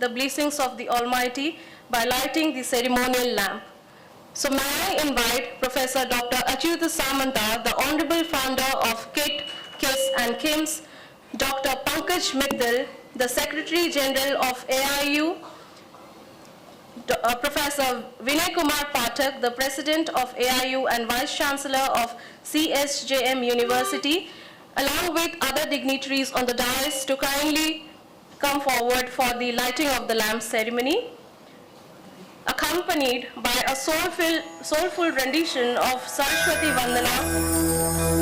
the blessings of the Almighty by lighting the ceremonial lamp. So may I invite Professor Dr. Achyuta Samanta, the Honorable Founder of KIT, KISS and KIMS, Dr. Pankaj Mittal, the Secretary General of AIU, Professor Vinay Kumar Pathak, the President of AIU and Vice-Chancellor of CSJM University, along with other dignitaries on the dais to kindly come forward for the lighting of the lamp ceremony, accompanied by a soulful rendition of Saraswati Vandana.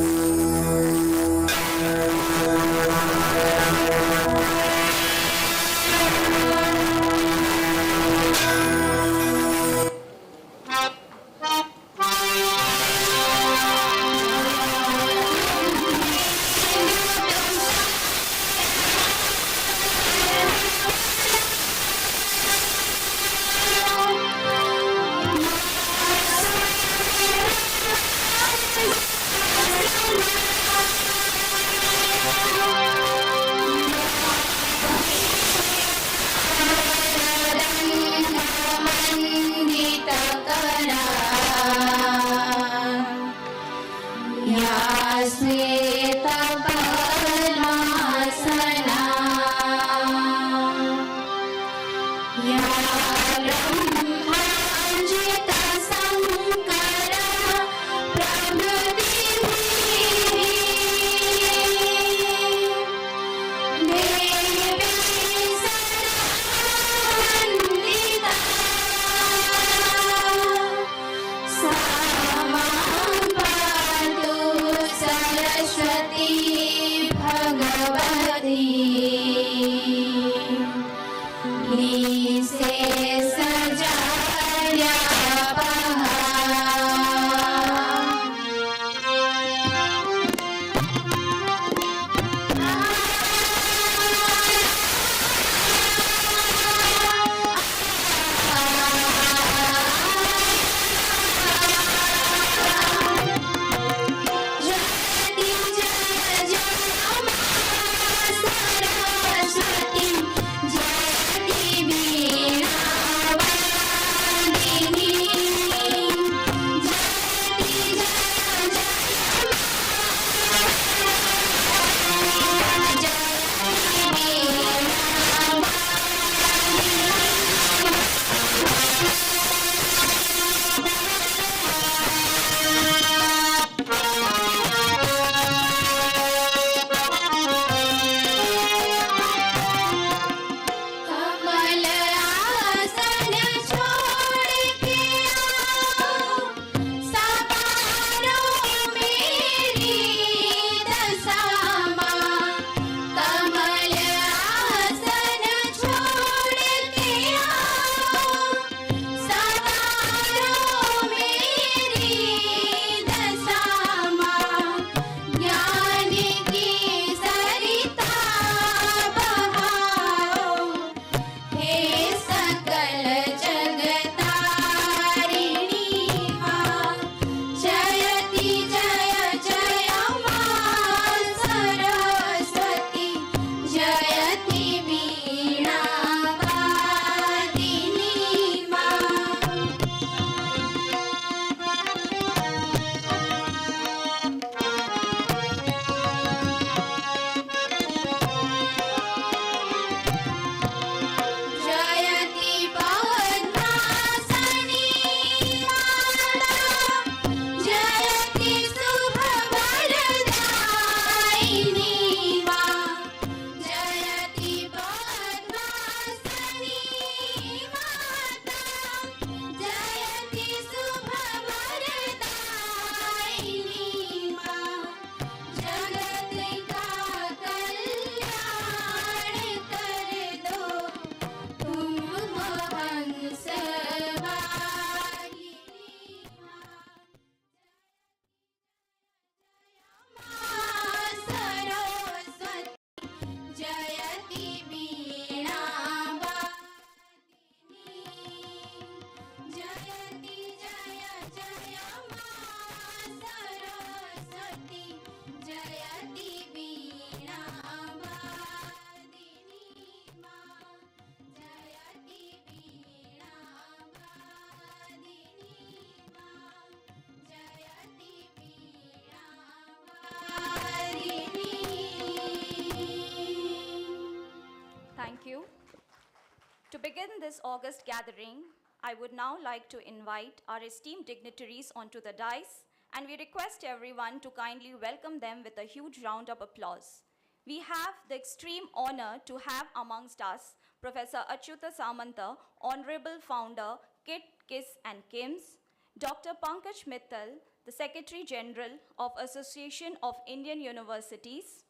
To begin this August gathering, I would now like to invite our esteemed dignitaries onto the dais, and we request everyone to kindly welcome them with a huge round of applause. We have the extreme honor to have amongst us Professor Achyuta Samanta, Honorable Founder, KIT, KISS and KIMS, Dr. Pankaj Mittal, the Secretary General of Association of Indian Universities,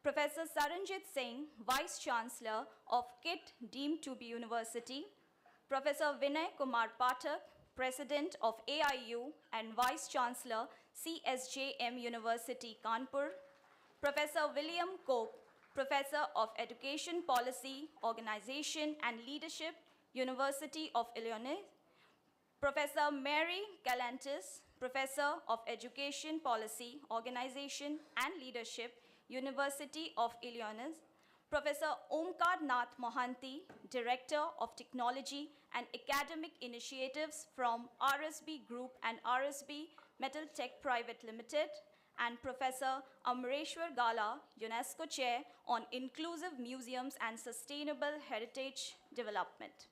Professor Saranjit Singh, Vice-Chancellor of KIT deemed to be University, Professor Vinay Kumar Pathak, President of AIU and Vice-Chancellor CSJM University Kanpur, Professor William Cope, Professor of Education Policy, Organization and Leadership, University of Illinois, Professor Mary Galantis, Professor of Education Policy, Organization and Leadership, University of Illinois, Professor Omkar Nath Mohanty, Director of Technology and Academic Initiatives from RSB Group and RSB Metal Tech Private Limited, and Professor Amreshwar Gala, UNESCO Chair on Inclusive Museums and Sustainable Heritage Development.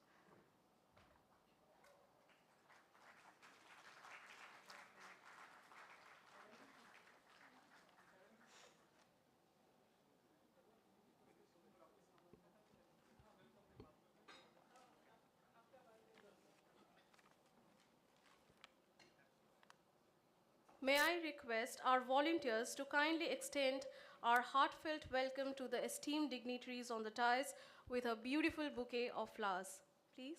May I request our volunteers to kindly extend our heartfelt welcome to the esteemed dignitaries on the dais with a beautiful bouquet of flowers, please.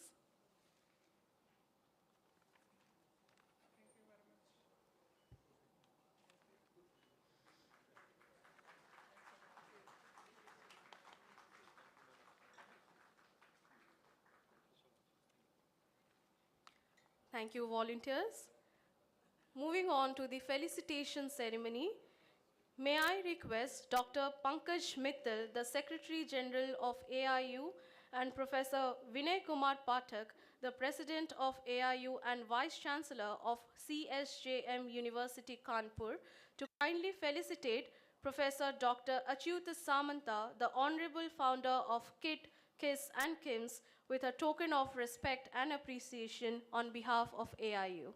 Thank you, volunteers. Moving on to the felicitation ceremony, may I request Dr. Pankaj Mittal, the Secretary General of AIU, and Professor Vinay Kumar Pathak, the President of AIU and Vice-Chancellor of CSJM University Kanpur, to kindly felicitate Professor Dr. Achyuta Samanta, the Honorable Founder of KIT, KISS and KIMS, with a token of respect and appreciation on behalf of AIU.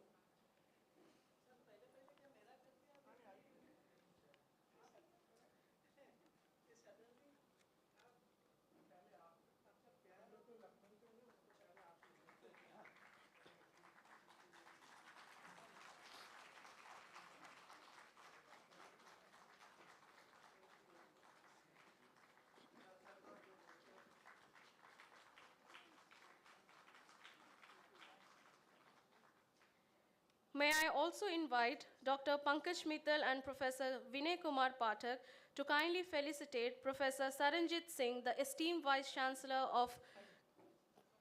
May I also invite Dr. Pankaj Mittal and Professor Vinay Kumar Pathak to kindly felicitate Professor Saranjit Singh, the esteemed Vice-Chancellor of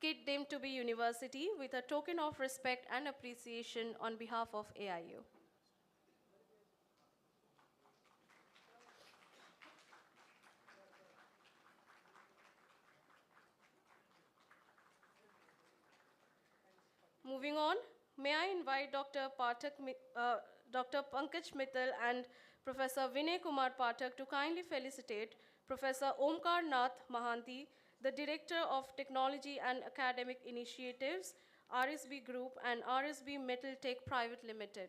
KIT deemed to be University, with a token of respect and appreciation on behalf of AIU. Moving on, may I invite Dr. Pankaj Mittal and Professor Vinay Kumar Pathak to kindly felicitate Professor Omkar Nath Mohanty, the Director of Technology and Academic Initiatives, RSB Group and RSB Metal Tech Private Limited.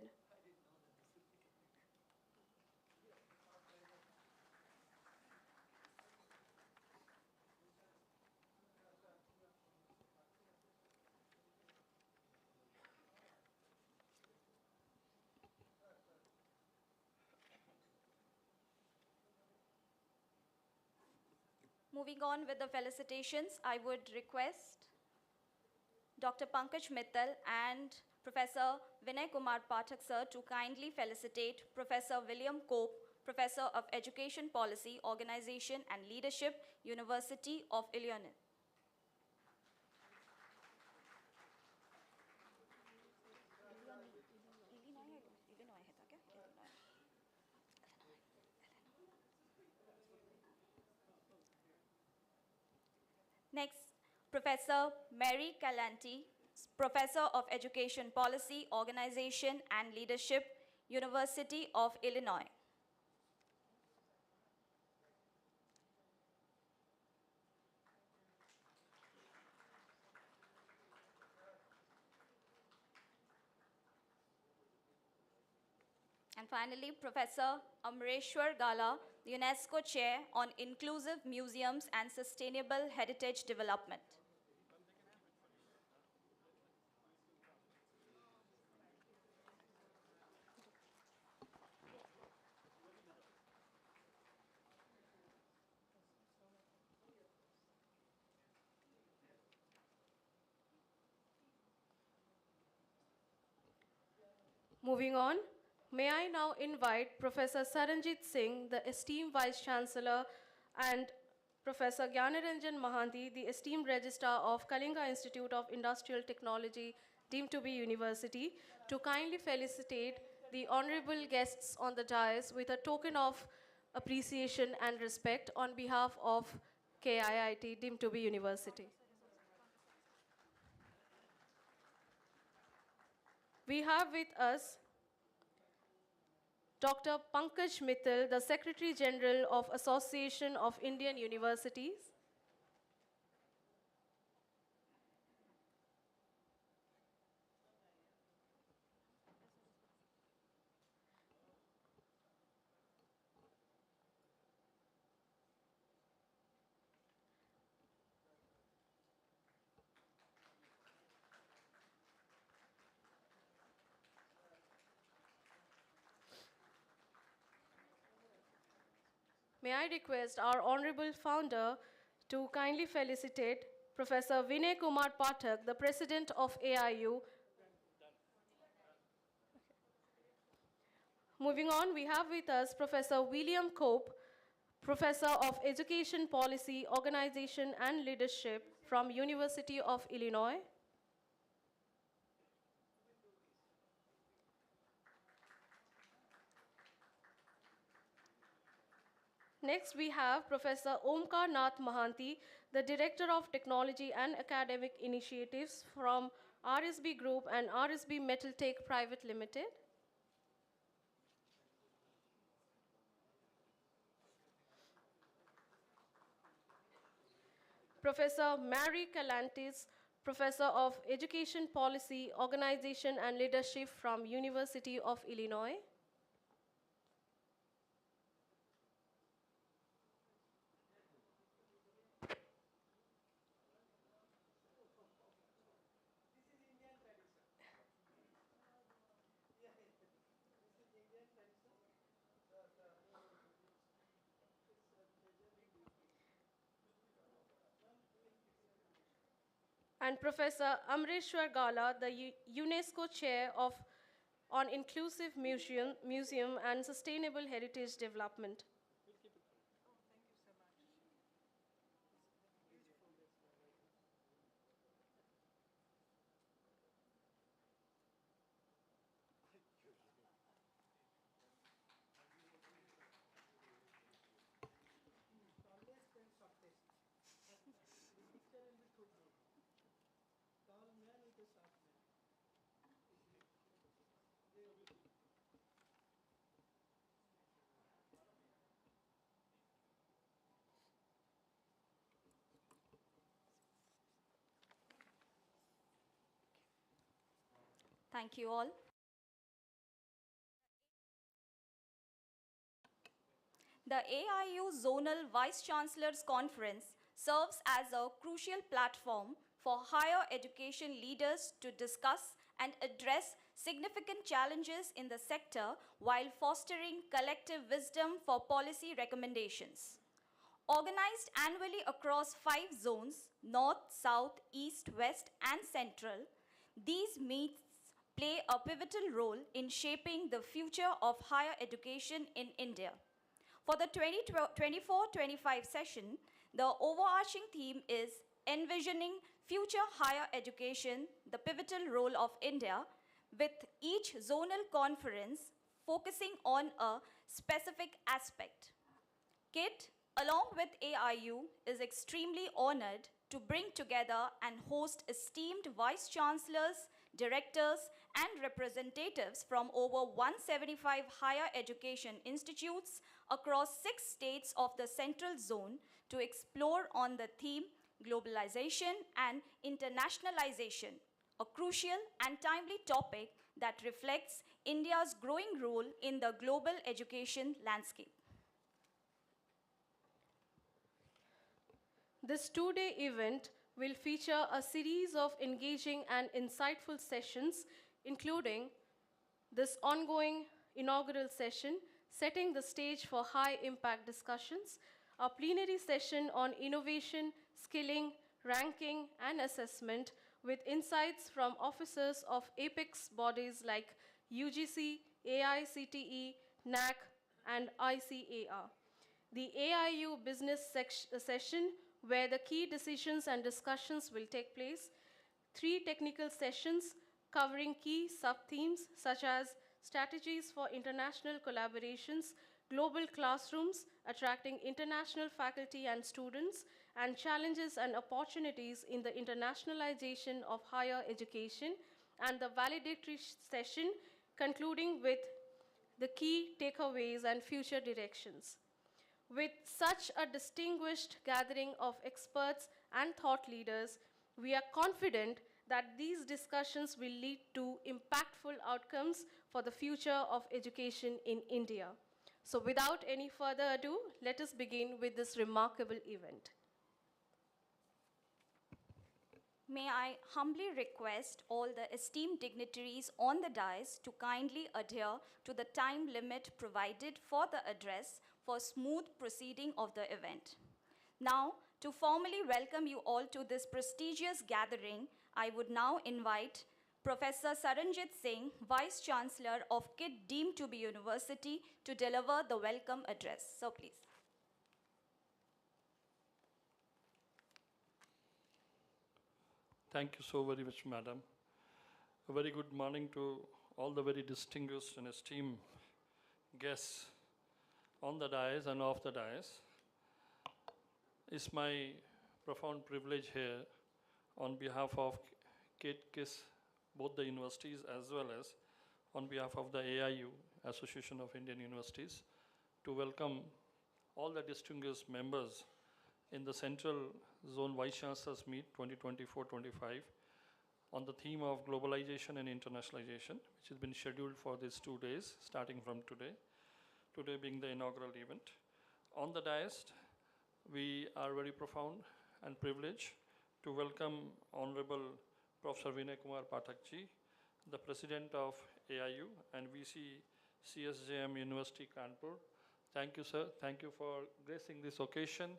Moving on with the felicitations, I would request Dr. Pankaj Mittal and Professor Vinay Kumar Pathak sir to kindly felicitate Professor William Cope, Professor of Education Policy, Organization and Leadership, University of Illinois. Next, Professor Mary Galantis, Professor of Education Policy, Organization and Leadership, University of Illinois. And finally, Professor Amreshwar Gala, UNESCO Chair on Inclusive Museums and Sustainable Heritage Development. Moving on, may I now invite Professor Saranjit Singh, the esteemed Vice-Chancellor, and Professor Gyanaranjan Mahanti, the esteemed Registrar of Kalinga Institute of Industrial Technology, deemed to be University, to kindly felicitate the honorable guests on the dais with a token of appreciation and respect on behalf of KIIT, deemed to be University. We have with us Dr. Pankaj Mittal, the Secretary General of Association of Indian Universities. May I request our honorable founder to kindly felicitate Professor Vinay Kumar Pathak, the President of AIU. Moving on, we have with us Professor William Cope, Professor of Education Policy, Organization and Leadership from University of Illinois. Next, we have Professor Omkar Nath Mahanti, the Director of Technology and Academic Initiatives from RSB Group and RSB Metal Tech Private Limited. Professor Mary Calantis, Professor of Education Policy, Organization and Leadership from University of Illinois. And Professor Amreshwar Gala, the UNESCO Chair on Inclusive Museum and Sustainable Heritage Development. Thank you all. The AIU Zonal Vice-Chancellors Conference serves as a crucial platform for higher education leaders to discuss and address significant challenges in the sector while fostering collective wisdom for policy recommendations. Organized annually across 5 zones, North, South, East, West, and Central, these meets play a pivotal role in shaping the future of higher education in India. For the 2024-25 session, the overarching theme is Envisioning Future Higher Education, the Pivotal Role of India, with each zonal conference focusing on a specific aspect. KIT, along with AIU, is extremely honored to bring together and host esteemed vice-chancellors, directors, and representatives from over 175 higher education institutes across 6 states of the Central Zone to explore on the theme Globalization and Internationalization, a crucial and timely topic that reflects India's growing role in the global education landscape. This two-day event will feature a series of engaging and insightful sessions, including this ongoing inaugural session, setting the stage for high-impact discussions, a plenary session on innovation, skilling, ranking, and assessment with insights from officers of apex bodies like UGC, AICTE, NAC, and ICAR. The AIU business session, where the key decisions and discussions will take place, 3 technical sessions covering key sub-themes such as strategies for international collaborations, global classrooms, attracting international faculty and students, and challenges and opportunities in the internationalization of higher education, and the valedictory session concluding with the key takeaways and future directions. With such a distinguished gathering of experts and thought leaders, we are confident that these discussions will lead to impactful outcomes for the future of education in India. So without any further ado, let us begin with this remarkable event. May I humbly request all the esteemed dignitaries on the dais to kindly adhere to the time limit provided for the address for smooth proceeding of the event. Now, to formally welcome you all to this prestigious gathering, I would now invite Professor Saranjit Singh, Vice-Chancellor of KIT deemed to be University, to deliver the welcome address. So please. Thank you so very much, madam. A very good morning to all the very distinguished and esteemed guests on the dais and off the dais. It's my profound privilege here on behalf of KIT, KISS, both the universities as well as on behalf of the AIU, Association of Indian Universities, to welcome all the distinguished members in the Central Zone Vice-Chancellors Meet 2024-25 on the theme of globalization and internationalization, which has been scheduled for these 2 days, starting from today being the inaugural event. On the dais, we are very profound and privileged to welcome Honorable Professor Vinay Kumar Pathak ji, the President of AIU and VC CSJM University Kanpur. Thank you, sir. Thank you for gracing this occasion.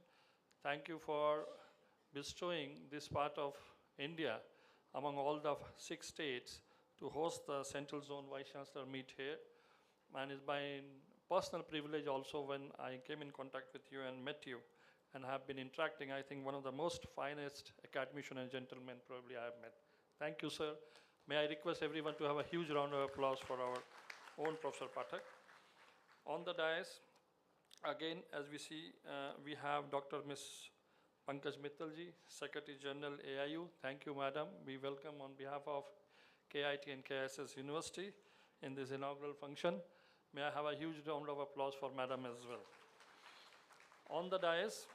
Thank you for bestowing this part of India among all the 6 states to host the Central Zone Vice-Chancellor meet here. And it's my personal privilege also when I came in contact with you and met you and have been interacting, I think one of the most finest academician and gentlemen probably I have met. Thank you, sir. May I request everyone to have a huge round of applause for our own Professor Pathak. On the dais, again, as we see, we have Dr. Ms. Pankaj Mittalji, Secretary General AIU. Thank you, madam. We welcome on behalf of KIT and KSS University in this inaugural function. May I have a huge round of applause for madam as well. On the dais,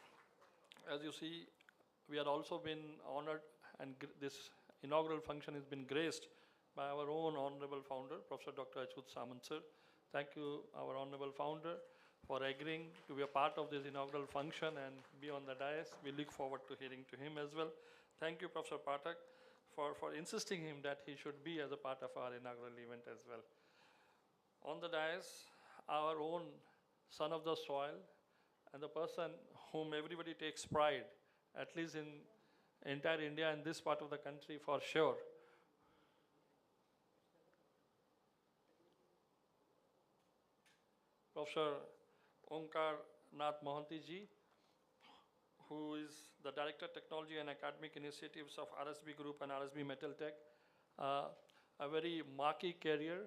as you see, we have also been honored, and this inaugural function has been graced by our own honorable founder, Professor Dr. Achyut Samant sir. Thank you, our honorable founder, for agreeing to be a part of this inaugural function and be on the dais. We look forward to hearing to him as well. Thank you, Professor Pathak, for insisting him that he should be as a part of our inaugural event as well. On the dais, our own son of the soil and the person whom everybody takes pride, at least in entire India and this part of the country for sure. Professor Omkar Nath Mohanty ji, who is the Director Technology and Academic Initiatives of RSB Group and RSB Metal Tech. A very marquee career.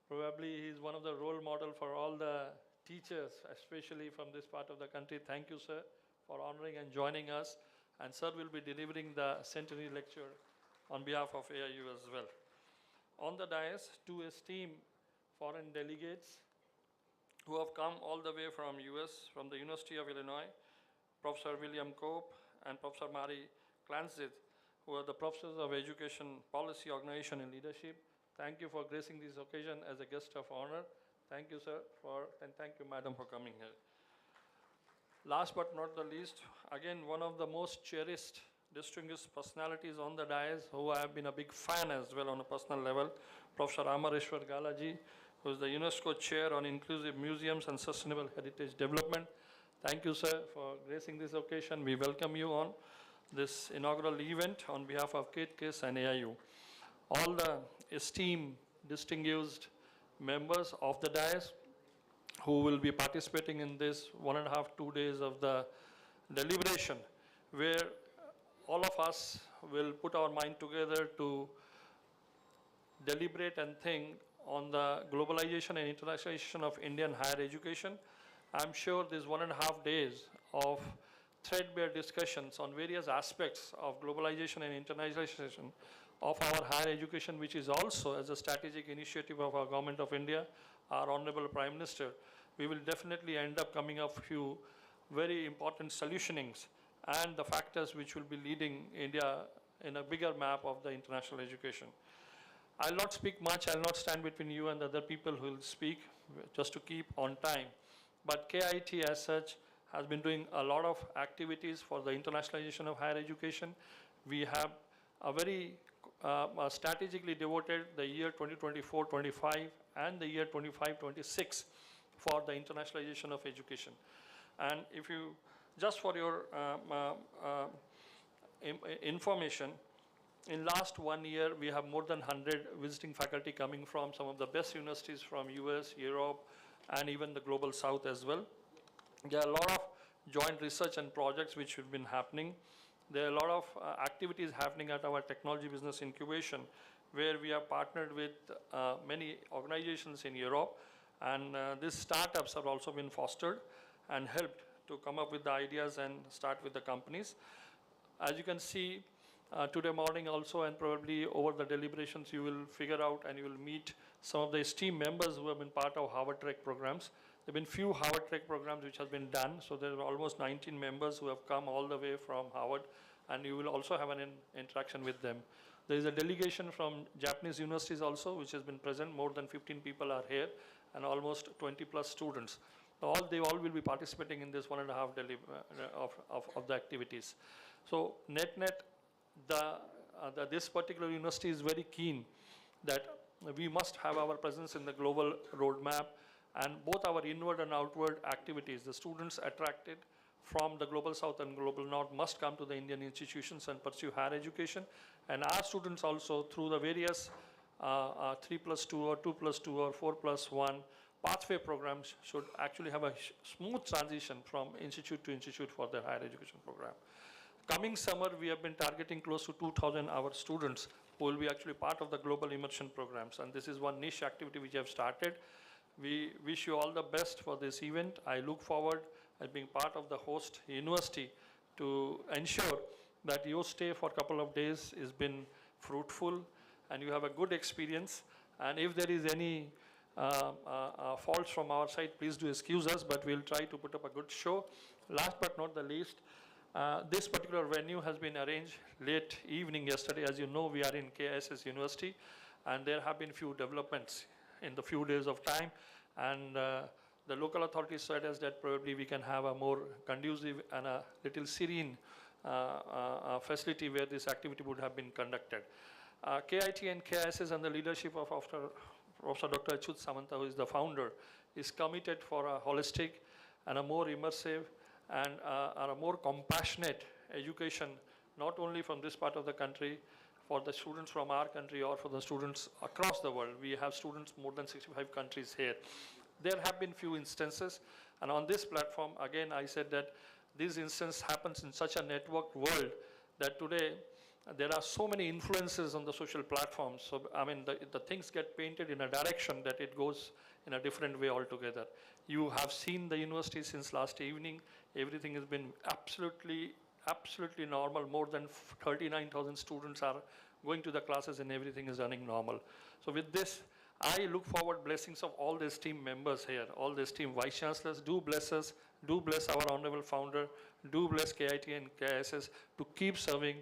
Probably he is one of the role model for all the teachers, especially from this part of the country. Thank you, sir, for honoring and joining us. And sir will be delivering the centenary lecture on behalf of AIU as well. On the dais, 2 esteemed foreign delegates who have come all the way from US, from the University of Illinois, Professor William Cope and Professor Mary Clanzith, who are the professors of Education Policy, Organization and Leadership. thank you for gracing this occasion as a guest of honor. Thank you, sir, and thank you, madam, for coming here. Last but not the least, again, one of the most cherished, distinguished personalities on the dais, who I have been a big fan as well on a personal level, Professor Amareshwar Galaji, who is the UNESCO Chair on Inclusive Museums and Sustainable Heritage Development. Thank you, sir, for gracing this occasion. We welcome you on this inaugural event on behalf of Kate Case and AIU. All the esteemed, distinguished members of the dais who will be participating in this 1.5, 2 days of the deliberation, where all of us will put our mind together to deliberate and think on the globalization and internationalization of Indian higher education. I'm sure these 1.5 days of threadbare discussions on various aspects of globalization and internationalization of our higher education, which is also as a strategic initiative of our Government of India, our Honorable Prime Minister, we will definitely end up coming up with a few very important solutionings and the factors which will be leading India in a bigger map of the international education. I'll not speak much, I'll not stand between you and the other people who will speak, just to keep on time. But KIT as such has been doing a lot of activities for the internationalization of higher education. We have a very strategically devoted the year 2024-25 and the year 25-26 for the internationalization of education. And if you, just for your information, in last 1 year, we have more than 100 visiting faculty coming from some of the best universities from US, Europe, and even the global South as well. There are a lot of joint research and projects which have been happening. There are a lot of activities happening at our technology business incubation, where we are partnered with many organizations in Europe. And these startups have also been fostered and helped to come up with the ideas and start with the companies. As you can see, today morning also, and probably over the deliberations, you will figure out and you will meet some of the esteemed members who have been part of Harvard Trek programs. There have been few Harvard Trek programs which have been done, so there are almost 19 members who have come all the way from Harvard, and you will also have an interaction with them. There is a delegation from Japanese universities also, which has been present. More than 15 people are here, and almost 20 plus students. They all will be participating in this 1.5 days of the activities. So net, this particular university is very keen that we must have our presence in the global roadmap, and both our inward and outward activities, the students attracted from the global South and global North must come to the Indian institutions and pursue higher education. And our students also, through the various 3+2 or 2+2 or 4+1 pathway programs, should actually have a smooth transition from institute to institute for their higher education program. Coming summer, we have been targeting close to 2,000 our students who will be actually part of the global immersion programs. And this is one niche activity which I have started. We wish you all the best for this event. I look forward as being part of the host university to ensure that your stay for a couple of days has been fruitful and you have a good experience. And if there is any faults from our side, please do excuse us, but we'll try to put up a good show. Last but not the least, this particular venue has been arranged late evening yesterday. As you know, we are in KISS University, and there have been few developments in the few days of time, and the local authorities said us that probably we can have a more conducive and a little serene facility where this activity would have been conducted. KIT and KISS and the leadership of Professor Dr. Achyut Samanta, who is the founder, is committed for a holistic and a more immersive and a more compassionate education, not only from this part of the country, for the students from our country or for the students across the world. We have students more than 65 countries here. There have been few instances, and on this platform, again, I said that this instance happens in such a networked world that today there are so many influences on the social platforms. So, I mean, the things get painted in a direction that it goes in a different way altogether. You have seen the university since last evening. Everything has been absolutely normal. More than 39,000 students are going to the classes and everything is running normal. So with this, I look forward blessings of all the esteemed members here, all the esteemed Vice-Chancellors. Do bless us, do bless our Honorable Founder, do bless KIT and KISS to keep serving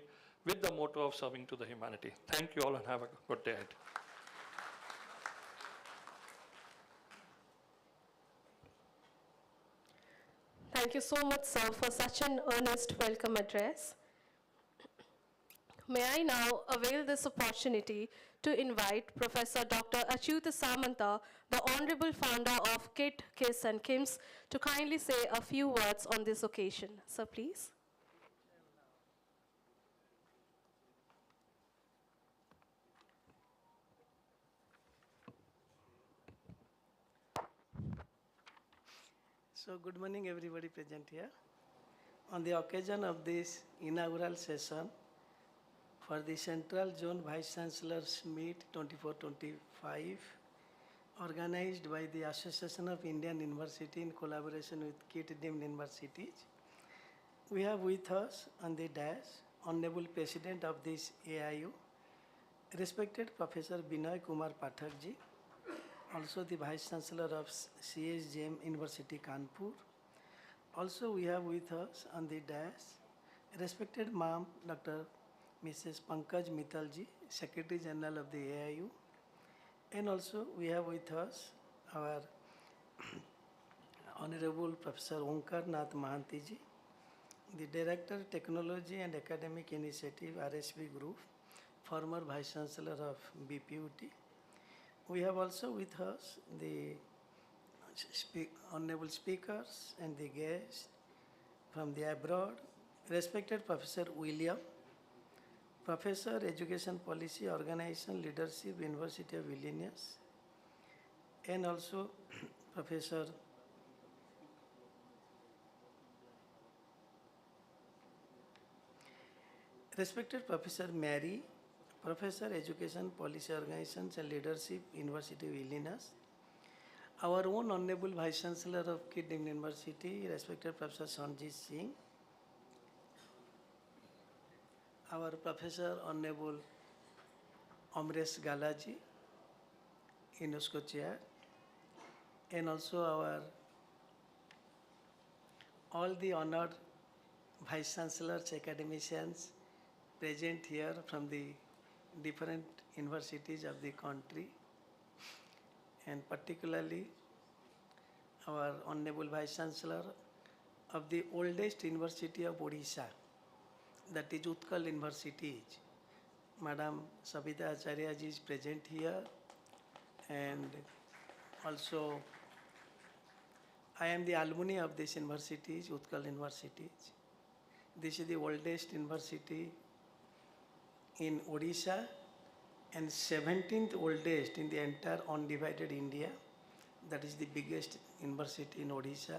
with the motto of serving to the humanity. Thank you all and have a good day ahead. Thank you so much, sir, for such an earnest welcome address. May I now avail this opportunity to invite Professor Dr. Achyuta Samanta, the Honorable Founder of KIT, KISS and KIMS, to kindly say a few words on this occasion. Sir, please. So good morning everybody present here. On the occasion of this inaugural session for the Central Zone Vice-Chancellors Meet 24-25 organized by the Association of Indian University in collaboration with KIT deemed universities, we have with us on the dais Honorable President of this AIU, respected Professor Binoy Kumar Pathak ji, also the Vice Chancellor of CSGM University Kanpur. Also we have with us on the dais respected Ma'am Dr. Mrs. Pankaj Mittal ji, Secretary General of the AIU. And also we have with us our Honorable Professor Onkar Nath Mahanti ji, the Director Technology and Academic Initiative RSB Group, former Vice Chancellor of BPUT. We have also with us the honorable speakers and the guests from the abroad, respected Professor William, Professor Education Policy Organization Leadership, University of Illinois, and also Professor respected Professor Mary, Professor Education Policy Organizations and Leadership, University of Illinois, our own Honorable Vice Chancellor of KIT deemed University, respected Professor Sanjit Singh, our Professor Honorable Amresh Galaji, UNESCO Chair, and also our all the honored Vice Chancellors, academicians present here from the different universities of the country, and particularly our Honorable Vice Chancellor of the oldest University of Odisha, that is Utkal University. Madam Sabita Acharya ji is present here, and also I am the alumni of this university, Utkal University. This is the oldest university in Odisha and 17th oldest in the entire undivided India. That is the biggest university in Odisha.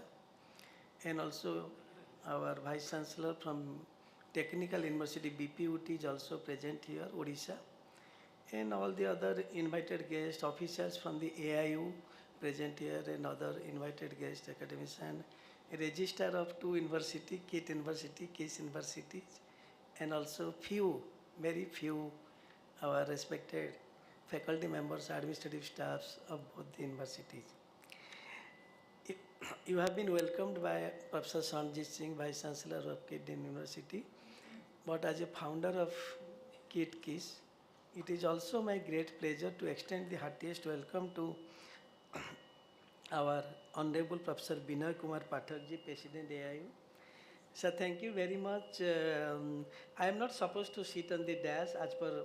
And also our Vice Chancellor from Technical University BPUT is also present here, Odisha. And all the other invited guests, officials from the AIU present here, and other invited guests, academicians, registrar of two universities, KIT University, KISS Universities, and also very few our respected faculty members, administrative staffs of both the universities. You have been welcomed by Professor Sanjit Singh, Vice Chancellor of KIT deemed University, but as a founder of KIT KISS, it is also my great pleasure to extend the heartiest welcome to our Honorable Professor Binoy Kumar Pathak ji, President AIU. Sir, thank you very much. I am not supposed to sit on the dais as per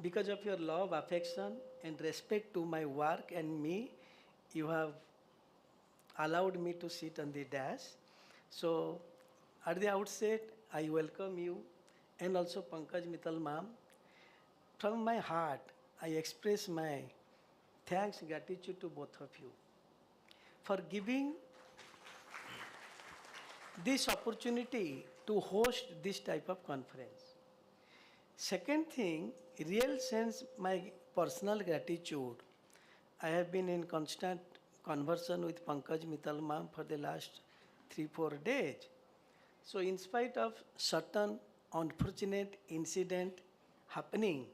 because of your love, affection, and respect to my work and me, you have allowed me to sit on the dais. So, at the outset, I welcome you, and also Pankaj Mittal ma'am. From my heart, I express my thanks, gratitude to both of you for giving this opportunity to host this type of conference. Second thing, real sense my personal gratitude. I have been in constant conversation with Pankaj Mittal ma'am for the last 3-4 days. So in spite of certain unfortunate incident happening,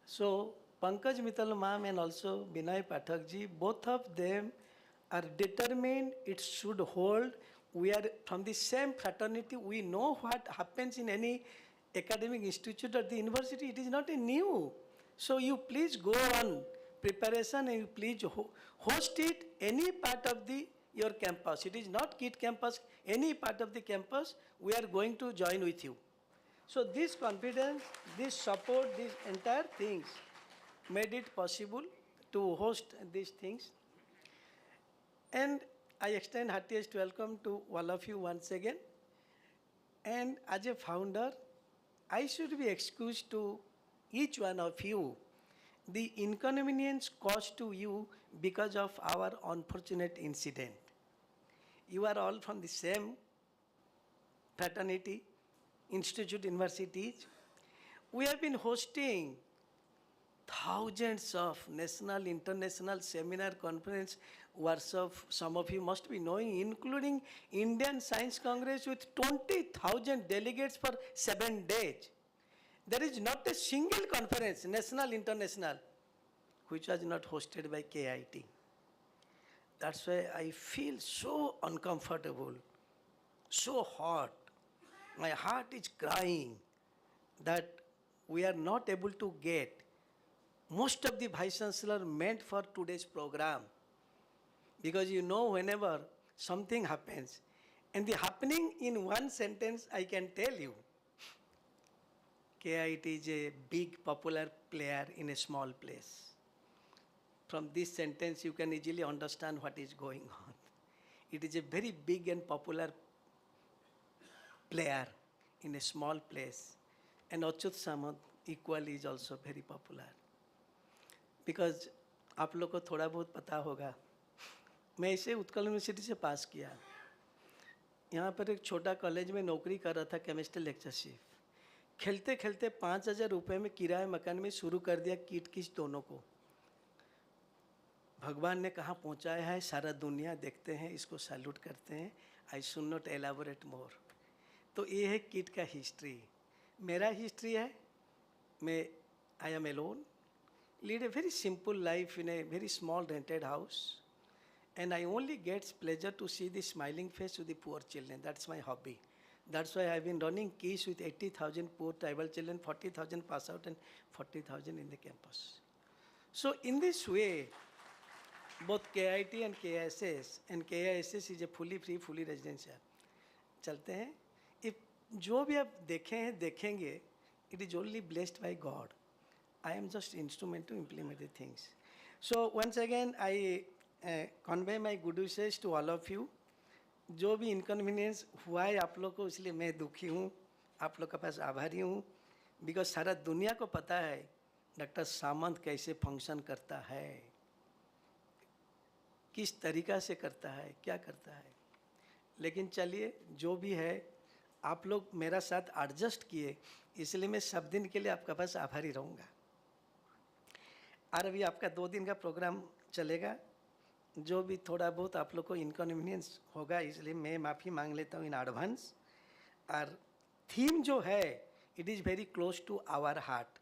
so Pankaj Mittal ma'am and also Binoy Pathak ji, both of them are determined it should hold. We are from the same fraternity. We know what happens in any academic institute or the university. It is not a new. So you please go on preparation and you please host it any part of the your campus. It is not KIT campus, any part of the campus, we are going to join with you. So this confidence, this support, these entire things made it possible to host these things. And I extend heartiest welcome to all of you once again. And as a founder, I should be excused to each one of you the inconvenience caused to you because of our unfortunate incident. You are all from the same fraternity, institute, universities. We have been hosting thousands of national, international seminar, conference, workshop, some of you must be knowing, including Indian Science Congress with 20,000 delegates for 7 days. There is not a single conference, national, international, which was not hosted by KIT. That's why I feel so uncomfortable, so hot. My heart is crying that we are not able to get most of the Vice-Chancellor meant for today's program. Because you know, whenever something happens, and the happening in one sentence, I can tell you, KIT is a big popular player in a small place. From this sentence, you can easily understand what is going on. It is a very big and popular player in a small place. And Achyut Samant equally is also very popular. Because आप लोग को थोड़ा बहुत पता होगा, मैं इसे Utkal university से पास किया. यहाँ पर एक छोटा कॉलेज में नौकरी कर रहा था, केमिस्ट्री लेक्चरशिप. खेलते खेलते 5,000 रुपये में किराए मकान में शुरू कर दिया किट किस दोनों को. भगवान ने कहाँ पहुँचाया है, सारा दुनिया देखते हैं, इसको सैल्यूट करते हैं. आई शुड नॉट एलाबोरेट मोर. तो ये है किट का हिस्ट्री. मेरा हिस्ट्री है, मैं I am alone, lead a very simple life in a very small rented house, and I only get pleasure to see the smiling face of the poor children. That's my hobby. That's why I've been running keys with 80,000 poor tribal children, 40,000 pass out and 40,000 in the campus. So in this way, both KIT and KISS, and KISS is a fully free, fully residential. चलते हैं. If जो भी आप देखें हैं, देखेंगे, it is only blessed by God. I am just instrument to implement the things. So once again, I convey my good wishes to all of you. जो भी inconvenience हुआ है आप लोग को, इसलिए मैं दुखी हूँ, आप लोग के पास आभारी हूँ. बिकॉज सारा दुनिया को पता है डॉक्टर सामंत कैसे फंक्शन करता है, किस तरीका से करता है, क्या करता है. लेकिन चलिए, जो भी है, आप लोग मेरा साथ एडजस्ट किए, इसलिए मैं सब दिन के लिए आपके पास आभारी रहूँगा. और अभी आपका 2 दिन का प्रोग्राम चलेगा. जो भी थोड़ा बहुत आप लोग को इनकन्वीनियंस होगा, इसलिए मैं माफ़ी मांग लेता हूँ इन एडवांस. और थीम जो है, it is very close to our heart.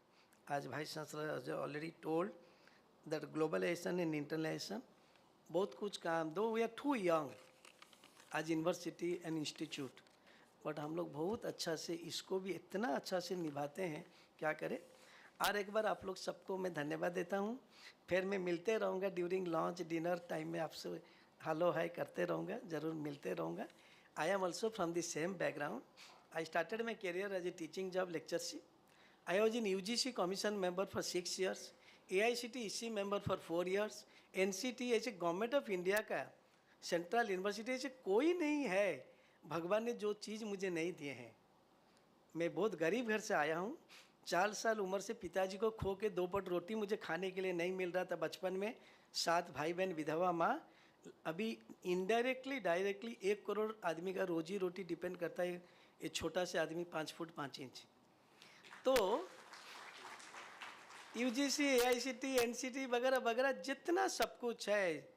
आज vice chancellor already told that globalization and international, बहुत कुछ काम, though we are too young आज यूनिवर्सिटी एंड इंस्टीट्यूट, बट हम लोग बहुत अच्छा से इसको भी इतना अच्छा से निभाते हैं, क्या करें. और एक बार आप लोग सबको मैं धन्यवाद देता हूँ. फिर मैं मिलते रहूँगा ड्यूरिंग लंच डिनर टाइम में, आपसे हेलो हाय करते रहूँगा, ज़रूर मिलते रहूँगा. I am also from the same background. I started my career as a teaching job lectureship. I was in UGC commission member for 6 years, AICT EC member for 4 years, NCT ऐसे government of India का central university ऐसे कोई नहीं है भगवान ने जो चीज़ मुझे नहीं दिए हैं. मैं बहुत गरीब घर से आया हूँ. 4 साल उम्र से पिताजी को खो के 2 पट रोटी मुझे खाने के लिए नहीं मिल रहा था बचपन में. 7 भाई बहन, विधवा माँ. अभी इनडायरेक्टली डायरेक्टली 1 करोड़ आदमी का रोजी रोटी डिपेंड करता है ये छोटा से आदमी 5 फुट 5 इंच. तो UGC, AICT, NCT वगैरह वगैरह जितना सब कुछ है,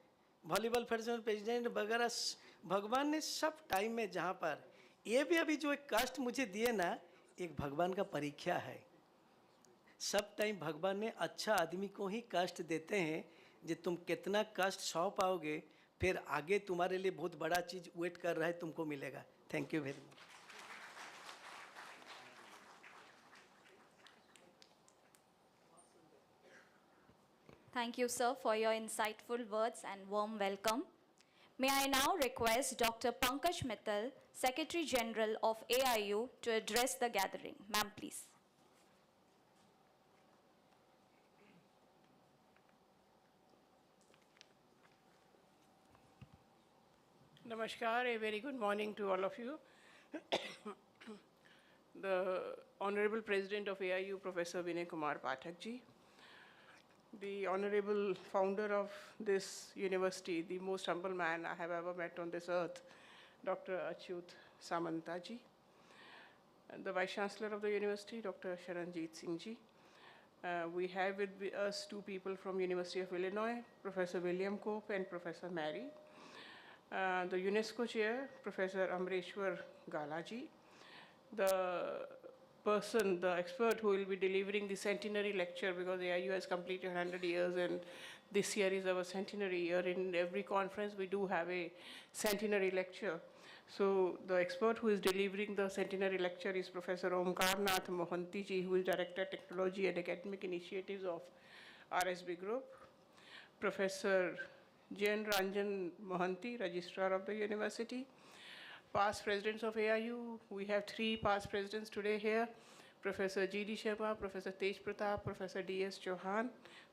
वॉलीबॉल फेडरेशन प्रेसिडेंट वगैरह, भगवान ने सब टाइम में, जहाँ पर ये भी अभी जो एक कष्ट मुझे दिए ना, एक भगवान का परीक्षा है. सब टाइम भगवान ने अच्छा आदमी को ही कष्ट देते हैं, जो तुम कितना कष्ट सह पाओगे, फिर आगे तुम्हारे लिए बहुत बड़ा चीज़ वेट कर रहा है, तुमको मिलेगा. Thank you very much. Thank you, sir, for your insightful words and warm welcome. May I now request Dr. Pankaj Mittal, Secretary General of AIU, to address the gathering. Ma'am, please. Namaskar, a very good morning to all of you. The Honorable President of AIU, Professor Vinay Kumar Pathak ji, the Honorable Founder of this university, the most humble man I have ever met on this earth, Dr. Achyut Samanta ji, and the Vice-Chancellor of the university, Dr. Sharanjit Singh ji. We have with us two people from University of Illinois, Professor William Cope and Professor Mary. The UNESCO chair, Professor Amreshwar Galaji, the person, the expert who will be delivering the centenary lecture, because AIU has completed 100 years and this year is our centenary year. In every conference we do have a centenary lecture. So the expert who is delivering the centenary lecture is Professor Omkarnath Mohanty ji, who is Director Technology and Academic Initiatives of RSB Group. Professor Jain Ranjan Mohanty, Registrar of the University. Past presidents of AIU, we have three past presidents today here. Professor G.D. Sharma, Professor Tej Pratap, Professor D.S. Chauhan,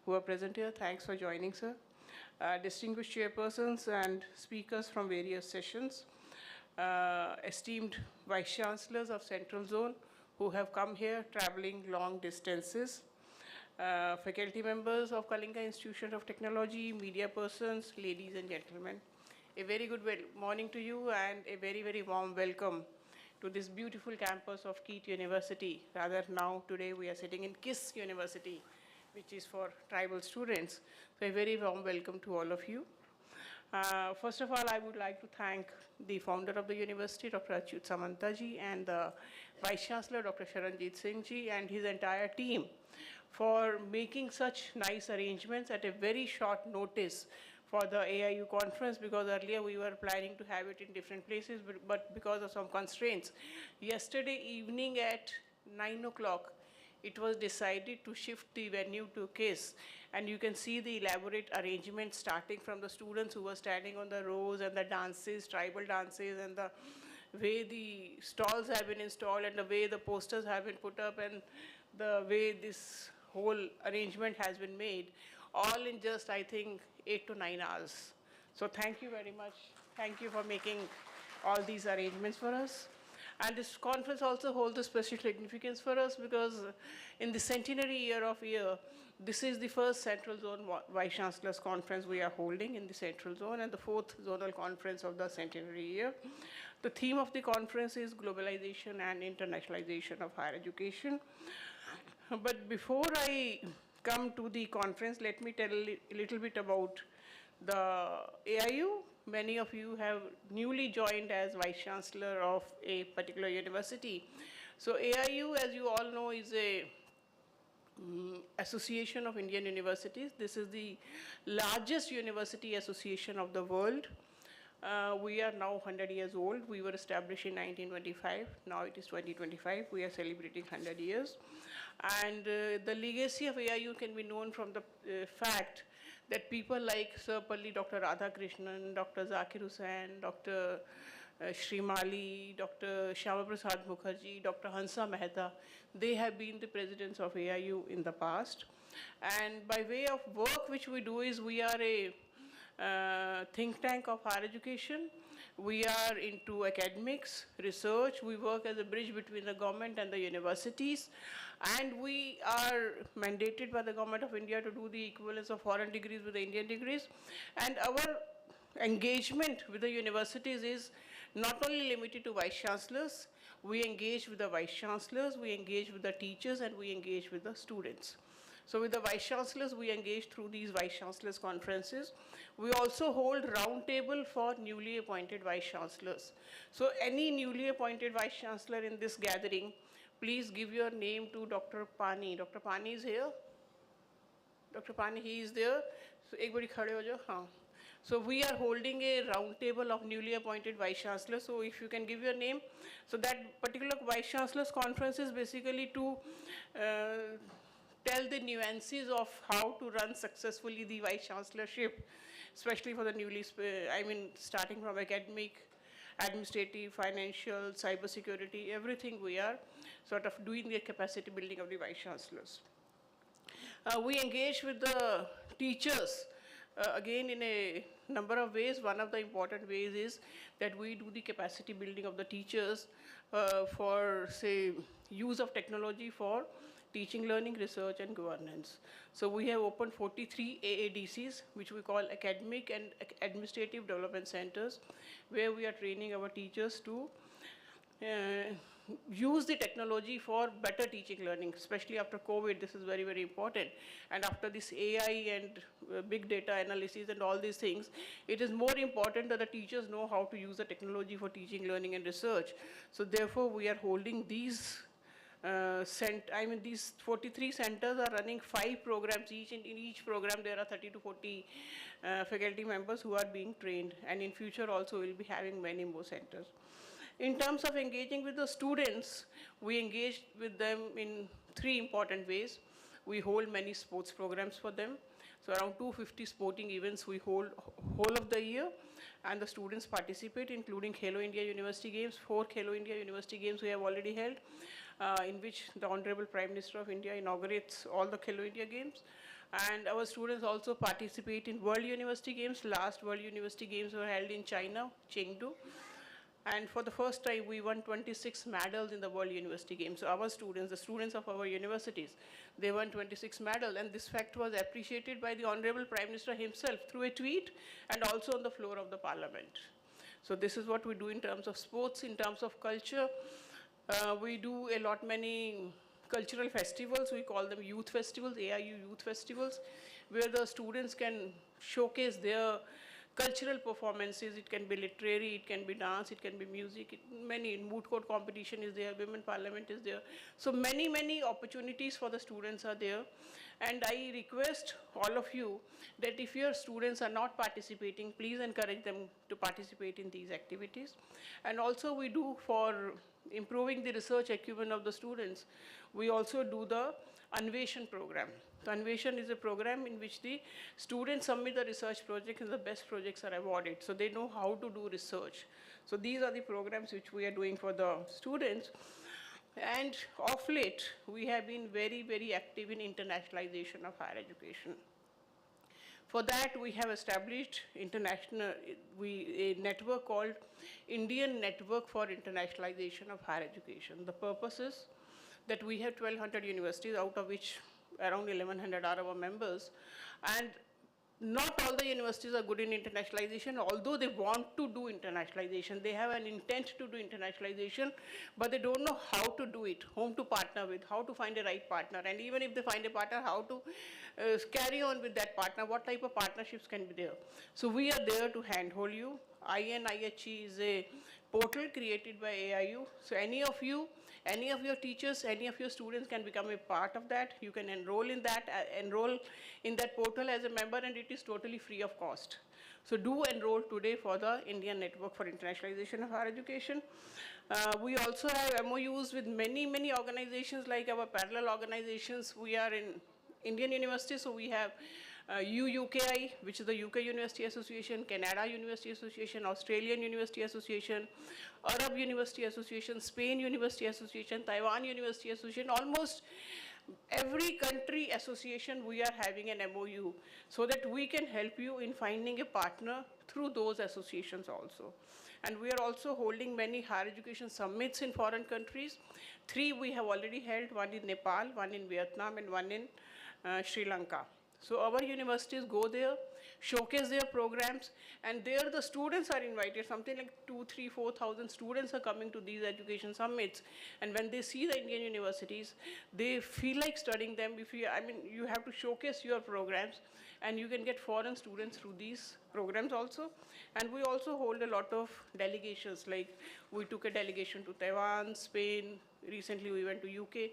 who are present here. Thanks for joining, sir. Distinguished chairpersons and speakers from various sessions. Esteemed Vice-Chancellors of Central Zone, who have come here traveling long distances. Faculty members of Kalinga Institute of Technology, media persons, ladies and gentlemen. A very good morning to you and a very, very warm welcome to this beautiful campus of Keat University. Rather now, today we are sitting in KISS University, which is for tribal students. So a very warm welcome to all of you. First of all, I would like to thank the founder of the university, Dr. Achyut Samanta ji, and the Vice-Chancellor, Dr. Sharanjit Singh ji, and his entire team for making such nice arrangements at a very short notice for the AIU conference, because earlier we were planning to have it in different places, but because of some constraints. Yesterday evening at 9 o'clock, it was decided to shift the venue to KISS, and you can see the elaborate arrangement starting from the students who were standing on the rows and the dances, tribal dances, and the way the stalls have been installed and the way the posters have been put up and the way this whole arrangement has been made, all in just, I think, 8 to 9 hours. So thank you very much. Thank you for making all these arrangements for us. And this conference also holds a special significance for us because in the centenary year of this is the first Central Zone Vice-Chancellors Conference we are holding in the Central Zone and the fourth zonal conference of the centenary year. The theme of the conference is globalization and internationalization of higher education. But before I come to the conference, let me tell a little bit about the AIU. Many of you have newly joined as Vice-Chancellor of a particular university. So AIU, as you all know, is a association of Indian universities. This is the largest university association of the world. We are now 100 years old. We were established in 1925. Now it is 2025. We are celebrating 100 years. And the legacy of AIU can be known from the fact that people like Sir Palli, Dr. Radhakrishnan, Dr. Zakir Hussain, Dr. Shrimali, Dr. Shyama Prasad Mukherjee, Dr. Hansa Mehta, they have been the presidents of AIU in the past. And by way of work which we do is we are a think tank of higher education. We are into academics, research. We work as a bridge between the government and the universities. And we are mandated by the government of India to do the equivalence of foreign degrees with the Indian degrees. And our engagement with the universities is not only limited to vice-chancellors. We engage with the vice-chancellors, we engage with the teachers, and we engage with the students. So with the vice-chancellors, we engage through these vice-chancellors conferences. We also hold roundtable for newly appointed vice-chancellors. So any newly appointed vice-chancellor in this gathering, please give your name to Dr. Pani. Dr. Pani is here. Dr. Pani, he is there. So ek bari khade ho jao. Haan. So we are holding a roundtable of newly appointed vice-chancellors. So if you can give your name. So that particular vice-chancellors conference is basically to tell the nuances of how to run successfully the vice-chancellorship. especially for the starting from academic, administrative, financial, cybersecurity, everything we are sort of doing the capacity building of the Vice-Chancellors. We engage with the teachers, again in a number of ways. One of the important ways is that we do the capacity building of the teachers for, say, use of technology for teaching, learning, research, and governance. So we have opened 43 AADCs, which we call Academic and Administrative Development Centers, where we are training our teachers to use the technology for better teaching learning, especially after COVID. This is very, very important. And after this AI and big data analysis and all these things, it is more important that the teachers know how to use the technology for teaching, learning, and research. So therefore, we are holding these these 43 centers are running 5 programs each. In each program, there are 30 to 40 faculty members who are being trained. And in future also, we'll be having many more centers. In terms of engaging with the students, we engage with them in 3 important ways. We hold many sports programs for them. So around 250 sporting events we hold whole of the year, and the students participate, including Khelo India University Games. 4 Khelo India University Games we have already held, in which the Honorable Prime Minister of India inaugurates all the Khelo India Games. And our students also participate in World University Games. Last World University Games were held in China, Chengdu. And for the first time, we won 26 medals in the World University Games. So our students, the students of our universities, they won 26 medals. And this fact was appreciated by the Honorable Prime Minister himself through a tweet and also on the floor of the Parliament. So this is what we do in terms of sports. In terms of culture, we do many cultural festivals. We call them youth festivals, AIU youth festivals, where the students can showcase their cultural performances. It can be literary, it can be dance, it can be music, many. Moot court competition is there, women parliament is there. So many, many opportunities for the students are there. And I request all of you that if your students are not participating, please encourage them to participate in these activities. And also we do, for improving the research acumen of the students, we also do the Anveshan program. So Anveshan is a program in which the students submit the research project and the best projects are awarded. So they know how to do research. So these are the programs which we are doing for the students. And of late, we have been very, very active in internationalization of higher education. For that, we have established a network called Indian Network for Internationalization of Higher Education. The purpose is that we have 1,200 universities, out of which around 1,100 are our members. And not all the universities are good in internationalization, although they want to do internationalization. They have an intent to do internationalization, but they don't know how to do it, whom to partner with, how to find a right partner. And even if they find a partner, how to carry on with that partner, what type of partnerships can be there. So we are there to handhold you. INIHE is a portal created by AIU. So any of your teachers, any of your students can become a part of that. You can enroll in that portal as a member, and it is totally free of cost. So do enroll today for the Indian Network for Internationalization of Higher Education. We also have MOUs with many, many organizations, like our parallel organizations. We are in Indian universities, so we have UUKI, which is the UK University Association, Canada University Association, Australian University Association, Arab University Association, Spain University Association, Taiwan University Association. Almost every country association we are having an MOU, so that we can help you in finding a partner through those associations also. And we are also holding many higher education summits in foreign countries. 3 we have already held, one in Nepal, one in Vietnam, and one in Sri Lanka. So our universities go there, showcase their programs, and there the students are invited. Something like 2,000, 3,000, 4,000 students are coming to these education summits. And when they see the Indian universities, they feel like studying them. You have to showcase your programs, and you can get foreign students through these programs also. And we also hold a lot of delegations, like we took a delegation to Taiwan, Spain. Recently we went to UK.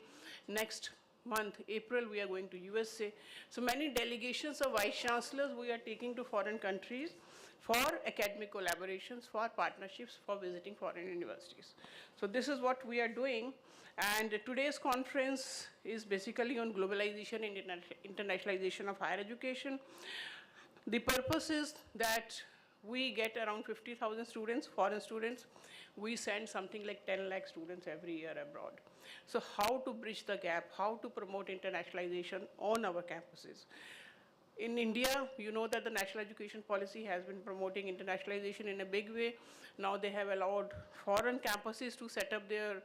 Next month, April, we are going to USA. So many delegations of Vice-Chancellors we are taking to foreign countries for academic collaborations, for partnerships, for visiting foreign universities. So this is what we are doing. And today's conference is basically on globalization and internationalization of higher education. The purpose is that we get around 50,000 students, foreign students. We send something like 10 lakh students every year abroad. So how to bridge the gap, how to promote internationalization on our campuses. In India, you know that the national education policy has been promoting internationalization in a big way. Now they have allowed foreign campuses to set up their,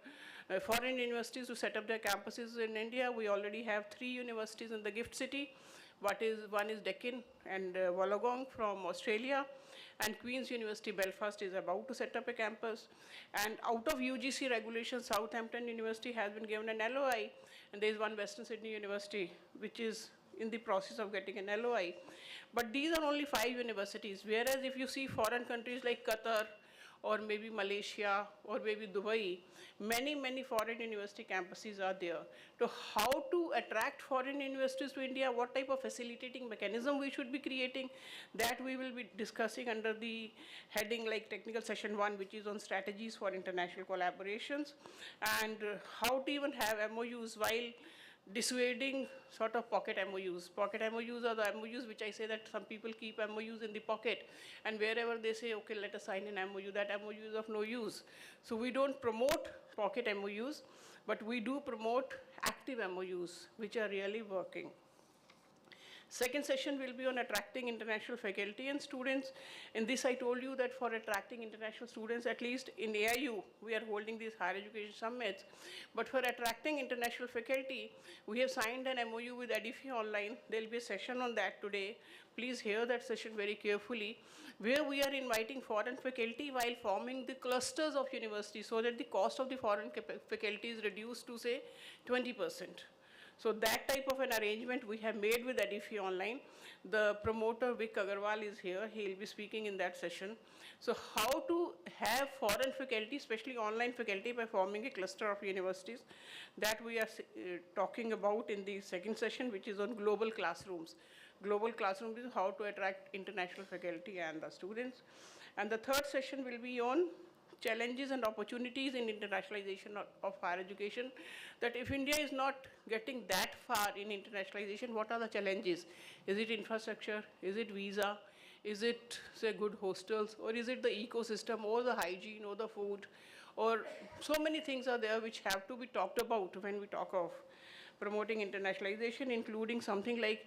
foreign universities to set up their campuses in India. We already have 3 universities in the gift city. One is Deccan and Wollongong from Australia, and Queen's University Belfast is about to set up a campus. And out of UGC regulations, Southampton University has been given an LOI, and there is one Western Sydney University, which is in the process of getting an LOI. But these are only 5 universities, whereas if you see foreign countries like Qatar, or maybe Malaysia, or maybe Dubai, many foreign university campuses are there. So how to attract foreign universities to India, what type of facilitating mechanism we should be creating, that we will be discussing under the heading like technical session 1, which is on strategies for international collaborations, and how to even have MOUs while dissuading sort of pocket MOUs. Pocket MOUs are the MOUs which I say that some people keep MOUs in the pocket, and wherever they say, okay, let us sign an MOU, that MOU is of no use. So we don't promote pocket MOUs, but we do promote active MOUs, which are really working. Second session will be on attracting international faculty and students. In this, I told you that for attracting international students, at least in AIU, we are holding these higher education summits. But for attracting international faculty, we have signed an MOU with Edifi Online. There will be a session on that today. Please hear that session very carefully, where we are inviting foreign faculty while forming the clusters of universities so that the cost of the foreign faculty is reduced to, say, 20%. So that type of an arrangement we have made with Edifi Online. The promoter, Vic Agarwal, is here. He'll be speaking in that session. So how to have foreign faculty, especially online faculty, by forming a cluster of universities, that we are talking about in the second session, which is on global classrooms. Global classrooms is how to attract international faculty and the students. And the third session will be on challenges and opportunities in internationalization of higher education, that if India is not getting that far in internationalization, what are the challenges? Is it infrastructure? Is it visa? Is it, say, good hostels? Or is it the ecosystem, or the hygiene, or the food? Or so many things are there which have to be talked about when we talk of promoting internationalization, including something like,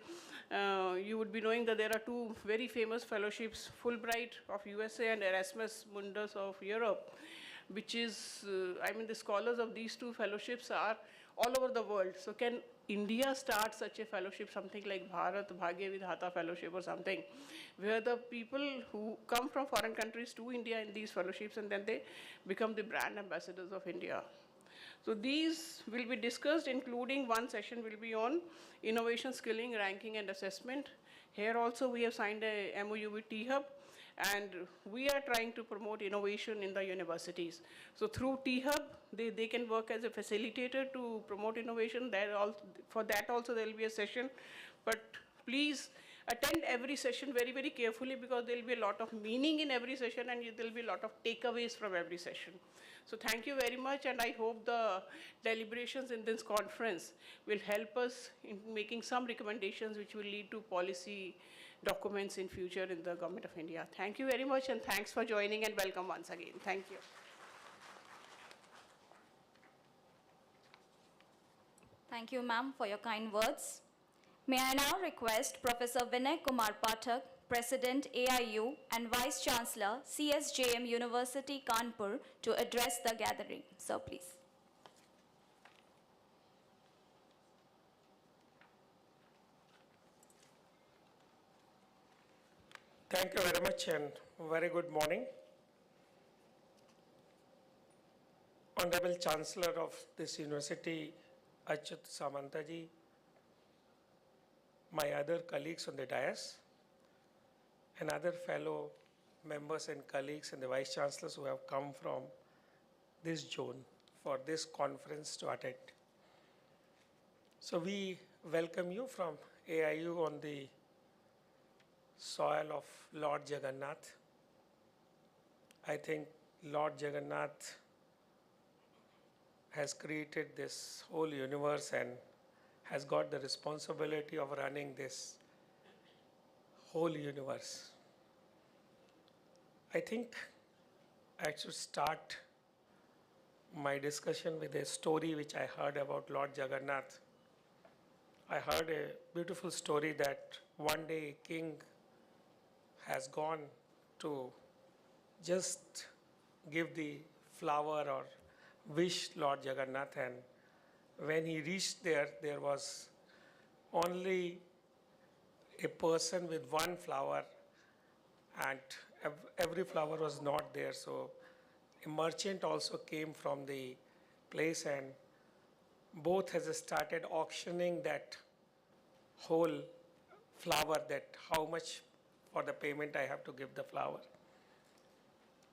you would be knowing that there are 2 very famous fellowships, Fulbright of USA and Erasmus Mundus of Europe, which is, the scholars of these 2 fellowships are all over the world. So can India start such a fellowship, something like Bharat Bhagya Vidhata Fellowship or something, where the people who come from foreign countries to India in these fellowships, and then they become the brand ambassadors of India. So these will be discussed, including one session will be on innovation, skilling, ranking, and assessment. Here also we have signed a MOU with T-Hub, and we are trying to promote innovation in the universities. So through T-Hub, they can work as a facilitator to promote innovation. For that also there will be a session, but please attend every session very, very carefully, because there will be a lot of meaning in every session, and there will be a lot of takeaways from every session. So thank you very much, and I hope the deliberations in this conference will help us in making some recommendations which will lead to policy documents in future in the Government of India. Thank you very much, and thanks for joining, and welcome once again. Thank you. Thank you, ma'am, for your kind words. May I now request Professor Vinay Kumar Pathak, President AIU and Vice-Chancellor CSJM University Kanpur, to address the gathering. So please. Thank you very much, and very good morning. Honorable Chancellor of this university, Achyut Samantaji, my other colleagues on the dais, and other fellow members and colleagues and the Vice Chancellors who have come from this zone for this conference to attend. So we welcome you from AIU on the soil of Lord Jagannath. I think Lord Jagannath has created this whole universe and has got the responsibility of running this whole universe. I think I should start my discussion with a story which I heard about Lord Jagannath. I heard a beautiful story that one day a king has gone to just give the flower or wish Lord Jagannath, and when he reached there, there was only a person with one flower, and every flower was not there. So a merchant also came from the place, and both has started auctioning that whole flower, that how much for the payment I have to give the flower.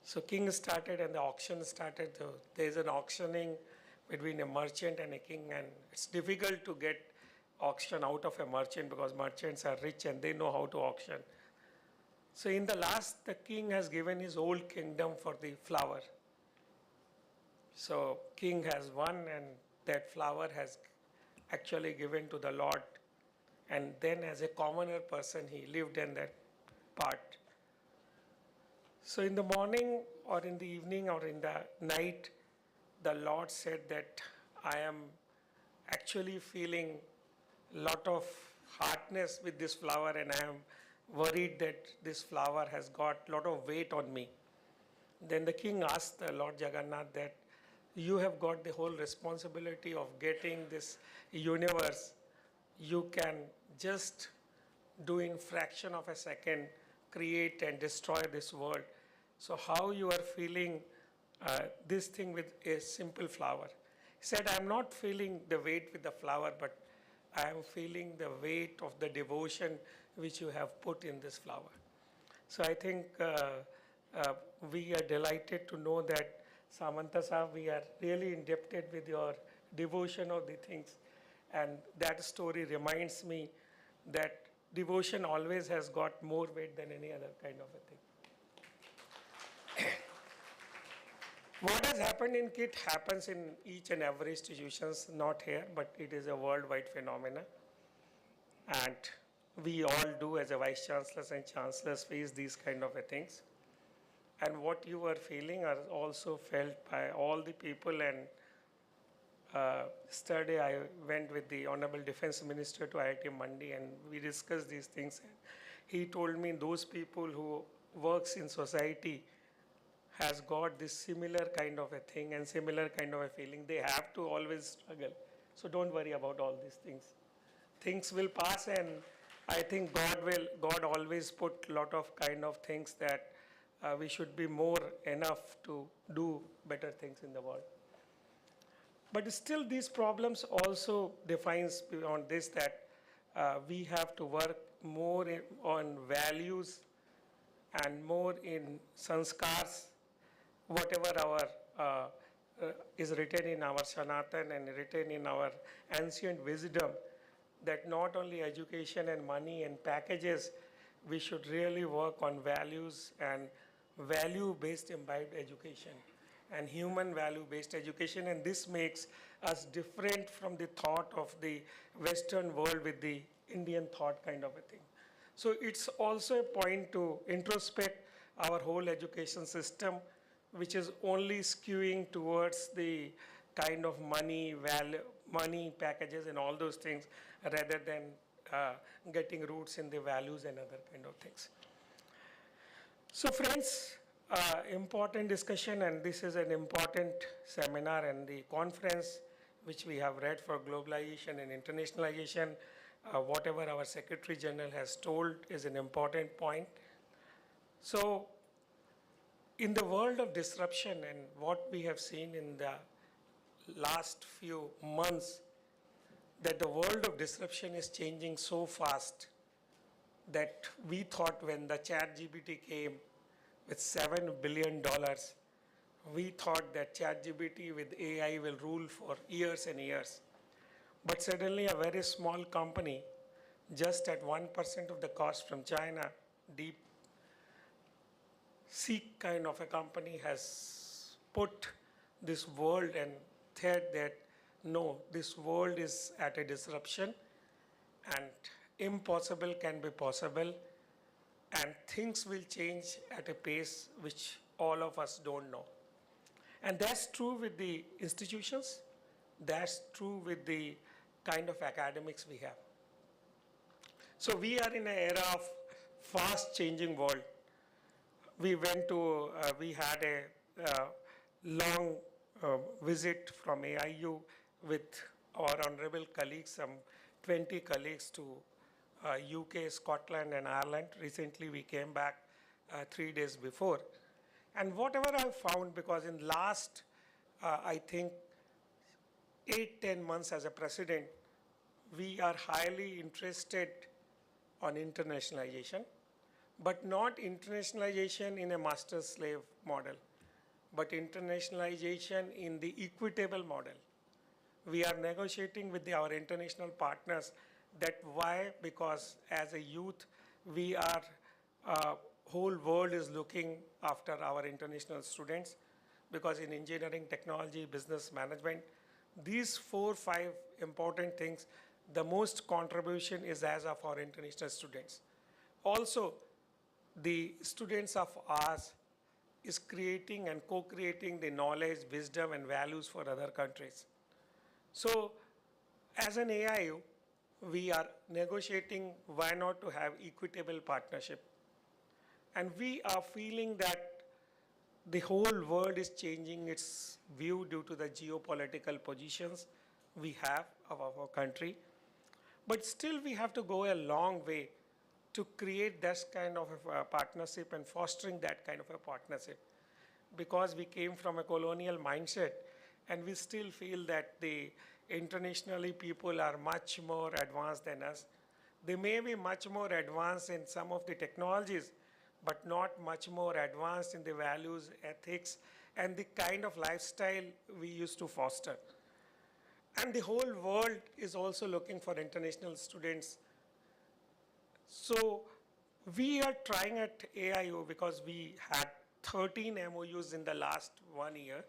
So king started and the auction started. So there's an auctioning between a merchant and a king, and it's difficult to get auction out of a merchant because merchants are rich and they know how to auction. So in the last, the king has given his whole kingdom for the flower. So king has won, and that flower has actually given to the Lord. And then as a commoner person, he lived in that part. So in the morning or in the evening or in the night, the Lord said that I am actually feeling lot of hardness with this flower, and I am worried that this flower has got lot of weight on me. Then the king asked the Lord Jagannath that you have got the whole responsibility of getting this universe. You can just do in fraction of a second create and destroy this world. So how you are feeling this thing with a simple flower? He said, I'm not feeling the weight with the flower, but I am feeling the weight of the devotion which you have put in this flower. So I think we are delighted to know that Samanta Sahab, we are really indebted with your devotion of the things. And that story reminds me that devotion always has got more weight than any other kind of a thing. What has happened in KIT happens in each and every institutions, not here, but it is a worldwide phenomenon. And we all do as a vice chancellors and chancellors face these kind of things. And what you are feeling are also felt by all the people. And yesterday I went with the Honorable Defense Minister to IIT Mandi, and we discussed these things. He told me those people who works in society has got this similar kind of a thing and similar kind of a feeling. They have to always struggle. So don't worry about all these things. Things will pass, and I think God always put lot of kind of things that we should be more enough to do better things in the world. But still these problems also defines beyond this that we have to work more on values and more in sanskars, whatever our is written in our Sanatan and written in our ancient wisdom, that not only education and money and packages, we should really work on values and value-based imbibed education and human value-based education. And this makes us different from the thought of the Western world with the Indian thought kind of a thing. So it's also a point to introspect our whole education system, which is only skewing towards the kind of money, money packages and all those things, rather than getting roots in the values and other kind of things. So friends, important discussion, and this is an important seminar and the conference which we have read for globalization and internationalization. Whatever our Secretary General has told is an important point. So in the world of disruption and what we have seen in the last few months, that the world of disruption is changing so fast that we thought when the ChatGPT came with $7 billion, we thought that ChatGPT with AI will rule for years and years. But suddenly a very small company, just at 1% of the cost from China, DeepSeek kind of a company has put this world and said that no, this world is at a disruption and impossible can be possible. and things will change at a pace which all of us don't know. And that's true with the institutions, that's true with the kind of academics we have. So we are in an era of fast changing world. We had a long visit from AIU with our honorable colleagues, some 20 colleagues to UK, Scotland, and Ireland. Recently, we came back 3 days before. And whatever I found, because in last, I think, 8-10 months as a president, we are highly interested on internationalization, but not internationalization in a master-slave model, but internationalization in the equitable model. We are negotiating with our international partners that why, because as a youth, we are, whole world is looking after our international students, because in engineering, technology, business management, these 4-5 important things, the most contribution is as of our international students. Also, the students of ours is creating and co-creating the knowledge, wisdom, and values for other countries. So, as an AIU, we are negotiating why not to have equitable partnership. And we are feeling that the whole world is changing its view due to the geopolitical positions we have of our country. But still we have to go a long way to create this kind of a partnership and fostering that kind of a partnership. Because we came from a colonial mindset, and we still feel that the internationally people are much more advanced than us. They may be much more advanced in some of the technologies, but not much more advanced in the values, ethics, and the kind of lifestyle we used to foster. And the whole world is also looking for international students. So we are trying at AIU, because we had 13 MOUs in the last 1 year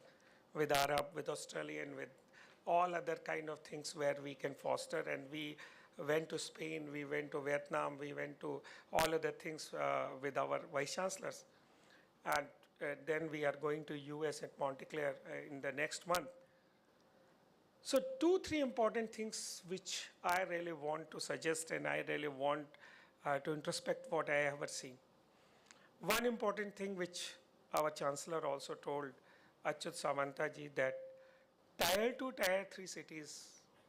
with Arab, with Australia, and with all other kind of things where we can foster. And we went to Spain, we went to Vietnam, we went to all other things with our Vice-Chancellors. And then we are going to US at Montclair in the next month. So 2-3 important things which I really want to suggest, and I really want to introspect what I have ever seen. One important thing which our Chancellor also told Achyut Samanta ji, that Tier 2, Tier 3 cities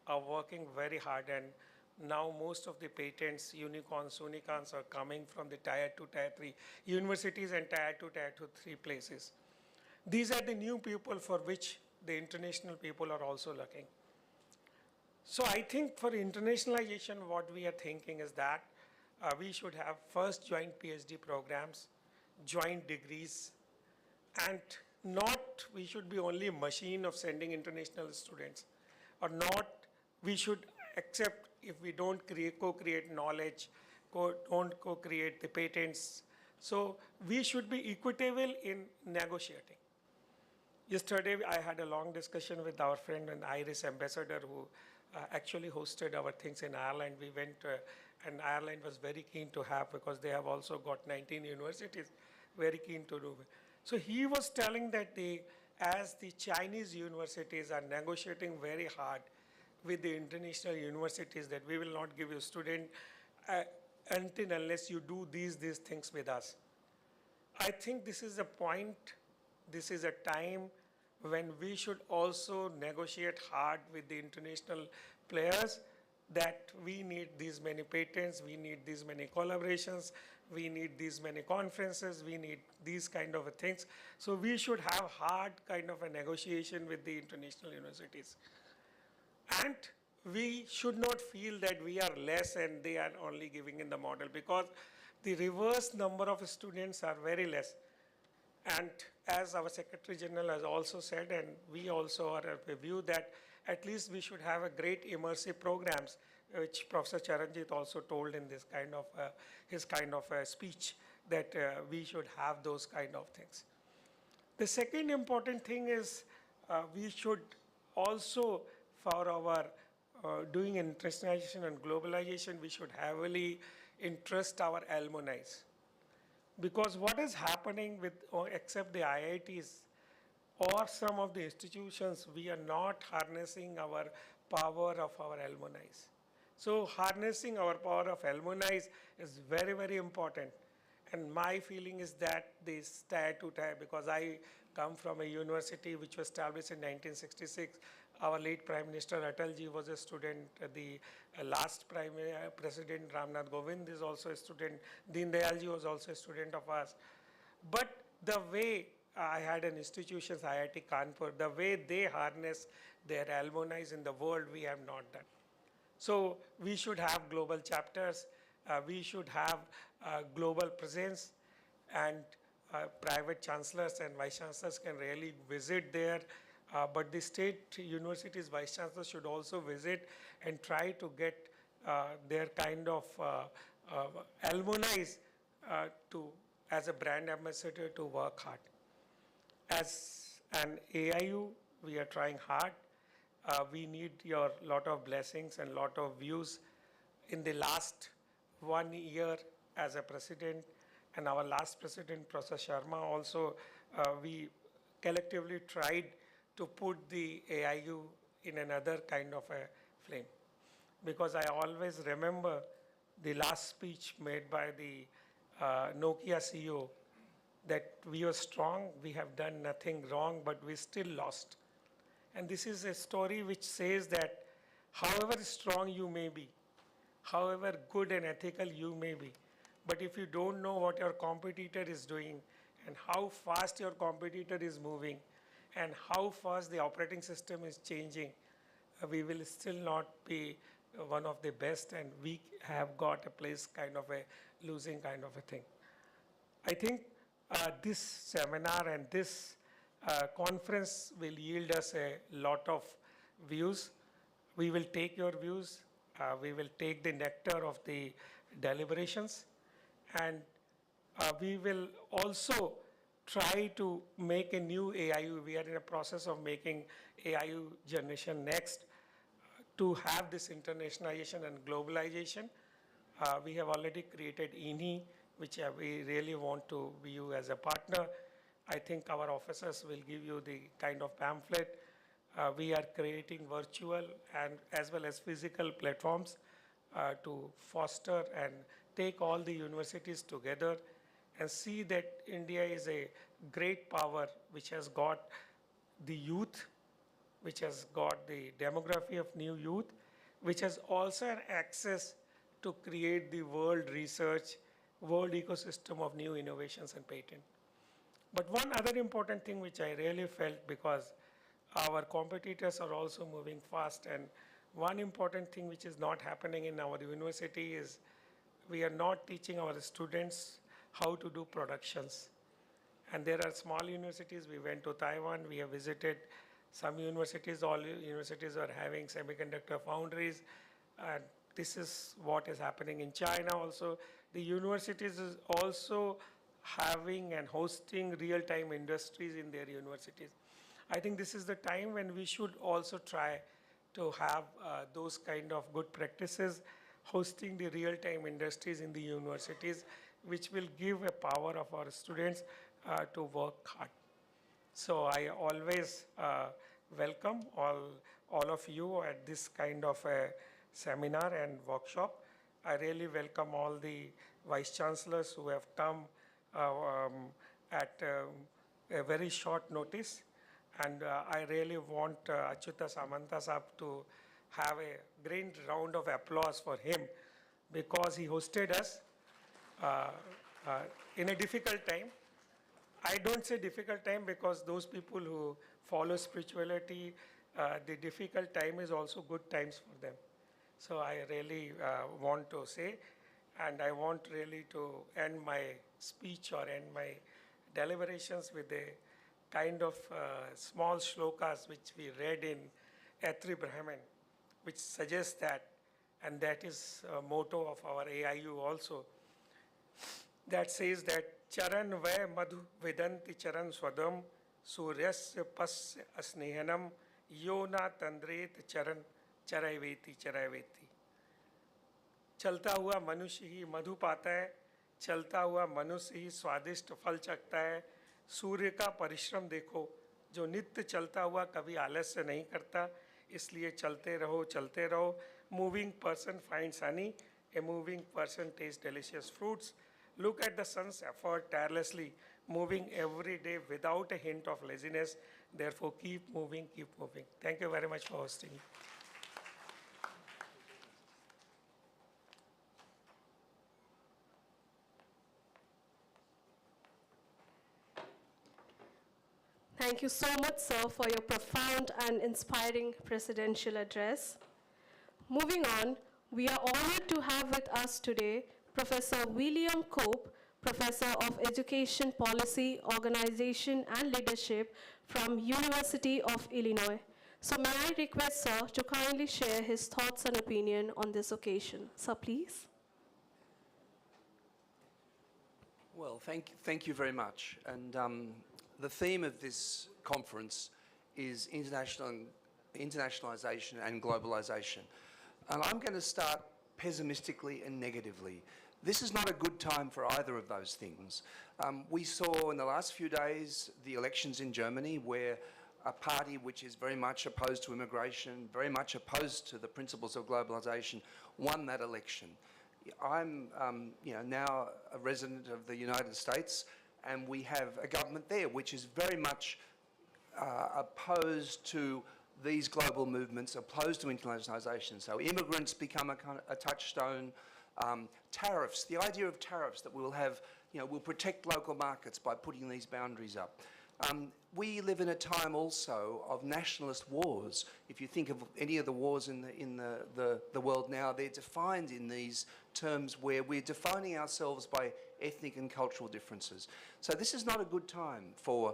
are working very hard, and now most of the patents, unicorns are coming from the Tier 2, Tier 3 universities and Tier 2, Tier 3 places. These are the new people for which the international people are also looking. So I think for internationalization, what we are thinking is that we should have first joint PhD programs, joint degrees, and not we should be only a machine of sending international students, or not we should accept if we don't co-create knowledge, don't co-create the patents. So we should be equitable in negotiating. Yesterday, I had a long discussion with our friend and Irish ambassador who actually hosted our things in Ireland. We went, and Ireland was very keen to have, because they have also got 19 universities, very keen to do it. So he was telling that as the Chinese universities are negotiating very hard with the international universities, that we will not give you student until unless you do these things with us. I think this is a point. This is a time when we should also negotiate hard with the international players, that we need these many patents, we need these many collaborations, we need these many conferences, we need these kind of things. So we should have hard kind of a negotiation with the international universities. And we should not feel that we are less and they are only giving in the model, because the reverse number of students are very less. And as our Secretary General has also said, and we also are of a view that at least we should have a great immersive programs, which Professor Charanjit also told in this kind of, his kind of speech, that we should have those kind of things. The second important thing is we should also, for our doing internationalization and globalization, we should heavily interest our alumni. Because what is happening with, or except the IITs or some of the institutions, we are not harnessing our power of our alumni. So harnessing our power of alumni is very, very important. And my feeling is that this tier to tier, because I come from a university which was established in 1966. Our late Prime Minister Atalji was a student. The last President Ramnath Govind is also a student. Deen Dayalji was also a student of ours. But the way I had an institution, IIT Kanpur, the way they harness their alumni in the world, we have not done. So we should have global chapters, we should have global presence, and private chancellors and vice chancellors can really visit there. But the state universities vice chancellors should also visit and try to get their kind of alumni to, as a brand ambassador, to work hard. As an AIU, we are trying hard. We need your lot of blessings and lot of views. In the last 1 year as a president, and our last president, Professor Sharma, also we collectively tried to put the AIU in another kind of a flame. Because I always remember the last speech made by the Nokia CEO, that we are strong, we have done nothing wrong, but we still lost. And this is a story which says that however strong you may be, however good and ethical you may be, but if you don't know what your competitor is doing and how fast your competitor is moving and how fast the operating system is changing, we will still not be one of the best, and we have got a place kind of a losing kind of a thing. I think this seminar and this conference will yield us a lot of views. We will take your views. We will take the nectar of the deliberations, and we will also try to make a new AIU. We are in a process of making AIU Generation Next to have this internationalization and globalization. We have already created INI, which we really want to view as a partner. I think our officers will give you the kind of pamphlet. We are creating virtual and as well as physical platforms to foster and take all the universities together and see that India is a great power which has got the youth, which has got the demography of new youth, which has also an access to create the world research, world ecosystem of new innovations and patent. But one other important thing which I really felt, because our competitors are also moving fast, and one important thing which is not happening in our university is we are not teaching our students how to do productions. And there are small universities. We went to Taiwan, we have visited some universities. All universities are having semiconductor foundries, and this is what is happening in China also. The universities is also having and hosting real-time industries in their universities. I think this is the time when we should also try to have those kind of good practices, hosting the real-time industries in the universities, which will give a power of our students to work hard. So I always welcome all of you at this kind of a seminar and workshop. I really welcome all the vice-chancellors who have come at a very short notice. And I really want Achyuta Samanta Sahab to have a great round of applause for him, because he hosted us in a difficult time. I don't say difficult time because those people who follow spirituality, the difficult time is also good times for them. So I really want to say, and I want really to end my speech or end my deliberations with a kind of small shlokas which we read in Atri Brahman, which suggests that, and that is a motto of our AIU also, that says that charan vay madhu vedanti charan swadam suryasya pasya asnehanam yona tandret charan charaiveti charaiveti. चलता हुआ मनुष्य ही मधु पाता है, चलता हुआ मनुष्य ही स्वादिष्ट फल चखता है। सूर्य का परिश्रम देखो, जो नित्य चलता हुआ कभी आलस्य नहीं करता, इसलिए चलते रहो। Moving person finds Honey, a moving person tastes delicious fruits. Look at the sun's effort tirelessly, moving every day without a hint of laziness. Therefore, keep moving, keep moving. Thank you very much for hosting. Thank you so much, sir, for your profound and inspiring presidential address. Moving on, we are honored to have with us today Professor William Cope, Professor of Education Policy, Organization and Leadership from University of Illinois. So may I request sir to kindly share his thoughts and opinion on this occasion. Sir, please. Well, thank you very much. And the theme of this conference is internationalization and globalization. And I'm going to start pessimistically and negatively. This is not a good time for either of those things. We saw in the last few days the elections in Germany, where a party which is very much opposed to immigration, very much opposed to the principles of globalization, won that election. I'm now a resident of the United States, and we have a government there which is very much opposed to these global movements, opposed to internationalization. So immigrants become a touchstone. Tariffs, the idea of tariffs, that we'll have, we'll protect local markets by putting these boundaries up. We live in a time also of nationalist wars. If you think of any of the wars in the world now, they're defined in these terms where we're defining ourselves by ethnic and cultural differences. So this is not a good time for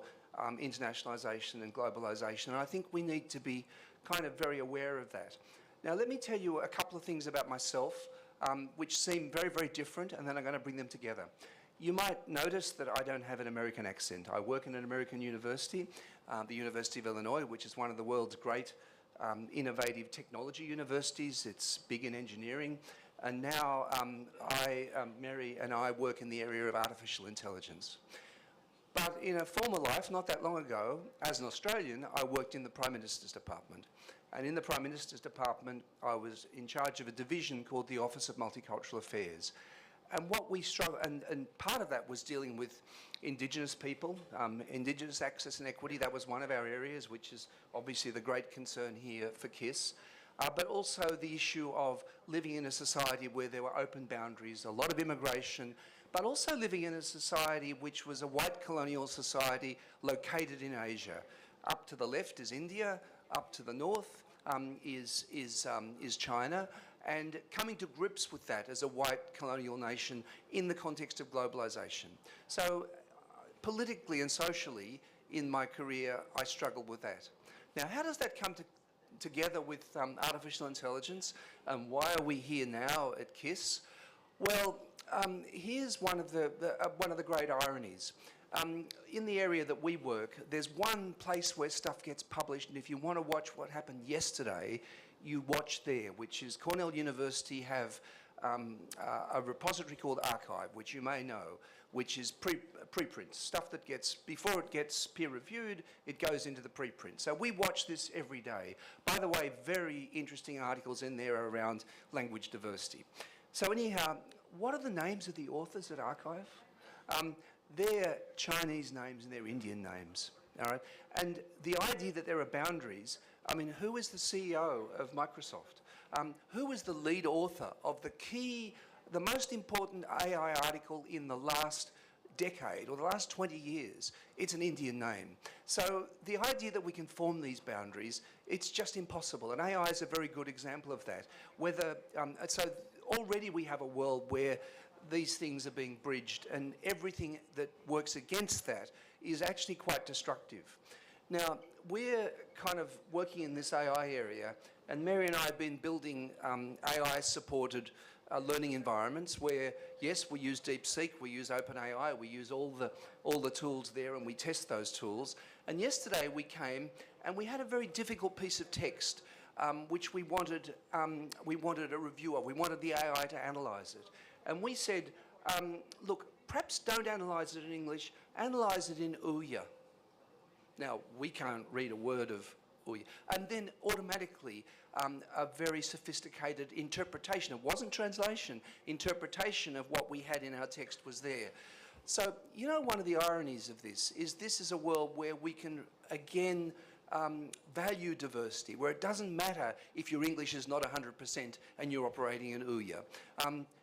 internationalization and globalization, and I think we need to be kind of very aware of that. Now, let me tell you a couple of things about myself, which seem very, very different, and then I'm going to bring them together. You might notice that I don't have an American accent. I work in an American university, the University of Illinois, which is one of the world's great innovative technology universities. It's big in engineering. And now Mary and I work in the area of artificial intelligence. But in a former life, not that long ago, as an Australian, I worked in the Prime Minister's Department. And in the Prime Minister's Department, I was in charge of a division called the Office of Multicultural Affairs. And what we struggle, and part of that was dealing with Indigenous people, Indigenous access and equity. That was one of our areas, which is obviously the great concern here for KISS. But also the issue of living in a society where there were open boundaries, a lot of immigration, but also living in a society which was a white colonial society located in Asia. Up to the left is India, up to the north is China, and coming to grips with that as a white colonial nation in the context of globalization. So politically and socially in my career, I struggled with that. Now, how does that come together with artificial intelligence, and why are we here now at KISS? Well, here's one of the great ironies. In the area that we work, there's one place where stuff gets published, and if you want to watch what happened yesterday, you watch there, which is Cornell University have a repository called Archive, which you may know, which is preprints, stuff that gets, before it gets peer-reviewed, it goes into the preprint. So we watch this every day. By the way, very interesting articles in there around language diversity. So anyhow, what are the names of the authors at Archive? They're Chinese names and they're Indian names, all right? And the idea that there are boundaries, I mean, who is the CEO of Microsoft? Who is the lead author of the most important AI article in the last decade or the last 20 years? It's an Indian name. So the idea that we can form these boundaries, it's just impossible. And AI is a very good example of that. So already we have a world where these things are being bridged, and everything that works against that is actually quite destructive. Now, we're kind of working in this AI area, and Mary and I have been building AI-supported learning environments where, yes, we use DeepSeek, we use OpenAI, we use all the tools there, and we test those tools. And yesterday we came and we had a very difficult piece of text which we wanted a reviewer, we wanted the AI to analyse it. And we said, look, perhaps don't analyse it in English, analyse it in Ouya. Now, we can't read a word of Ouya. And then automatically a very sophisticated interpretation. It wasn't translation, interpretation of what we had in our text was there. So, you know, one of the ironies of this is a world where we can, again, value diversity, where it doesn't matter if your English is not 100% and you're operating in Ouya.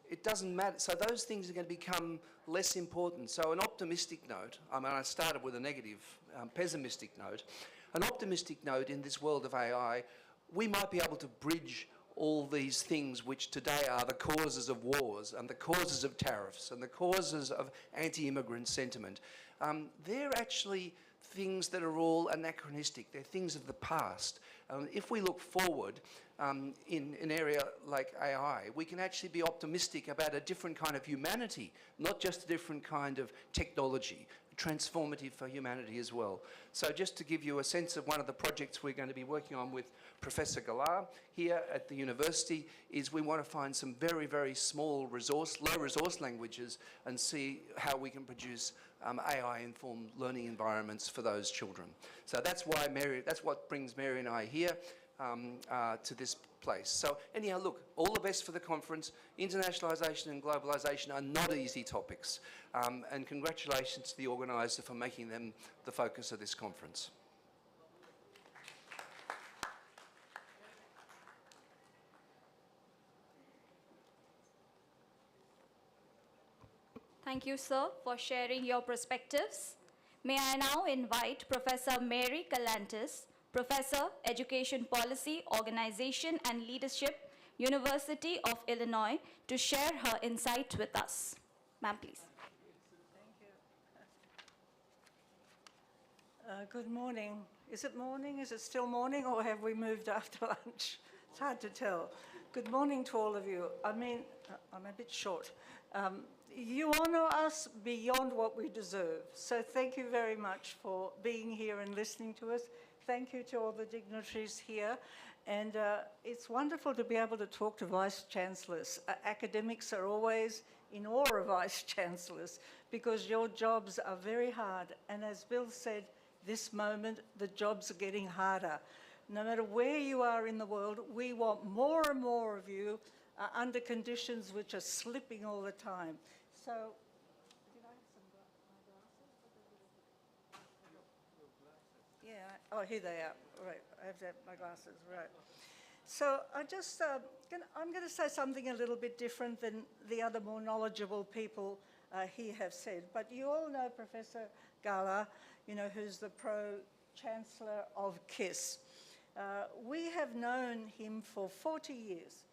It doesn't matter. So those things are going to become less important. So an optimistic note, I mean, I started with a negative, pessimistic note. An optimistic note in this world of AI, we might be able to bridge all these things which today are the causes of wars and the causes of tariffs and the causes of anti-immigrant sentiment. They're actually things that are all anachronistic. They're things of the past. If we look forward in an area like AI, we can actually be optimistic about a different kind of humanity, not just a different kind of technology, transformative for humanity as well. So just to give you a sense of one of the projects we're going to be working on with Professor Galar here at the university is we want to find some very, very small low resource languages and see how we can produce AI-informed learning environments for those children. So that's what brings Mary and I here to this place. So anyhow, look, all the best for the conference. Internationalisation and globalisation are not easy topics. And congratulations to the organiser for making them the focus of this conference. Thank you, sir, for sharing your perspectives. May I now invite Professor Mary Galantis, Professor, Education Policy, Organization and Leadership, University of Illinois, to share her insight with us. Ma'am, please. Thank you. Good morning. Is it morning? Is it still morning, or have we moved after lunch? It's hard to tell. Good morning to all of you. I mean, I'm a bit short. You honour us beyond what we deserve. So thank you very much for being here and listening to us. Thank you to all the dignitaries here. And it's wonderful to be able to talk to Vice-Chancellors. Academics are always in awe of Vice-Chancellors because your jobs are very hard. And as Bill said, this moment, the jobs are getting harder. No matter where you are in the world, we want more and more of you under conditions which are slipping all the time. So, did I have my glasses? Yeah, oh, here they are. Right, I have to have my glasses, right. So I'm going to say something a little bit different than the other more knowledgeable people here have said. But you all know Professor Gala, you know, who's the Pro-Chancellor of KISS. We have known him for 40 years.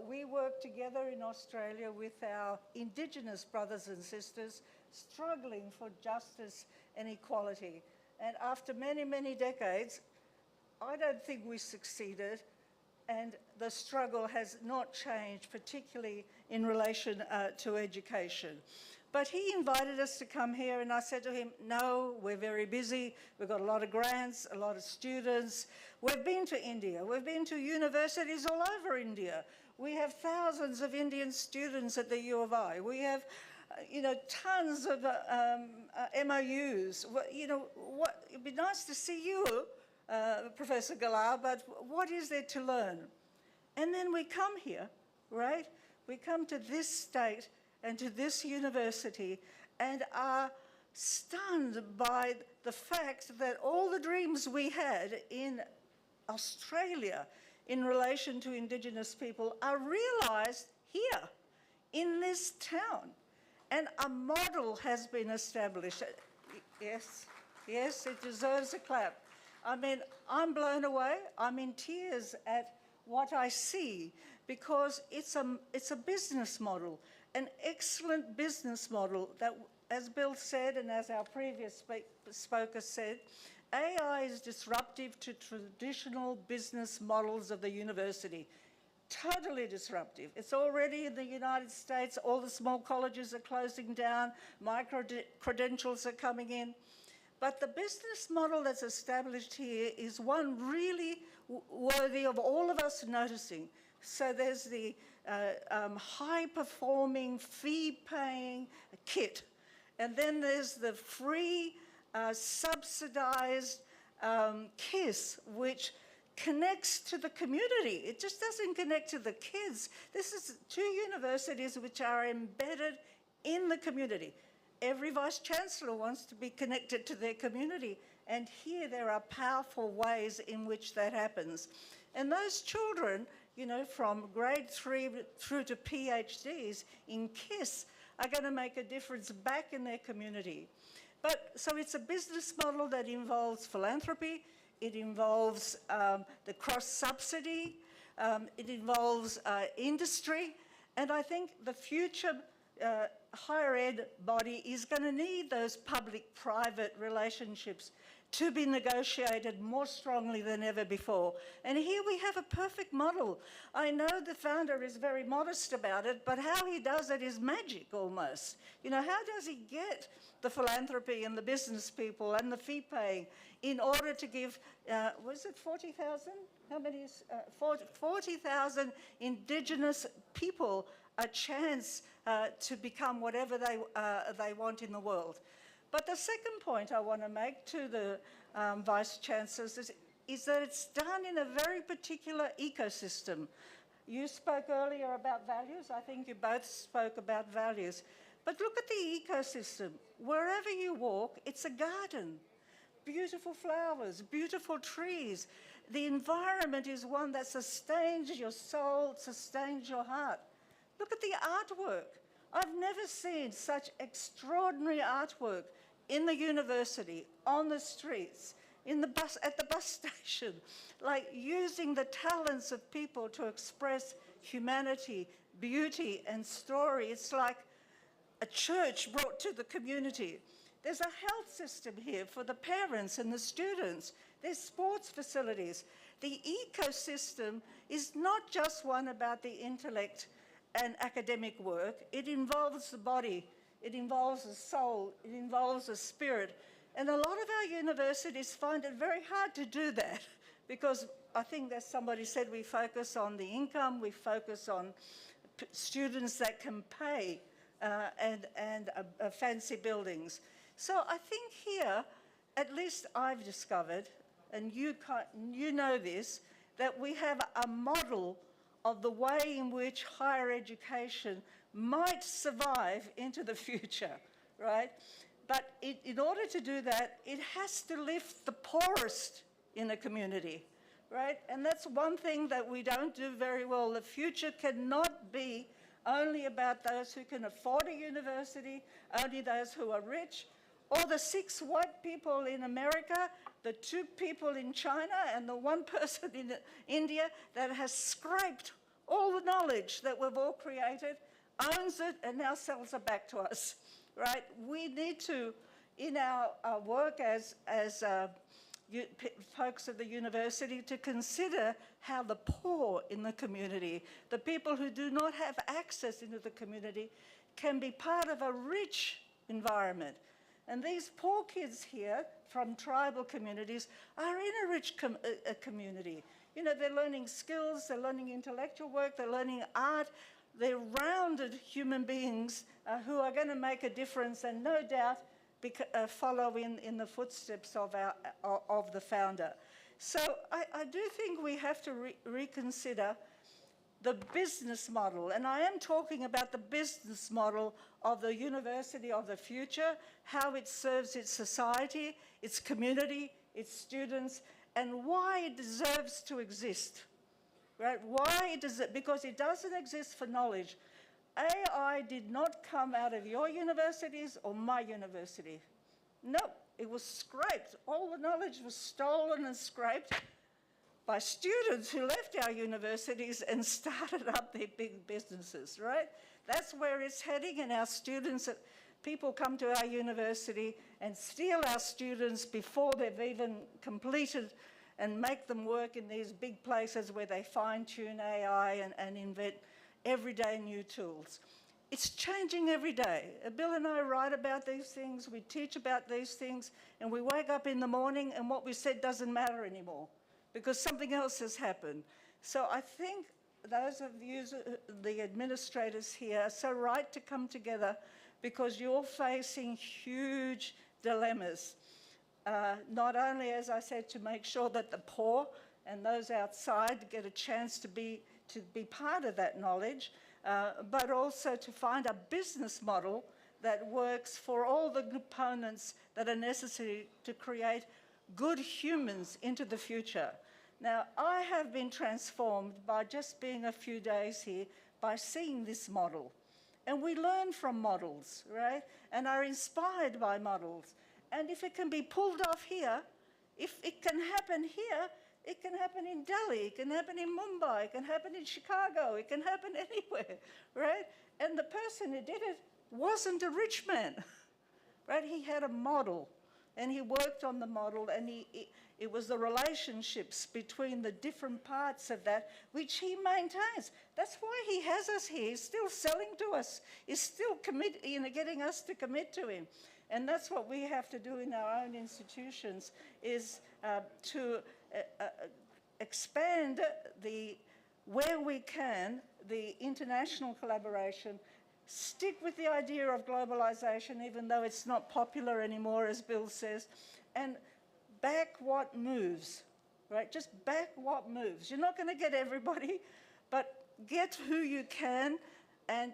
We work together in Australia with our Indigenous brothers and sisters struggling for justice and equality. And after many, many decades, I don't think we succeeded, and the struggle has not changed, particularly in relation to education. But he invited us to come here, and I said to him, no, we're very busy. We've got a lot of grants, a lot of students. We've been to India. We've been to universities all over India. We have thousands of Indian students at the U of I. We have, you know, tons of MOUs. You know, it'd be nice to see you, Professor Galar, but what is there to learn? And then we come here, right? We come to this state and to this university and are stunned by the fact that all the dreams we had in Australia in relation to Indigenous people are realised here in this town. And a model has been established. Yes, yes, it deserves a clap. I mean, I'm blown away. I'm in tears at what I see because it's a business model, an excellent business model that, as Bill said and as our previous speaker said, AI is disruptive to traditional business models of the university. Totally disruptive. It's already in the United States. All the small colleges are closing down. Micro-credentials are coming in. But the business model that's established here is one really worthy of all of us noticing So there's the high-performing, fee-paying kit. And then there's the free, subsidized KISS, which connects to the community. It just doesn't connect to the kids. This is two universities which are embedded in the community. Every Vice-Chancellor wants to be connected to their community. And here there are powerful ways in which that happens. And those children, you know, from grade 3 through to PhDs in KISS are going to make a difference back in their community. But so it's a business model that involves philanthropy, it involves the cross-subsidy, it involves industry, and I think the future higher ed body is going to need those public-private relationships to be negotiated more strongly than ever before. And here we have a perfect model. I know the founder is very modest about it, but how he does it is magic almost. You know, how does he get the philanthropy and the business people and the fee paying in order to give, was it 40,000? How many is, 40,000 Indigenous people a chance to become whatever they want in the world. But the second point I want to make to the Vice-Chancellors is that it's done in a very particular ecosystem. You spoke earlier about values. I think you both spoke about values. But look at the ecosystem. Wherever you walk, it's a garden. Beautiful flowers, beautiful trees. The environment is one that sustains your soul, sustains your heart. Look at the artwork. I've never seen such extraordinary artwork in the university, on the streets, in the bus, at the bus station, like using the talents of people to express humanity, beauty, and story. It's like a church brought to the community. There's a health system here for the parents and the students. There's sports facilities. The ecosystem is not just one about the intellect and academic work. It involves the body, it involves the soul, it involves the spirit. And a lot of our universities find it very hard to do that because I think that somebody said we focus on the income, we focus on students that can pay and fancy buildings. So I think here, at least I've discovered, and you know this, that we have a model of the way in which higher education might survive into the future, right? But in order to do that, it has to lift the poorest in a community, right? And that's one thing that we don't do very well. The future cannot be only about those who can afford a university, only those who are rich, or the 6 white people in America, the 2 people in China, and the 1 person in India that has scraped all the knowledge that we've all created, owns it, and now sells it back to us, right? We need to, in our work as folks at the university, to consider how the poor in the community, the people who do not have access into the community, can be part of a rich environment. And these poor kids here from tribal communities are in a rich community. You know, they're learning skills, they're learning intellectual work, they're learning art. They're rounded human beings who are going to make a difference and no doubt follow in the footsteps of the founder. So I do think we have to reconsider the business model, and I am talking about the business model of the university of the future, how it serves its society, its community, its students, and why it deserves to exist, right? Why does it? Because it doesn't exist for knowledge. AI did not come out of your universities or my university. No, it was scraped. All the knowledge was stolen and scraped by students who left our universities and started up their big businesses, right? That's where it's heading, and our students, people come to our university and steal our students before they've even completed and make them work in these big places where they fine-tune AI and invent everyday new tools. It's changing every day. Bill and I write about these things, we teach about these things, and we wake up in the morning and what we said doesn't matter anymore because something else has happened. So I think those of you, the administrators here, are so right to come together because you're facing huge dilemmas. Not only, as I said, to make sure that the poor and those outside get a chance to be part of that knowledge, but also to find a business model that works for all the components that are necessary to create good humans into the future. Now, I have been transformed by just being a few days here by seeing this model. And we learn from models, right? And are inspired by models. And if it can be pulled off here, if it can happen here, it can happen in Delhi, it can happen in Mumbai, it can happen in Chicago, it can happen anywhere, right? And the person who did it wasn't a rich man, right? He had a model, and he worked on the model, and it was the relationships between the different parts of that which he maintains. That's why he has us here. He's still selling to us. He's still getting us to commit to him. And that's what we have to do in our own institutions, is to expand where we can, the international collaboration, stick with the idea of globalization, even though it's not popular anymore, as Bill says, and back what moves, right? Just back what moves. You're not going to get everybody, but get who you can, and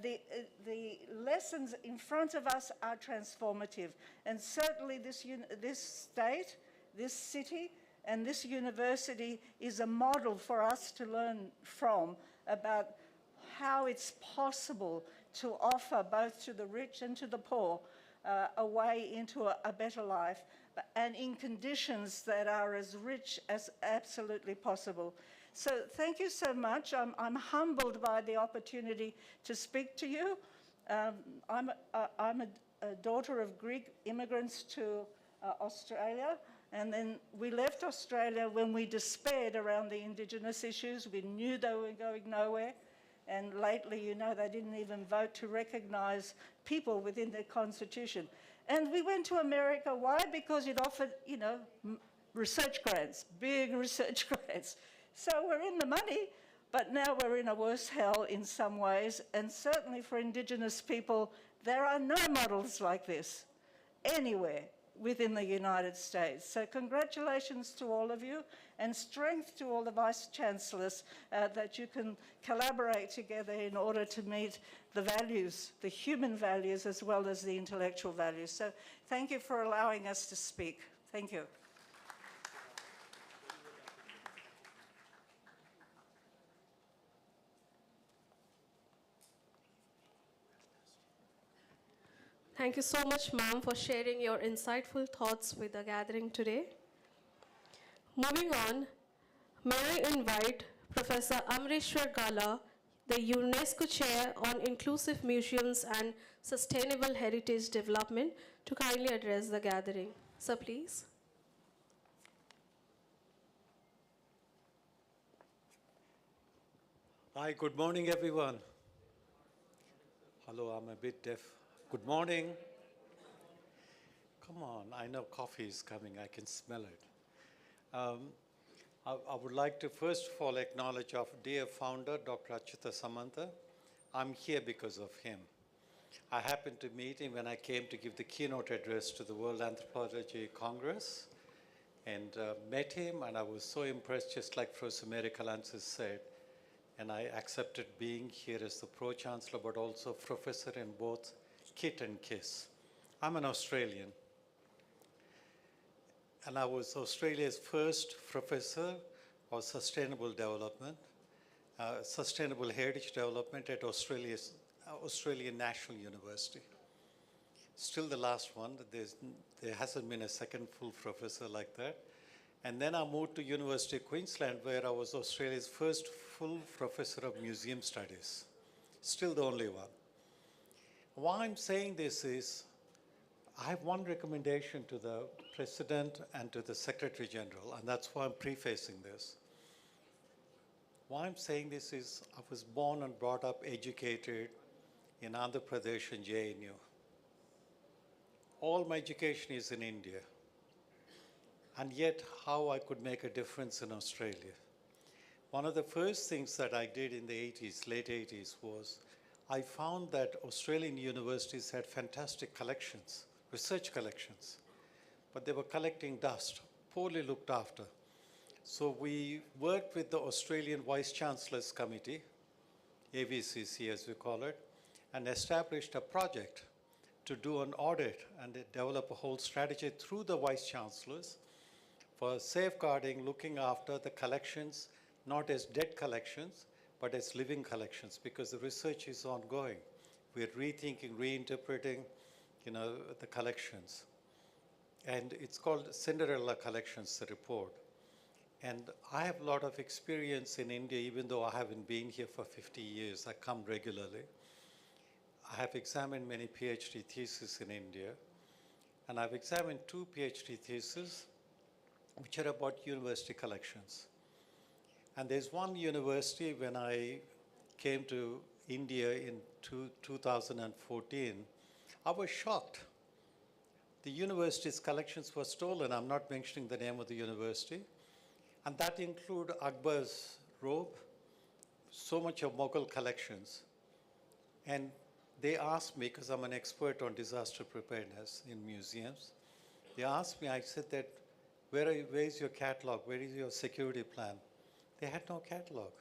the lessons in front of us are transformative. And certainly this state, this city, and this university is a model for us to learn from about how it's possible to offer both to the rich and to the poor a way into a better life, and in conditions that are as rich as absolutely possible. So thank you so much. I'm humbled by the opportunity to speak to you. I'm a daughter of Greek immigrants to Australia, and then we left Australia when we despaired around the Indigenous issues. We knew they were going nowhere. And lately, you know, they didn't even vote to recognise people within their constitution. And we went to America. Why? Because it offered, you know, research grants, big research grants. So we're in the money, but now we're in a worse hell in some ways. And certainly for Indigenous people, there are no models like this anywhere within the United States. So congratulations to all of you, and strength to all the Vice-Chancellors that you can collaborate together in order to meet the values, the human values, as well as the intellectual values. So thank you for allowing us to speak. Thank you. Thank you so much, ma'am, for sharing your insightful thoughts with the gathering today. Moving on, may I invite Professor Amreshwar Gala, the UNESCO Chair on Inclusive Museums and Sustainable Heritage Development, to kindly address the gathering. Sir, please. Hi, good morning, everyone. Hello, I'm a bit deaf. Good morning. Come on, I know coffee is coming. I can smell it. I would like to first of all acknowledge our dear founder, Dr. Achyuta Samanta. I'm here because of him. I happened to meet him when I came to give the keynote address to the World Anthropology Congress, and met him, and I was so impressed, just like Professor Mary Kalantzis said, and I accepted being here as the Pro-Chancellor, but also professor in both KIT and KISS. I'm an Australian, and I was Australia's first professor of sustainable development, sustainable heritage development at Australian National University. Still the last one. There hasn't been a second full professor like that. And then I moved to University of Queensland, where I was Australia's first full professor of museum studies. Still the only one. Why I'm saying this is, I have one recommendation to the President and to the Secretary General, and that's why I'm prefacing this. Why I'm saying this is, I was born and brought up, educated in Andhra Pradesh and JNU. All my education is in India. And yet, how I could make a difference in Australia. One of the first things that I did in the 80s, late 80s, was I found that Australian universities had fantastic collections, research collections, but they were collecting dust, poorly looked after. So we worked with the Australian Vice-Chancellors Committee, AVCC as we call it, and established a project to do an audit and develop a whole strategy through the Vice-Chancellors for safeguarding, looking after the collections, not as dead collections, but as living collections, because the research is ongoing. We're rethinking, reinterpreting, the collections. And it's called Cinderella Collections, the report. And I have a lot of experience in India, even though I haven't been here for 50 years. I come regularly. I have examined many PhD theses in India, and I've examined 2 PhD theses which are about university collections. And there's one university, when I came to India in 2014, I was shocked. The university's collections were stolen. I'm not mentioning the name of the university. And that included Akbar's robe, so much of Mughal collections. And they asked me, because I'm an expert on disaster preparedness in museums, they asked me, I said that, where is your catalog? Where is your security plan? They had no catalog.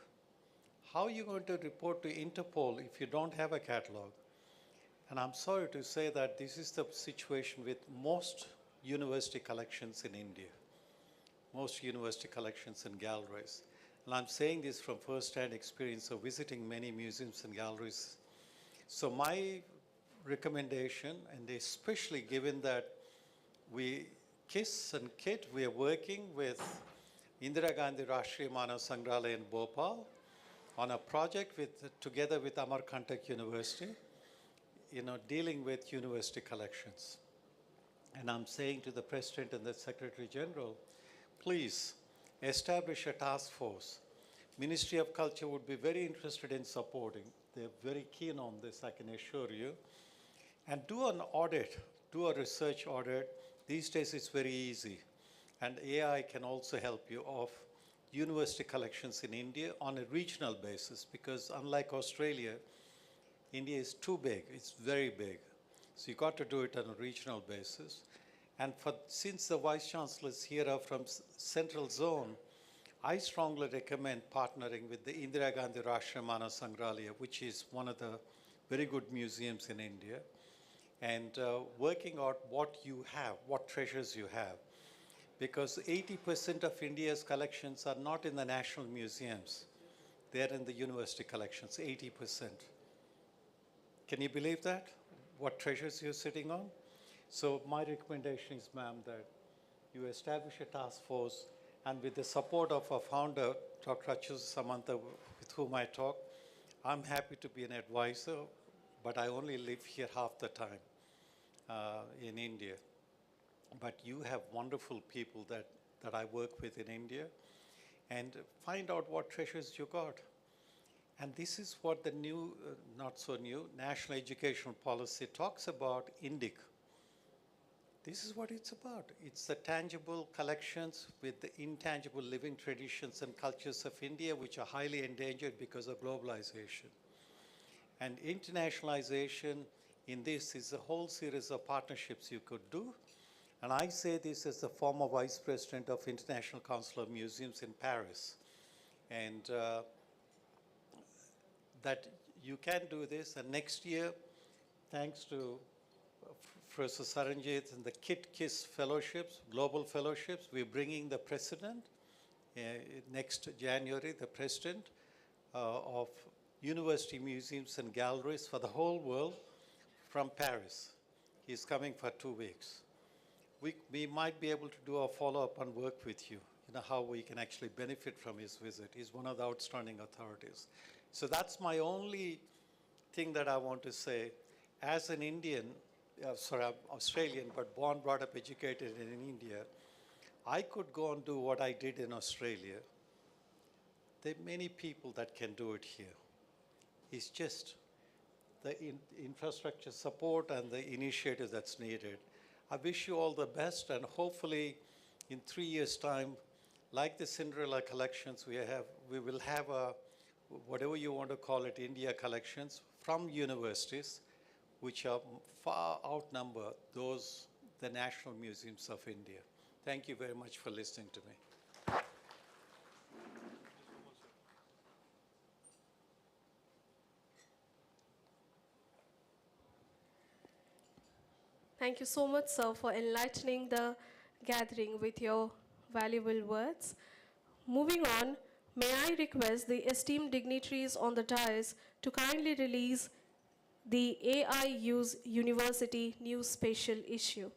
How are you going to report to Interpol if you don't have a catalog? And I'm sorry to say that this is the situation with most university collections in India, most university collections and galleries. And I'm saying this from first-hand experience of visiting many museums and galleries. So my recommendation, and especially given that we KISS and KIT, we are working with Indira Gandhi Rashtriya Manav Sangrahalaya in Bhopal on a project together with Amarkantak University, dealing with university collections. And I'm saying to the President and the Secretary General, please establish a task force. Ministry of Culture would be very interested in supporting. They're very keen on this, I can assure you. And do an audit, do a research audit. These days it's very easy. And AI can also help you of university collections in India on a regional basis, because unlike Australia, India is too big, it's very big. So you got to do it on a regional basis. And since the Vice-Chancellors here are from Central Zone, I strongly recommend partnering with the Indira Gandhi Rashtriya Manav Sangrahalaya, which is one of the very good museums in India, and working out what you have, what treasures you have. Because 80% of India's collections are not in the national museums. They're in the university collections, 80%. Can you believe that? What treasures you're sitting on? So my recommendation is, ma'am, that you establish a task force, and with the support of our founder, Dr. Achyuta Samantha, with whom I talk, I'm happy to be an advisor, but I only live here half the time in India. But you have wonderful people that I work with in India, and find out what treasures you got. And this is what the new, not so new, National Educational Policy talks about, INDIC. This is what it's about. It's the tangible collections with the intangible living traditions and cultures of India, which are highly endangered because of globalization. And internationalization in this is a whole series of partnerships you could do. And I say this as the former Vice President of International Council of Museums in Paris. And that you can do this. And next year, thanks to Professor Saranjit and the KISS fellowships, global fellowships, we're bringing the president, next January, the president of university museums and galleries for the whole world from Paris. He's coming for 2 weeks. We might be able to do a follow-up and work with you, how we can actually benefit from his visit. He's one of the outstanding authorities. So that's my only thing that I want to say. As an Indian, sorry, I'm Australian, but born, brought up, educated in India, I could go and do what I did in Australia. There are many people that can do it here. It's just the infrastructure support and the initiative that's needed. I wish you all the best, and hopefully in 3 years' time, Like the Cinderella collections, we will have a, whatever you want to call it, India collections from universities, which are far outnumber the national museums of India. Thank you very much for listening to me. Thank you so much, sir, for enlightening the gathering with your valuable words. Moving on, may I request the esteemed dignitaries on the dais to kindly release the AIU's University News Special Issue.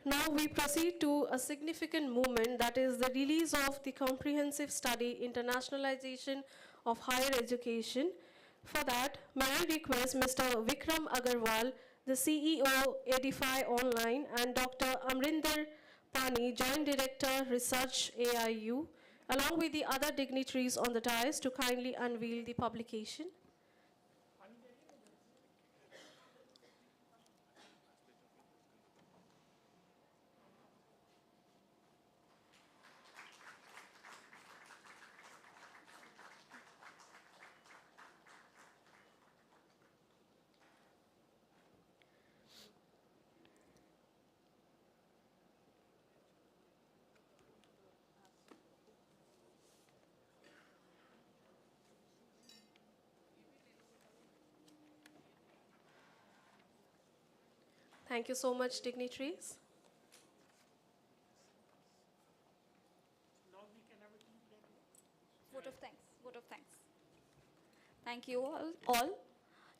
Now we proceed to a significant movement, that is the release of the comprehensive study Internationalization of Higher Education. For that, may I request Mr. Vikram Agarwal, the CEO, Edify Online, and Dr. Amrinder Pani, Joint Director, Research, AIU, along with the other dignitaries on the dais to kindly unveil the publication. Thank you so much, dignitaries. Vote of thanks. Vote of thanks. Thank you all.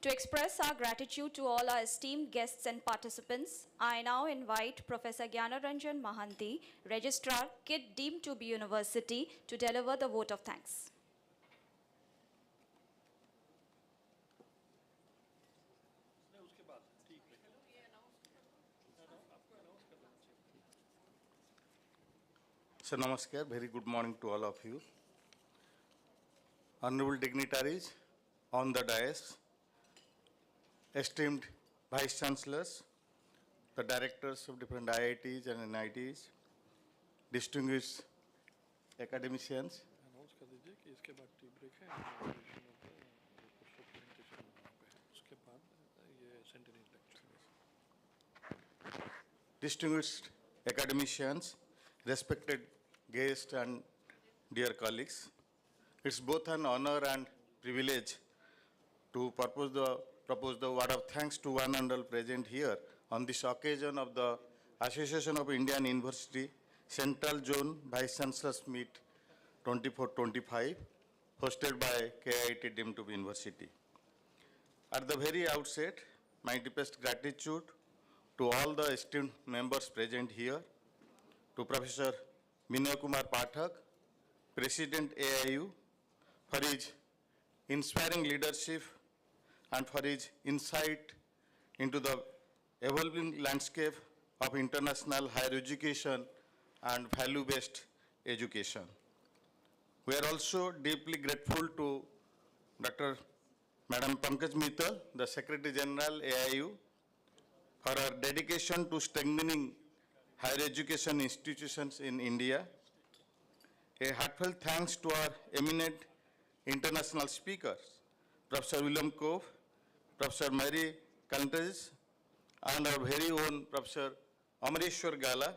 To express our gratitude to all our esteemed guests and participants, I now invite Professor Gyanaranjan Mahanti, Registrar, KIT deemed to be University, to deliver the vote of thanks. So namaskar, very good morning to all of you. Honorable dignitaries on the dais, esteemed Vice-Chancellors, the directors of different IITs and NITs, distinguished academicians, announce कर दीजिए कि इसके बाद tea break है inauguration होता है उसका presentation वहाँ पे उसके बाद ये centenary lecture distinguished academicians, respected guests and dear colleagues. It's both an honor and privilege to propose the word of thanks to one and all present here on this occasion of the Association of Indian University Central Zone Vice-Chancellors Meet 24-25, hosted by KIT deemed to be University. At the very outset, my deepest gratitude to all the esteemed members present here, to Professor Vinay Kumar Pathak, President AIU, for his inspiring leadership and for his insight into the evolving landscape of international higher education and value-based education. We are also deeply grateful to Dr. Madam Pankaj Mittal, the Secretary General AIU, for her dedication to strengthening higher education institutions in India. A heartfelt thanks to our eminent international speakers, Professor William Cove, Professor Mary Contreras, and our very own Professor Amareshwar Gala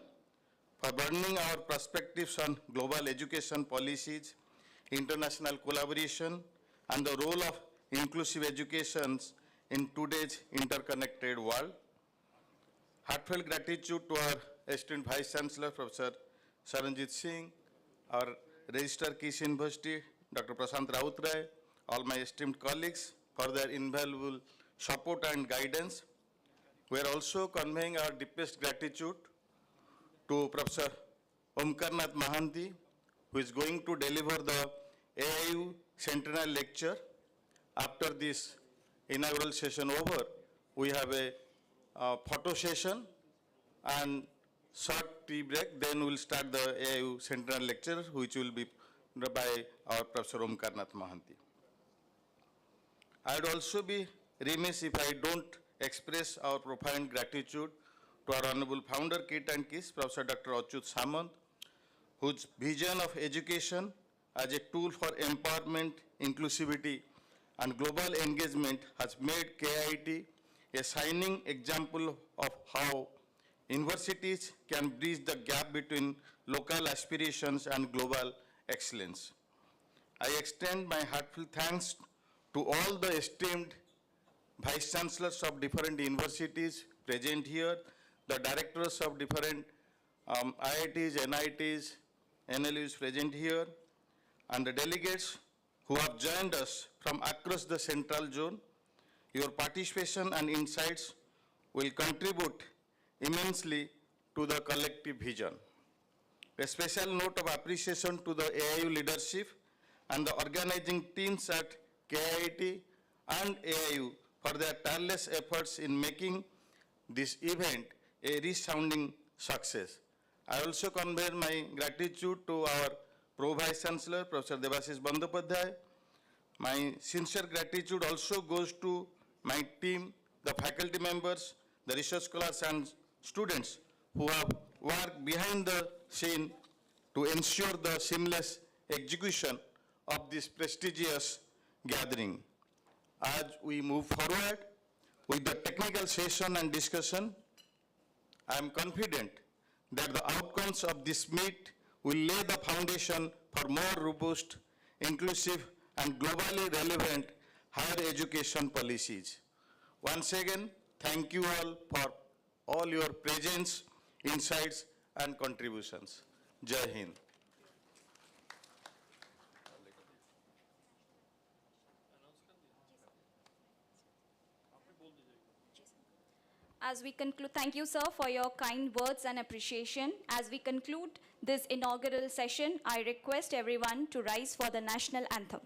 for broadening our perspectives on global education policies, international collaboration, and the role of inclusive education in today's interconnected world. Heartfelt gratitude to our esteemed Vice-Chancellor, Professor Saranjit Singh, our Registrar Keys University, Dr. Prashant Rautray, all my esteemed colleagues for their invaluable support and guidance. We are also conveying our deepest gratitude to Professor Omkarnath Mahanti, who is going to deliver the AIU Centennial Lecture. After this inaugural session over, we have a photo session and short tea break, then we'll start the AIU Centennial Lecture, which will be by our Professor Omkarnath Mahanti. I would also be remiss if I don't express our profound gratitude to our Honorable Founder, KIT and KISS, Professor Dr. Achyut Samant, whose vision of education as a tool for empowerment, inclusivity, and global engagement has made KIT a shining example of how universities can bridge the gap between local aspirations and global excellence. I extend my heartfelt thanks to all the esteemed Vice-Chancellors of different universities present here, the directors of different IITs, NITs, NLUs present here, and the delegates who have joined us from across the central zone. Your participation and insights will contribute immensely to the collective vision. A special note of appreciation to the AIU leadership and the organizing teams at KIT and AIU for their tireless efforts in making this event a resounding success. I also convey my gratitude to our Pro Vice Chancellor, Professor Debashish Bandyopadhyay. My sincere gratitude also goes to my team, the faculty members, the research scholars and students who have worked behind the scene to ensure the seamless execution of this prestigious gathering. As we move forward with the technical session and discussion, I am confident that the outcomes of this meet will lay the foundation for more robust, inclusive, and globally relevant higher education policies. Once again, thank you all for all your presence, insights, and contributions. Jai Hind. As we conclude, thank you, sir, for your kind words and appreciation. As we conclude this inaugural session, I request everyone to rise for the national anthem.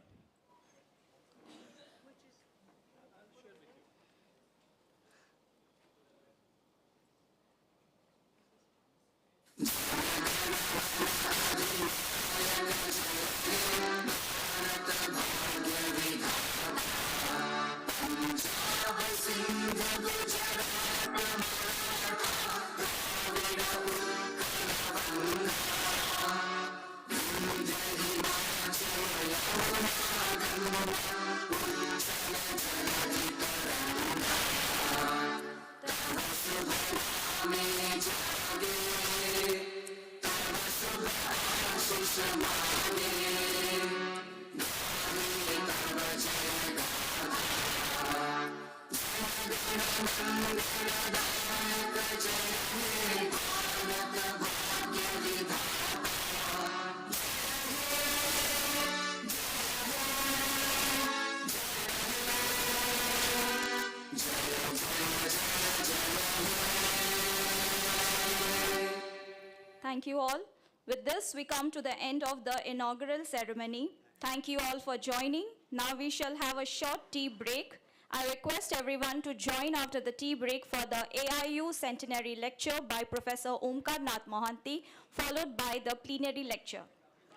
Thank you all. With this, we come to the end of the inaugural ceremony. Thank you all for joining. Now we shall have a short tea break. I request everyone to join after the tea break for the AIU Centenary Lecture by Professor Omkarnath Mahanti, followed by the plenary lecture.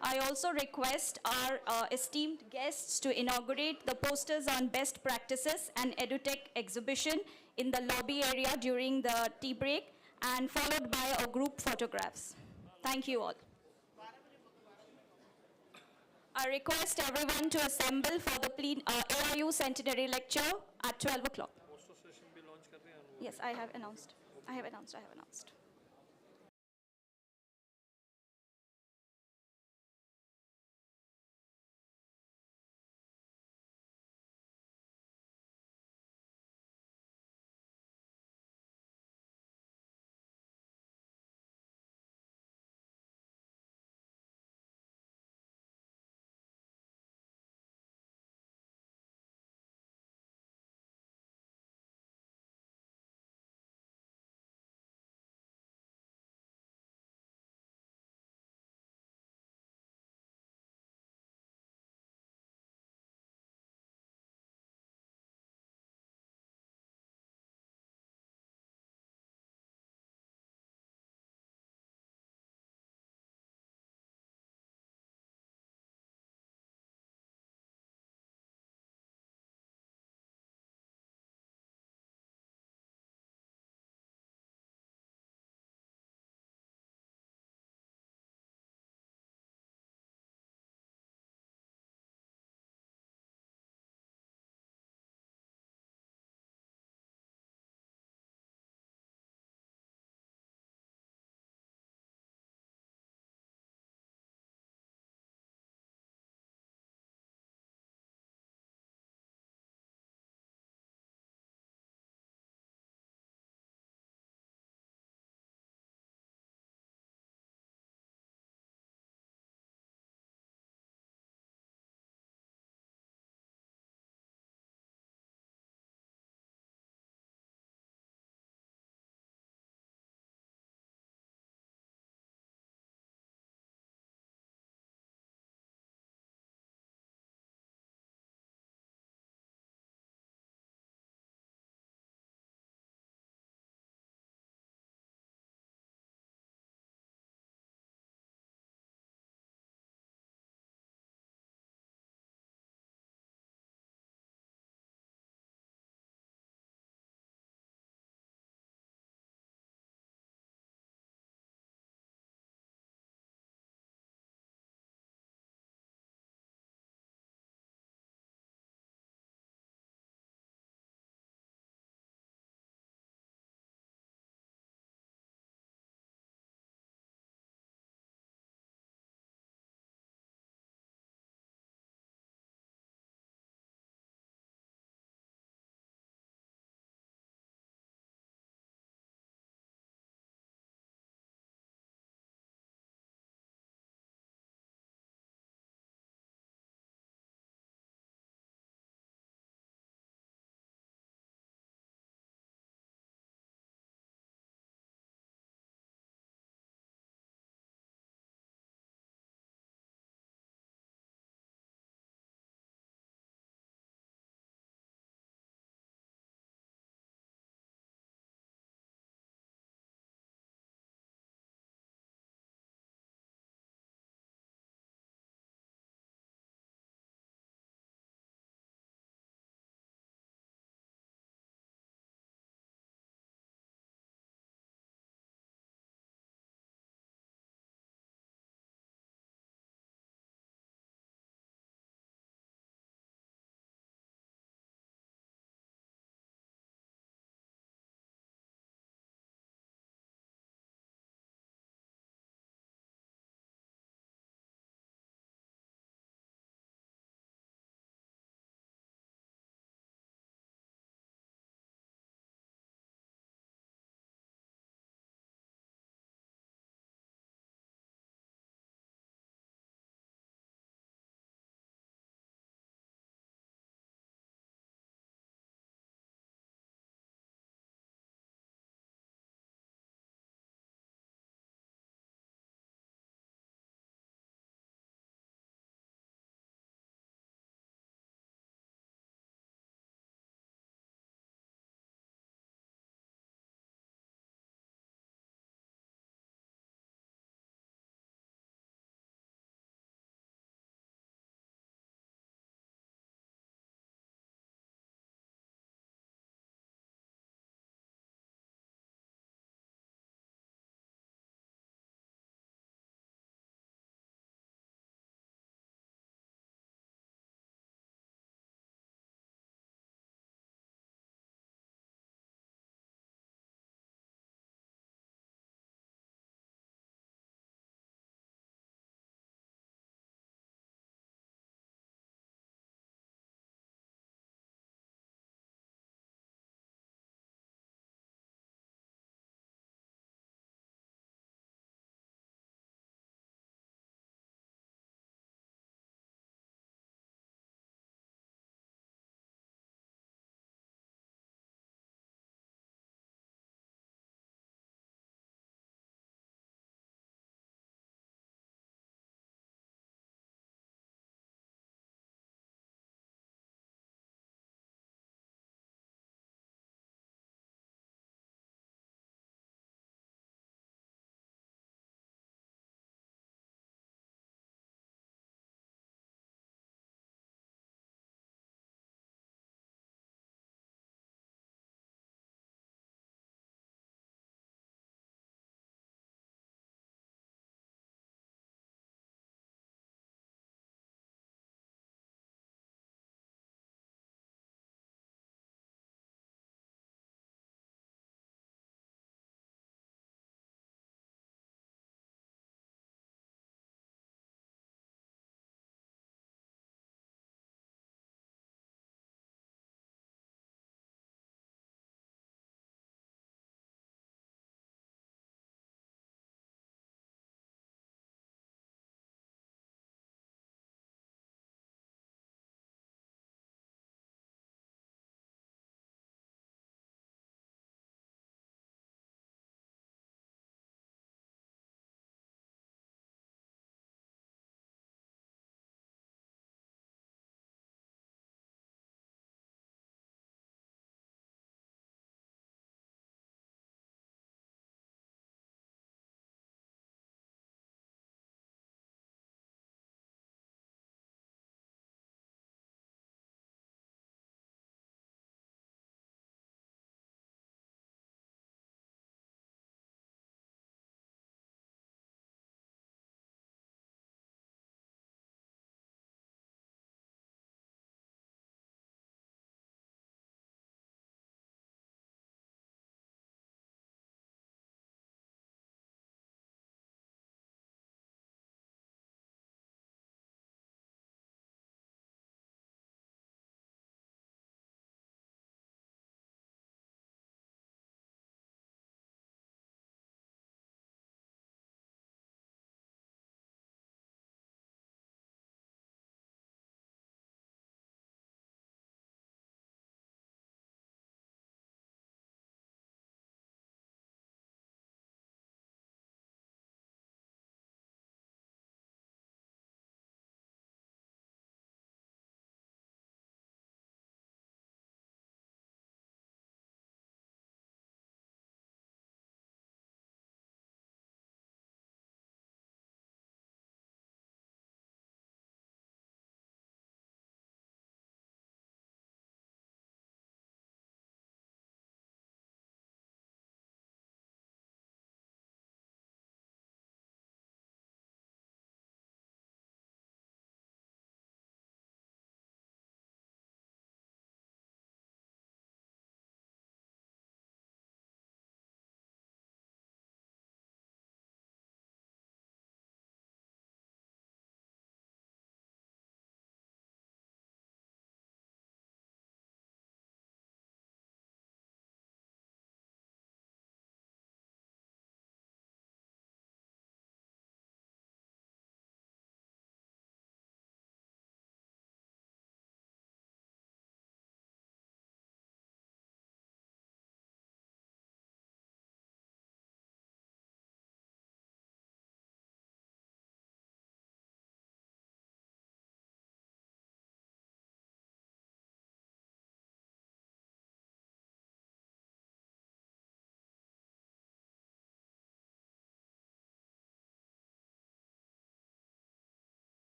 I also request our esteemed guests to inaugurate the posters on best practices and edutech exhibition in the lobby area during the tea break, and followed by a group photographs. Thank you all. I request everyone to assemble for the AIU Centenary Lecture at 12 o'clock. Yes, I have announced.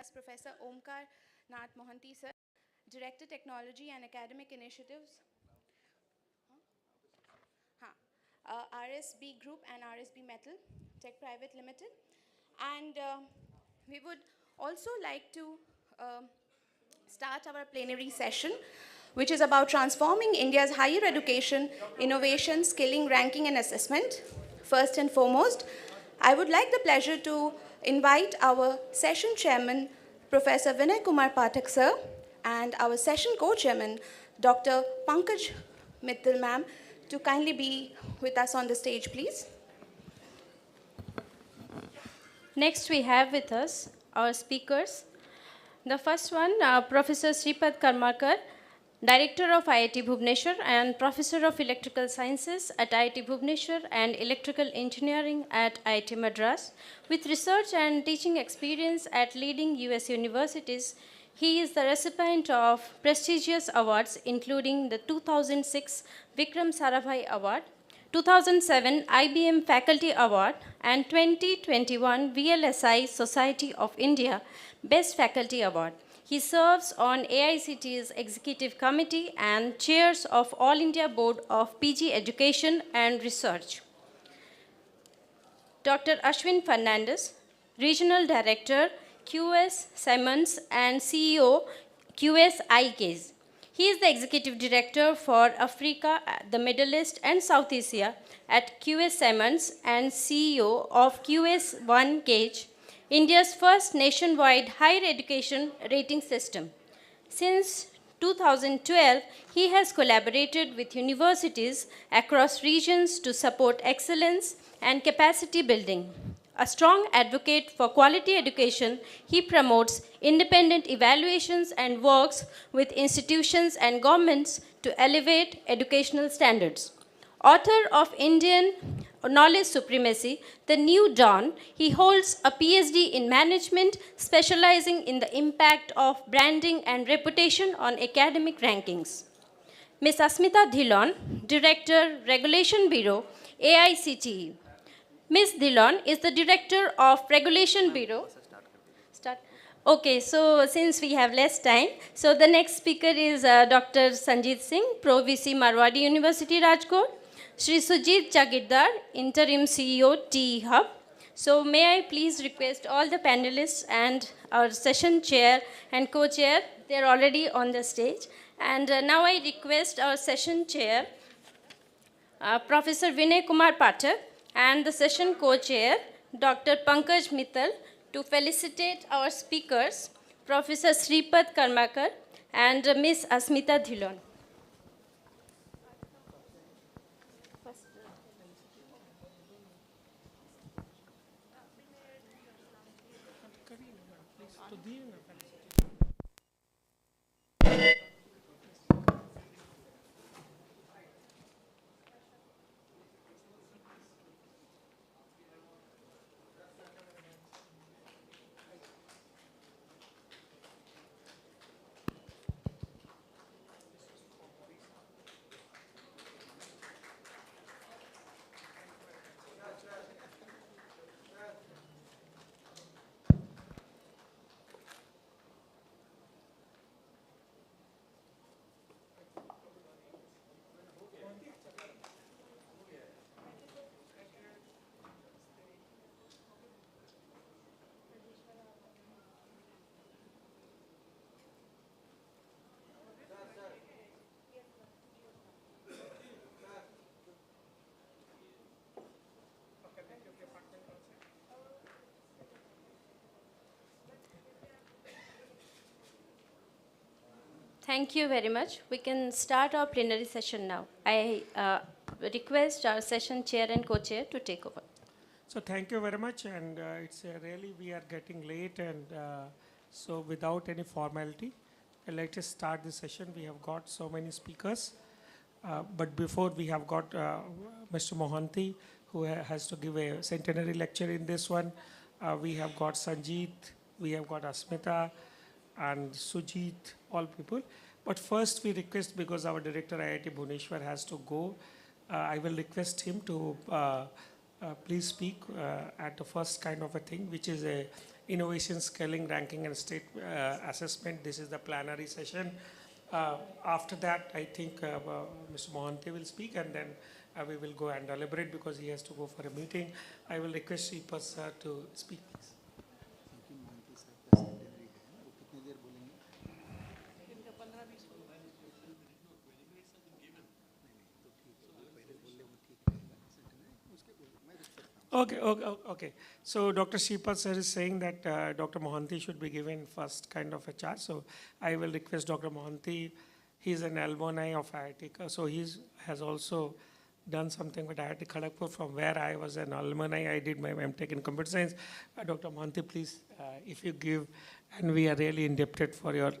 Professor Omkar Nath Mohanty, sir, Director Technology and Academic Initiatives, RSB Group and RSB Metal Tech Private Limited. And we would also like to start our plenary session, which is about transforming India's higher education, innovation, skilling, ranking, and assessment. First and foremost, I would like the pleasure to invite our session chairman, Professor Vinay Kumar Pathak, sir, and our session co-chairman, Dr. Pankaj Mittal, ma'am, to kindly be with us on the stage, please. Next, we have with us our speakers. The first one, Professor Sripad Karmakar, Director of IIT Bhubaneswar and Professor of Electrical Sciences at IIT Bhubaneswar and Electrical Engineering at IIT Madras. With research and teaching experience at leading US universities, he is the recipient of prestigious awards including the 2006 Vikram Sarabhai Award, 2007 IBM Faculty Award, and 2021 VLSI Society of India Best Faculty Award. He serves on AICTE's Executive Committee and chairs of All India Board of PG Education and Research. Dr. Ashwin Fernandez, Regional Director, QS Simmons and CEO, QS iCase. He is the Executive Director for Africa, the Middle East and South Asia at QS Simmons and CEO of QS One Gauge, India's first nationwide higher education rating system. Since 2012, he has collaborated with universities across regions to support excellence and capacity building. A strong advocate for quality education, he promotes independent evaluations and works with institutions and governments to elevate educational standards. Author of Indian Knowledge Supremacy, The New Dawn, he holds a PhD in management, specializing in the impact of branding and reputation on academic rankings. Ms. Asmita Dhillon, Director, Regulation Bureau, AICTE. Ms. Dhillon is the Director of Regulation Bureau. Okay, so since we have less time, so the next speaker is Dr. Sanjeet Singh, Pro VC Marwadi University, Rajkot. Shri Sujit Jagirdar, Interim CEO, TE Hub. So may I please request all the panelists and our session chair and co-chair, they're already on the stage. And now I request our session chair, Professor Vinay Kumar Pathak, and the session co-chair, Dr. Pankaj Mittal, to felicitate our speakers, Professor Sripad Karmakar and Ms. Asmita Dhillon. Thank you very much. We can start our plenary session now. I request our session chair and co-chair to take over. So thank you very much, and it's really, we are getting late, and so without any formality, let us start the session. We have got so many speakers, but before we have got Mr. Mohanty, who has to give a centenary lecture in this one. We have got Sanjeet, we have got Asmita, and Sujit, all people. But first we request, because our director IIT Bhubaneswar has to go, I will request him to please speak at the first kind of a thing, which is a Innovation Scaling, Ranking and State Assessment. This is the plenary session. After that, I think Mr. Mohanty will speak, and then we will go and deliberate because he has to go for a meeting. I will request Sripas sir to speak, please. Okay. So Dr. Sripas sir is saying that Dr. Mohanty should be given first kind of a charge. So I will request Dr. Mohanty. He's an alumni of IIT. So he has also done something with IIT Kharagpur, from where I was an alumni. I did my MTech in computer science. Dr. Mohanty, please, if you give, and we are really indebted for your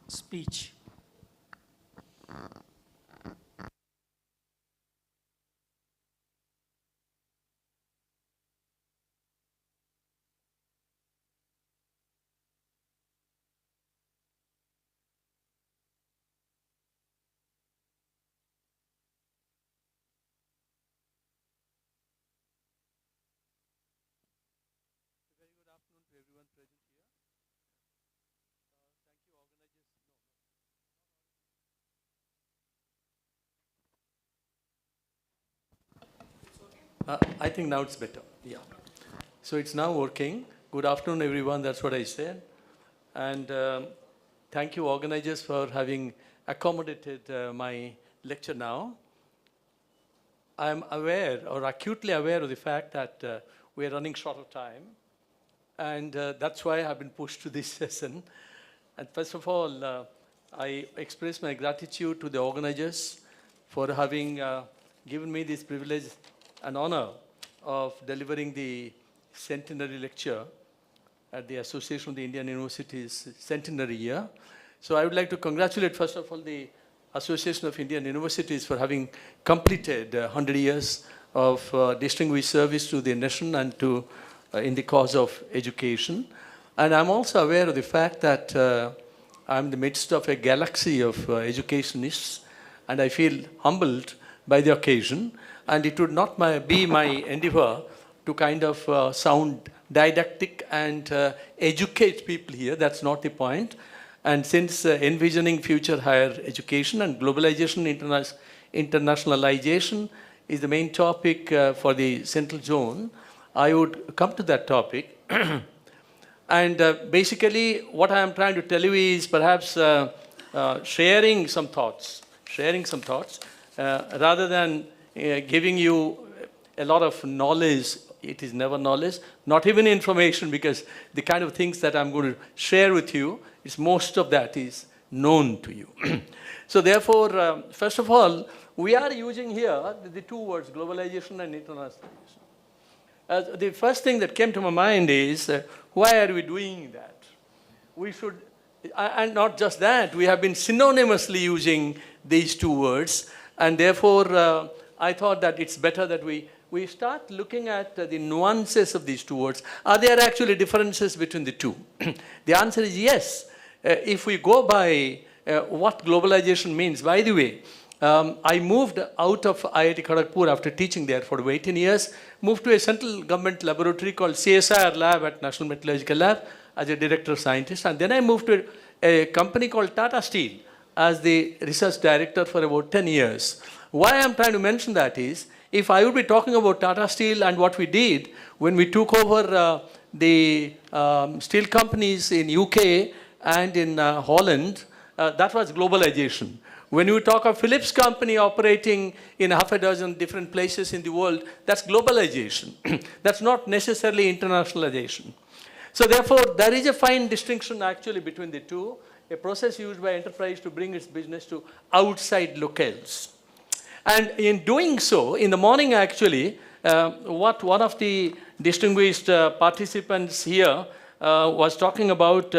speech. I think now it's better, yeah. So it's now working. Good afternoon, everyone, that's what I said. And thank you, organizers, for having accommodated my lecture now. I'm aware, or acutely aware of the fact that we're running short of time. And that's why I've been pushed to this session. And first of all, I express my gratitude to the organizers for having given me this privilege and honor of delivering the centenary lecture at the Association of the Indian Universities centenary year. So I would like to congratulate, first of all, the Association of Indian Universities for having completed 100 years of distinguished service to the nation and to in the cause of education. And I'm also aware of the fact that I'm in the midst of a galaxy of educationists, and I feel humbled by the occasion. And it would not be my endeavor to kind of sound didactic and educate people here. That's not the point. And since envisioning future higher education and globalization, internationalization is the main topic for the Central Zone, I would come to that topic. And basically, what I am trying to tell you is perhaps sharing some thoughts, rather than giving you a lot of knowledge. It is never knowledge, not even information, because the kind of things that I'm going to share with you, most of that is known to you. So therefore, first of all, we are using here the two words, globalization and internationalization. The first thing that came to my mind is, why are we doing that? We should, and not just that, we have been synonymously using these two words, and therefore, I thought that it's better that we start looking at the nuances of these two words. Are there actually differences between the two? The answer is yes. If we go by what globalization means, by the way, I moved out of IIT Kharagpur after teaching there for 18 years, moved to a central government laboratory called CSIR Lab at National Metallurgical Lab as a director scientist, and then I moved to a company called Tata Steel as the research director for about 10 years. Why I'm trying to mention that is, if I would be talking about Tata Steel and what we did when we took over the steel companies in UK and in Holland, that was globalization. When you talk of Philips company operating in half a dozen different places in the world, that's globalization. That's not necessarily internationalization. So therefore, there is a fine distinction actually between the two, a process used by enterprise to bring its business to outside locales. And in doing so, in the morning actually, what one of the distinguished participants here was talking about,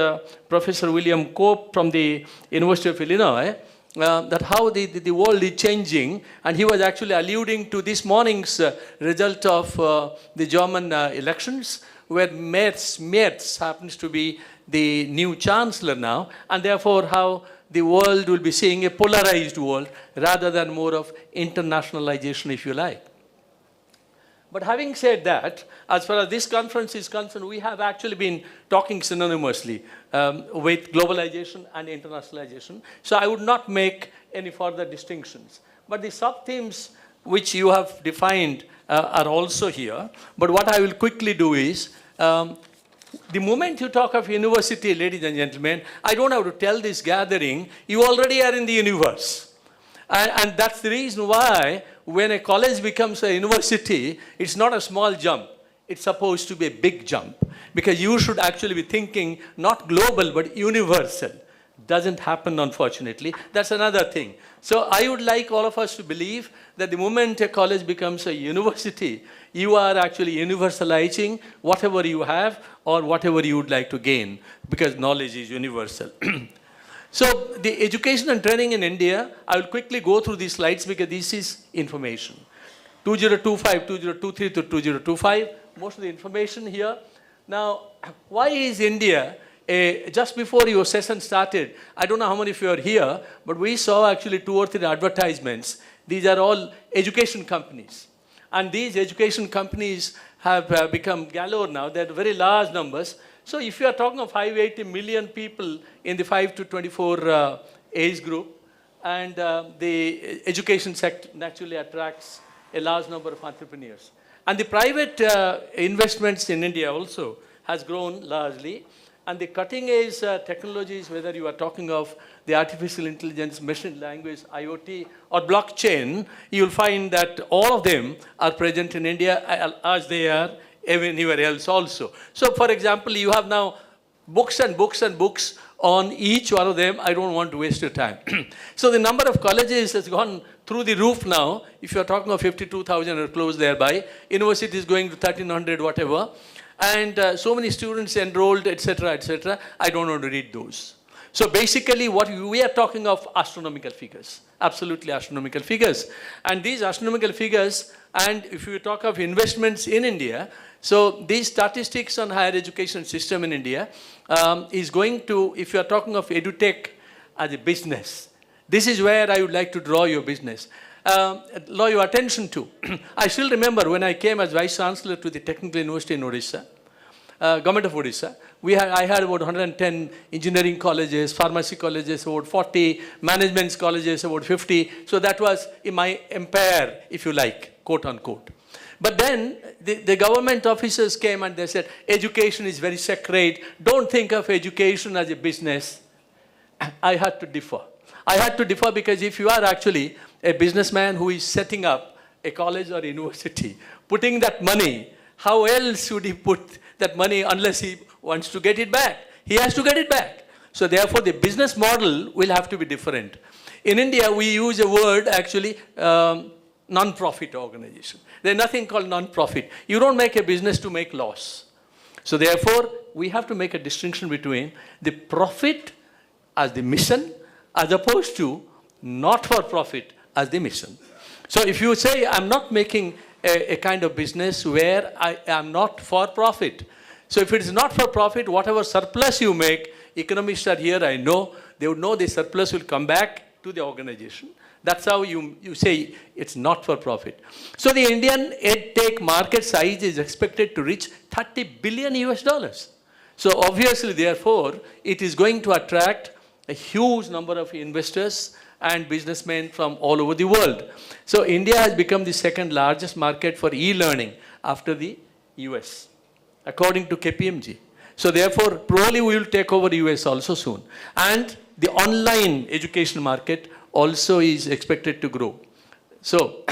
Professor William Cope from the University of Illinois, that how the world is changing, and he was actually alluding to this morning's result of the German elections, where Merz happens to be the new chancellor now, and therefore how the world will be seeing a polarized world rather than more of internationalization, if you like. But having said that, as far as this conference is concerned, we have actually been talking synonymously with globalization and internationalization. So I would not make any further distinctions. But the sub-themes which you have defined are also here. But what I will quickly do is, the moment you talk of university, ladies and gentlemen, I don't have to tell this gathering, you already are in the universe. And that's the reason why when a college becomes a university, it's not a small jump. It's supposed to be a big jump. Because you should actually be thinking not global, but universal. Doesn't happen, unfortunately. That's another thing. So I would like all of us to believe that the moment a college becomes a university, you are actually universalizing whatever you have or whatever you would like to gain, because knowledge is universal. So the education and training in India, I will quickly go through these slides because this is information. 2025, 2023 to 2025, most of the information here. Now, why is India, just before your session started, I don't know how many of you are here, but we saw actually 2 or 3 advertisements. These are all education companies. And these education companies have become galore now. They're very large numbers. So if you are talking of 580 million people in the 5 to 24 age group, and the education sector naturally attracts a large number of entrepreneurs. And the private investments in India also has grown largely. And the cutting edge technologies, whether you are talking of the artificial intelligence, machine language, IoT, or blockchain, you'll find that all of them are present in India as they are anywhere else also. So for example, you have now books and books and books on each one of them. I don't want to waste your time. So the number of colleges has gone through the roof now. If you're talking of 52,000 or close thereby, university is going to 1,300, whatever. And so many students enrolled, etc., etc. I don't want to read those. So basically what we are talking of astronomical figures, absolutely astronomical figures. And these astronomical figures, and if you talk of investments in India, so these statistics on higher education system in India is going to, if you are talking of edutech as a business, this is where I would like to draw your business. Draw your attention to. I still remember when I came as Vice-Chancellor to the Technical University in Odisha, Government of Odisha, I had about 110 engineering colleges, pharmacy colleges, about 40 management colleges, about 50. So that was in my empire, if you like, quote unquote. But then the government officers came and they said, education is very sacred. Don't think of education as a business. I had to differ. I had to differ because if you are actually a businessman who is setting up a college or university, putting that money, how else should he put that money unless he wants to get it back? He has to get it back. So therefore, the business model will have to be different. In India, we use a word actually, non-profit organization. There's nothing called non-profit. You don't make a business to make loss. So therefore, we have to make a distinction between the profit as the mission as opposed to not for profit as the mission. So if you say, I'm not making a kind of business where I am not for profit. So if it is not for profit, whatever surplus you make, economists are here, I know, they would know the surplus will come back to the organization. That's how you say it's not for profit. So the Indian EdTech market size is expected to reach 30 billion US dollars. So obviously, therefore, it is going to attract a huge number of investors and businessmen from all over the world. So India has become the second largest market for e-learning after the US, according to KPMG. So therefore, probably we will take over US also soon. And the online education market also is expected to grow. So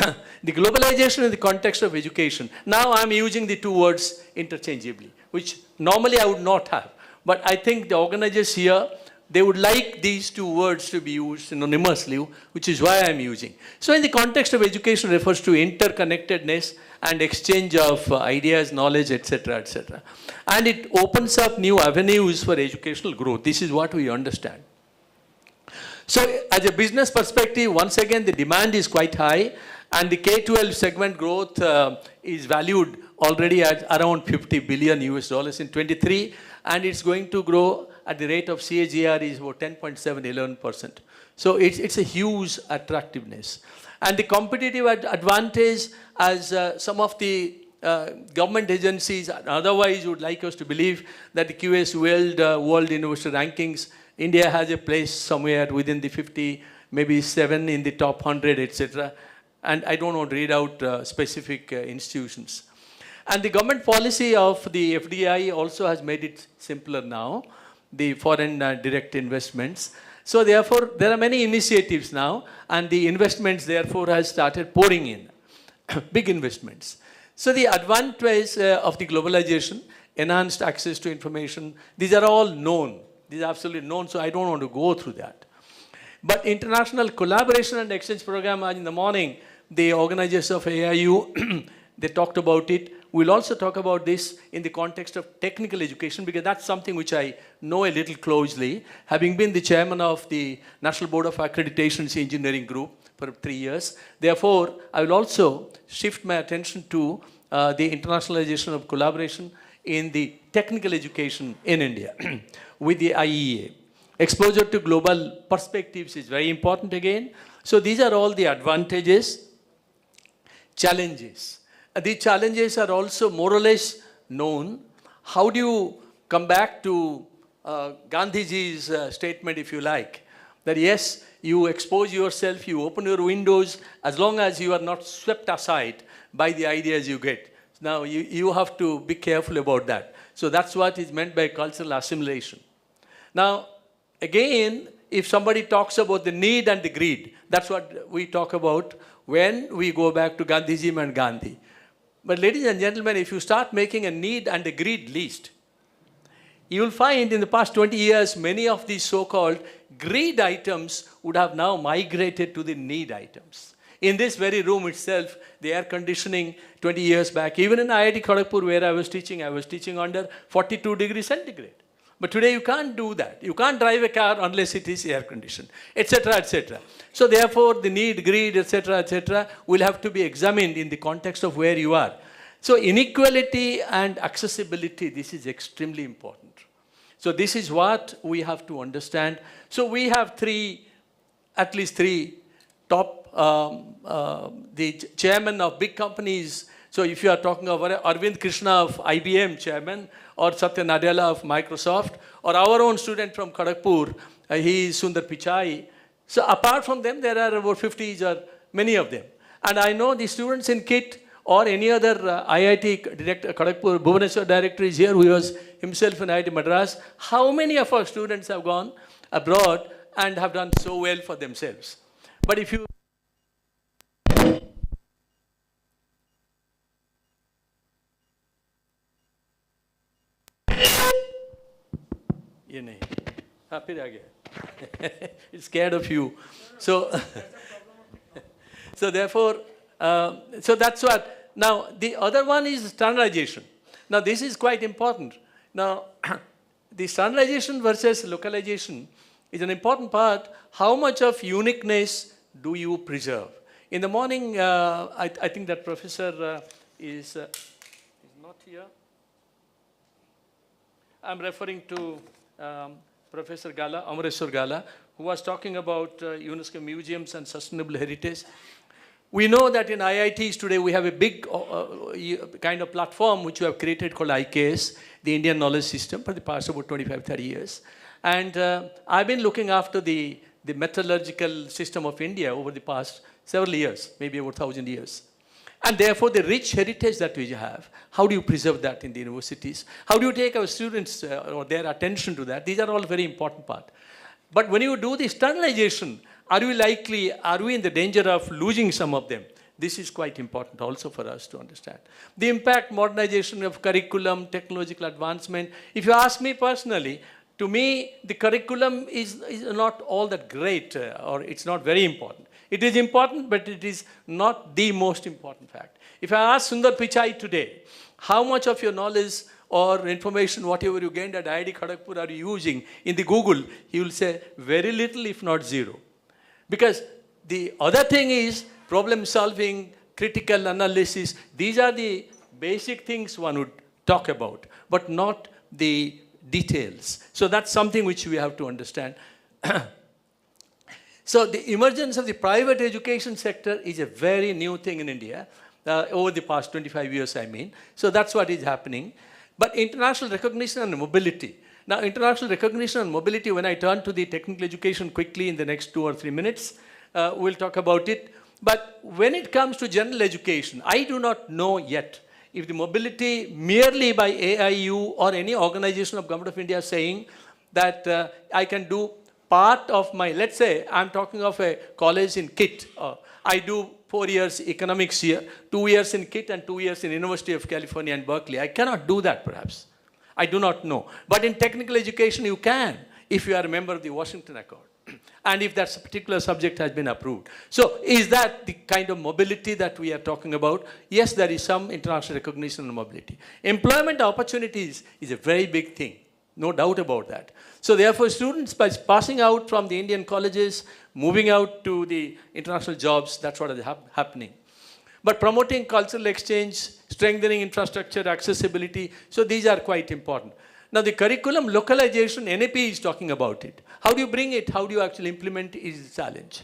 the globalization in the context of education, now I'm using the 2 words interchangeably, which normally I would not have. But I think the organizers here, they would like these 2 words to be used synonymously, which is why I'm using. So in the context of education refers to interconnectedness and exchange of ideas, knowledge, etc., etc. And it opens up new avenues for educational growth. This is what we understand. So as a business perspective, once again, the demand is quite high, and the K-12 segment growth is valued already at around 50 billion US dollars in 23, and it's going to grow at the rate of CAGR is about 10.7–11%. So it's a huge attractiveness. And the competitive advantage, as some of the government agencies and otherwise would like us to believe that the QS World University Rankings, India has a place somewhere within the 50, maybe 7 in the top 100, etc. And I don't want to read out specific institutions. And the government policy of the FDI also has made it simpler now, the foreign direct investments. So therefore, there are many initiatives now, and the investments therefore has started pouring in, big investments. So the advantage of the globalization, enhanced access to information, these are all known. These are absolutely known, so I don't want to go through that. But international collaboration and exchange program, in the morning, the organizers of AIU, they talked about it. We'll also talk about this in the context of technical education, because that's something which I know a little closely, having been the chairman of the National Board of Accreditation's engineering group for 3 years. Therefore, I will also shift my attention to the internationalization of collaboration in the technical education in India with the IEA. Exposure to global perspectives is very important again. So these are all the advantages. Challenges. The challenges are also more or less known. How do you come back to Gandhiji's statement, if you like, that yes, you expose yourself, you open your windows, as long as you are not swept aside by the ideas you get. Now, you have to be careful about that. So that's what is meant by cultural assimilation. Now, again, if somebody talks about the need and the greed, that's what we talk about when we go back to Gandhiji and Gandhi. But ladies and gentlemen, if you start making a need and a greed list, you will find in the past 20 years, many of these so-called greed items would have now migrated to the need items. In this very room itself, the air conditioning 20 years back, even in IIT Kharagpur where I was teaching under 42 degrees centigrade. But today you can't do that. You can't drive a car unless it is air conditioned, etc., etc. So therefore, the need, greed, etc., will have to be examined in the context of where you are. So inequality and accessibility, this is extremely important. So this is what we have to understand. So we have at least three top, the chairman of big companies. So if you are talking of Arvind Krishna of IBM chairman, or Satya Nadella of Microsoft, or our own student from Kharagpur, he is Sundar Pichai. So apart from them, there are about 50 or many of them. And I know the students in KIT or any other IIT director, Kharagpur, Bhubaneswar director is here, who was himself in IIT Madras. How many of our students have gone abroad and have done so well for themselves? But if you it's scared of you. So, so therefore, so that's what. Now, the other one is standardization. Now, this is quite important. Now, the standardization versus localization is an important part. How much of uniqueness do you preserve? In the morning, I think that professor is not here. I'm referring to Professor Gala, Amareshwar Gala, who was talking about UNESCO museums and sustainable heritage. We know that in IITs today we have a big kind of platform which we have created called IKS, the Indian Knowledge System, for the past about 25, 30 years. And I've been looking after the metallurgical system of India over the past several years, maybe over 1,000 years. And therefore, the rich heritage that we have, how do you preserve that in the universities? How do you take our students or their attention to that? These are all very important parts. But when you do the standardization, are we in the danger of losing some of them? This is quite important also for us to understand. The impact, modernization of curriculum, technological advancement. If you ask me personally, to me, the curriculum is not all that great, or it's not very important. It is important, but it is not the most important fact. If I ask Sundar Pichai today, how much of your knowledge or information, whatever you gained at IIT Kharagpur, are you using in the Google, he will say very little, if not zero. Because the other thing is problem solving, critical analysis. These are the basic things one would talk about, but not the details. So that's something which we have to understand. So the emergence of the private education sector is a very new thing in India. over the past 25 years, I mean. So that's what is happening. But international recognition and mobility. Now, international recognition and mobility, when I turn to the technical education quickly in the next 2 or 3 minutes, we'll talk about it. But when it comes to general education, I do not know yet if the mobility merely by AIU or any organization of Government of India saying that I can do part of my, let's say, I'm talking of a college in KIT. I do 4 years economics here, 2 years in KIT and 2 years in University of California in Berkeley. I cannot do that perhaps. I do not know. But in technical education, you can if you are a member of the Washington Accord and if that particular subject has been approved. So is that the kind of mobility that we are talking about? Yes, there is some international recognition and mobility. Employment opportunities is a very big thing. No doubt about that. So therefore, students by passing out from the Indian colleges, moving out to the international jobs, that's what is happening. But promoting cultural exchange, strengthening infrastructure, accessibility, so these are quite important. Now the curriculum localization, NAP is talking about it. How do you bring it? How do you actually implement it is the challenge.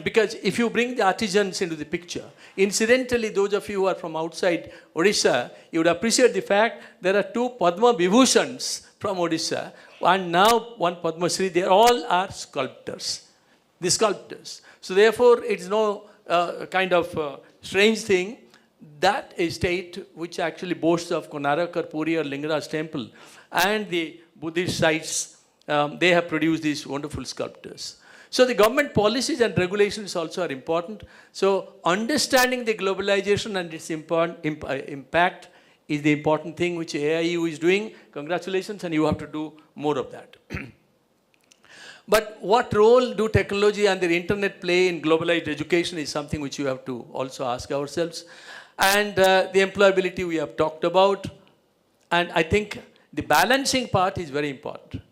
Because if you bring the artisans into the picture, incidentally, those of you who are from outside Odisha, you would appreciate the fact there are 2 Padma Vibhushans from Odisha, and now 1 Padma Shri. They all are sculptors, the sculptors. So therefore, it's no kind of strange thing that a state which actually boasts of Konark or Puri or Lingaraj temple and the Buddhist sites, they have produced these wonderful sculptors. So the government policies and regulations also are important. So understanding the globalization and its impact is the important thing which AIU is doing. Congratulations, and you have to do more of that. But what role do technology and the internet play in globalized education is something which you have to also ask ourselves. And the employability we have talked about. And I think the balancing part is very important.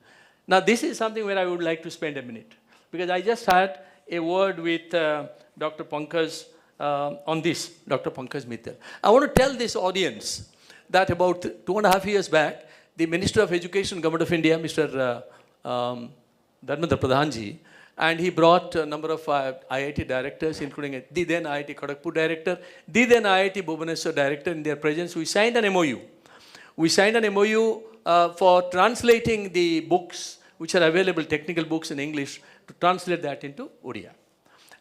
Now this is something where I would like to spend a minute, because I just had a word with Dr. Pankaj on this, Dr. Pankaj Mittal. I want to tell this audience that about 2.5 years back, the Minister of Education, Government of India, Mr. Dharmendra Pradhanji, and he brought a number of IIT directors, including the then IIT Kharagpur director, the then IIT Bhubaneswar director. In their presence, we signed an MOU. We signed an MOU for translating the books which are available, technical books in English, to translate that into Odia.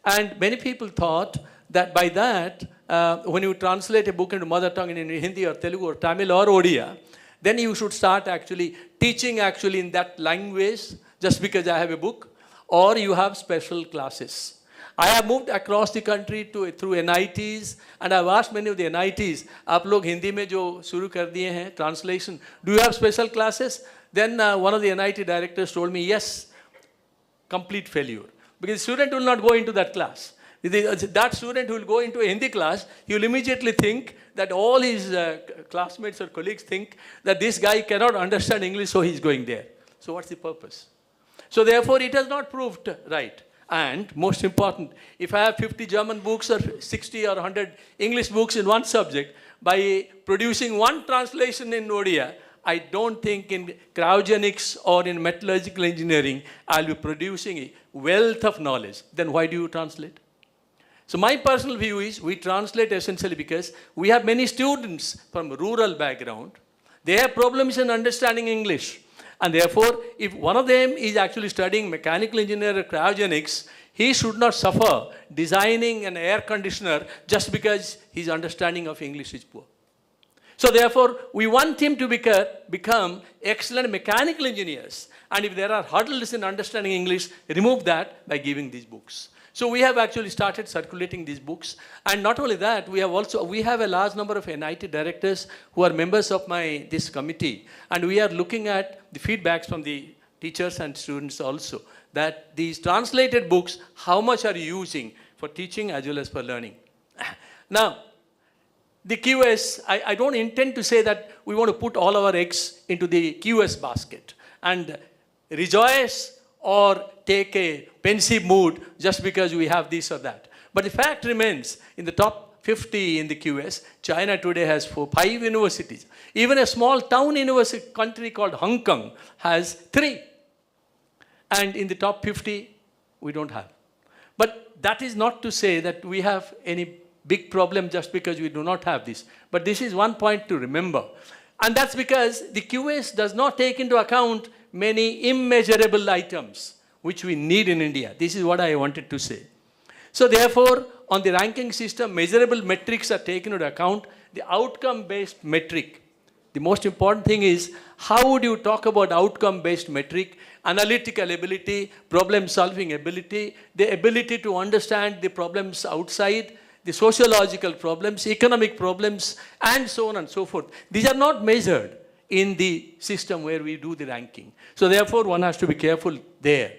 And many people thought that by that, when you translate a book into mother tongue in Hindi or Telugu or Tamil or Odia, then you should start actually teaching actually in that language just because I have a book, or you have special classes. I have moved across the country through NITs, and I've asked many of the NITs, आप लोग हिंदी में जो शुरू कर दिए हैं translation, do you have special classes? Then one of the NIT directors told me, yes, complete failure. Because the student will not go into that class. That student who will go into a Hindi class, he will immediately think that all his classmates or colleagues think that this guy cannot understand English, so he's going there. So what's the purpose? So therefore, it has not proved right. And most important, if I have 50 German books or 60 or 100 English books in one subject, by producing one translation in Odia, I don't think in cryogenics or in metallurgical engineering, I'll be producing a wealth of knowledge. Then why do you translate? So my personal view is we translate essentially because we have many students from rural background. They have problems in understanding English. And therefore, if one of them is actually studying mechanical engineering or cryogenics, he should not suffer designing an air conditioner just because his understanding of English is poor. So therefore, we want him to become excellent mechanical engineers. And if there are hurdles in understanding English, remove that by giving these books. So we have actually started circulating these books. And not only that, we have a large number of NIT directors who are members of this committee. And we are looking at the feedbacks from the teachers and students also, that these translated books, how much are you using for teaching as well as for learning? Now, the QS, I don't intend to say that we want to put all our eggs into the QS basket and rejoice or take a pensive mood just because we have this or that. But the fact remains, in the top 50 in the QS, China today has 5 universities. Even a small town university country called Hong Kong has 3. And in the top 50, we don't have. But that is not to say that we have any big problem just because we do not have this. But this is one point to remember. And that's because the QS does not take into account many immeasurable items which we need in India. This is what I wanted to say. So therefore, on the ranking system, measurable metrics are taken into account. The outcome-based metric, the most important thing is, how would you talk about outcome-based metric, analytical ability, problem-solving ability, the ability to understand the problems outside, the sociological problems, economic problems, and so on and so forth. These are not measured in the system where we do the ranking. So therefore, one has to be careful there.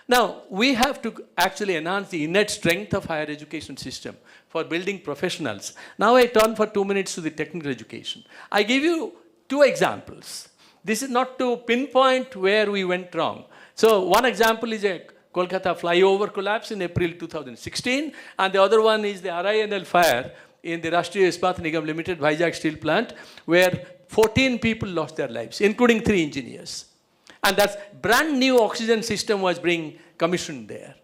Now, we have to actually enhance the innate strength of higher education system for building professionals. Now I turn for 2 minutes to the technical education. I give you 2 examples. This is not to pinpoint where we went wrong. So one example is a Kolkata flyover collapse in April 2016, and the other one is the RINL fire in the Rashtriya Ispat Nigam Limited Vizag steel plant, where 14 people lost their lives, including 3 engineers. And that brand new oxygen system was being commissioned there.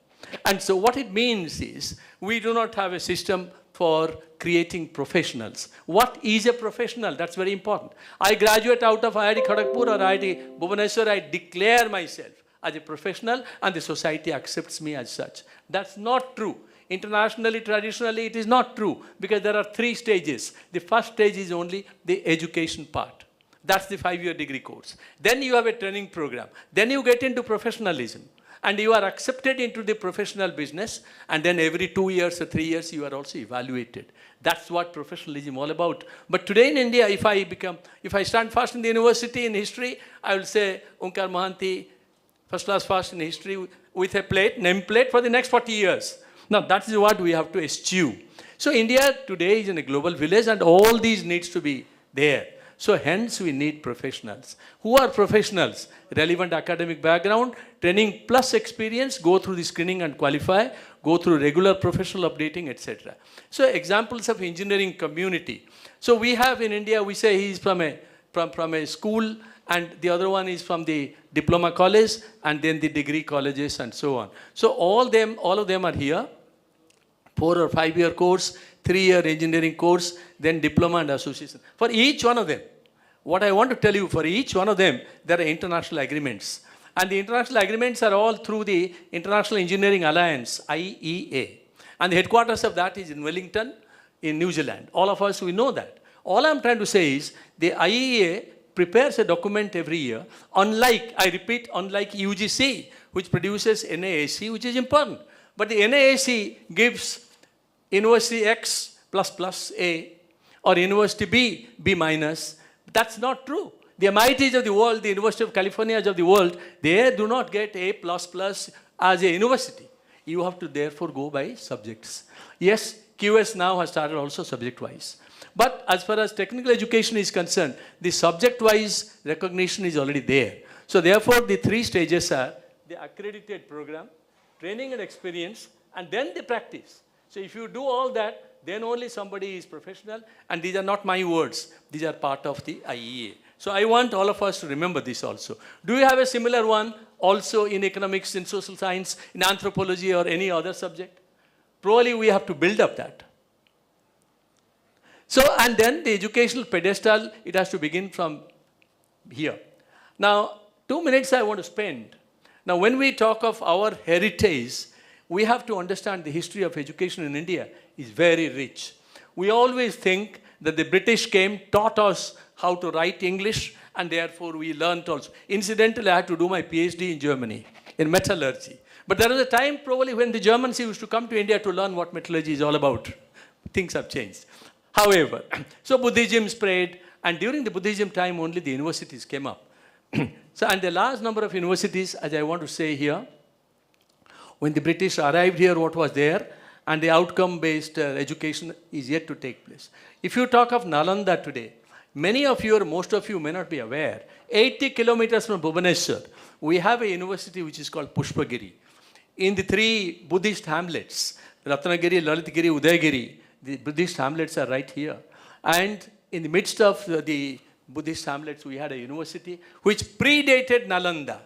And so what it means is, we do not have a system for creating professionals. What is a professional? That's very important. I graduate out of IIT Kharagpur or IIT Bhubaneswar, I declare myself as a professional and the society accepts me as such. That's not true. Internationally, traditionally, it is not true, because there are 3 stages. The first stage is only the education part. That's the 5-year degree course. Then you have a training program. Then you get into professionalism. And you are accepted into the professional business. And then every 2 years or 3 years, you are also evaluated. That's what professionalism is all about. But today in India, if I stand first in the university in history, I will say, Onkar Mohanty, first class first in history with a name plate for the next 40 years. Now, that is what we have to eschew. So India today is in a global village, and all these needs to be there. So hence we need professionals. Who are professionals? Relevant academic background, training plus experience, go through the screening and qualify, go through regular professional updating, etc. So examples of engineering community. So we have in India, we say he is from a school, and the other one is from the diploma college, and then the degree colleges and so on. So all of them are here. 4 or 5 year course, 3-year engineering course, then diploma and association. For each one of them, what I want to tell you, for each one of them, there are international agreements. And the international agreements are all through the International Engineering Alliance, IEA. And the headquarters of that is in Wellington, in New Zealand. All of us, we know that. All I'm trying to say is, the IEA prepares a document every year, unlike UGC, which produces NAAC, which is important. But the NAAC gives University X ++A or University B, B-. That's not true. The MITs of the world, the University of California of the world, they do not get A++ as a university. You have to therefore go by subjects. Yes, QS now has started also subject-wise. But as far as technical education is concerned, the subject-wise recognition is already there. So therefore, the 3 stages are the accredited program, training and experience, and then the practice. So if you do all that, then only somebody is professional. And these are not my words. These are part of the IEA. So I want all of us to remember this also. Do you have a similar one also in economics, in social science, in anthropology, or any other subject? Probably we have to build up that. So, and then the educational pedestal, it has to begin from here. Now, 2 minutes I want to spend. Now, when we talk of our heritage, we have to understand the history of education in India is very rich. We always think that the British came, taught us how to write English, and therefore we learned also. Incidentally, I had to do my PhD in Germany, in metallurgy. But there was a time probably when the Germans used to come to India to learn what metallurgy is all about. Things have changed. However, so Buddhism spread, and during the Buddhism time only the universities came up. So, and the large number of universities, as I want to say here, when the British arrived here, what was there, and the outcome-based education is yet to take place. If you talk of Nalanda today, many of you or most of you may not be aware, 80 kilometers from Bhubaneswar, we have a university which is called Pushpagiri. In the 3 Buddhist hamlets, Ratnagiri, Lalitgiri, Udayagiri, the Buddhist hamlets are right here. And in the midst of the Buddhist hamlets, we had a university which predated Nalanda.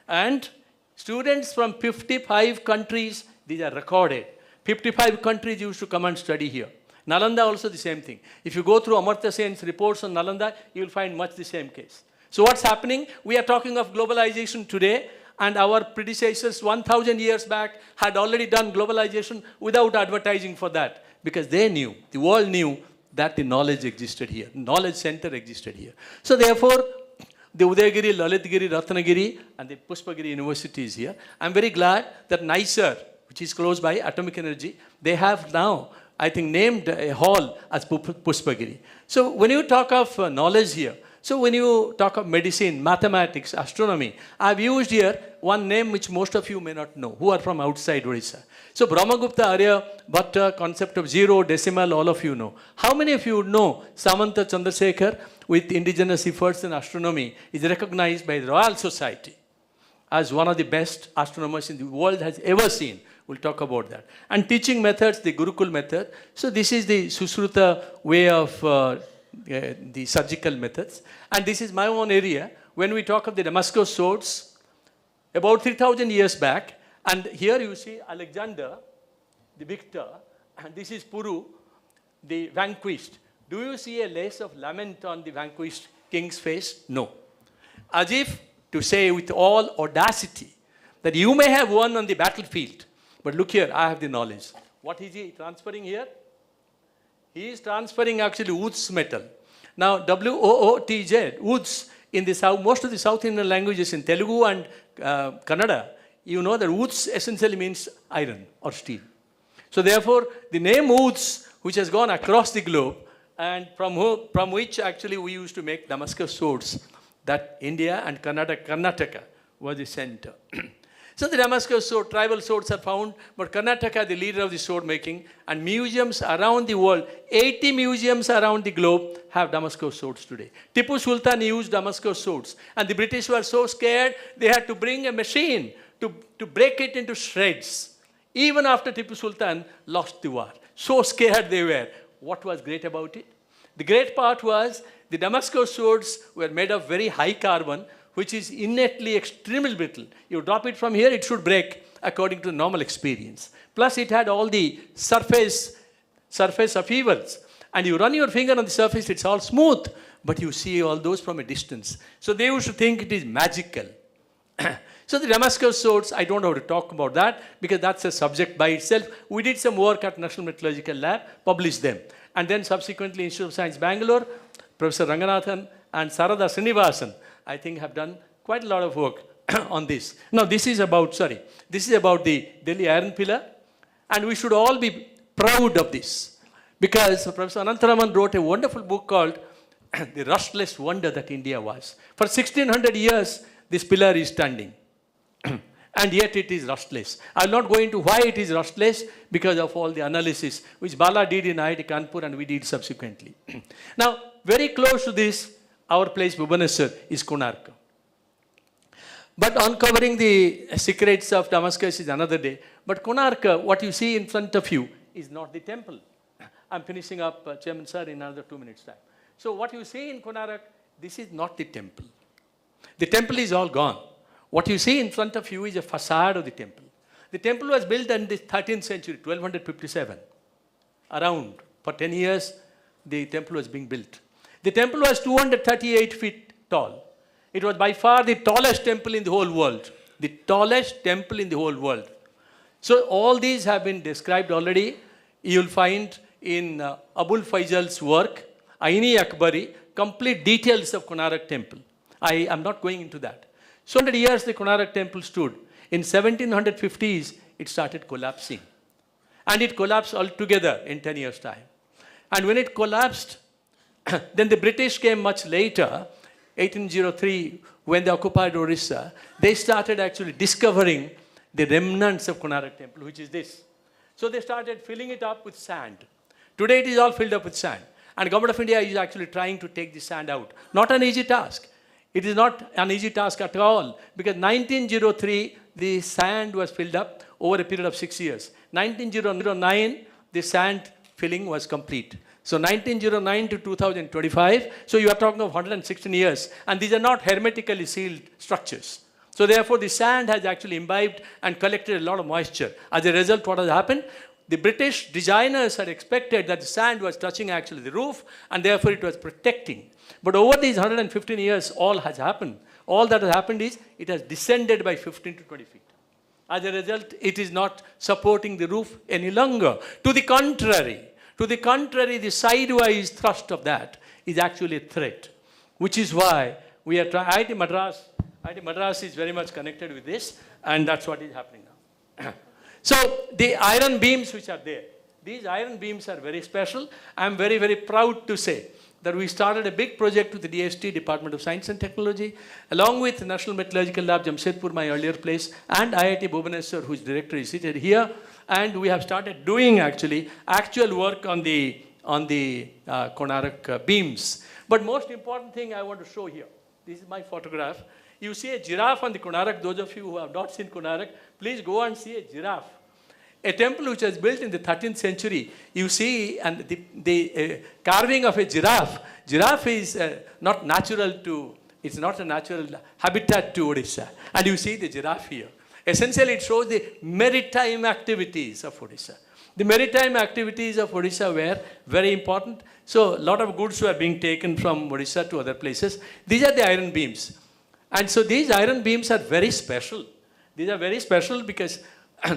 And students from 55 countries, these are recorded. 55 countries used to come and study here. Nalanda also the same thing. If you go through Amartya Sen's reports on Nalanda, you will find much the same case. So what's happening? We are talking of globalization today, and our predecessors 1,000 years back had already done globalization without advertising for that, because they knew, the world knew that the knowledge existed here, knowledge center existed here. So therefore, the Udayagiri, Lalitgiri, Ratnagiri, and the Puspagiri University is here. I'm very glad that NICER, which is close by, Atomic Energy, they have now, I think, named a hall as Puspagiri. So when you talk of knowledge here, so when you talk of medicine, mathematics, astronomy, I've used here one name which most of you may not know, who are from outside Odisha. So Brahmagupta, Arya, Bhatta, concept of zero, decimal, all of you know. How many of you would know Samanta Chandrasekhar with indigenous efforts in astronomy is recognized by the Royal Society as one of the best astronomers in the world has ever seen? We'll talk about that. And teaching methods, the Gurukul method. So this is the Susruta way of the surgical methods. And this is my own area. When we talk of the Damascus swords, about 3,000 years back, and here you see Alexander, the victor, and this is Puru, the vanquished. Do you see a lace of lament on the vanquished king's face? No. As if to say with all audacity that you may have won on the battlefield, but look here, I have the knowledge. What is he transferring here? He is transferring actually Woods metal. Now, W-O-O-T-Z, Woods, in the south, most of the South Indian languages, in Telugu and Kannada, you know that Woods essentially means iron or steel. So therefore, the name Woods, which has gone across the globe, and from which actually we used to make Damascus swords, that India and Karnataka was the center. So the Damascus sword, tribal swords are found, but Karnataka, the leader of the sword making, and museums around the world, 80 museums around the globe have Damascus swords today. Tipu Sultan used Damascus swords, and the British were so scared, they had to bring a machine to break it into shreds. Even after Tipu Sultan lost the war. So scared they were. What was great about it? The great part was the Damascus swords were made of very high carbon, which is innately extremely brittle. You drop it from here, it should break according to normal experience. Plus it had all the surface upheavals. And you run your finger on the surface, it's all smooth, but you see all those from a distance. So they used to think it is magical. So the Damascus swords, I don't have to talk about that because that's a subject by itself. We did some work at National Metallurgical Lab, published them. And then subsequently Institute of Science, Bangalore, Professor Ranganathan and Sarada Srinivasan, I think have done quite a lot of work on this. Now this is about the Delhi Iron Pillar, and we should all be proud of this because Professor Anantaraman wrote a wonderful book called The Rustless Wonder That India Was. For 1600 years, this pillar is standing. And yet it is rustless. I will not go into why it is rustless because of all the analysis which Bala did in IIT Kanpur and we did subsequently. Now, very close to this, our place Bhubaneswar is Konark. But uncovering the secrets of Damascus is another day. But Konark, what you see in front of you is not the temple. I'm finishing up, Chairman Sir, in another 2 minutes' time. So what you see in Konark, this is not the temple. The temple is all gone. What you see in front of you is a facade of the temple. The temple was built in the 13th century, 1257. Around, for 10 years, the temple was being built. The temple was 238 feet tall. It was by far the tallest temple in the whole world. The tallest temple in the whole world. So all these have been described already. You'll find in Abul Faisal's work, Aini Akbari, complete details of Konark temple. I am not going into that. So 100 years the Konark temple stood. In 1750s, it started collapsing. And it collapsed altogether in 10 years' time. And when it collapsed, then the British came much later, 1803, when they occupied Orissa. They started actually discovering the remnants of Konark temple, which is this. So they started filling it up with sand. Today it is all filled up with sand. And Government of India is actually trying to take the sand out. Not an easy task. It is not an easy task at all because 1903, the sand was filled up over a period of 6 years. 1909, the sand filling was complete. So 1909 to 2025, so you are talking of 116 years. And these are not hermetically sealed structures. So therefore, the sand has actually imbibed and collected a lot of moisture. As a result, what has happened? the British designers had expected that the sand was touching actually the roof, and therefore it was protecting. But over these 115 years, all has happened. All that has happened is it has descended by 15 to 20 feet. As a result, it is not supporting the roof any longer. To the contrary, the sidewise thrust of that is actually a threat, which is why we are trying. IIT Madras is very much connected with this, and that's what is happening now. So the iron beams which are there, these iron beams are very special. I am very, very proud to say that we started a big project with the DST, Department of Science and Technology, along with National Metallurgical Lab, Jamshedpur, my earlier place, and IIT Bhubaneswar, whose director is seated here. And we have started doing actual work on the Konarak beams. But most important thing I want to show here, this is my photograph. You see a giraffe on the Konarak. Those of you who have not seen Konarak, please go and see a giraffe. A temple which was built in the 13th century, you see, and the carving of a giraffe. Giraffe is not natural to, it's not a natural habitat to Odisha. And you see the giraffe here. Essentially, it shows the maritime activities of Odisha. The maritime activities of Odisha were very important. So, a lot of goods were being taken from Odisha to other places. These are the iron beams. And so these iron beams are very special. These are very special because,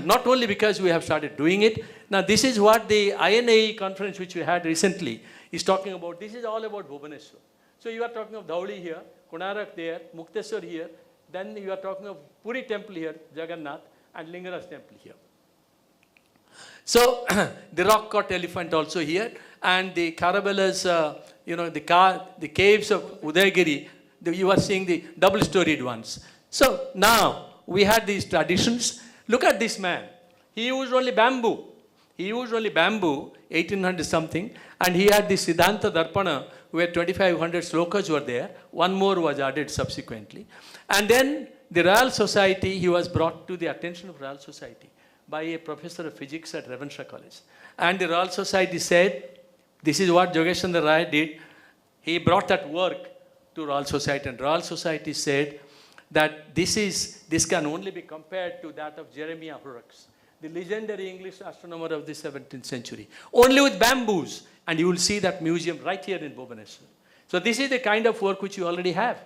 not only because we have started doing it. Now this is what the INAE conference which we had recently is talking about. This is all about Bhubaneswar. So you are talking of Dhauli here, Konarak there, Mukteswar here. Then you are talking of Puri temple here, Jagannath, and Lingaraj temple here. So the rock-cut elephant also here. And the Carabella's, the caves of Udaygiri, you are seeing the double-storied ones. So now we had these traditions. Look at this man. He used only bamboo. 1800 something. And he had the Siddhanta Darpana, where 2500 slokas were there. One more was added subsequently. And then the Royal Society, he was brought to the attention of Royal Society by a professor of physics at Ravenshaw College. And the Royal Society said, this is what Yogeshandra Rai did. He brought that work to Royal Society, and Royal Society said that this can only be compared to that of Jeremiah Horrocks, the legendary English astronomer of the 17th century, only with bamboos. And you will see that museum right here in Bhubaneswar. So this is the kind of work which you already have.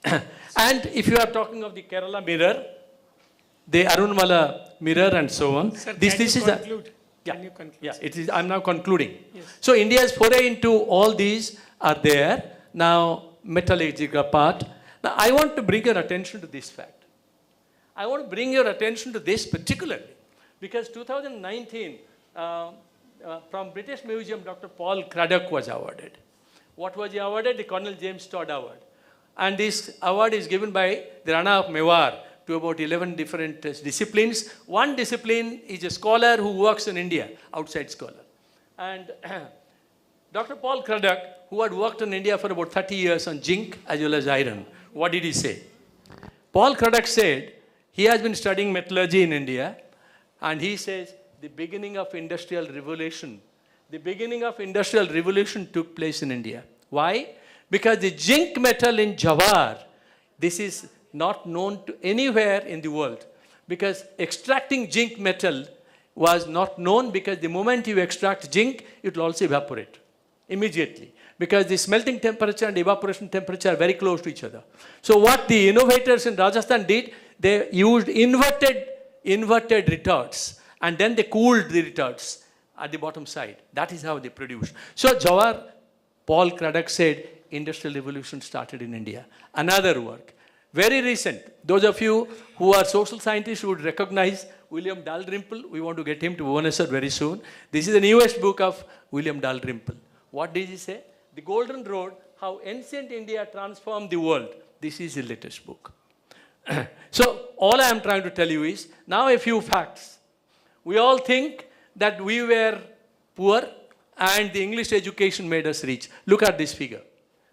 And if you are talking of the Kerala mirror, the Arunmala mirror and so on, Sir, this can is you conclude? Can you conclude? Yeah, it is. I'm now concluding. Yes. So India's foray into all these are there. Now, metallurgical part. Now, I want to bring your attention to this fact. I want to bring your attention to this particularly because 2019, from British Museum, Dr. Paul Craddock was awarded. What was he awarded? The Colonel James Todd Award. And this award is given by the Rana of Mewar to about 11 different disciplines. One discipline is a scholar who works in India, outside scholar. And Dr. Paul Craddock, who had worked in India for about 30 years on zinc as well as iron, what did he say? Paul Craddock said he has been studying metallurgy in India, and he says the beginning of industrial revolution took place in India. Why? Because the zinc metal in Jawar, this is not known to anywhere in the world. Because extracting zinc metal was not known because the moment you extract zinc, it will also evaporate immediately. Because the smelting temperature and evaporation temperature are very close to each other. So what the innovators in Rajasthan did, they used inverted retards, and then they cooled the retards at the bottom side. That is how they produced. So Jawar, Paul Craddock said, industrial revolution started in India. Another work, very recent. Those of you who are social scientists would recognize William Dalrymple. We want to get him to Bhubaneswar very soon. This is the newest book of William Dalrymple. What did he say? The Golden Road, How Ancient India Transformed the World. This is the latest book. So all I am trying to tell you is, now a few facts. We all think that we were poor and the English education made us rich. Look at this figure.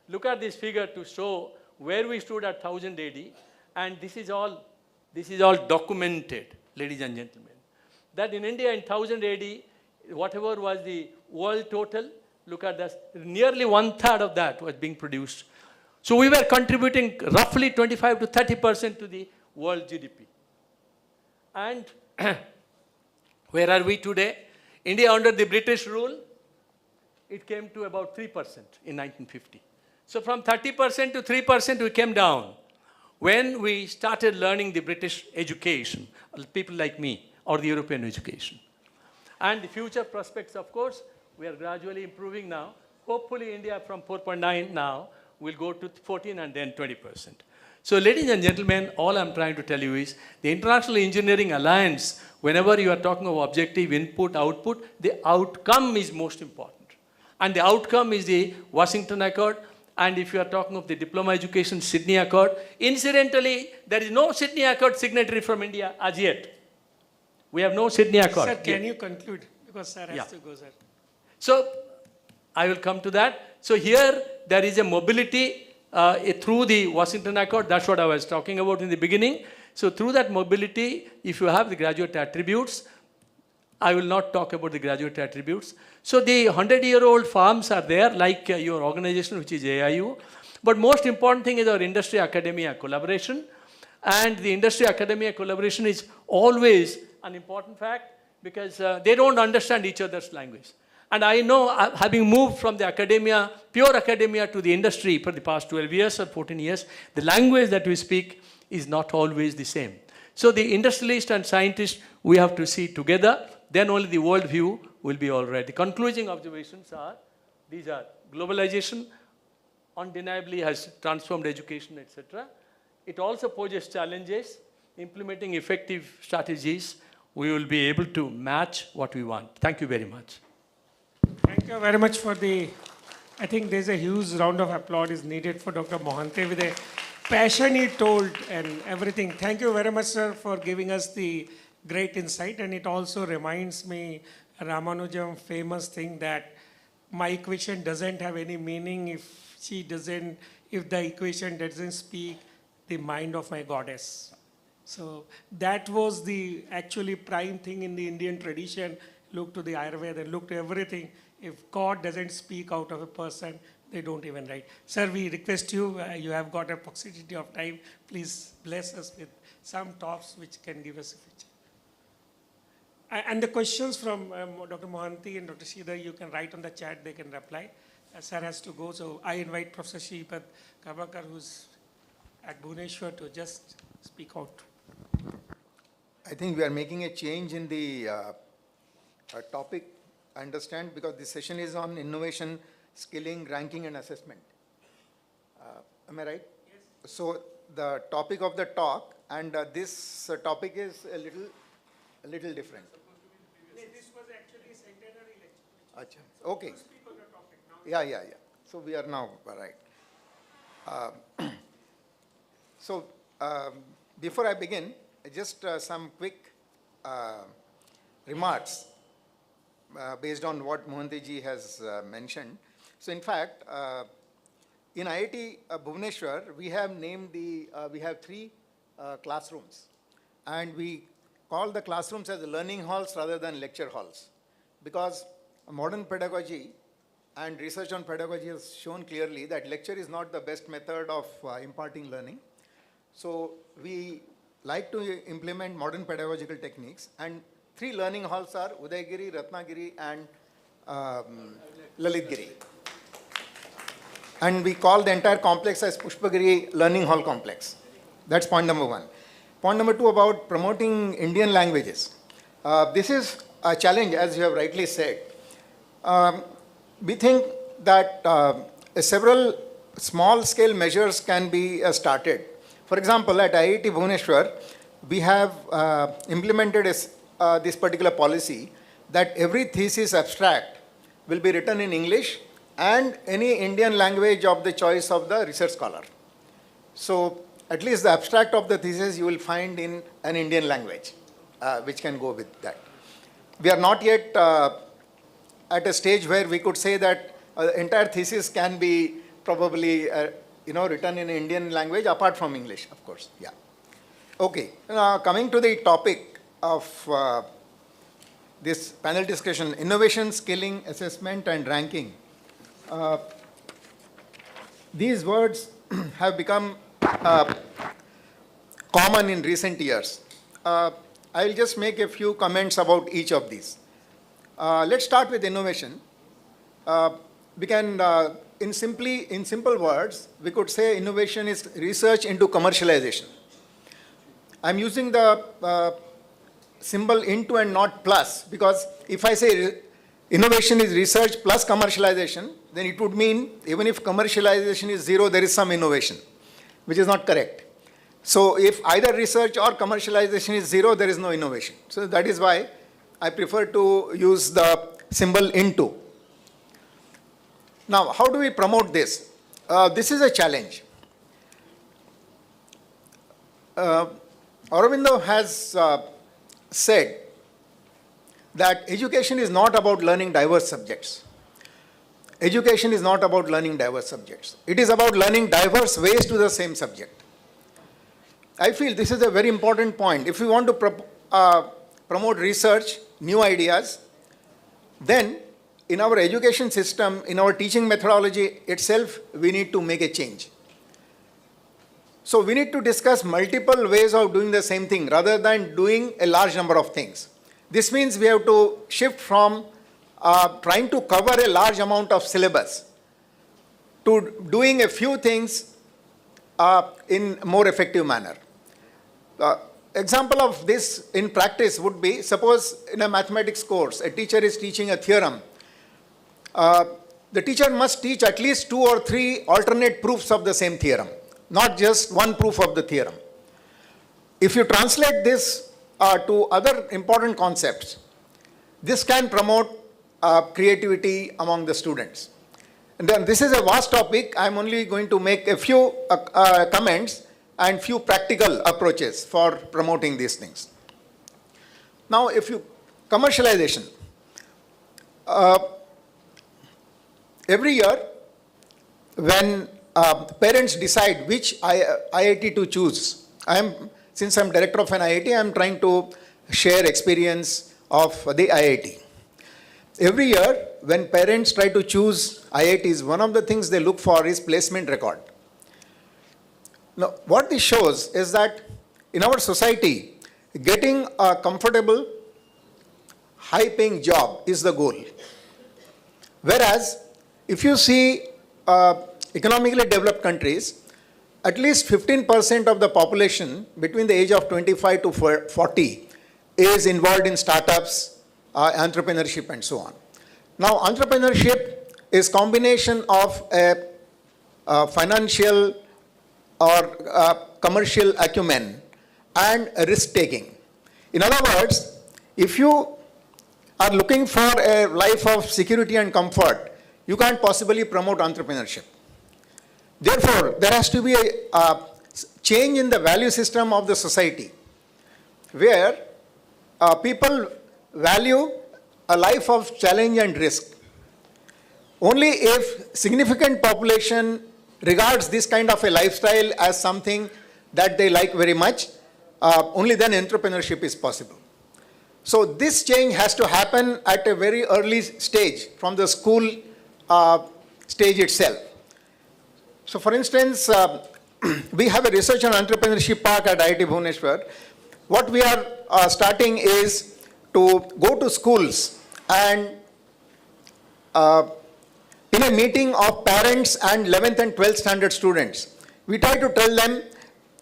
Look at this figure to show where we stood at 1000 AD. And this is all documented, ladies and gentlemen. That in India in 1000 AD, whatever was the world total, look at this, nearly 1/3 of that was being produced. So we were contributing roughly 25 to 30% to the world GDP. And Where are we today? India under the British rule, it came to about 3% in 1950. So from 30% to 3% we came down. When we started learning the British education, people like me, or the European education. And the future prospects, of course, we are gradually improving now. Hopefully India from 4.9 now will go to 14 and then 20%. So ladies and gentlemen, all I'm trying to tell you is the International Engineering Alliance, whenever you are talking of objective input, output, the outcome is most important. And the outcome is the Washington Accord. And if you are talking of the diploma education, Sydney Accord, incidentally, there is no Sydney Accord signatory from India as yet. We have no Sydney Accord. Sir, can you conclude? Because sir has to go, sir. So, I will come to that. So here, there is a mobility through the Washington Accord. That's what I was talking about in the beginning. So through that mobility, if you have the graduate attributes, I will not talk about the graduate attributes. So the 100-year-old farms are there, like your organization, which is AIU. But most important thing is our industry-academia collaboration. And the industry-academia collaboration is always an important fact because they don't understand each other's language. And I know, having moved from the academia, pure academia, to the industry for the past 12 years or 14 years, the language that we speak is not always the same. So the industrialist and scientist, we have to see together, then only the world view will be all right. The concluding observations are, these are globalization undeniably has transformed education, etc. It also poses challenges. Implementing effective strategies, we will be able to match what we want. Thank you very much. Thank you very much for I think there's a huge round of applause is needed for Dr. Mohante with a passion he told and everything. Thank you very much, sir, for giving us the great insight. And it also reminds me Ramanujam famous thing that my equation doesn't have any meaning if the equation doesn't speak the mind of my goddess. So that was the actually prime thing in the Indian tradition. Look to the Ayurveda and look to everything. If God doesn't speak out of a person, they don't even write. Sir, we request you, you have got a paucity of time. Please bless us with some talks which can give us a future. And the questions from Dr. Mohanty and Dr. Sridhar, you can write on the chat, they can reply. Sir has to go, so I invite Professor Shripad Kabakar, who's at Bhubaneswar, to just speak out. I think we are making a change in the topic, I understand, because this session is on innovation, skilling, ranking, and assessment. Am I right? Yes. So the topic of the talk and this topic is a little different. This was actually centenary lecture. Achha. Okay. Yeah. So we are now right. So before I begin, just some quick remarks based on what Mohanty ji has mentioned. So in fact, in IIT Bhubaneswar, we have named we have 3 classrooms, and we call the classrooms as learning halls rather than lecture halls, because modern pedagogy and research on pedagogy has shown clearly that lecture is not the best method of imparting learning. So we like to implement modern pedagogical techniques, and 3 learning halls are Udaygiri, Ratnagiri, and Lalitgiri. And we call the entire complex as Pushpagiri Learning Hall Complex. That's point number 1. Point number 2 about promoting Indian languages. This is a challenge, as you have rightly said. We think that several small-scale measures can be started. For example, at IIT Bhubaneswar, we have implemented this particular policy that every thesis abstract will be written in English and any Indian language of the choice of the research scholar. So at least the abstract of the thesis you will find in an Indian language, which can go with that. We are not yet at a stage where we could say that entire thesis can be probably written in Indian language apart from English, of course. Yeah. Okay. Now coming to the topic of this panel discussion, innovation, skilling, assessment, and ranking. These words have become common in recent years. I will just make a few comments about each of these. Let's start with innovation. We can, in simple words, we could say innovation is research into commercialization. I'm using the symbol into and not plus, because if I say innovation is research plus commercialization, then it would mean even if commercialization is zero, there is some innovation, which is not correct. So if either research or commercialization is zero, there is no innovation. So that is why I prefer to use the symbol into. Now, how do we promote this? This is a challenge. Aurobindo has said that education is not about learning diverse subjects. Education is not about learning diverse subjects. It is about learning diverse ways to the same subject. I feel this is a very important point. If we want to promote research, new ideas, then in our education system, in our teaching methodology itself, we need to make a change. So we need to discuss multiple ways of doing the same thing rather than doing a large number of things. This means we have to shift from trying to cover a large amount of syllabus to doing a few things in a more effective manner. Example of this in practice would be, suppose in a mathematics course, a teacher is teaching a theorem. The teacher must teach at least 2 or 3 alternate proofs of the same theorem, not just one proof of the theorem. If you translate this to other important concepts, this can promote creativity among the students. And then this is a vast topic. I'm only going to make a few comments and few practical approaches for promoting these things. Now, commercialization. Every year, when parents decide which IIT to choose, since I'm director of an IIT, I'm trying to share experience of the IIT. Every year, when parents try to choose IITs, one of the things they look for is placement record. Now, what this shows is that in our society, getting a comfortable, high-paying job is the goal. Whereas, if you see economically developed countries, at least 15% of the population between the age of 25 to 40 is involved in startups, entrepreneurship, and so on. Now, entrepreneurship is combination of a financial or commercial acumen and risk-taking. In other words, if you are looking for a life of security and comfort, you can't possibly promote entrepreneurship. Therefore, there has to be a change in the value system of the society where people value a life of challenge and risk. Only if significant population regards this kind of a lifestyle as something that they like very much, only then entrepreneurship is possible. So this change has to happen at a very early stage, from the school stage itself. So for instance, we have a research and entrepreneurship park at IIT Bhubaneswar. What we are starting is to go to schools and in a meeting of parents and 11th and 12th standard students, we try to tell them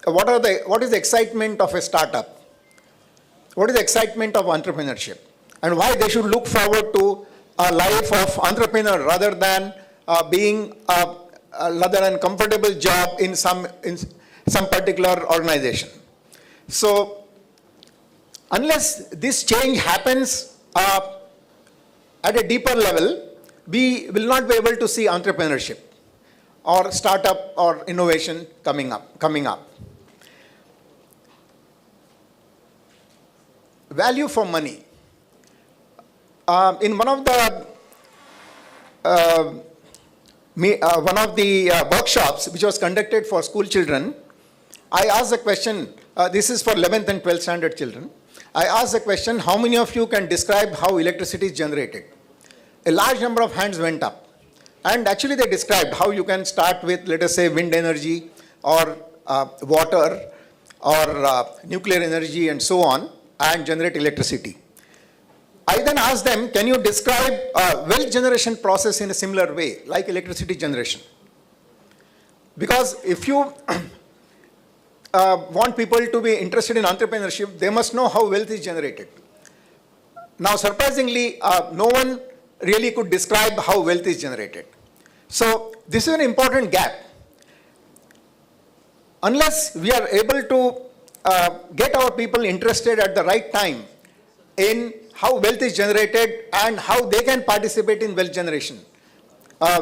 what is the excitement of a startup, what is the excitement of entrepreneurship, and why they should look forward to a life of entrepreneur rather than being rather than comfortable job in some particular organization. So unless this change happens at a deeper level, we will not be able to see entrepreneurship or startup or innovation coming up. Value for money. In one of the workshops which was conducted for school children, I asked the question, this is for 11th and 12th standard children. I asked the question, how many of you can describe how electricity is generated? A large number of hands went up. And actually they described how you can start with, let us say, wind energy or water or nuclear energy and so on. and generate electricity. I then asked them, can you describe a wealth generation process in a similar way, like electricity generation? Because if you want people to be interested in entrepreneurship, they must know how wealth is generated. Now, surprisingly, no one really could describe how wealth is generated. So, this is an important gap. Unless we are able to get our people interested at the right time in how wealth is generated and how they can participate in wealth generation,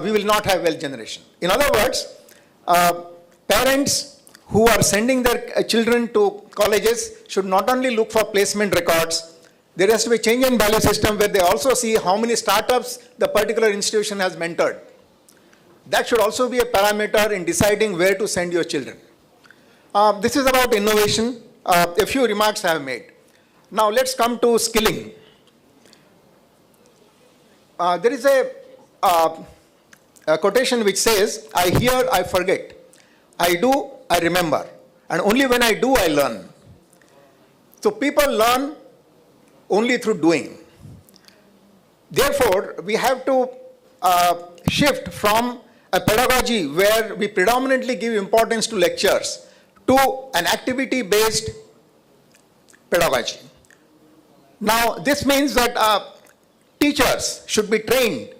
we will not have wealth generation. In other words, parents who are sending their children to colleges should not only look for placement records, there has to be a change in value system where they also see how many startups the particular institution has mentored. That should also be a parameter in deciding where to send your children. This is about innovation. A few remarks I have made. Now let's come to skilling. There is a quotation which says, I hear, I forget. I do, I remember. And only when I do, I learn. So people learn only through doing. Therefore, we have to shift from a pedagogy where we predominantly give importance to lectures to an activity-based pedagogy. Now, this means that teachers should be trained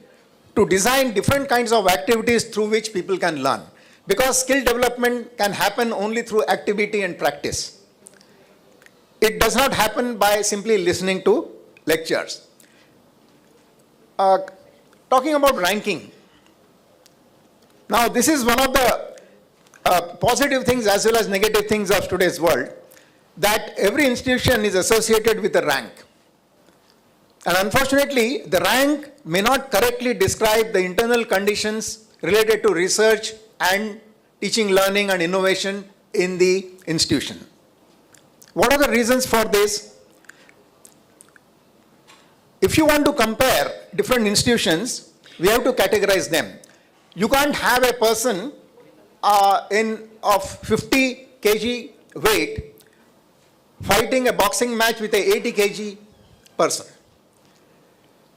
to design different kinds of activities through which people can learn. Because skill development can happen only through activity and practice. It does not happen by simply listening to lectures. Talking about ranking. Now, this is one of the positive things as well as negative things of today's world, that every institution is associated with a rank. And unfortunately, the rank may not correctly describe the internal conditions related to research and teaching, learning, and innovation in the institution. What are the reasons for this? If you want to compare different institutions, we have to categorize them. You can't have a person of 50 kg weight fighting a boxing match with a 80 kg person.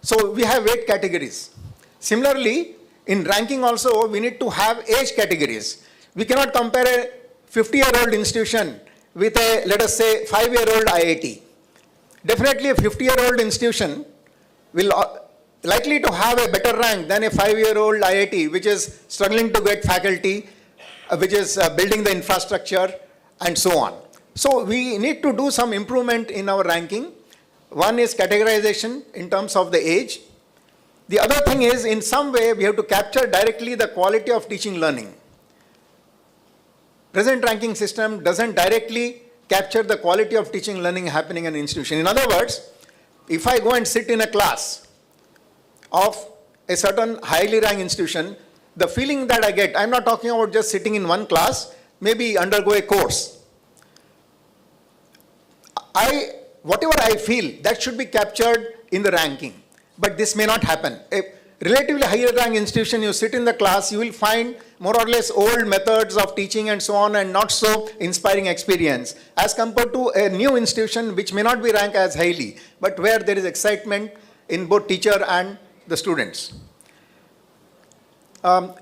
So we have weight categories. Similarly, in ranking also, we need to have age categories. We cannot compare a 50-year-old institution with a, let us say, 5-year-old IIT. Definitely a 50-year-old institution will likely to have a better rank than a 5-year-old IIT, which is struggling to get faculty, which is building the infrastructure, and so on. So we need to do some improvement in our ranking. One is categorization in terms of the age. The other thing is, in some way, we have to capture directly the quality of teaching learning. Present ranking system doesn't directly capture the quality of teaching learning happening in an institution. In other words, if I go and sit in a class of a certain highly ranked institution, the feeling that I get, I'm not talking about just sitting in one class, maybe undergo a course. Whatever I feel, that should be captured in the ranking. But this may not happen. A relatively higher ranked institution, you sit in the class, you will find more or less old methods of teaching and so on, and not so inspiring experience, as compared to a new institution which may not be ranked as highly, but where there is excitement in both teacher and the students. Earlier,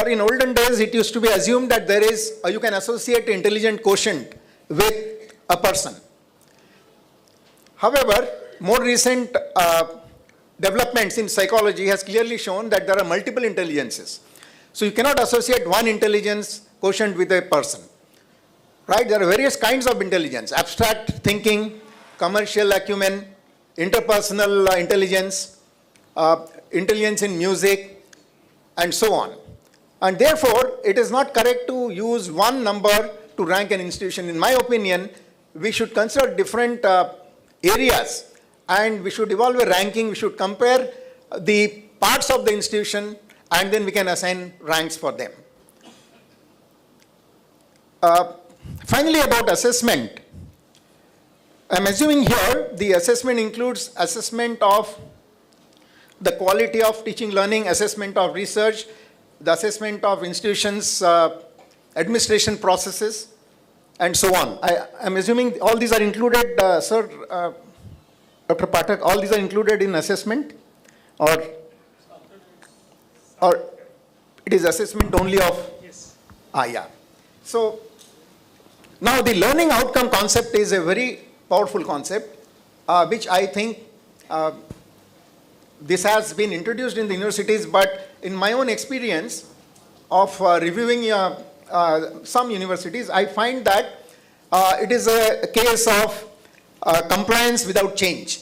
in olden days, it used to be assumed that there is, you can associate intelligent quotient with a person. However, more recent developments in psychology has clearly shown that there are multiple intelligences. So you cannot associate one intelligence quotient with a person. Right? There are various kinds of intelligence: abstract thinking, commercial acumen, interpersonal intelligence, intelligence in music, and so on. And therefore, it is not correct to use one number to rank an institution. In my opinion, we should consider different areas, and we should evolve a ranking. We should compare the parts of the institution, and then we can assign ranks for them. Finally, about assessment. I'm assuming here the assessment includes assessment of the quality of teaching learning, assessment of research, the assessment of institutions' administration processes, and so on. I'm assuming all these are included, sir, Dr. Pathak, all these are included in assessment, or it is assessment only of? Yes. Yeah. So now the learning outcome concept is a very powerful concept, which I think this has been introduced in the universities, but in my own experience of reviewing some universities, I find that it is a case of compliance without change.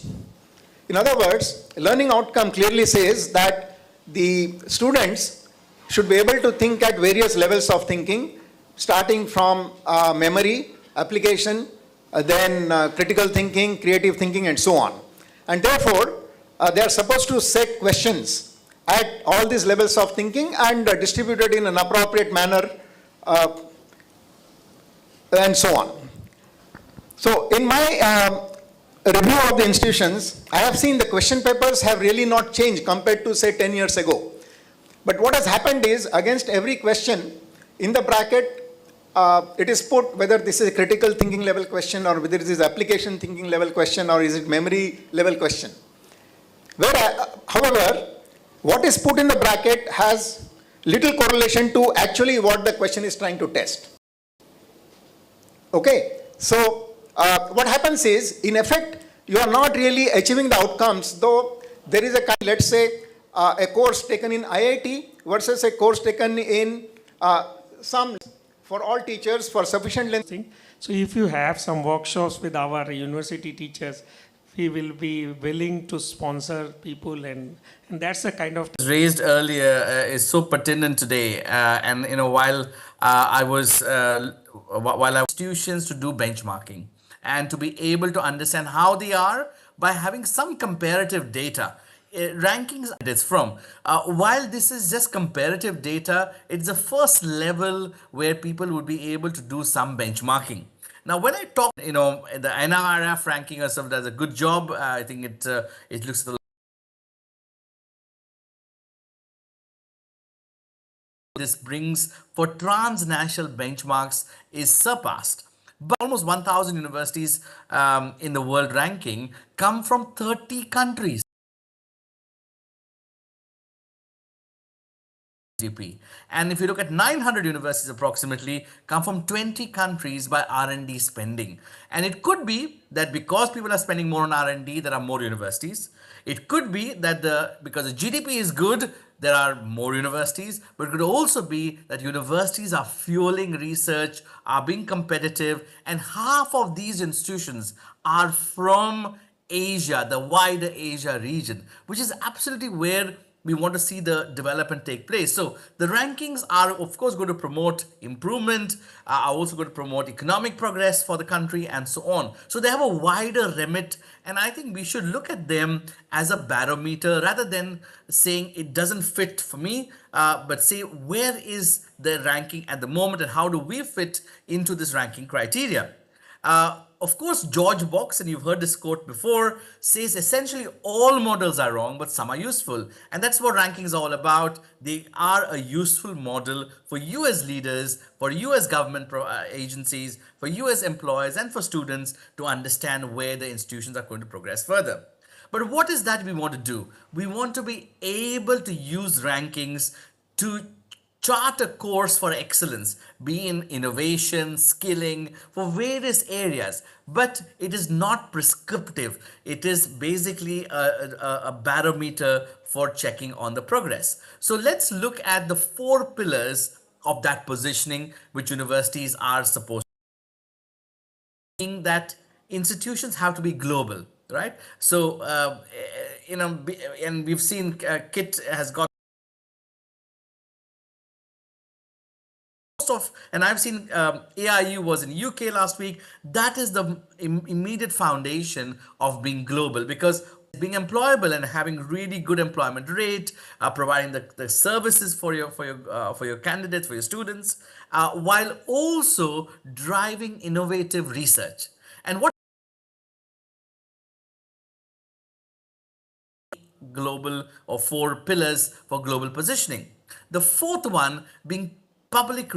In other words, learning outcome clearly says that the students should be able to think at various levels of thinking, starting from memory, application, then critical thinking, creative thinking, and so on. And therefore, they are supposed to set questions at all these levels of thinking and distributed in an appropriate manner, and so on. So in my review of the institutions, I have seen the question papers have really not changed compared to, say, 10 years ago. But what has happened is, against every question in the bracket, it is put whether this is a critical thinking level question, or whether it is application thinking level question, or is it memory level question. However, what is put in the bracket has little correlation to actually what the question is trying to test. Okay, so what happens is, in effect, you are not really achieving the outcomes, though there is a kind, let's say, a course taken in IIT versus a course taken in some, for all teachers for sufficient length. So if you have some workshops with our university teachers, we will be willing to sponsor people, and that's the kind of raised earlier is so pertinent today. And you know, while I was institutions to do benchmarking and to be able to understand how they are by having some comparative data. Rankings it's from. While this is just comparative data, it's the first level where people would be able to do some benchmarking. Now, when I talk, you know, the NRF ranking or stuff does a good job. I think it looks at the this brings for transnational benchmarks is surpassed. But almost 1,000 universities in the world ranking come from 30 countries. And if you look at 900 universities approximately come from 20 countries by R&D spending. And it could be that because people are spending more on R&D, there are more universities. It could be that because the GDP is good, there are more universities, but it could also be that universities are fueling research, are being competitive, and half of these institutions are from Asia, the wider Asia region, which is absolutely where we want to see the development take place. So the rankings are, of course, going to promote improvement, are also going to promote economic progress for the country, and so on. So they have a wider remit, and I think we should look at them as a barometer rather than saying it doesn't fit for me, but say where is the ranking at the moment and how do we fit into this ranking criteria. Of course, George Box, and you've heard this quote before, says essentially all models are wrong, but some are useful. And that's what ranking is all about. They are a useful model for you as leaders, for you as government agencies, for you as employers, and for students to understand where the institutions are going to progress further. But what is that we want to do? We want to be able to use rankings to chart a course for excellence, be in innovation, skilling, for various areas. But it is not prescriptive. It is basically a barometer for checking on the progress. So let's look at the 4 pillars of that positioning which universities are supposed to be. That institutions have to be global, right? So, you know, and we've seen KIT has got of, and I've seen AIU was in UK last week. That is the immediate foundation of being global, because being employable and having really good employment rate, providing the services for your candidates, for your students, while also driving innovative research. And what global or 4 pillars for global positioning. The 4th one being public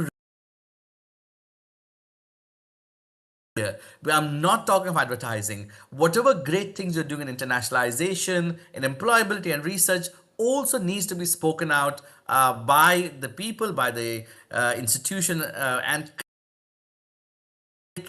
here. I'm not talking of advertising. Whatever great things you're doing in internationalization, in employability and research also needs to be spoken out by the people, by the institution, and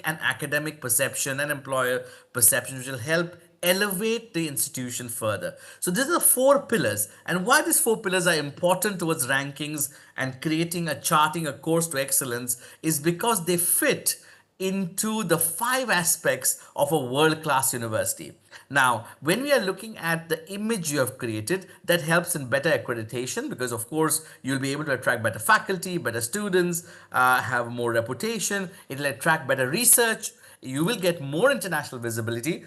academic perception and employer perception, which will help elevate the institution further. So these are the four pillars, and why these four pillars are important towards rankings and creating a charting a course to excellence is because they fit into the five aspects of a world-class university. Now, when we are looking at the image you have created, that helps in better accreditation because, of course, you'll be able to attract better faculty, better students, have more reputation. It'll attract better research. You will get more international visibility,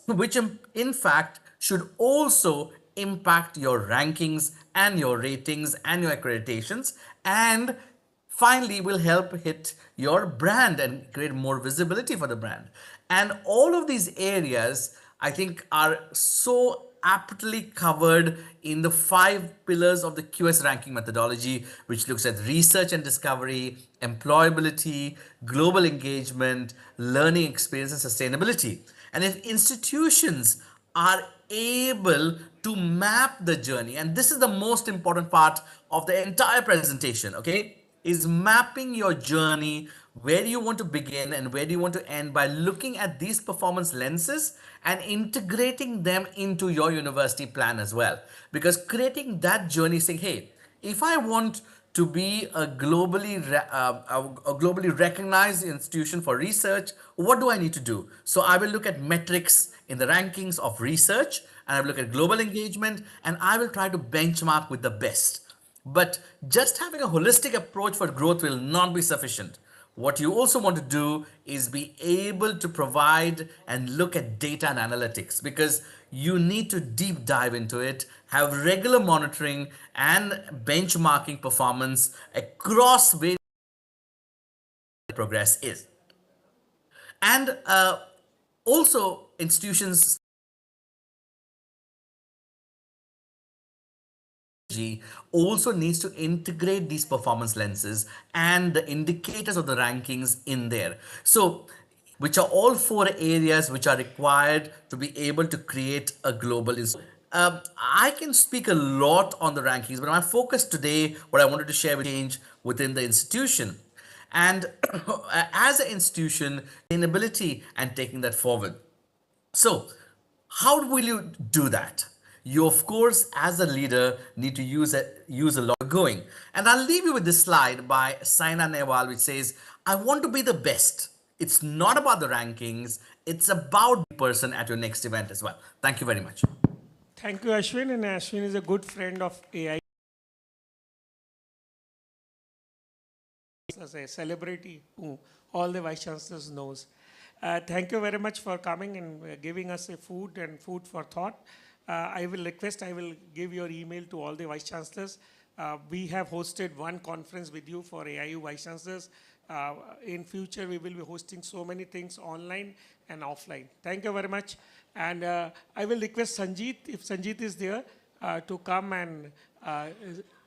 which in fact should also impact your rankings and your ratings and your accreditations, and finally will help hit your brand and create more visibility for the brand. And all of these areas, I think, are so aptly covered in the five pillars of the QS ranking methodology, which looks at research and discovery, employability, global engagement, learning experience, and sustainability. And if institutions are able to map the journey, and this is the most important part of the entire presentation, okay, is mapping your journey, where you want to begin and where do you want to end, by looking at these performance lenses and integrating them into your university plan as well. Because creating that journey, saying, hey, if I want to be a globally recognized institution for research, what do I need to do? So I will look at metrics in the rankings of research, and I will look at global engagement, and I will try to benchmark with the best. But just having a holistic approach for growth will not be sufficient. What you also want to do is be able to provide and look at data and analytics, because you need to deep dive into it, have regular monitoring and benchmarking performance across various progress is. And also institutions also needs to integrate these performance lenses and the indicators of the rankings in there. So, which are all four areas which are required to be able to create a global I can speak a lot on the rankings, but my focus today, what I wanted to share with change within the institution. And as an institution, sustainability and taking that forward. So, how will you do that? You, of course, as a leader, need to use a lot going. And I'll leave you with this slide by Saina Nehwal, which says, I want to be the best. It's not about the rankings. It's about the person at your next event as well. Thank you very much. Thank you, Ashwin. And Ashwin is a good friend of AI. As a celebrity who all the Vice Chancellors knows. Thank you very much for coming and giving us a food and food for thought. I will give your email to all the Vice Chancellors. We have hosted one conference with you for AIU Vice Chancellors. In future, we will be hosting so many things online and offline. Thank you very much. And I will request Sanjeet, if Sanjeet is there, to come and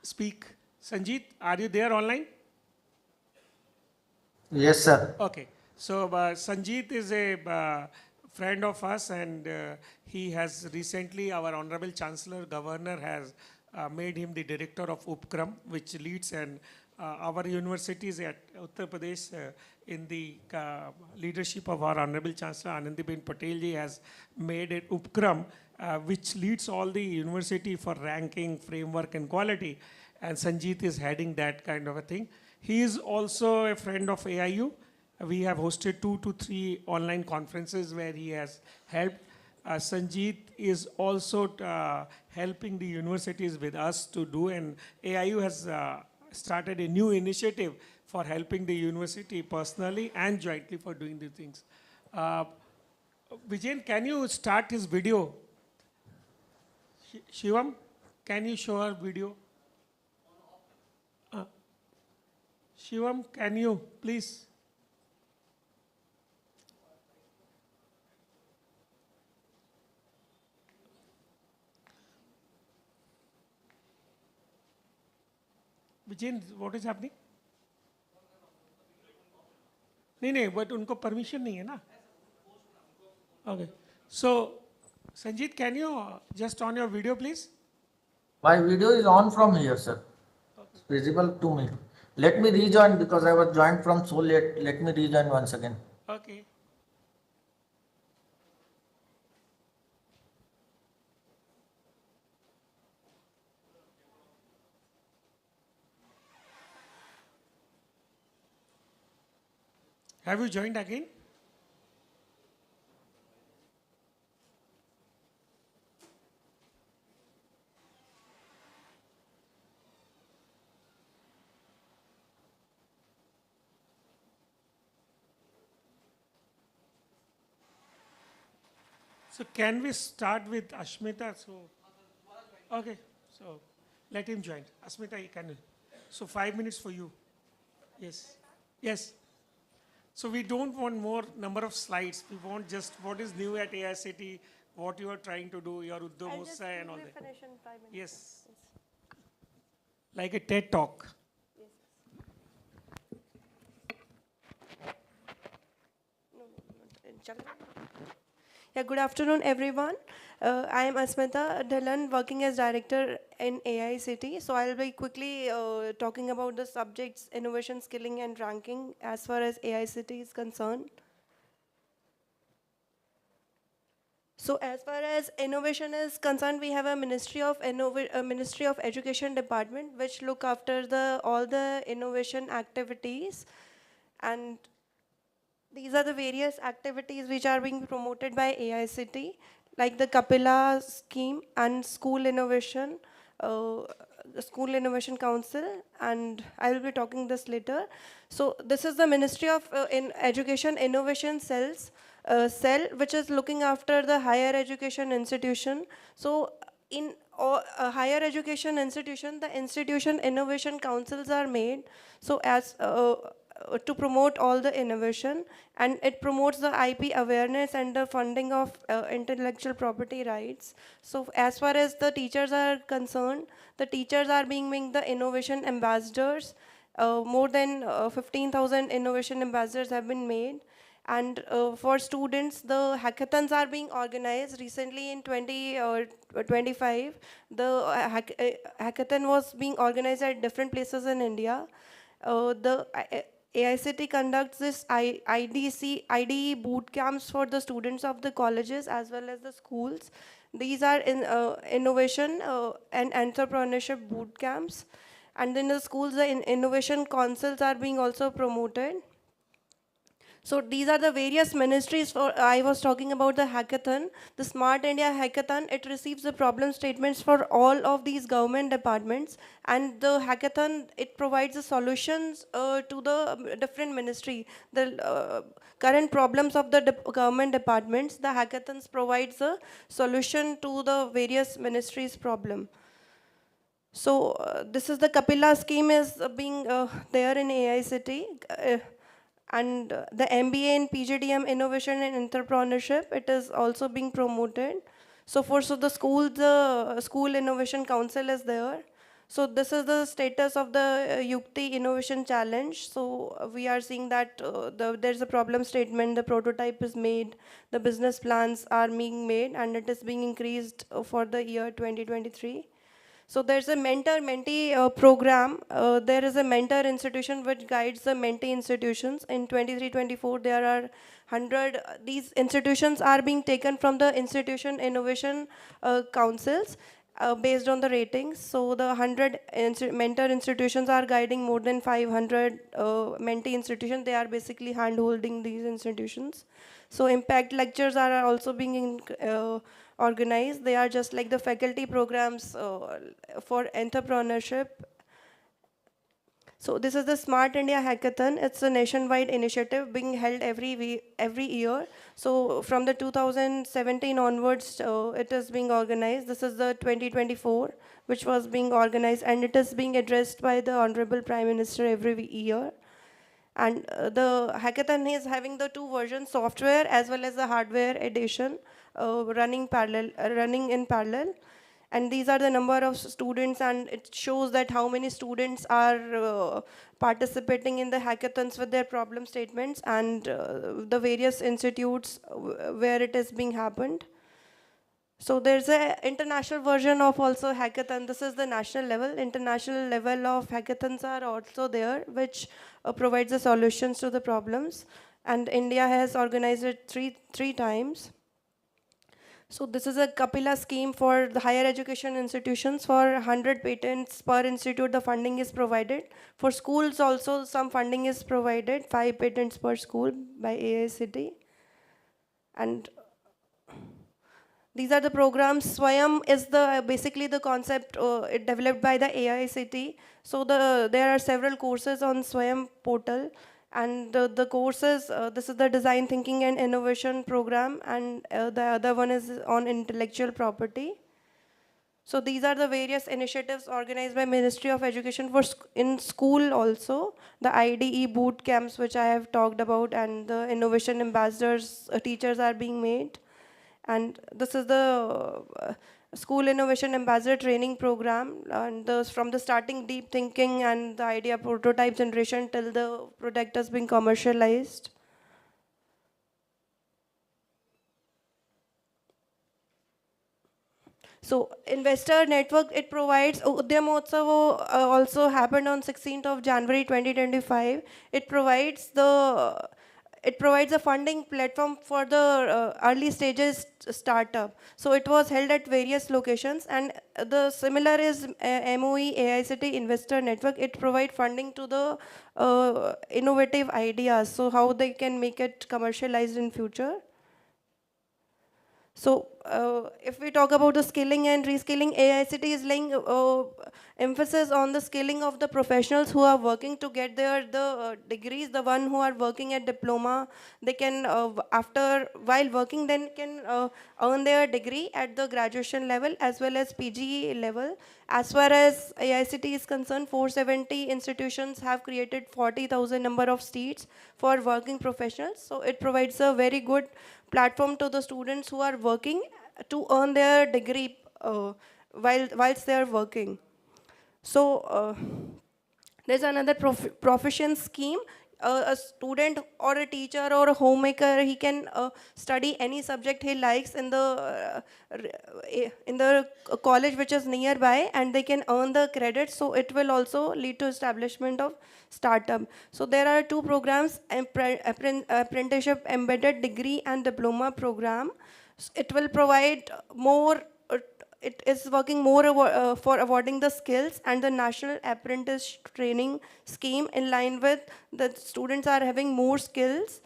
speak. Sanjeet, are you there online? Yes, sir. Okay. So Sanjeet is a friend of us, and he has recently, our Honorable Chancellor, Governor has made him the director of Upkram, which leads our universities at Uttar Pradesh in the leadership of our Honorable Chancellor Anandiben Patel ji has made it Upkram, which leads all the university for ranking, framework and quality. And Sanjeet is heading that kind of a thing. He is also a friend of AIU. We have hosted 2 to 3 online conferences where he has helped. Sanjeet is also helping the universities with us to do, and AIU has started a new initiative for helping the university personally and jointly for doing the things. Vijayan, can you start his video? Shivam, can you show our video? Shivam, can you please? Vijayan, what is happening? नहीं, but उनको permission नहीं है ना. Okay. So, Sanjeet, can you just on your video, please? My video is on from here, sir. It's visible to me. Let me rejoin because I was joined from so late. Let me rejoin once again. Okay. Have you joined again? So can we start with Ashmita? So, okay, so let him join. Ashmita, you can. So 5 minutes for you. Yes, yes. So we don't want more number of slides. We want just what is new at AICT, what you are trying to do, your Uddhav and all that. Finish in 5 minutes. Yes. Like a TED talk. Yeah, good afternoon, everyone. I am Asmita Dhalan, working as director in AICT. So I'll be quickly talking about the subjects innovation, skilling, and ranking as far as AICT is concerned. So as far as innovation is concerned, we have a Ministry of Education department which look after all the innovation activities, and these are the various activities which are being promoted by AICT, like the Kapila scheme and School Innovation, the School Innovation Council, and I will be talking this later. So this is the Ministry of Education Innovation cell which is looking after the higher education institution. So in a higher education institution, the institution innovation councils are made. So as to promote all the innovation, and it promotes the IP awareness and the funding of intellectual property rights. So as far as the teachers are concerned, the teachers are being the innovation ambassadors. More than 15,000 innovation ambassadors have been made. And for students, the hackathons are being organized. Recently in 2025, the hackathon was being organized at different places in India. The AICT conducts this IDE boot camps for the students of the colleges as well as the schools. These are innovation and entrepreneurship boot camps. And then in the schools, the innovation councils are being also promoted. So these are the various ministries. I was talking about the hackathon, the Smart India Hackathon. It receives the problem statements for all of these government departments, and the hackathon, it provides the solutions to the different ministry. The current problems of the government departments, the hackathons provides a solution to the various ministries' problem. So this is the Kapila scheme is being there in AICT. And the MBA in PGDM Innovation and Entrepreneurship, it is also being promoted. So the school innovation council is there. So this is the status of the Yukti Innovation Challenge. So we are seeing that there's a problem statement, the prototype is made, the business plans are being made, and it is being increased for the year 2023. So there's a mentor-mentee program. There is a mentor institution which guides the mentee institutions. In 23-24, there are 100. These institutions are being taken from the institution innovation councils based on the ratings. So the 100 mentor institutions are guiding more than 500 mentee institutions. They are basically hand-holding these institutions. So impact lectures are also being organized. They are just like the faculty programs for entrepreneurship. So this is the Smart India Hackathon. It's a nationwide initiative being held every year. So from the 2017 onwards, it is being organized. This is the 2024, which was being organized, and it is being addressed by the Honorable Prime Minister every year. And the hackathon is having the two versions, software as well as the hardware edition, running in parallel. And these are the number of students, and it shows that how many students are participating in the hackathons with their problem statements, and the various institutes where it is being happened. So there's a international version of also hackathon. This is the national level. International level of hackathons are also there, which provides the solutions to the problems. And India has organized it three times. So this is a Kapila scheme for the higher education institutions. For 100 patents per institute, the funding is provided. For schools also, some funding is provided, 5 patents per school by AICT. And these are the programs. Swayam is basically the concept developed by the AICT. So there are several courses on Swayam portal, and the courses, this is the design thinking and innovation program, and the other one is on intellectual property. So these are the various initiatives organized by Ministry of Education for in school also. The IDE boot camps, which I have talked about, and the innovation ambassadors, teachers are being made. And this is the School Innovation Ambassador Training Program, and from the starting deep thinking and the idea prototype generation till the product has been commercialized. So investor network, it provides, Udyam Motsav also happened on 16th of January 2025. It provides a funding platform for the early stages startup. So it was held at various locations, and the similar is MOE AICT Investor Network. It provides funding to the innovative ideas, so how they can make it commercialized in future. So if we talk about the skilling and reskilling, AICT is laying emphasis on the skilling of the professionals who are working to get the degrees. The one who are working at diploma, they can while working, then can earn their degree at the graduation level as well as PG level. As far as AICT is concerned, 470 institutions have created 40,000 number of seats for working professionals. So it provides a very good platform to the students who are working to earn their degree whilst they are working. So there's another profession scheme. A student or a teacher or a homemaker, he can study any subject he likes in the college which is nearby, and they can earn the credits. So it will also lead to establishment of startup. So there are 2 programs, apprenticeship embedded degree and diploma program. It will provide more, it is working more for awarding the skills, and the National Apprentice Training Scheme in line with the students are having more skills,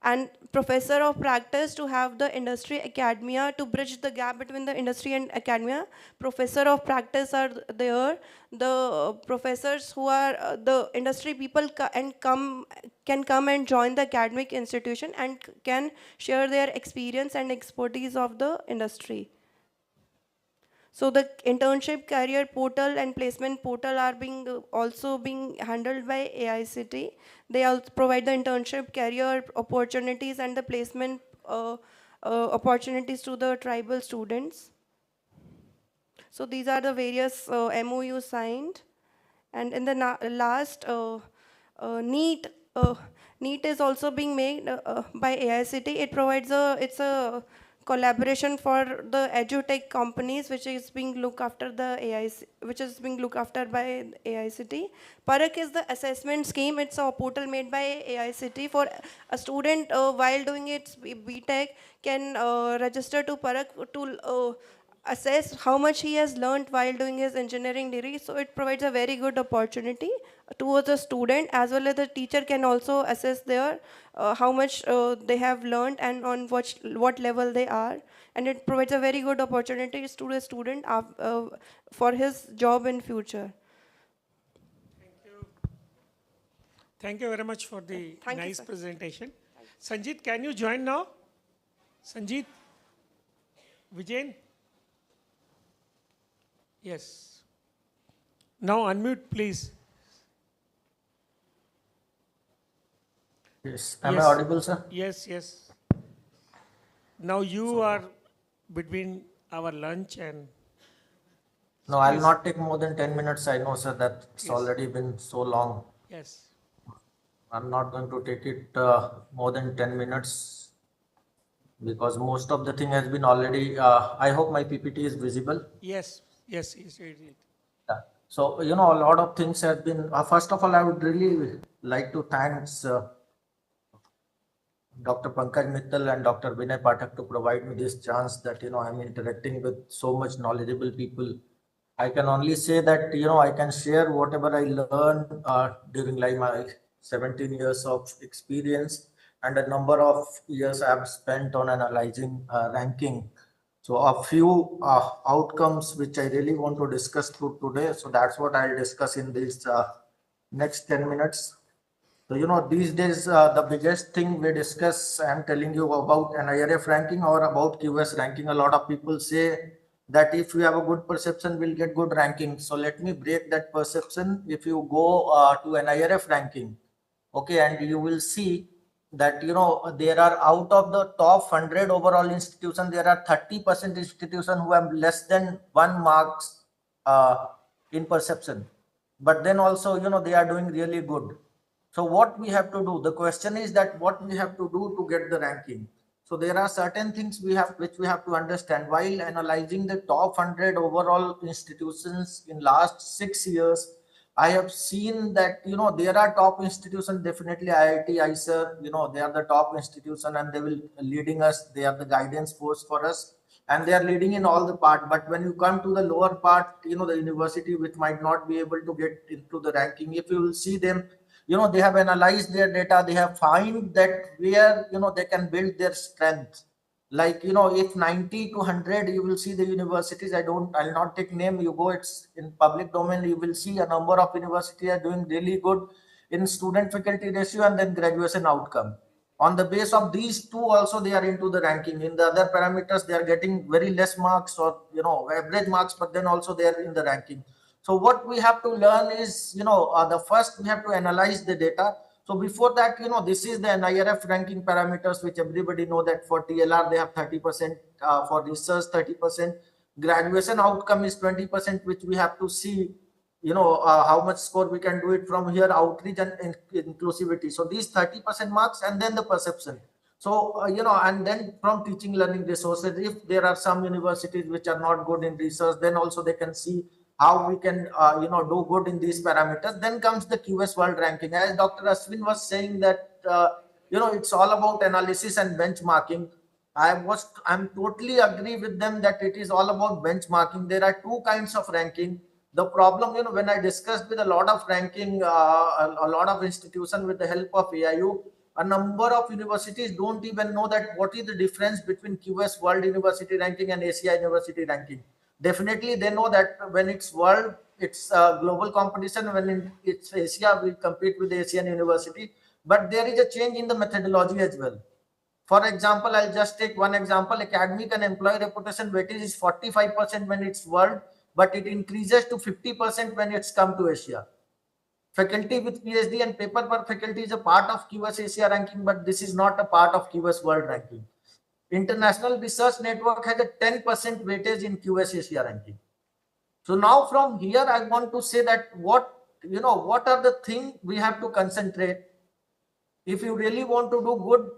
and professor of practice to have the industry academia to bridge the gap between the industry and academia. Professor of practice are there. The professors who are the industry people can come and join the academic institution and can share their experience and expertise of the industry. So the internship career portal and placement portal are also being handled by AICT. They also provide the internship career opportunities and the placement opportunities to the tribal students. So these are the various MOUs signed. And in the last, NEET, NEET is also being made by AICT. It provides it's a collaboration for the edutech companies, which is being looked after by AICT. Parak is the assessment scheme. It's a portal made by AICT for a student while doing its BTech can register to Parak to assess how much he has learned while doing his engineering degree. So it provides a very good opportunity towards the student, as well as the teacher can also assess their how much they have learned and on what level they are. And it provides a very good opportunity to the student for his job in future. Thank you very much for the nice presentation. Sanjeet, can you join now? Sanjeet? Vijayan? Yes. Now unmute, please. Yes. Am I audible, sir? Yes, yes. Now you are between our lunch and No, I'll not take more than 10 minutes. I know, sir, that it's Yes. already been so long. Yes. I'm not going to take it more than 10 minutes because most of the thing has been already, I hope my PPT is visible. Yes. Yes. Yes. It. Yeah. So, you know, a lot of things have been, first of all, I would really like to thank Dr. Pankaj Mittal and Dr. Vinay Pathak to provide me this chance that, you know, I'm interacting with so much knowledgeable people. I can only say that, you know, I can share whatever I learned during like my 17 years of experience and a number of years I've spent on analyzing ranking. So a few outcomes which I really want to discuss through today. So that's what I'll discuss in this next 10 minutes. So, you know, these days, the biggest thing we discuss, I'm telling you about an IRF ranking or about QS ranking. A lot of people say that if we have a good perception, we'll get good ranking. So let me break that perception. If you go to an IRF ranking, okay, and you will see that, you know, there are out of the top 100 overall institutions, there are 30% institutions who have less than 1 marks in perception. But then also, you know, they are doing really good. So what we have to do, the question is that what we have to do to get the ranking. So there are certain things which we have to understand while analyzing the top 100 overall institutions in last 6 years. I have seen that, you know, there are top institutions, definitely IIT, ISER, you know, they are the top institution and they will leading us. They are the guidance force for us and they are leading in all the part. But when you come to the lower part, you know, the university which might not be able to get into the ranking, if you will see them, you know, they have analyzed their data, they have find that where, you know, they can build their strength. Like, you know, if 90 to 100, you will see the universities, I'll not take name, you go, it's in public domain, you will see a number of universities are doing really good in student faculty ratio and then graduation outcome. On the base of these two also, they are into the ranking. In the other parameters, they are getting very less marks or, you know, average marks, but then also they are in the ranking. So what we have to learn is, you know, the first we have to analyze the data. So before that, you know, this is the NIRF ranking parameters, which everybody know that for TLR, they have 30%, for research, 30%, graduation outcome is 20%, which we have to see, you know, how much score we can do it from here, outreach and inclusivity. So these 30% marks and then the perception. So, you know, and then from teaching learning resources, if there are some universities which are not good in research, then also they can see how we can, you know, do good in these parameters. Then comes the QS World Ranking. As Dr. Ashwin was saying that, you know, it's all about analysis and benchmarking. I'm totally agree with them that it is all about benchmarking. There are two kinds of ranking. The problem, you know, when I discussed with a lot of ranking, a lot of institutions with the help of AIU, a number of universities don't even know that what is the difference between QS World University Ranking and ACI University Ranking. Definitely, they know that when it's world, it's global competition. When it's Asia, we compete with the Asian university. But there is a change in the methodology as well. For example, I'll just take one example. Academic and employee reputation weightage is 45% when it's world, but it increases to 50% when it's come to Asia. Faculty with PhD and paper per faculty is a part of QS Asia ranking, but this is not a part of QS World ranking. International Research Network has a 10% weightage in QS Asia ranking. So now from here, I want to say that what are the things we have to concentrate if you really want to do good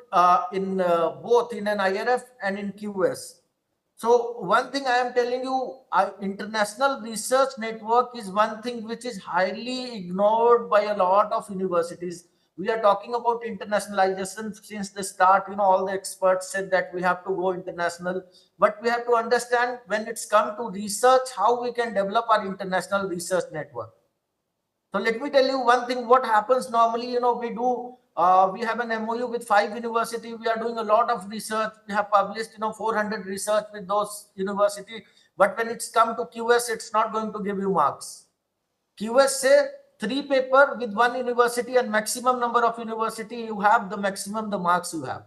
in both in an IRF and in QS. So one thing I am telling you, international research network is one thing which is highly ignored by a lot of universities. We are talking about internationalization since the start. You know, all the experts said that we have to go international, but we have to understand when it's come to research, how we can develop our international research network. So let me tell you one thing, what happens normally, you know, we have an MOU with 5 universities. We are doing a lot of research. We have published, you know, 400 research with those universities. But when it's come to QS, it's not going to give you marks. QS say 3 paper with 1 university and maximum number of university, you have the maximum, the marks you have.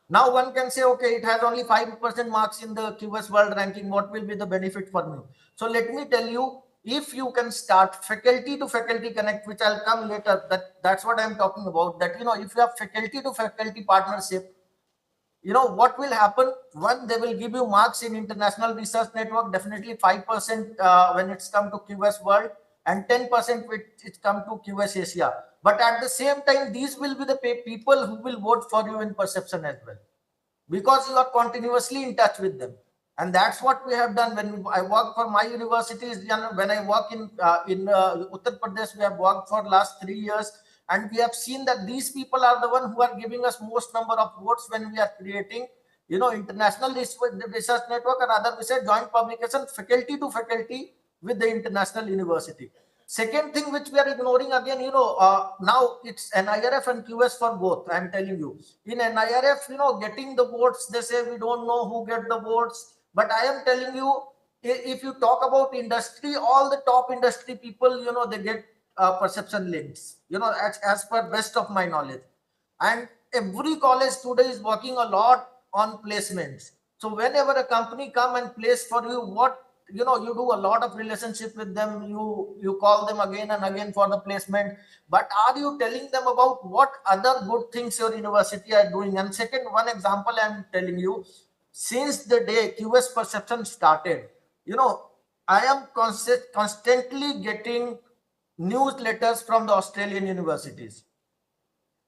Now one can say, okay, it has only 5% marks in the QS World ranking. What will be the benefit for me? So let me tell you, if you can start faculty to faculty connect, which I'll come later, that's what I'm talking about, that, you know, if you have faculty to faculty partnership, you know, what will happen? One, they will give you marks in international research network, definitely 5% when it's come to QS World, and 10% when it's come to QS Asia. But at the same time, these will be the people who will vote for you in perception as well, because you are continuously in touch with them. And that's what we have done. When I work for my universities, when I work in Uttar Pradesh, we have worked for last 3 years, and we have seen that these people are the one who are giving us most number of votes when we are creating, you know, international research network, and other research joint publication, faculty to faculty with the international university. Second thing which we are ignoring again, you know, now it's NIRF and QS for both. I'm telling you, in NIRF, you know, getting the votes, they say we don't know who get the votes. But I am telling you, if you talk about industry, all the top industry people, you know, they get perception links, you know, as per best of my knowledge. And every college today is working a lot on placements. So whenever a company come and place for you, what, you know, you do a lot of relationship with them, you call them again and again for the placement, but are you telling them about what other good things your university are doing? And second, one example I'm telling you, since the day QS perception started, you know, I am constantly getting newsletters from the Australian universities.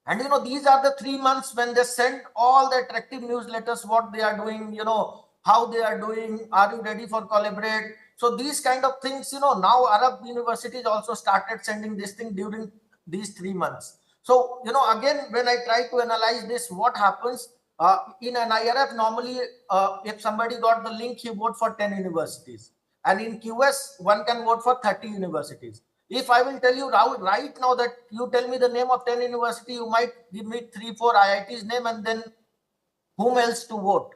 And you know, these are the 3 months when they send all the attractive newsletters, what they are doing, you know, how they are doing, are you ready for collaborate? So these kind of things, you know, now Arab universities also started sending this thing during these 3 months. So, you know, again, when I try to analyze this, what happens in an IRF, normally, if somebody got the link, he vote for 10 universities. And in QS, one can vote for 30 universities. If I will tell you right now that you tell me the name of 10 university, you might give me 3-4 IITs name, and then whom else to vote.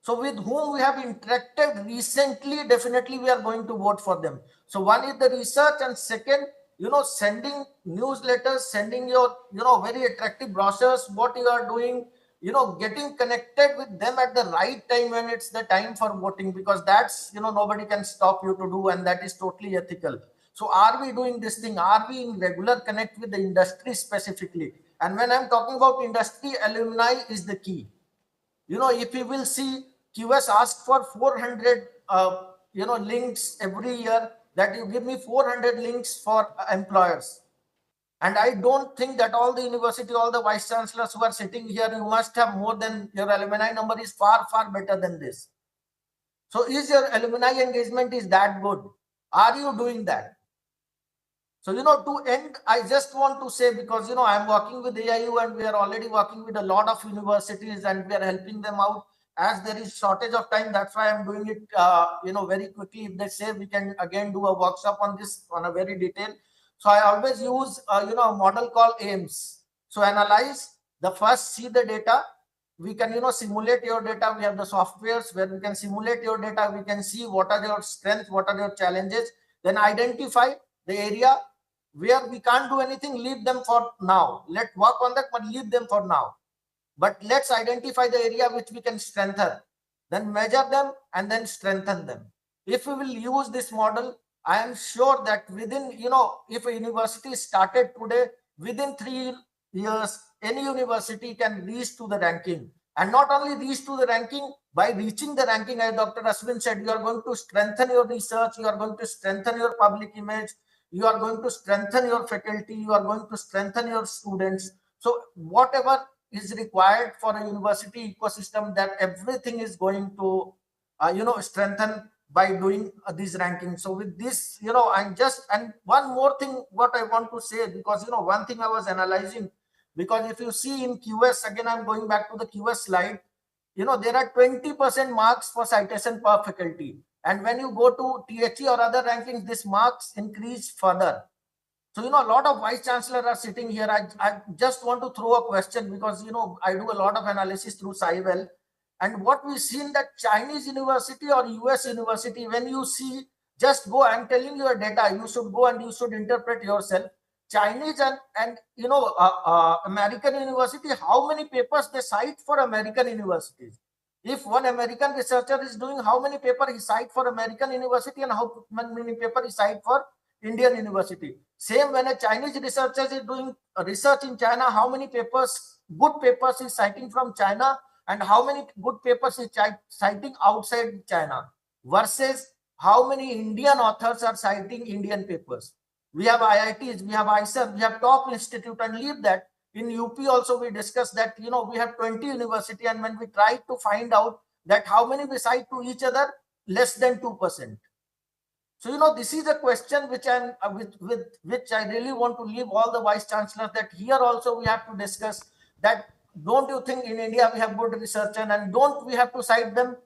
So with whom we have interacted recently, definitely we are going to vote for them. So one is the research, and second, you know, sending newsletters, sending your, you know, very attractive brochures, what you are doing, you know, getting connected with them at the right time when it's the time for voting, because that's, you know, nobody can stop you to do, and that is totally ethical. So are we doing this thing? Are we in regular connect with the industry specifically? And when I'm talking about industry, alumni is the key. You know, if you will see, QS ask for 400, you know, links every year, that you give me 400 links for employers. And I don't think that all the university, all the vice chancellors who are sitting here, you must have more than, your alumni number is far, far better than this. So is your alumni engagement is that good? Are you doing that? So, you know, to end, I just want to say, because, you know, I'm working with AIU and we are already working with a lot of universities and we are helping them out. As there is shortage of time, that's why I'm doing it, you know, very quickly. If they say we can again do a workshop on this on a very detailed. So I always use, you know, a model called AIMS. So analyze the first, see the data. We can, you know, simulate your data. We have the softwares where we can simulate your data. We can see what are your strengths, what are your challenges. Then identify the area where we can't do anything, leave them for now. Let's work on that, but leave them for now. But let's identify the area which we can strengthen, then measure them and then strengthen them. If we will use this model, I am sure that within, you know, if a university started today, within 3 years, any university can reach to the ranking. And not only reach to the ranking, by reaching the ranking, as Dr. Ashwin said, you are going to strengthen your research, you are going to strengthen your public image, you are going to strengthen your faculty, you are going to strengthen your students. So whatever is required for a university ecosystem, that everything is going to, you know, strengthen by doing these rankings. So with this, you know, and one more thing, what I want to say, because, you know, one thing I was analyzing, because if you see in QS, again, I'm going back to the QS slide, you know, there are 20% marks for citation per faculty. And when you go to THE or other rankings, this marks increase further. So, you know, a lot of vice chancellors are sitting here. I just want to throw a question, because, you know, I do a lot of analysis through SciWell. And what we see in that Chinese university or US university, when you see, just go, I'm telling you a data, you should go and you should interpret yourself. Chinese and you know, American university, how many papers they cite for American universities? If one American researcher is doing, how many papers he cite for American university and how many papers he cite for Indian university? Same when a Chinese researcher is doing research in China, how many papers, good papers is citing from China and how many good papers is citing outside China versus how many Indian authors are citing Indian papers. We have IITs, we have ISER, we have top institute, and leave that. In UP also we discussed that, we have 20 university, and when we try to find out that how many we cite to each other, less than 2%. So, this is a question which with which I really want to leave all the vice chancellors, that here also we have to discuss that. Don't you think in India we have good researchers, and don't we have to cite them?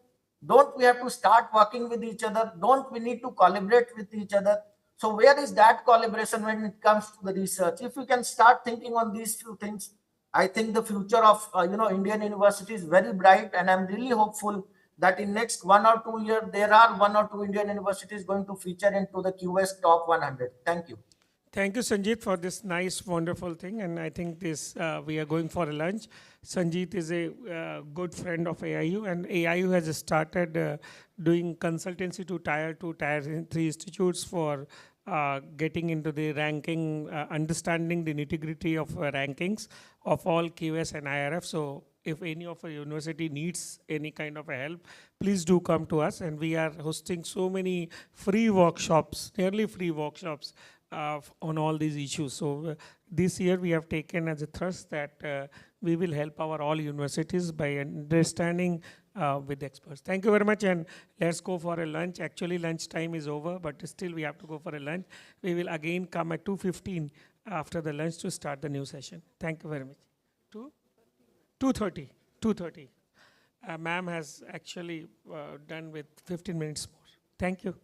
Don't we have to start working with each other? Don't we need to collaborate with each other? So where is that collaboration when it comes to the research? If we can start thinking on these few things, I think the future of Indian university is very bright, and I'm really hopeful that in next 1 or 2 years there are 1 or 2 Indian universities going to feature into the QS top 100. Thank you. Thank you, Sanjeet, for this nice, wonderful thing. And I think this we are going for a lunch. Sanjeet is a good friend of AIU, and AIU has started doing consultancy to Tier 2, Tier 3 institutes for getting into the ranking, understanding the nitty-gritty of rankings of all QS and IRF. So if any of our university needs any kind of a help, please do come to us. And we are hosting so many free workshops, nearly free workshops on all these issues. So this year we have taken as a thrust that we will help our all universities by understanding with experts. Thank you very much, and let's go for a lunch. Actually, lunch time is over, but still we have to go for a lunch. We will again come at 2:15 after the lunch to start the new session. Thank you very much. 2:30. 2:30. Ma'am has actually done with 15 minutes more. Thank you.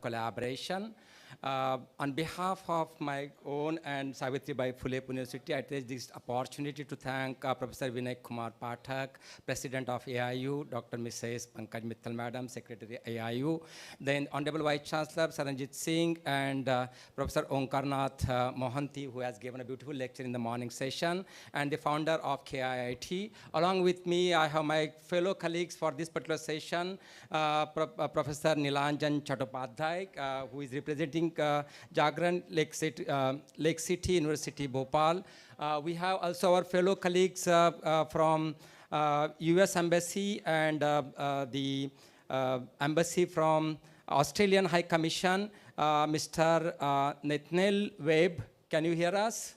collaboration. On behalf of my own and Savitribai Phule Pune University, I take this opportunity to thank Professor Vinay Kumar Pathak, President of AIU, Dr. Mrs. Pankaj Mittal Madam, Secretary AIU, then Honorable Vice-Chancellor Saranjit Singh and Professor Omkarnath Mohanty, who has given a beautiful lecture in the morning session, and the founder of KIIT. Along with me, I have my fellow colleagues for this particular session, Professor Nilanjan Chattopadhyay, who is representing Jagran Lake City University, Bhopal. We have also our fellow colleagues from US Embassy and the Embassy from Australian High Commission, Mr. Nathaniel Webb. Can you hear us?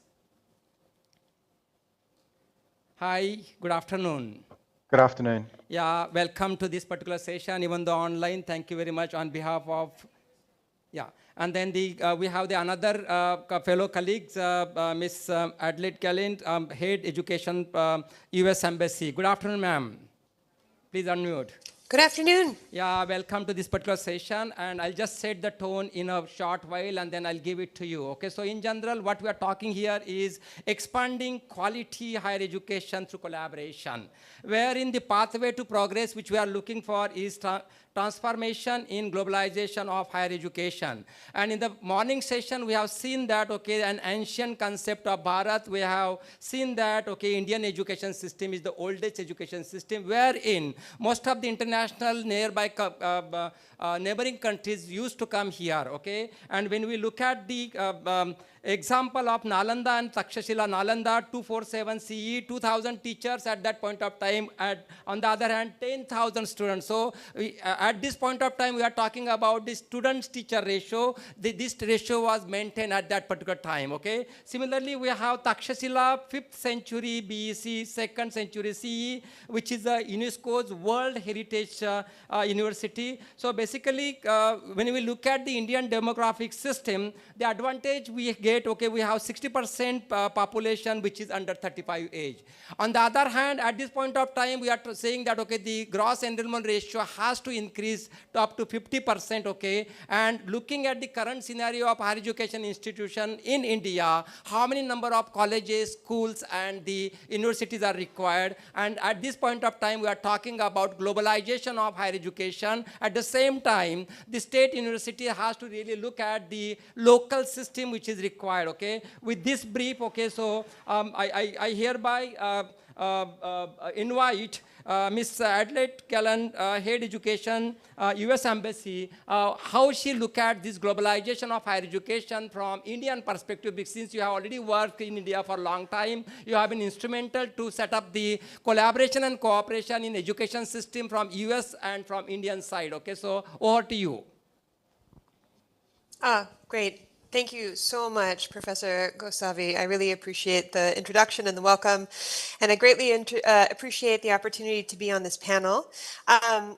Hi, good afternoon. Good afternoon. Yeah, welcome to this particular session, even though online. Thank you very much on behalf of, yeah. And then we have the another fellow colleagues, Miss Adelaide Gallant, Head Education, US Embassy. Good afternoon, ma'am. Please unmute. Good afternoon. Yeah, welcome to this particular session, and I'll just set the tone in a short while, and then I'll give it to you. Okay, so in general, what we are talking here is expanding quality higher education through collaboration, wherein the pathway to progress which we are looking for is transformation in globalization of higher education. And in the morning session, we have seen that, okay, an ancient concept of Bharat, we have seen that, okay, Indian education system is the oldest education system, wherein most of the international nearby neighboring countries used to come here, okay? And when we look at the example of Nalanda and Takshashila, Nalanda 247 CE, 2,000 teachers at that point of time, on the other hand 10,000 students. So at this point of time we are talking about the students-teacher ratio. This ratio was maintained at that particular time, okay? Similarly, we have Takshashila 5th century BC, 2nd century CE, which is UNESCO's World Heritage University. So basically, when we look at the Indian demographic system, the advantage we get, okay, we have 60% population which is under 35 age. On the other hand, at this point of time, we are saying that, okay, the gross enrollment ratio has to increase to up to 50%, okay? And looking at the current scenario of higher education institution in India, how many number of colleges, schools, and the universities are required? And at this point of time, we are talking about globalization of higher education. At the same time, the state university has to really look at the local system which is required, okay? With this brief, okay, so I hereby invite Ms. Adelaide Gallant, Head Education, US Embassy, how she look at this globalization of higher education from Indian perspective, because since you have already worked in India for a long time, you have been instrumental to set up the collaboration and cooperation in education system from US and from Indian side, okay? So over to you. Great. Thank you so much, Professor Gosavi. I really appreciate the introduction and the welcome, and I greatly appreciate the opportunity to be on this panel.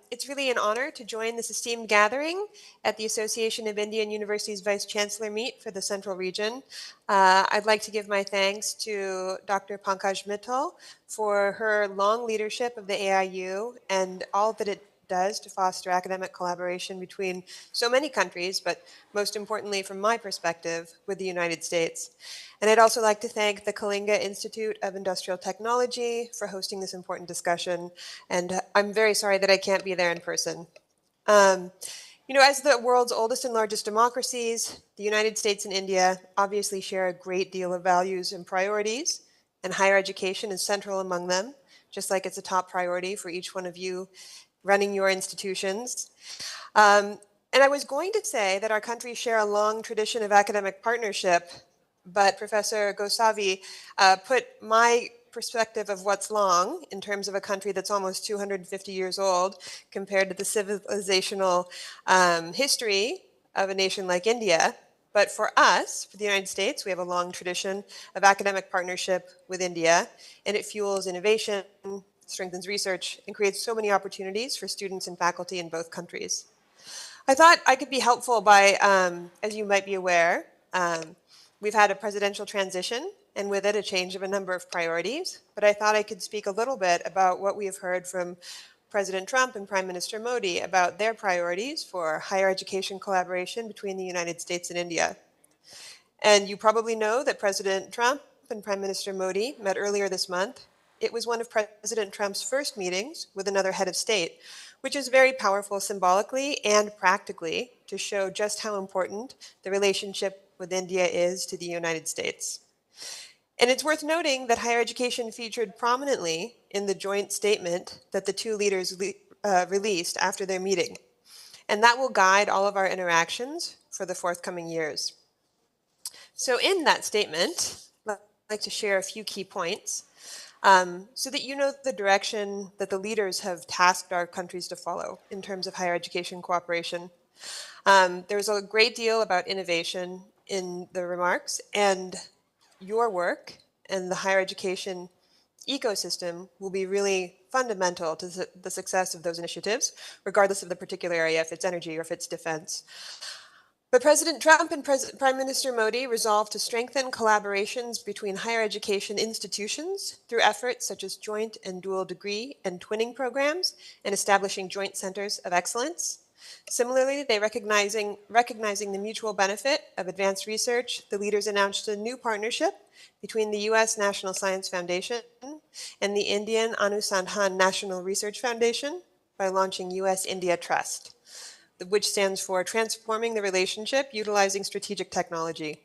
It's really an honor to join this esteemed gathering at the Association of Indian Universities Vice-Chancellor Meet for the Central Region. I'd like to give my thanks to Dr. Pankaj Mittal for her long leadership of the AIU and all that it does to foster academic collaboration between so many countries, but most importantly, from my perspective, with the United States. And I'd also like to thank the Kalinga Institute of Industrial Technology for hosting this important discussion. And I'm very sorry that I can't be there in person. You know, as the world's oldest and largest democracies, the United States and India obviously share a great deal of values and priorities, and higher education is central among them, just like it's a top priority for each one of you running your institutions. And I was going to say that our countries share a long tradition of academic partnership, but Professor Gosavi put my perspective of what's long in terms of a country that's almost 250 years old compared to the civilizational history of a nation like India. But for us, for the United States, we have a long tradition of academic partnership with India, and it fuels innovation, strengthens research, and creates so many opportunities for students and faculty in both countries. I thought I could be helpful by, as you might be aware, we've had a presidential transition, and with it a change of a number of priorities, but I thought I could speak a little bit about what we have heard from President Trump and Prime Minister Modi about their priorities for higher education collaboration between the United States and India. And you probably know that President Trump and Prime Minister Modi met earlier this month. It was one of President Trump's first meetings with another head of state, which is very powerful symbolically and practically to show just how important the relationship with India is to the United States. And it's worth noting that higher education featured prominently in the joint statement that the two leaders released after their meeting. And that will guide all of our interactions for the forthcoming years. So in that statement, I'd like to share a few key points so that you know the direction that the leaders have tasked our countries to follow in terms of higher education cooperation. There's a great deal about innovation in the remarks, and your work and the higher education ecosystem will be really fundamental to the success of those initiatives, regardless of the particular area, if it's energy or if it's defense. But President Trump and Prime Minister Modi resolved to strengthen collaborations between higher education institutions through efforts such as joint and dual degree and twinning programs and establishing joint centers of excellence. Similarly, recognizing the mutual benefit of advanced research, the leaders announced a new partnership between the U.S. National Science Foundation and the Indian Anusandhan National Research Foundation by launching U.S.-India Trust, which stands for Transforming the Relationship Utilizing Strategic Technology.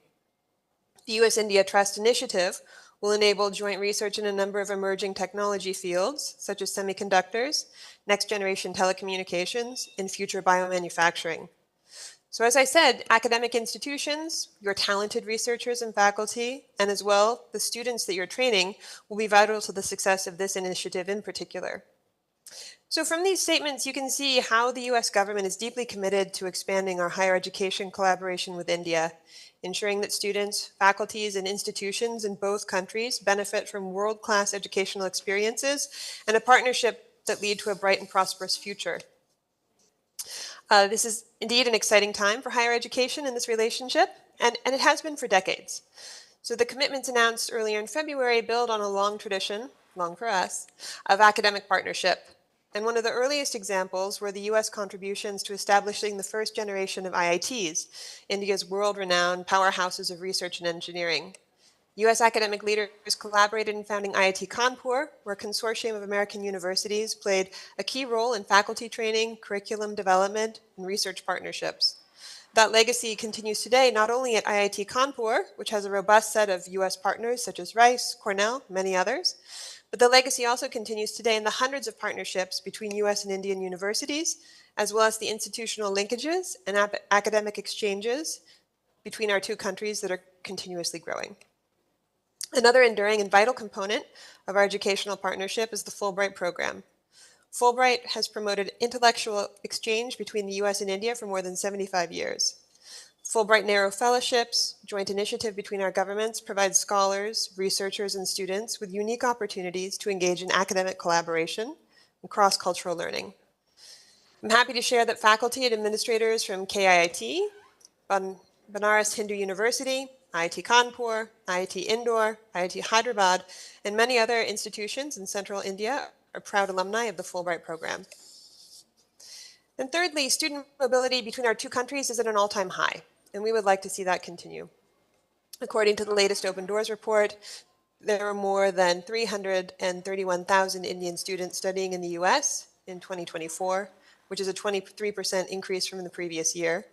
The U.S.-India Trust Initiative will enable joint research in a number of emerging technology fields, such as semiconductors, next-generation telecommunications, and future biomanufacturing. So as I said, academic institutions, your talented researchers and faculty, and as well the students that you're training will be vital to the success of this initiative in particular. So from these statements, you can see how the US government is deeply committed to expanding our higher education collaboration with India, ensuring that students, faculties, and institutions in both countries benefit from world-class educational experiences and a partnership that lead to a bright and prosperous future. This is indeed an exciting time for higher education in this relationship, and it has been for decades. So the commitments announced earlier in February build on a long tradition, long for us, of academic partnership. And one of the earliest examples were the US contributions to establishing the first generation of IITs, India's world-renowned powerhouses of research and engineering. US academic leaders collaborated in founding IIT Kanpur, where a consortium of American universities played a key role in faculty training, curriculum development, and research partnerships. That legacy continues today not only at IIT Kanpur, which has a robust set of US partners such as Rice, Cornell, many others, but the legacy also continues today in the hundreds of partnerships between US and Indian universities, as well as the institutional linkages and academic exchanges between our two countries that are continuously growing. Another enduring and vital component of our educational partnership is the Fulbright program. Fulbright has promoted intellectual exchange between the US and India for more than 75 years. Fulbright Narrow Fellowships, joint initiative between our governments, provides scholars, researchers, and students with unique opportunities to engage in academic collaboration and cross-cultural learning. I'm happy to share that faculty and administrators from KIIT, Banaras Hindu University, IIT Kanpur, IIT Indore, IIT Hyderabad, and many other institutions in central India are proud alumni of the Fulbright program. And thirdly, student mobility between our two countries is at an all-time high, and we would like to see that continue. According to the latest Open Doors report, there are more than 331,000 Indian students studying in the US in 2024, which is a 23% increase from the previous year.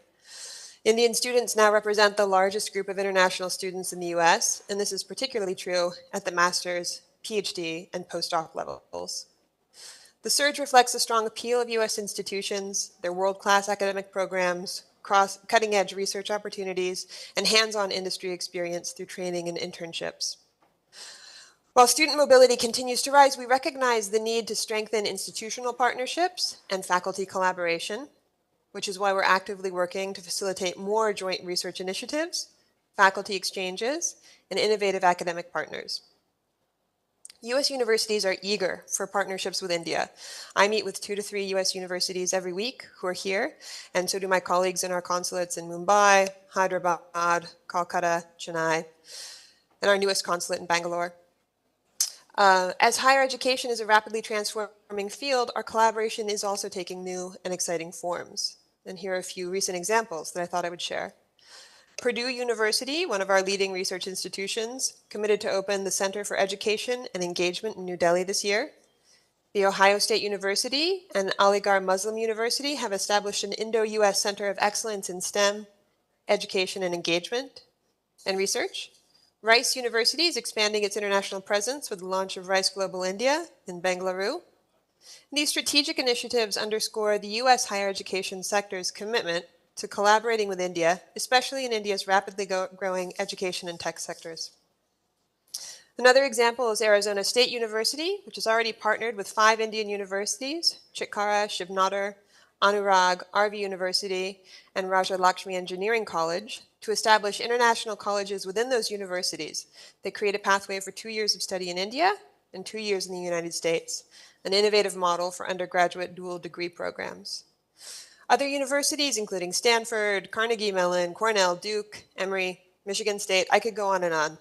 Indian students now represent the largest group of international students in the US, and this is particularly true at the master's, PhD, and postdoc levels. The surge reflects the strong appeal of US institutions, their world-class academic programs, cutting-edge research opportunities, and hands-on industry experience through training and internships. While student mobility continues to rise, we recognize the need to strengthen institutional partnerships and faculty collaboration, which is why we're actively working to facilitate more joint research initiatives, faculty exchanges, and innovative academic partners. US universities are eager for partnerships with India. I meet with 2 to 3 US universities every week who are here, and so do my colleagues in our consulates in Mumbai, Hyderabad, Kolkata, Chennai, and our newest consulate in Bangalore. As higher education is a rapidly transforming field, our collaboration is also taking new and exciting forms. And here are a few recent examples that I thought I would share. Purdue University, one of our leading research institutions, committed to open the Center for Education and Engagement in New Delhi this year. The Ohio State University and Aligarh Muslim University have established an Indo-US Center of Excellence in STEM, Education and Engagement, and Research. Rice University is expanding its international presence with the launch of Rice Global India in Bengaluru. These strategic initiatives underscore the U.S. higher education sector's commitment to collaborating with India, especially in India's rapidly growing education and tech sectors. Another example is Arizona State University, which has already partnered with 5 Indian universities, Chitkara, Shivnadar, Anurag, RV University, and Raja Lakshmi Engineering College, to establish international colleges within those universities that create a pathway for 2 years of study in India and 2 years in the United States, an innovative model for undergraduate dual degree programs. Other universities, including Stanford, Carnegie Mellon, Cornell, Duke, Emory, Michigan State, I could go on and on.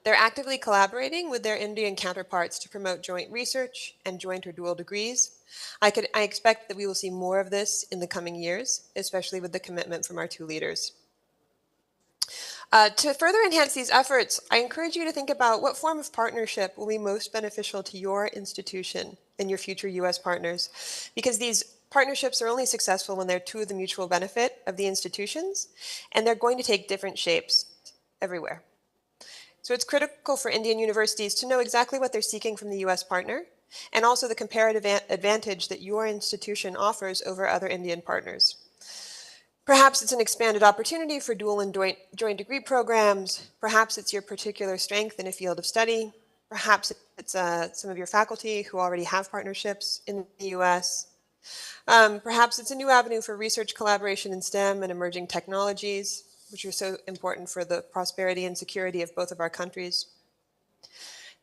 They're actively collaborating with their Indian counterparts to promote joint research and joint or dual degrees. I expect that we will see more of this in the coming years, especially with the commitment from our 2 leaders. To further enhance these efforts, I encourage you to think about what form of partnership will be most beneficial to your institution and your future U.S. partners, because these partnerships are only successful when they're to the mutual benefit of the institutions, and they're going to take different shapes everywhere. So it's critical for Indian universities to know exactly what they're seeking from the U.S. partner, and also the comparative advantage that your institution offers over other Indian partners. Perhaps it's an expanded opportunity for dual and joint degree programs. Perhaps it's your particular strength in a field of study. Perhaps it's some of your faculty who already have partnerships in the U.S. Perhaps it's a new avenue for research collaboration in STEM and emerging technologies, which are so important for the prosperity and security of both of our countries.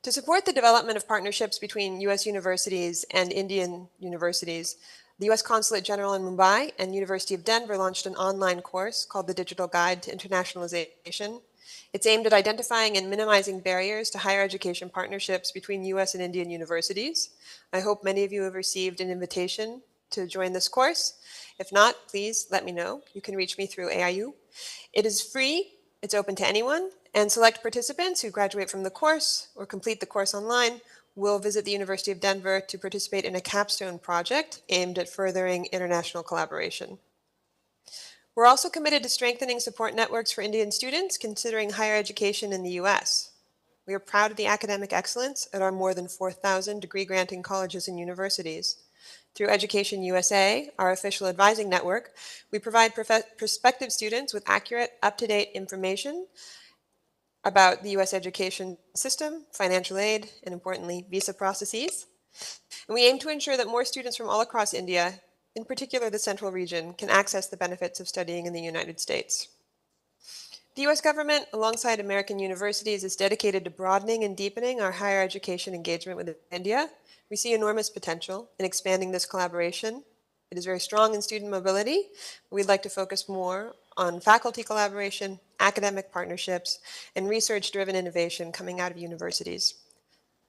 To support the development of partnerships between U.S. universities and Indian universities, the U.S. Consulate General in Mumbai and University of Denver launched an online course called the Digital Guide to Internationalization. It's aimed at identifying and minimizing barriers to higher education partnerships between U.S. and Indian universities. I hope many of you have received an invitation to join this course. If not, please let me know. You can reach me through AIU. It is free, it's open to anyone, and select participants who graduate from the course or complete the course online will visit the University of Denver to participate in a capstone project aimed at furthering international collaboration. We're also committed to strengthening support networks for Indian students considering higher education in the US. We are proud of the academic excellence at our more than 4,000 degree-granting colleges and universities. Through Education USA, our official advising network, we provide prospective students with accurate, up-to-date information about the U.S. education system, financial aid, and importantly, visa processes. And we aim to ensure that more students from all across India, in particular the central region, can access the benefits of studying in the United States. The U.S. government, alongside American universities, is dedicated to broadening and deepening our higher education engagement with India. We see enormous potential in expanding this collaboration. It is very strong in student mobility. We'd like to focus more on faculty collaboration, academic partnerships, and research-driven innovation coming out of universities.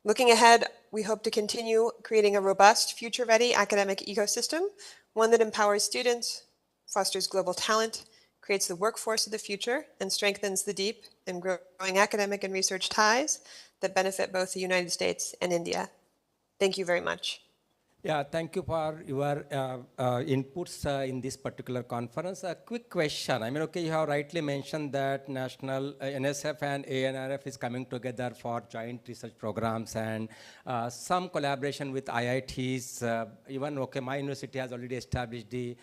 Looking ahead, we hope to continue creating a robust, future-ready academic ecosystem, one that empowers students, fosters global talent, creates the workforce of the future, and strengthens the deep and growing academic and research ties that benefit both the United States and India. Thank you very much. Yeah, thank you for your inputs in this particular conference. A quick question. I mean, okay, you have rightly mentioned that National NSF and ANRF is coming together for joint research programs and some collaboration with IITs. Even, okay, my university has already established the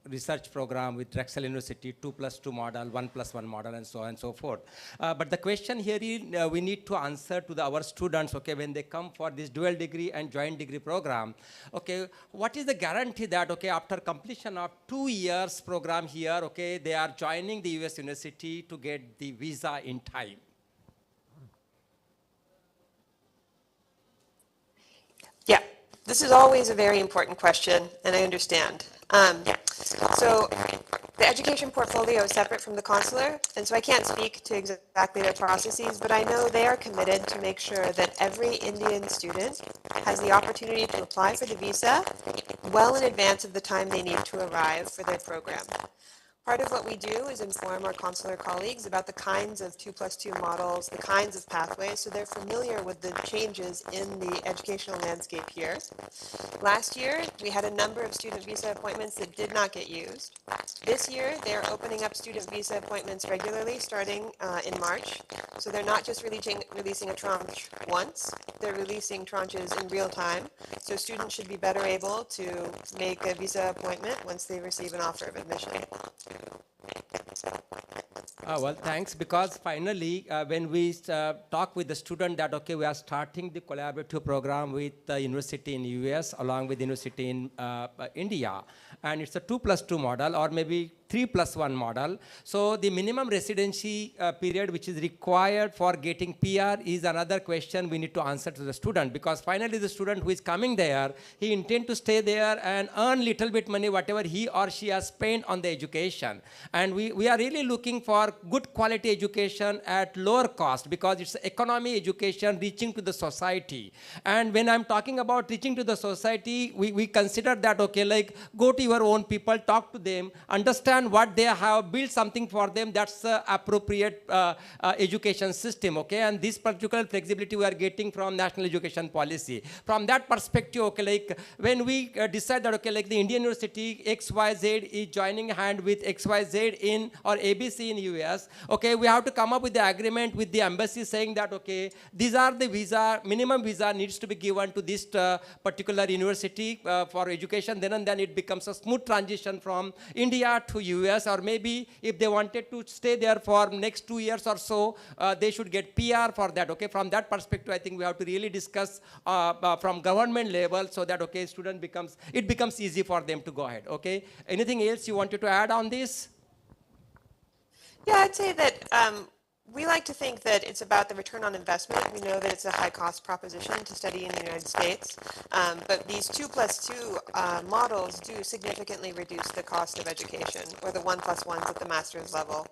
research program with Drexel University, 2+2 model, 1+1 model, and so on and so forth. But the question here is, we need to answer to our students, okay, when they come for this dual degree and joint degree program, okay, what is the guarantee that, okay, after completion of 2 years program here, okay, they are joining the US university to get the visa in time? Yeah, this is always a very important question, and I understand. So The education portfolio is separate from the consular, and so I can't speak to exactly their processes, but I know they are committed to make sure that every Indian student has the opportunity to apply for the visa well in advance of the time they need to arrive for their program. Part of what we do is inform our consular colleagues about the kinds of 2+2 models, the kinds of pathways, so they're familiar with the changes in the educational landscape here. Last year, we had a number of student visa appointments that did not get used. This year, they're opening up student visa appointments regularly starting in March. So they're not just releasing a tranche once, they're releasing tranches in real time. So students should be better able to make a visa appointment once they receive an offer of admission. Well, thanks, because finally, when we talk with the student that, okay, we are starting the collaborative program with the university in US along with university in India, and it's a 2+2 model or maybe 3+1 model. So the minimum residency period which is required for getting PR is another question we need to answer to the student, because finally the student who is coming there, he intends to stay there and earn little bit money, whatever he or she has spent on the education. And we are really looking for good quality education at lower cost, because it's economy education reaching to the society. And when I'm talking about reaching to the society, we consider that, okay, like go to your own people, talk to them, understand what they have, build something for them. That's the appropriate education system, okay? And this particular flexibility we are getting from National Education Policy. From that perspective, okay, like when we decide that, okay, like the Indian University XYZ is joining hand with XYZ in or ABC in US, okay, we have to come up with the agreement with the embassy saying that, okay, these are the visa, minimum visa needs to be given to this particular university for education. Then and then it becomes a smooth transition from India to US, or maybe if they wanted to stay there for next 2 years or so, they should get PR for that, okay? From that perspective, I think we have to really discuss from government level so that, okay, it becomes easy for them to go ahead, okay? Anything else you wanted to add on this? Yeah, I'd say that we like to think that it's about the return on investment. We know that it's a high cost proposition to study in the United States, but these 2+2 models do significantly reduce the cost of education, or the 1+1s at the master's level.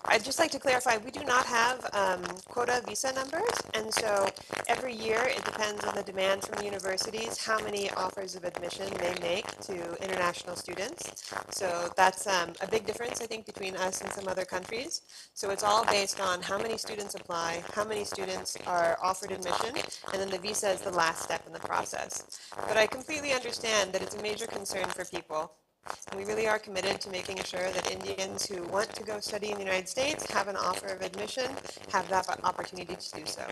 I'd just like to clarify, we do not have quota visa numbers, and so every year it depends on the demand from universities, how many offers of admission they make to international students. So that's a big difference, I think, between us and some other countries. So it's all based on how many students apply, how many students are offered admission, and then the visa is the last step in the process. But I completely understand that it's a major concern for people. And we really are committed to making sure that Indians who want to go study in the United States have an offer of admission, have that opportunity to do so.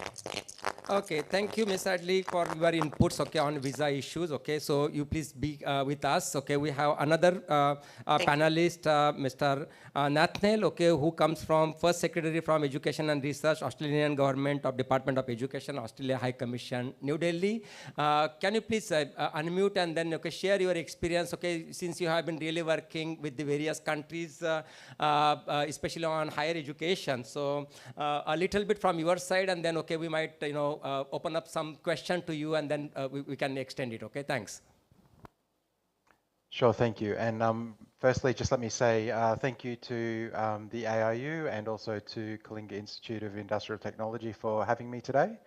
Okay, thank you, Ms. Adley, for your inputs, okay, on visa issues, okay? So you please be with us, okay? We have another panelist, Mr. Nathaniel, okay, who comes from First Secretary from Education and Research, Australian Government of Department of Education, Australia High Commission, New Delhi. Can you please unmute and then, okay, share your experience, okay, since you have been really working with the various countries, especially on higher education. So a little bit from your side, and then, okay, we might, open up some question to you, and then we can extend it, okay? Thanks. Sure, thank you. And firstly, just let me say thank you to the AIU and also to Kalinga Institute of Industrial Technology for having me today.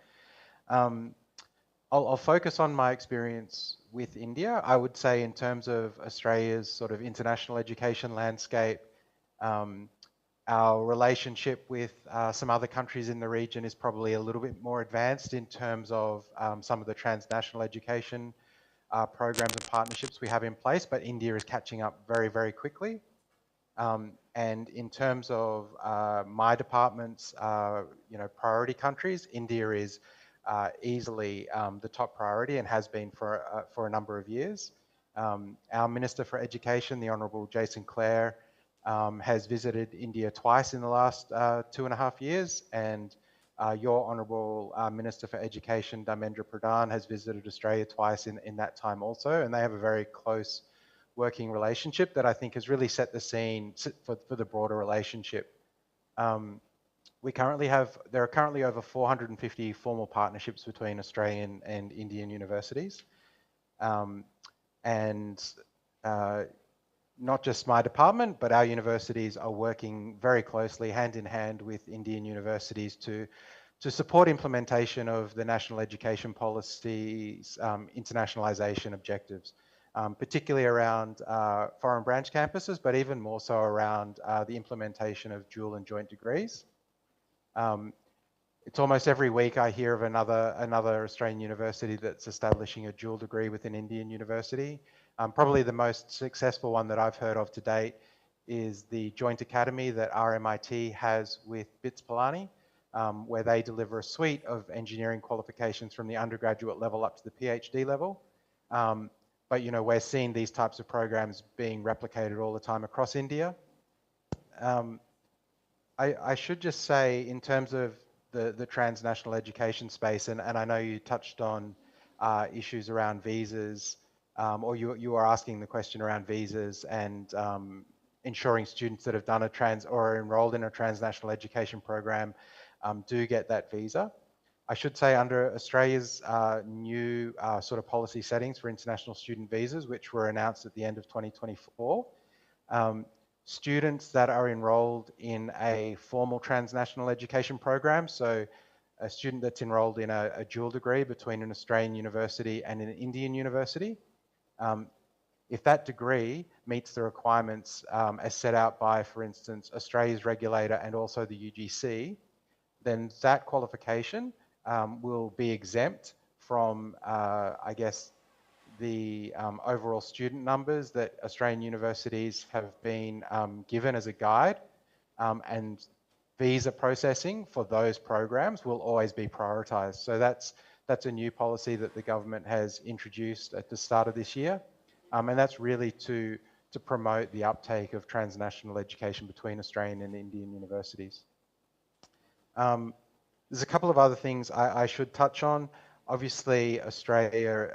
I'll focus on my experience with India. I would say in terms of Australia's sort of international education landscape, our relationship with some other countries in the region is probably a little bit more advanced in terms of some of the transnational education programs and partnerships we have in place, but India is catching up very, very quickly. And in terms of my department's priority countries, India is easily the top priority and has been for a number of years. Our Minister for Education, the Honourable Jason Clare, has visited India twice in the last 2.5 years, and your Honourable Minister for Education, Dharmendra Pradhan, has visited Australia twice in that time also, and they have a very close working relationship that I think has really set the scene for the broader relationship. There are currently over 450 formal partnerships between Australian and Indian universities. not just my department, but our universities are working very closely, hand in hand with Indian universities to support implementation of the national education policy's internationalization objectives, particularly around foreign branch campuses, but even more so around the implementation of dual and joint degrees. It's almost every week I hear of another Australian university that's establishing a dual degree with an Indian university. Probably the most successful one that I've heard of to date is the joint academy that RMIT has with BITS Pilani, where they deliver a suite of engineering qualifications from the undergraduate level up to the PhD level. But you know, we're seeing these types of programs being replicated all the time across India. I should just say, in terms of the transnational education space, and I know you touched on issues around visas, or you were asking the question around visas and ensuring students that have done or are enrolled in a transnational education program do get that visa. I should say, under Australia's new sort of policy settings for international student visas, which were announced at the end of 2024, students that are enrolled in a formal transnational education program, so a student that's enrolled in a dual degree between an Australian university and an Indian university, if that degree meets the requirements as set out by, for instance, Australia's regulator and also the UGC, then that qualification will be exempt from, I guess, the overall student numbers that Australian universities have been given as a guide, and visa processing for those programs will always be prioritised. So that's a new policy that the government has introduced at the start of this year, and that's really to promote the uptake of transnational education between Australian and Indian universities. There's a couple of other things I should touch on. Obviously, Australia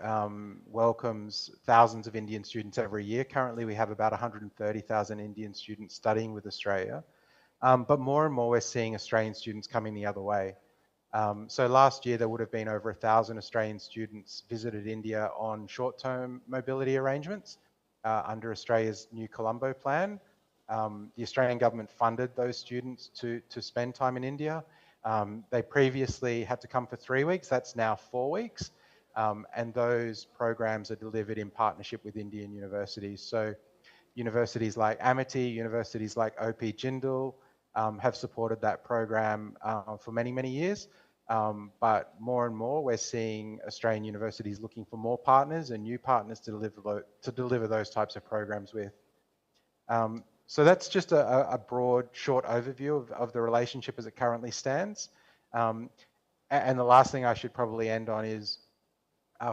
welcomes thousands of Indian students every year. Currently, we have about 130,000 Indian students studying with Australia. But more and more, we're seeing Australian students coming the other way. So last year, there would have been over 1,000 Australian students visited India on short-term mobility arrangements under Australia's new Colombo plan. The Australian government funded those students to spend time in India. They previously had to come for 3 weeks. That's now 4 weeks. And those programs are delivered in partnership with Indian universities. So universities like Amity, universities like OP Jindal have supported that program for many, many years. But more and more, we're seeing Australian universities looking for more partners and new partners to deliver those types of programs with. So that's just a broad, short overview of the relationship as it currently stands. And the last thing I should probably end on is,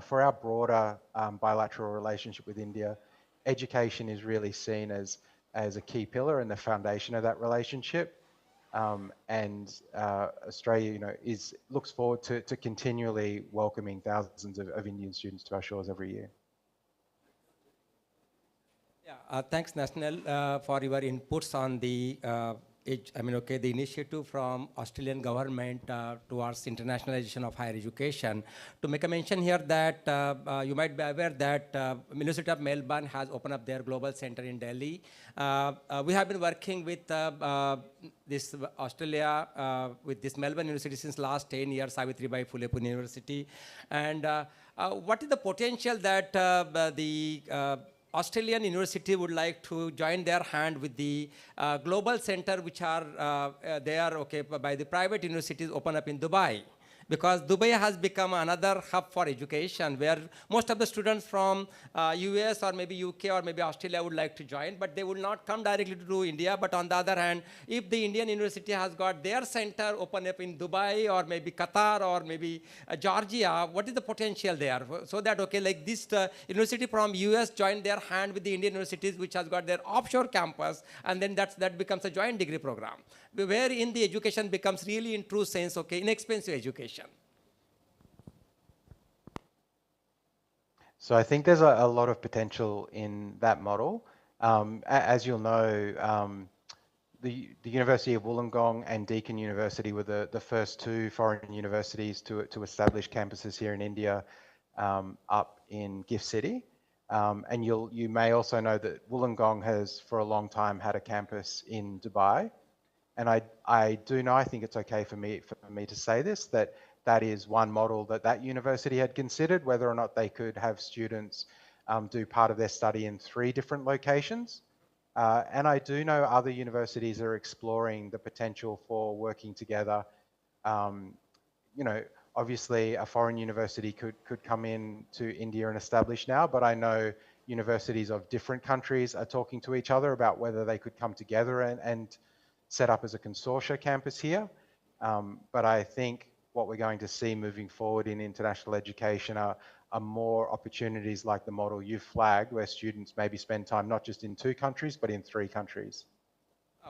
for our broader bilateral relationship with India, education is really seen as a key pillar and the foundation of that relationship. And Australia, you know, looks forward to continually welcoming thousands of Indian students to our shores every year. Yeah, thanks, National, for your inputs on the the initiative from Australian government towards internationalization of higher education. To make a mention here that you might be aware that University of Melbourne has opened up their global center in Delhi. We have been working with this Australia, with this Melbourne University since last 10 years, Savitribai Phule Pune University. And what is the potential that the Australian university would like to join their hand with the global center, which are by the private universities open up in Dubai. Because Dubai has become another hub for education where most of the students from US or maybe UK or maybe Australia would like to join, but they will not come directly to India. But on the other hand, if the Indian university has got their center open up in Dubai or maybe Qatar or maybe Georgia, what is the potential there? So that, like this university from US joined their hand with the Indian universities which has got their offshore campus, and then that becomes a joint degree program, wherein the education becomes really in true sense, inexpensive education. So I think there's a lot of potential in that model. As you'll know, the University of Wollongong and Deakin University were the first two foreign universities to establish campuses here in India up in Gift City. And you may also know that Wollongong has for a long time had a campus in Dubai. And I do know, I think it's okay for me to say this, that is one model that university had considered, whether or not they could have students do part of their study in 3 different locations. And I do know other universities are exploring the potential for working together. You know, obviously a foreign university could come in to India and establish now, but I know universities of different countries are talking to each other about whether they could come together and set up as a consortia campus here. But I think what we're going to see moving forward in international education are more opportunities like the model you flagged, where students maybe spend time not just in 2 countries, but in 3 countries.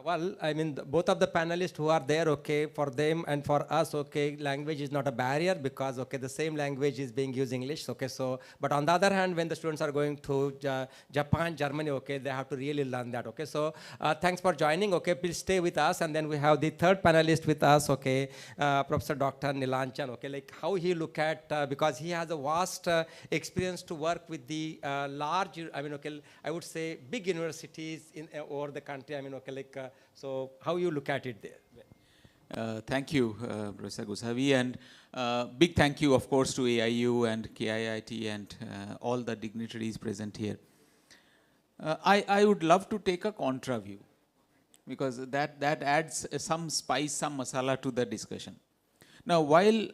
Well, I mean, both of the panelists who are there, okay, for them and for us, okay, language is not a barrier because, okay, the same language is being used English, okay, so, but on the other hand, when the students are going to Japan, Germany, okay, they have to really learn that, okay, so thanks for joining, okay, please stay with us, and then we have the third panelist with us, okay, Professor Dr. Nilanchan, okay, like how he look at, because he has a vast experience to work with the large, I mean, okay, I would say big universities in over the country, I mean, okay, like, so how you look at it there? Thank you, Professor Gosavi, and big thank you, of course, to AIU and KIIT and all the dignitaries present here. I would love to take a contra view, because that adds some spice, some masala to the discussion. Now, while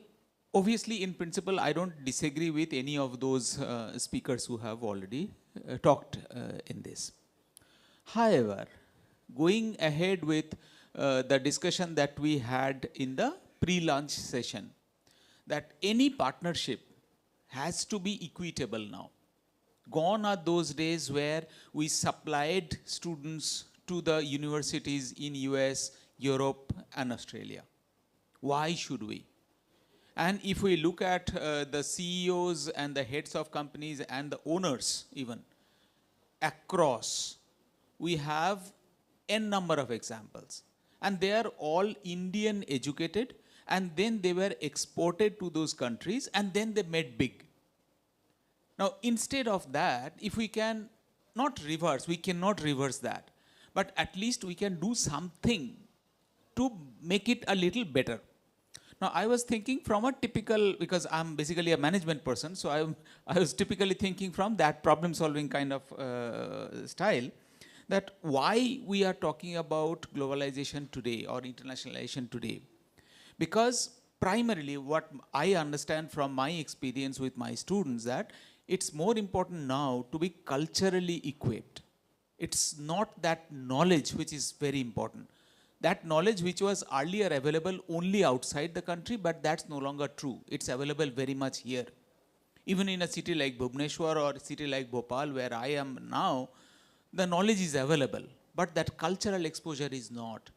obviously in principle I don't disagree with any of those speakers who have already talked in this. However, going ahead with the discussion that we had in the pre-lunch session, that any partnership has to be equitable now. Gone are those days where we supplied students to the universities in US, Europe and Australia. Why should we? And if we look at the CEOs and the heads of companies and the owners even across, we have n number of examples, and they are all Indian educated, and then they were exported to those countries, and then they made big. Now, instead of that, if we can not reverse, we cannot reverse that, but at least we can do something to make it a little better. Now, I was thinking from a typical, because I'm basically a management person, so I was typically thinking from that problem solving kind of style, that why we are talking about globalization today or internationalization today. Because primarily what I understand from my experience with my students, that it's more important now to be culturally equipped. It's not that knowledge which is very important. That knowledge which was earlier available only outside the country, but that's no longer true. It's available very much here. Even in a city like Bhubaneswar or a city like Bhopal, where I am now, the knowledge is available, but that cultural exposure is not.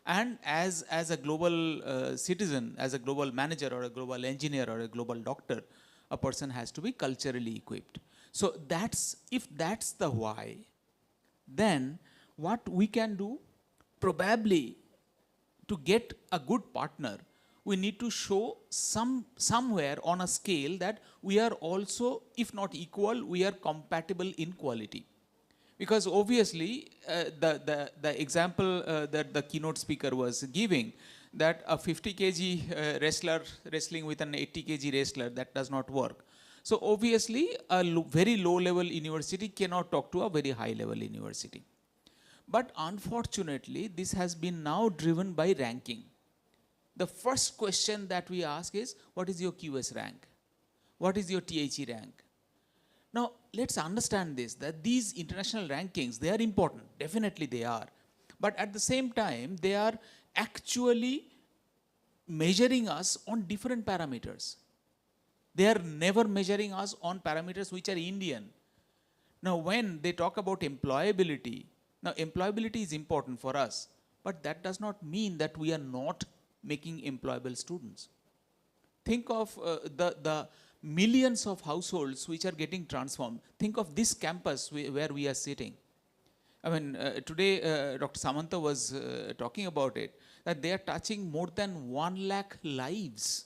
And as a global citizen, as a global manager or a global engineer or a global doctor, a person has to be culturally equipped. So if that's the why, then what we can do, probably to get a good partner, we need to show somewhere on a scale that we are also, if not equal, we are compatible in quality. Because obviously, the example that the keynote speaker was giving, that a 50 kg wrestler wrestling with an 80 kg wrestler, that does not work. So obviously, a very low level university cannot talk to a very high level university. But unfortunately, this has been now driven by ranking. The first question that we ask is, what is your QS rank? What is your THE rank? Now, let's understand this, that these international rankings, they are important. Definitely they are. But at the same time, they are actually measuring us on different parameters. They are never measuring us on parameters which are Indian. Now, when they talk about employability, now employability is important for us, but that does not mean that we are not making employable students. Think of the millions of households which are getting transformed. Think of this campus where we are sitting. I mean, today Dr. Samantha was talking about it, that they are touching more than 1 lakh lives.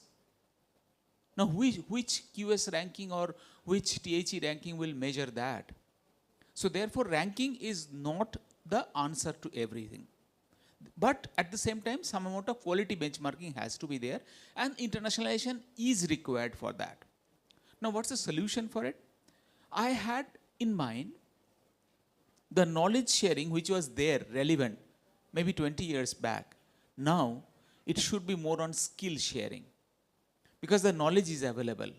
Now, which QS ranking or which THE ranking will measure that. So therefore, ranking is not the answer to everything. But at the same time, some amount of quality benchmarking has to be there, and internationalization is required for that. Now, what's the solution for it? I had in mind the knowledge sharing which was there, relevant, maybe 20 years back. Now, it should be more on skill sharing, because the knowledge is available.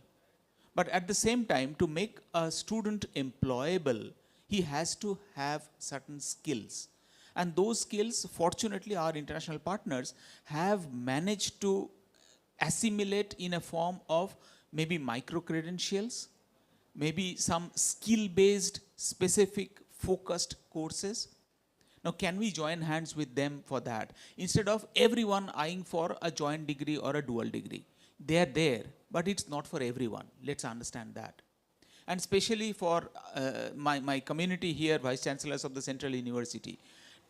But at the same time, to make a student employable, he has to have certain skills. And those skills, fortunately, our international partners have managed to assimilate in a form of maybe micro-credentials, maybe some skill-based, specific, focused courses. Now, can we join hands with them for that? Instead of everyone eyeing for a joint degree or a dual degree. They are there, but it's not for everyone. Let's understand that. And especially for my community here, Vice-Chancellors of the Central University,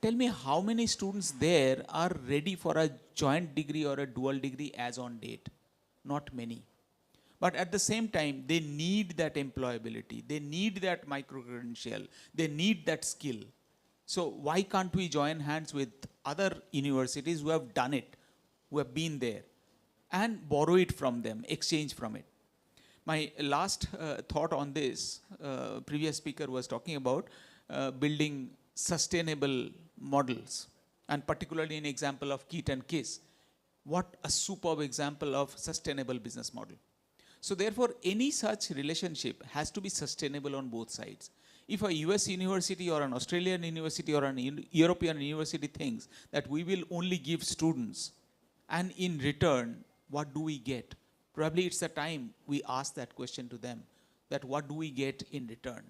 tell me how many students there are ready for a joint degree or a dual degree as on date? Not many. But at the same time, they need that employability. They need that micro-credential. They need that skill. So why can't we join hands with other universities who have done it, who have been there, and borrow it from them, exchange from it? My last thought on this, previous speaker was talking about building sustainable models, and particularly an example of KIT and KISS. What a superb example of sustainable business model. So therefore, any such relationship has to be sustainable on both sides. If a US university or an Australian university or an European university thinks that we will only give students, and in return, what do we get? Probably it's the time we ask that question to them, that what do we get in return?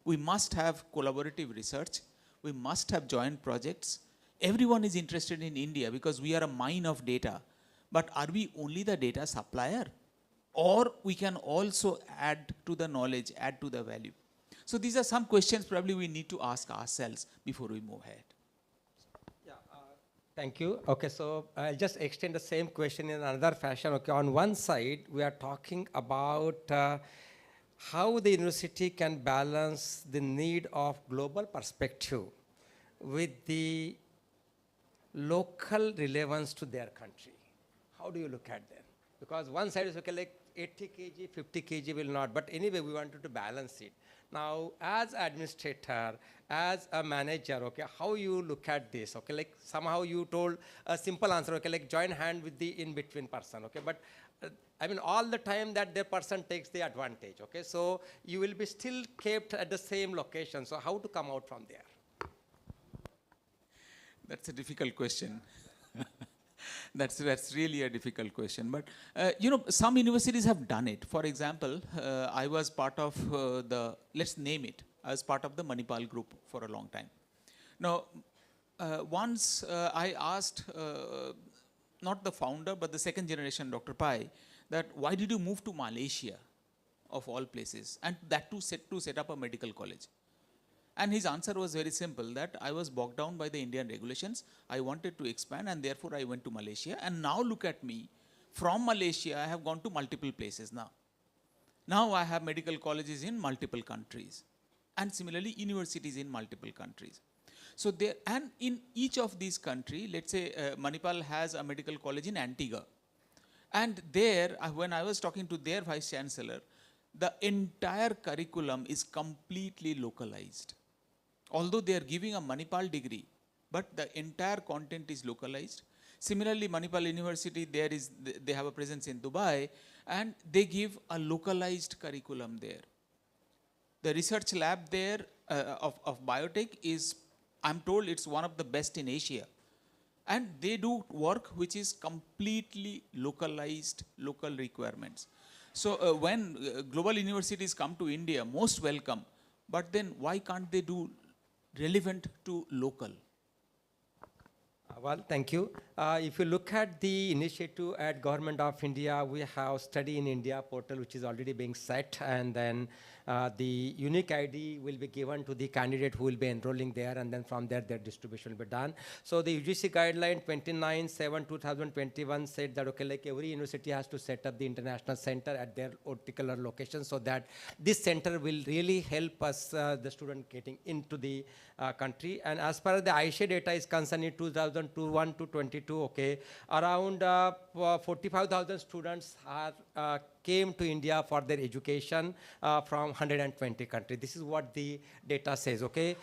We must have collaborative research. We must have joint projects. Everyone is interested in India because we are a mine of data. But are we only the data supplier? Or we can also add to the knowledge, add to the value. So these are some questions probably we need to ask ourselves before we move ahead. Thank you. Okay, so I'll just extend the same question in another fashion. Okay, on one side, we are talking about how the university can balance the need of global perspective with the local relevance to their country. How do you look at that? Because one side is okay, like 80 kg, 50 kg will not, but anyway, we wanted to balance it. Now, as administrator, as a manager, okay, how you look at this, okay, like somehow you told a simple answer, okay, like join hand with the in-between person, okay, but I mean, all the time that the person takes the advantage, okay, so you will be still kept at the same location, so how to come out from there? That's a difficult question. That's really a difficult question. But, some universities have done it. For example, I was part of let's name it, I was part of the Manipal group for a long time. Now, once I asked, not the founder, but the second generation, Dr. Pai, that why did you move to Malaysia, of all places, and that to set up a medical college? And his answer was very simple, that I was bogged down by the Indian regulations. I wanted to expand, and therefore I went to Malaysia. And now look at me. From Malaysia, I have gone to multiple places now. Now I have medical colleges in multiple countries. And similarly, universities in multiple countries. So there, and in each of these countries, let's say Manipal has a medical college in Antigua. And there, when I was talking to their Vice-Chancellor, the entire curriculum is completely localized. Although they are giving a Manipal degree, but the entire content is localized. Similarly, Manipal University, they have a presence in Dubai, and they give a localized curriculum there. The research lab there of biotech is, I'm told it's one of the best in Asia. And they do work which is completely localized, local requirements. So when global universities come to India, most welcome. But then why can't they do relevant to local? Well, thank you. If you look at the initiative at Government of India, we have Study in India portal, which is already being set, and then the unique ID will be given to the candidate who will be enrolling there, and then from there, their distribution will be done. So the UGC guideline 29/7/2021 said that, okay, like every university has to set up the international center at their particular location, so that this center will really help us, the student getting into the country. And as far as the Aisha data is concerned, in 2021 to 22, okay, around 45,000 students are came to India for their education from 120 countries. This is what the data says, okay?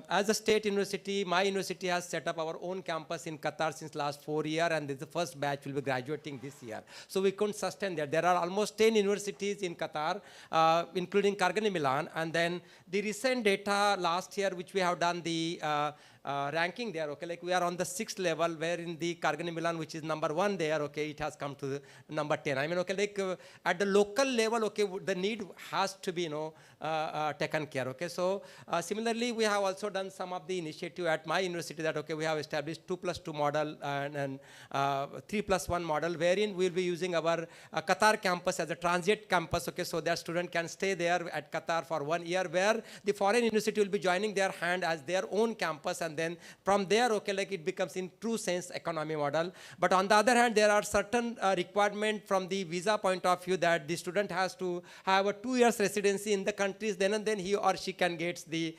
As a state university, my university has set up our own campus in Qatar since last 4 years, and this is the first batch will be graduating this year. So we couldn't sustain that. There are almost 10 universities in Qatar, including Carnegie Milan, and then the recent data last year, which we have done the ranking there, okay, like we are on the 6th level, where in the Carnegie Milan, which is number 1 there, okay, it has come to the number 10. I mean, okay, like at the local level, okay, the need has to be, taken care, okay. So similarly, we have also done some of the initiative at my university that, okay, we have established 2+2 model and 3+1 model, wherein we'll be using our Qatar campus as a transit campus, okay, so that student can stay there at Qatar for 1 year, where the foreign university will be joining their hand as their own campus, and then from there, okay, like it becomes in true sense economy model. But on the other hand, there are certain requirement from the visa point of view that the student has to have a 2 years residency in the countries, then and then he or she can get the,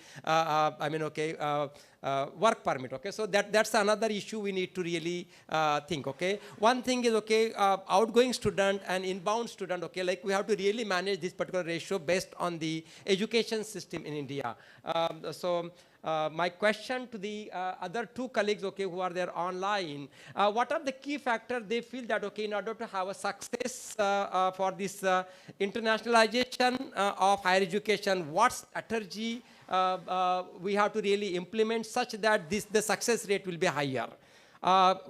work permit, okay. So that's another issue we need to really think, okay. One thing is, okay, outgoing student and inbound student, okay, like we have to really manage this particular ratio based on the education system in India. My question to the other two colleagues, okay, who are there online, what are the key factors they feel that, okay, in order to have a success for this internationalization of higher education, what strategy we have to really implement such that the success rate will be higher?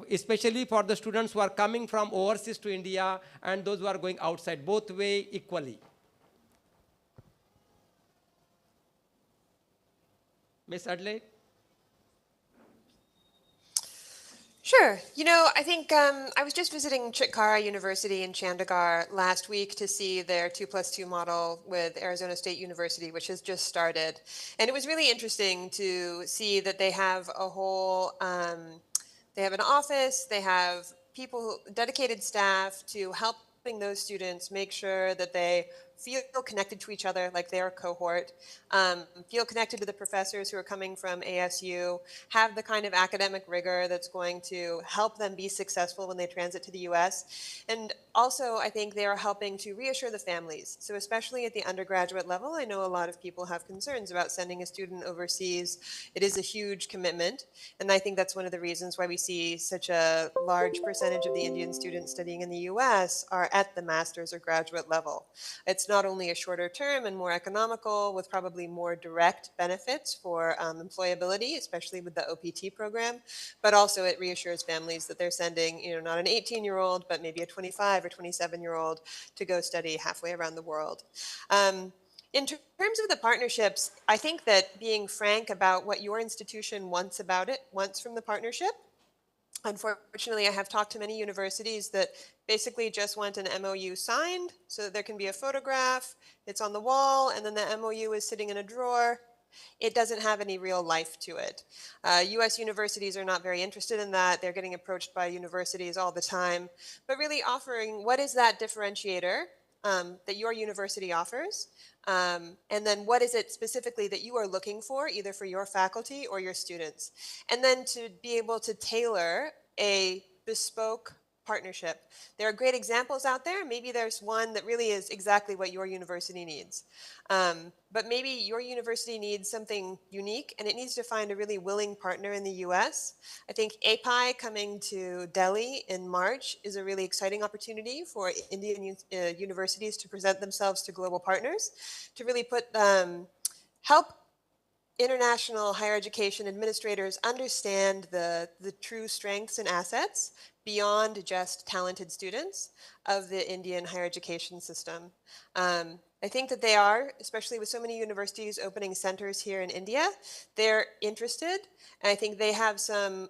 Especially for the students who are coming from overseas to India and those who are going outside, both way equally. Ms. Adelaide? Sure. I think I was just visiting Chitkara University in Chandigarh last week to see their 2+2 model with Arizona State University, which has just started. And it was really interesting to see that they have a whole, they have an office, they have people, dedicated staff to helping those students make sure that they feel connected to each other, like their cohort, feel connected to the professors who are coming from ASU, have the kind of academic rigor that's going to help them be successful when they transit to the US. And also, I think they are helping to reassure the families. So especially at the undergraduate level, I know a lot of people have concerns about sending a student overseas. It is a huge commitment. And I think that's one of the reasons why we see such a large percentage of the Indian students studying in the US are at the master's or graduate level. It's not only a shorter term and more economical with probably more direct benefits for employability, especially with the OPT program, but also it reassures families that they're sending, not an 18-year-old, but maybe a 25 or 27-year-old to go study halfway around the world. In terms of the partnerships, I think that being frank about what your institution wants from the partnership. Unfortunately, I have talked to many universities that basically just want an MOU signed so that there can be a photograph, it's on the wall, and then the MOU is sitting in a drawer. It doesn't have any real life to it. US universities are not very interested in that. They're getting approached by universities all the time, but really offering what is that differentiator that your university offers, and then what is it specifically that you are looking for, either for your faculty or your students, and then to be able to tailor a bespoke partnership. There are great examples out there. Maybe there's one that really is exactly what your university needs. But maybe your university needs something unique and it needs to find a really willing partner in the US. I think API coming to Delhi in March is a really exciting opportunity for Indian universities to present themselves to global partners, to really help international higher education administrators understand the true strengths and assets beyond just talented students of the Indian higher education system. I think that they are, especially with so many universities opening centers here in India, they're interested, and I think they have some,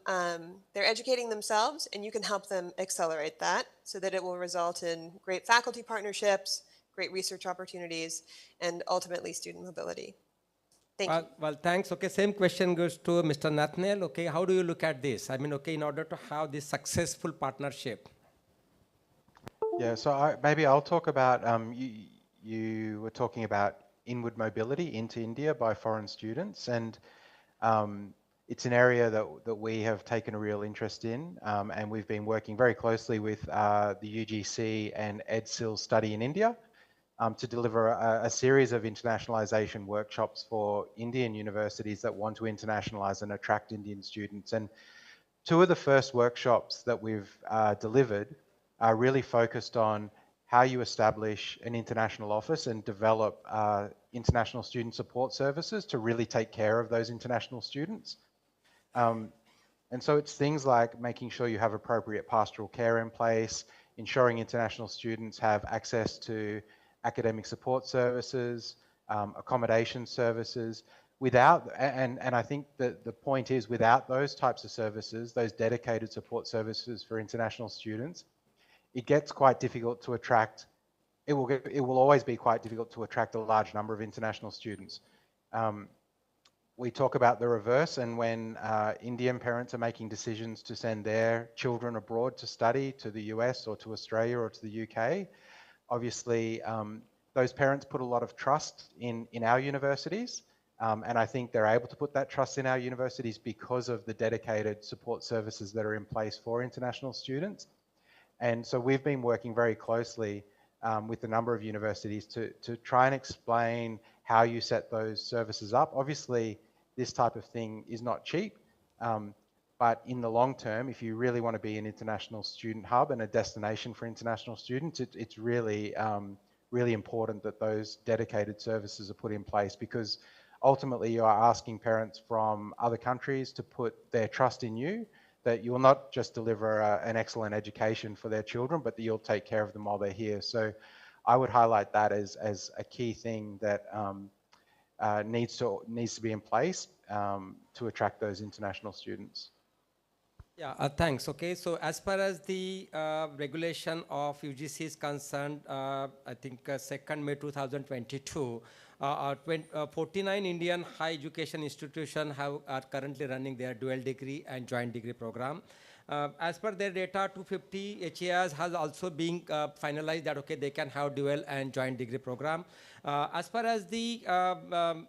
they're educating themselves, and you can help them accelerate that so that it will result in great faculty partnerships, great research opportunities, and ultimately student mobility. Thank you. Well, thanks. Okay, same question goes to Mr. Nathaniel. Okay, how do you look at this? I mean, okay, in order to have this successful partnership. Yeah, so maybe I'll talk about, you were talking about inward mobility into India by foreign students, and it's an area that we have taken a real interest in, and we've been working very closely with the UGC and EdSil study in India to deliver a series of internationalization workshops for Indian universities that want to internationalize and attract Indian students. And two of the first workshops that we've delivered are really focused on how you establish an international office and develop international student support services to really take care of those international students. And so it's things like making sure you have appropriate pastoral care in place, ensuring international students have access to academic support services, accommodation services. And I think that the point is, without those types of services, those dedicated support services for international students, it gets quite difficult to attract, it will always be quite difficult to attract a large number of international students. We talk about the reverse, and when Indian parents are making decisions to send their children abroad to study to the US or to Australia or to the UK, obviously those parents put a lot of trust in our universities, and I think they're able to put that trust in our universities because of the dedicated support services that are in place for international students. And so we've been working very closely with a number of universities to try and explain how you set those services up. Obviously, this type of thing is not cheap, but in the long term, if you really want to be an international student hub and a destination for international students, it's really, really important that those dedicated services are put in place, because ultimately you are asking parents from other countries to put their trust in you, that you will not just deliver an excellent education for their children, but that you'll take care of them while they're here. So I would highlight that as a key thing that needs to be in place to attract those international students. Yeah, thanks. Okay, so as far as the regulation of UGC is concerned, I think 2nd May 2022, 49 Indian higher education institutions are currently running their dual degree and joint degree program. As per their data, 250 HAs has also been finalized that, okay, they can have dual and joint degree program. As far as the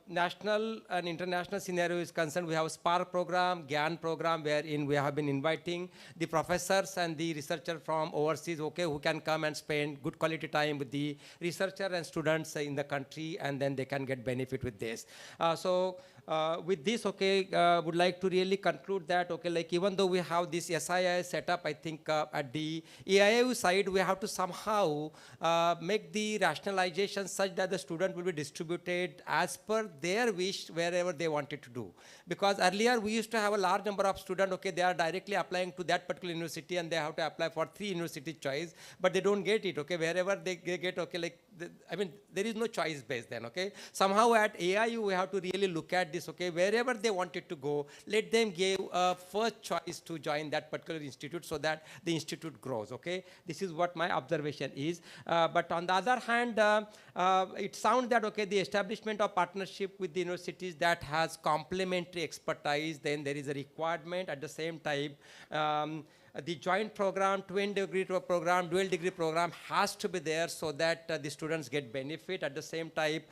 national and international scenario is concerned, we have a SPARK program, GYAN program, wherein we have been inviting the professors and the researchers from overseas, okay, who can come and spend good quality time with the researcher and students in the country, and then they can get benefit with this. With this, okay, would like to really conclude that, okay, like even though we have this SII set up, I think at the AIU side, we have to somehow make the rationalization such that the student will be distributed as per their wish wherever they wanted to do. Because earlier we used to have a large number of students, okay, they are directly applying to that particular university and they have to apply for 3 university choice, but they don't get it, okay, wherever they get, okay, like, I mean, there is no choice based then, okay. Somehow at AIU, we have to really look at this, okay, wherever they wanted to go, let them give a first choice to join that particular institute so that the institute grows, okay. This is what my observation is. But on the other hand, it sounds that, okay, the establishment of partnership with the universities that has complementary expertise, then there is a requirement at the same time. The joint program, twin degree program, dual degree program has to be there so that the students get benefit. At the same time,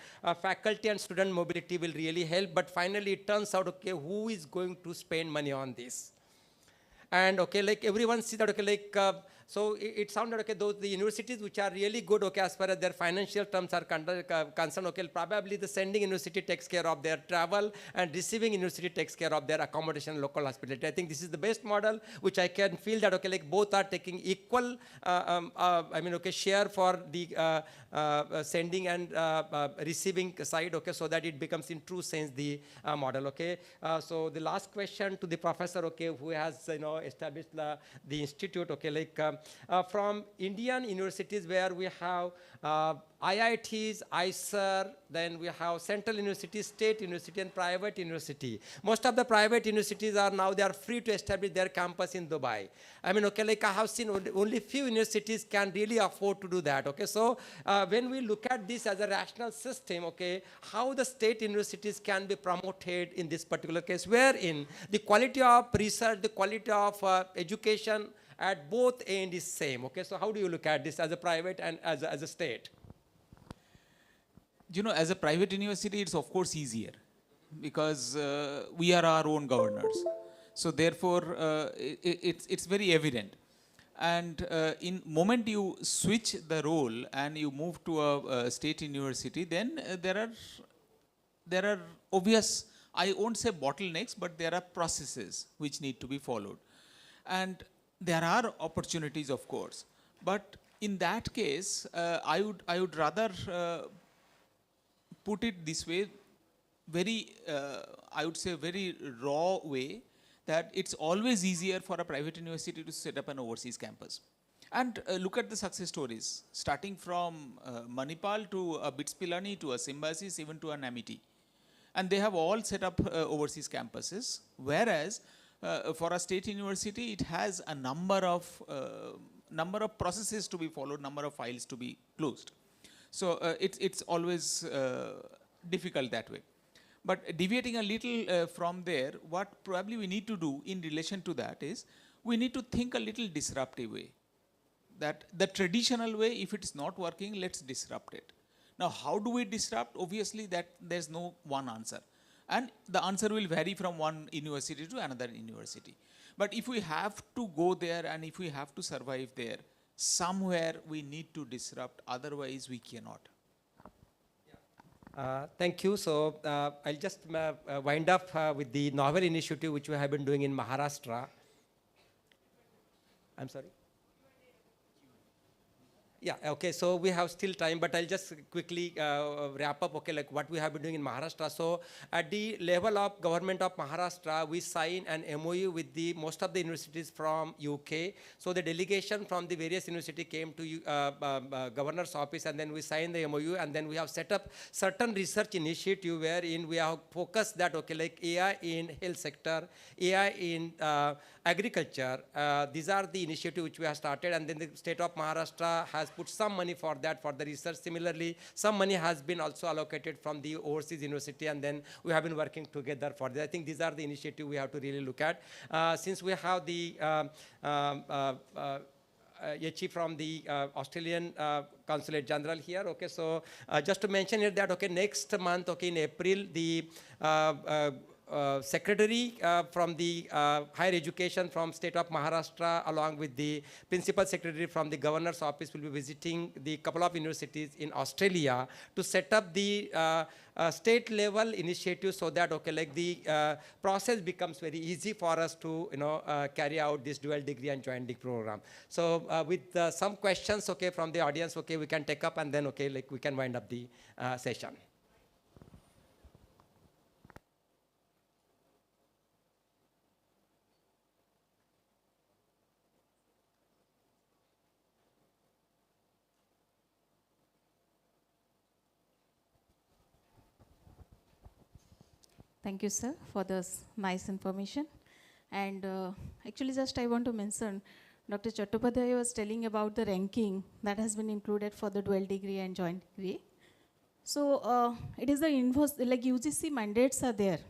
faculty and student mobility will really help. But finally, it turns out, okay, who is going to spend money on this? And okay, like everyone see that, okay, like So it sounded, okay, those the universities which are really good, okay, as far as their financial terms are concerned, okay, probably the sending university takes care of their travel and receiving university takes care of their accommodation, local hospitality. I think this is the best model, which I can feel that, okay, like both are taking equal, share for the sending and receiving side, okay, so that it becomes in true sense the model, okay. So the last question to the professor, okay, who has, established the institute, okay, like from Indian universities where we have IITs, ISER, then we have central university, state university, and private university. Most of the private universities are now, they are free to establish their campus in Dubai. I mean, okay, like I have seen only few universities can really afford to do that, okay. So when we look at this as a rational system, okay, how the state universities can be promoted in this particular case, wherein the quality of research, the quality of education at both end is same, okay. So how do you look at this as a private and as a state? As a private university, it's of course easier because we are our own governors. So therefore, it's very evident. And in moment you switch the role and you move to a state university, then there are obvious, I won't say bottlenecks, but there are processes which need to be followed. And there are opportunities, of course. But in that case, I would rather put it this way, very, I would say very raw way, that it's always easier for a private university to set up an overseas campus. And look at the success stories, starting from Manipal to a BITS Pilani to a Symbiosis, even to an Amity. And they have all set up overseas campuses, whereas for a state university, it has a number of processes to be followed, number of files to be closed. So it's always difficult that way. But deviating a little from there, what probably we need to do in relation to that is, we need to think a little disruptive way. That the traditional way, if it's not working, let's disrupt it. Now, how do we disrupt? Obviously, that there's no one answer. And the answer will vary from one university to another university. But if we have to go there and if we have to survive there, somewhere we need to disrupt, otherwise we cannot. Thank you. So I'll just wind up with the novel initiative which we have been doing in Maharashtra. I'm sorry? Yeah, okay, so we have still time, but I'll just quickly wrap up, okay, like what we have been doing in Maharashtra. So at the level of government of Maharashtra, we sign an MOU with most of the universities from UK. So the delegation from the various university came to governor's office, and then we signed the MOU, and then we have set up certain research initiative wherein we have focused that, okay, like AI in health sector, AI in agriculture. These are the initiatives which we have started, and then the state of Maharashtra has put some money for that, for the research. Similarly, some money has been also allocated from the overseas university, and then we have been working together for that. I think these are the initiatives we have to really look at. Since we have the Yechi from the Australian Consulate General here, okay, so just to mention here that, okay, next month, okay, in April, the secretary from the higher education from state of Maharashtra, along with the principal secretary from the governor's office, will be visiting the couple of universities in Australia to set up the state level initiative, so that, okay, like the process becomes very easy for us to, carry out this dual degree and joint degree program. So with some questions, okay, from the audience, okay, we can take up, and then, okay, like we can wind up the session. Thank you, sir, for this nice information. And actually, just I want to mention, Dr. Chattopadhyay was telling about the ranking that has been included for the dual degree and joint degree. So it is the like UGC mandates are there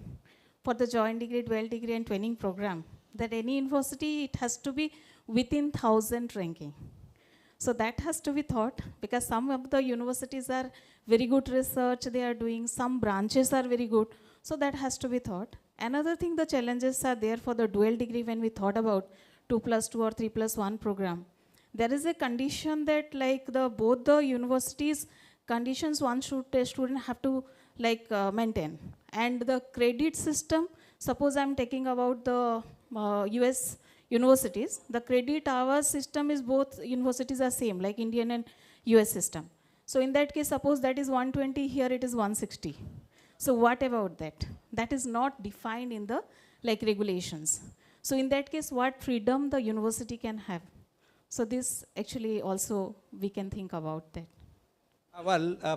for the joint degree, dual degree, and training program, that any university, it has to be within 1000 ranking. So that has to be thought, because some of the universities are very good research they are doing, some branches are very good. So that has to be thought. Another thing, the challenges are there for the dual degree when we thought about 2+2 or 3+1 program. there is a condition that like both the universities conditions one student have to maintain. And the credit system, suppose I'm taking about the US universities, the credit hours system is both universities are same, like Indian and US system. So in that case, suppose that is 120, here it is 160. So what about that? That is not defined in the regulations. So in that case, what freedom the university can have? So this actually also we can think about that.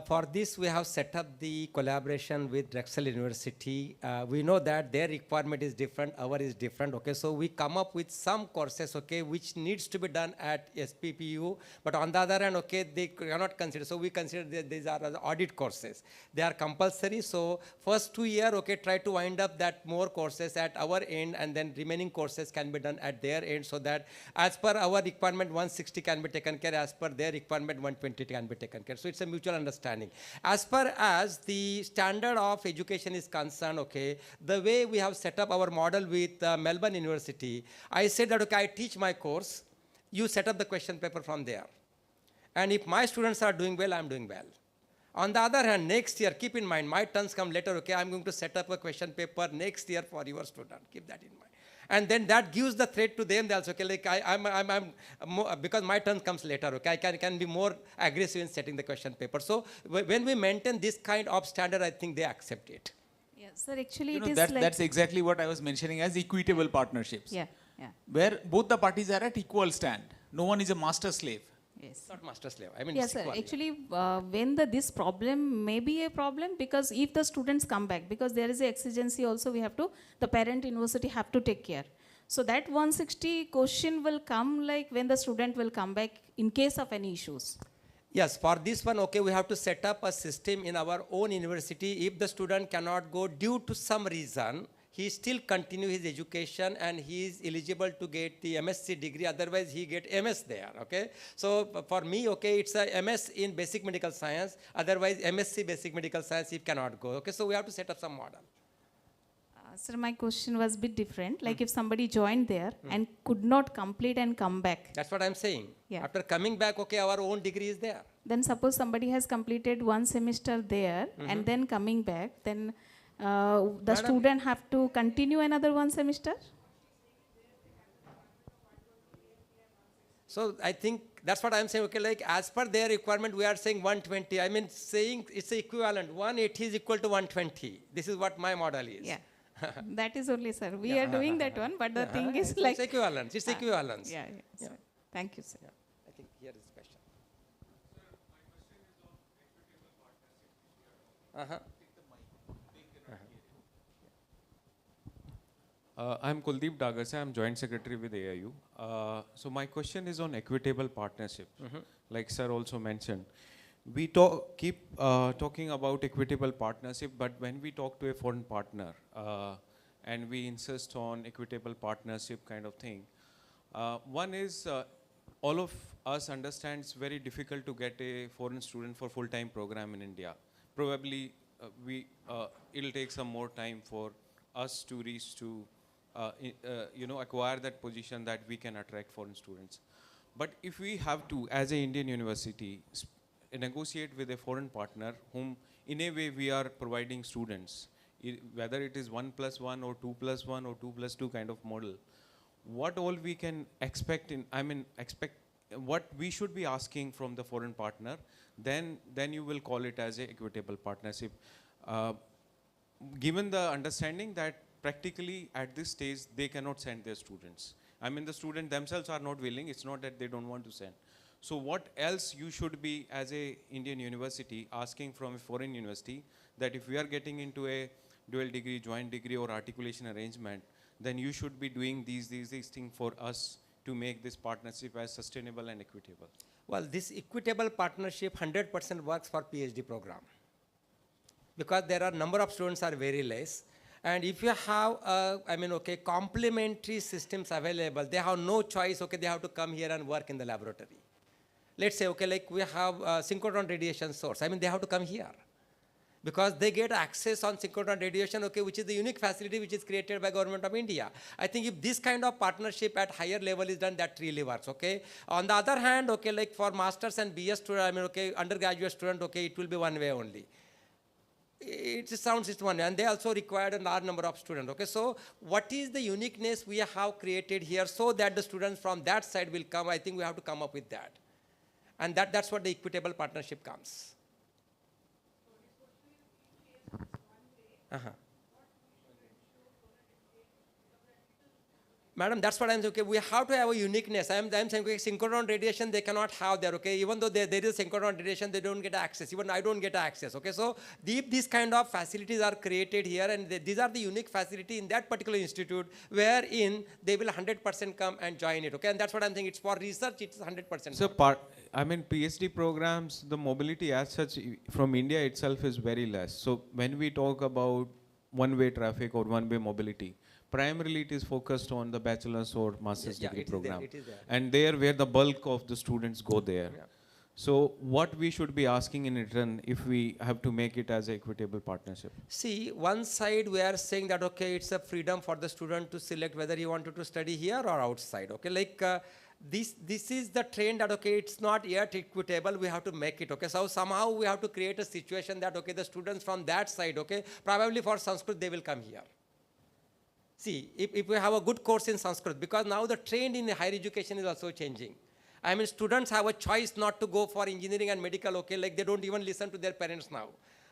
For this, we have set up the collaboration with Drexel University. We know that their requirement is different, our is different, okay? So we come up with some courses, okay, which needs to be done at SPPU, but on the other hand, okay, they cannot consider. So we consider that these are the audit courses. They are compulsory, so first 2 years, okay, try to wind up that more courses at our end, and then remaining courses can be done at their end, so that as per our requirement, 160 can be taken care, as per their requirement, 120 can be taken care. So it's a mutual understanding. As far as the standard of education is concerned, okay, the way we have set up our model with Melbourne University, I said that, okay, I teach my course, you set up the question paper from there. And if my students are doing well, I'm doing well. On the other hand, next year, keep in mind, my turns come later, okay, I'm going to set up a question paper next year for your student. Keep that in mind. And then that gives the threat to them. They also, okay, like I'm more, because my turn comes later, okay, I can be more aggressive in setting the question paper. So when we maintain this kind of standard, I think they accept it. Yes, sir, actually You know, it is that's exactly what I was mentioning as equitable partnerships. Yeah, yeah. Where both the parties are at equal stand. No one is a master slave. Yes. Not master slave. I mean, yes, sir. Actually, when this problem may be a problem, because if the students come back, because there is a exigency also, we have to, the parent university have to take care. So that 160 question will come like when the student will come back in case of any issues. Yes, for this one, okay, we have to set up a system in our own university. If the student cannot go due to some reason, he still continue his education and he is eligible to get the MSc degree, otherwise he get MS there, okay? So for me, okay, it's a MS in basic medical science, otherwise MSc basic medical science he cannot go, okay? So we have to set up some model. Sir, my question was a bit different. Like if somebody joined there and could not complete and come back. That's what I'm saying. Yeah. After coming back, okay, our own degree is there. Then suppose somebody has completed one semester there and then coming back, then the student have to continue another one semester? So I think that's what I'm saying, okay, like as per their requirement, we are saying 120. I mean, saying it's equivalent. 180 is equal to 120. This is what my model is. Yeah. That is only, sir. We are doing that one, but the thing is like... It's equivalence. It's equivalence. Yeah, yeah. Thank you, sir. Yeah. I think here is the question. I'm Kuldeep Dagase, I'm Joint Secretary with AIU. So my question is on equitable partnership. Like sir also mentioned, we keep talking about equitable partnership, but when we talk to a foreign partner and we insist on equitable partnership kind of thing, one is all of us understand it's very difficult to get a foreign student for full-time program in India. Probably it'll take some more time for us to reach to acquire that position that we can attract foreign students. But if we have to, as an Indian university, negotiate with a foreign partner whom in a way we are providing students, whether it is 1+1 or 2+1 or 2+2 kind of model, what all we can expect what we should be asking from the foreign partner, then you will call it as a equitable partnership. Given the understanding that practically at this stage they cannot send their students. I mean, the students themselves are not willing, it's not that they don't want to send. So what else you should be as a Indian university asking from a foreign university, that if we are getting into a dual degree, joint degree or articulation arrangement, then you should be doing these things for us to make this partnership as sustainable and equitable. Well, this equitable partnership 100% works for PhD program, because there are number of students are very less. And if you have, complementary systems available, they have no choice, okay, they have to come here and work in the laboratory. Let's say, okay, like we have synchrotron radiation source, they have to come here. because they get access on synchrotron radiation, okay, which is the unique facility which is created by Government of India. I think if this kind of partnership at higher level is done, that really works, okay. On the other hand, okay, like for masters and BS student, I mean, okay, undergraduate student, okay, it will be one way only. It sounds it's one way, and they also required a large number of students, okay. So what is the uniqueness we have created here so that the students from that side will come? I think we have to come up with that. And that's what the equitable partnership comes. Madam, that's what I'm saying. Okay, we have to have a uniqueness. I'm saying, okay, synchronous radiation they cannot have there. Okay, even though there is synchronous radiation, they don't get access. Even I don't get access. Okay, so these kind of facilities are created here, and these are the unique facility in that particular institute, wherein they will 100% come and join it. Okay, and that's what I'm saying. It's for research. It's 100%. So I mean, PhD programs, the mobility as such from India itself is very less. So when we talk about one-way traffic or one-way mobility, primarily it is focused on the bachelor's or master's degree program. It is there. And there where the bulk of the students go there. Yeah. So what we should be asking in return if we have to make it as an equitable partnership? See, one side we are saying that, okay, it's a freedom for the student to select whether he wanted to study here or outside. Okay, like this is the trend that, okay, it's not yet equitable, we have to make it. Okay, so somehow we have to create a situation that, okay, the students from that side, okay, probably for Sanskrit they will come here. See, if we have a good course in Sanskrit, because now the trend in higher education is also changing. I mean, students have a choice not to go for engineering and medical, okay, like they don't even listen to their parents now.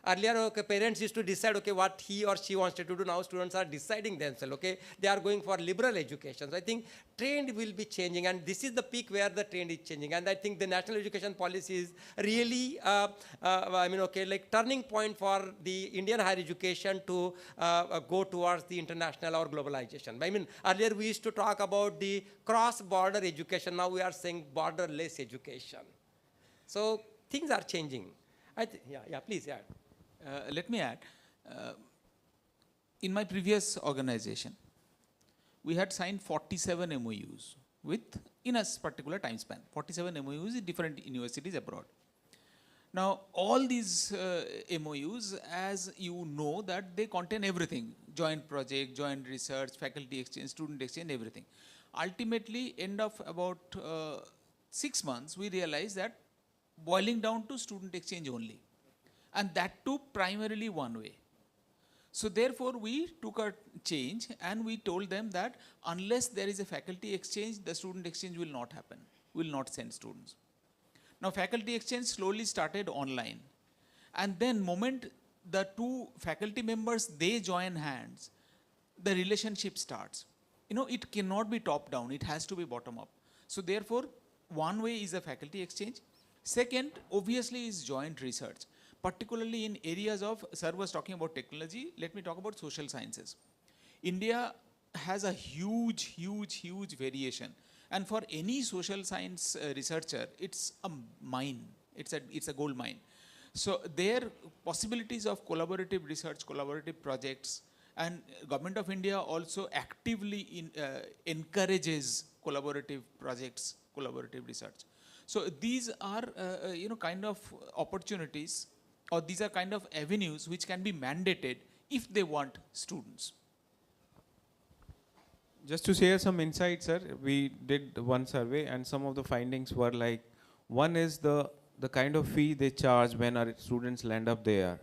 Earlier, okay, parents used to decide, okay, what he or she wants to do. Now students are deciding themselves, okay. They are going for liberal education. So I think trend will be changing, and this is the peak where the trend is changing. And I think the national education policy is really, I mean, okay, like turning point for the Indian higher education to go towards the international or globalization. I mean, earlier we used to talk about the cross-border education. Now we are saying borderless education. So things are changing. Yeah, please, yeah. Let me add, in my previous organization, we had signed 47 MOUs in a particular time span, 47 MOUs in different universities abroad. Now, all these MOUs, as you know, that they contain everything, joint project, joint research, faculty exchange, student exchange, everything. Ultimately, end of about 6 months, we realized that boiling down to student exchange only. And that too primarily one way. So therefore we took a change and we told them that unless there is a faculty exchange, the student exchange will not happen, will not send students. Now faculty exchange slowly started online. And then moment the two faculty members, they join hands, the relationship starts. You know, it cannot be top down, it has to be bottom up. So therefore, one way is a faculty exchange. Second, obviously, is joint research. Particularly in areas of, sir was talking about technology, let me talk about social sciences. India has a huge variation. And for any social science researcher, it's a mine, it's a gold mine. So their possibilities of collaborative research, collaborative projects, and Government of India also actively encourages collaborative projects, collaborative research. So these are, kind of opportunities, or these are kind of avenues which can be mandated if they want students. Just to share some insights, sir, we did one survey and some of the findings were like, one is the kind of fee they charge when our students land up there.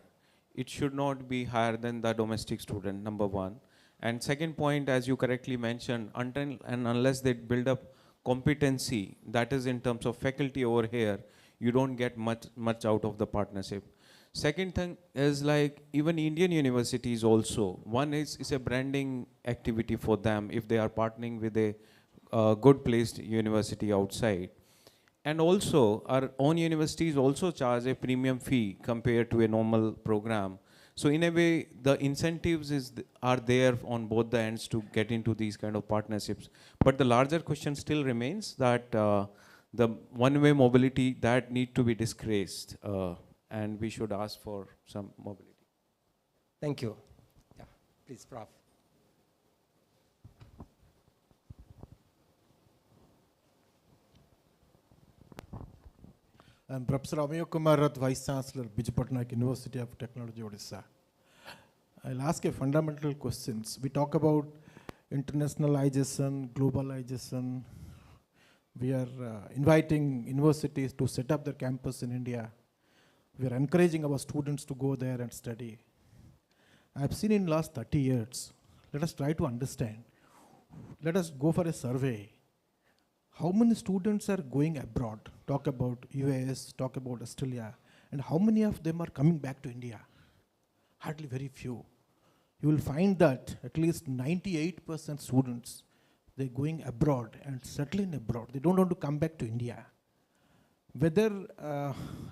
It should not be higher than the domestic student, number one. And second point, as you correctly mentioned, until and unless they build up competency, that is in terms of faculty over here, you don't get much out of the partnership. Second thing is like even Indian universities also, one is a branding activity for them if they are partnering with a good placed university outside. And also our own universities also charge a premium fee compared to a normal program. So in a way, the incentives are there on both the ends to get into these kind of partnerships. But the larger question still remains that the one-way mobility, that need to be disgraced. And we should ask for some mobility. Thank you. Yeah, please, Prof. I'm Professor Amiyo Kumarath, Vice-Chancellor, Bijupatnaik University of Technology, Odisha. I'll ask a fundamental questions. We talk about internationalization, globalization. We are inviting universities to set up their campus in India. We are encouraging our students to go there and study. I've seen in last 30 years, let us try to understand. Let us go for a survey. How many students are going abroad? Talk about US, talk about Australia, and how many of them are coming back to India? Hardly very few. You will find that at least 98% students, they're going abroad and settling abroad. They don't want to come back to India. Whether,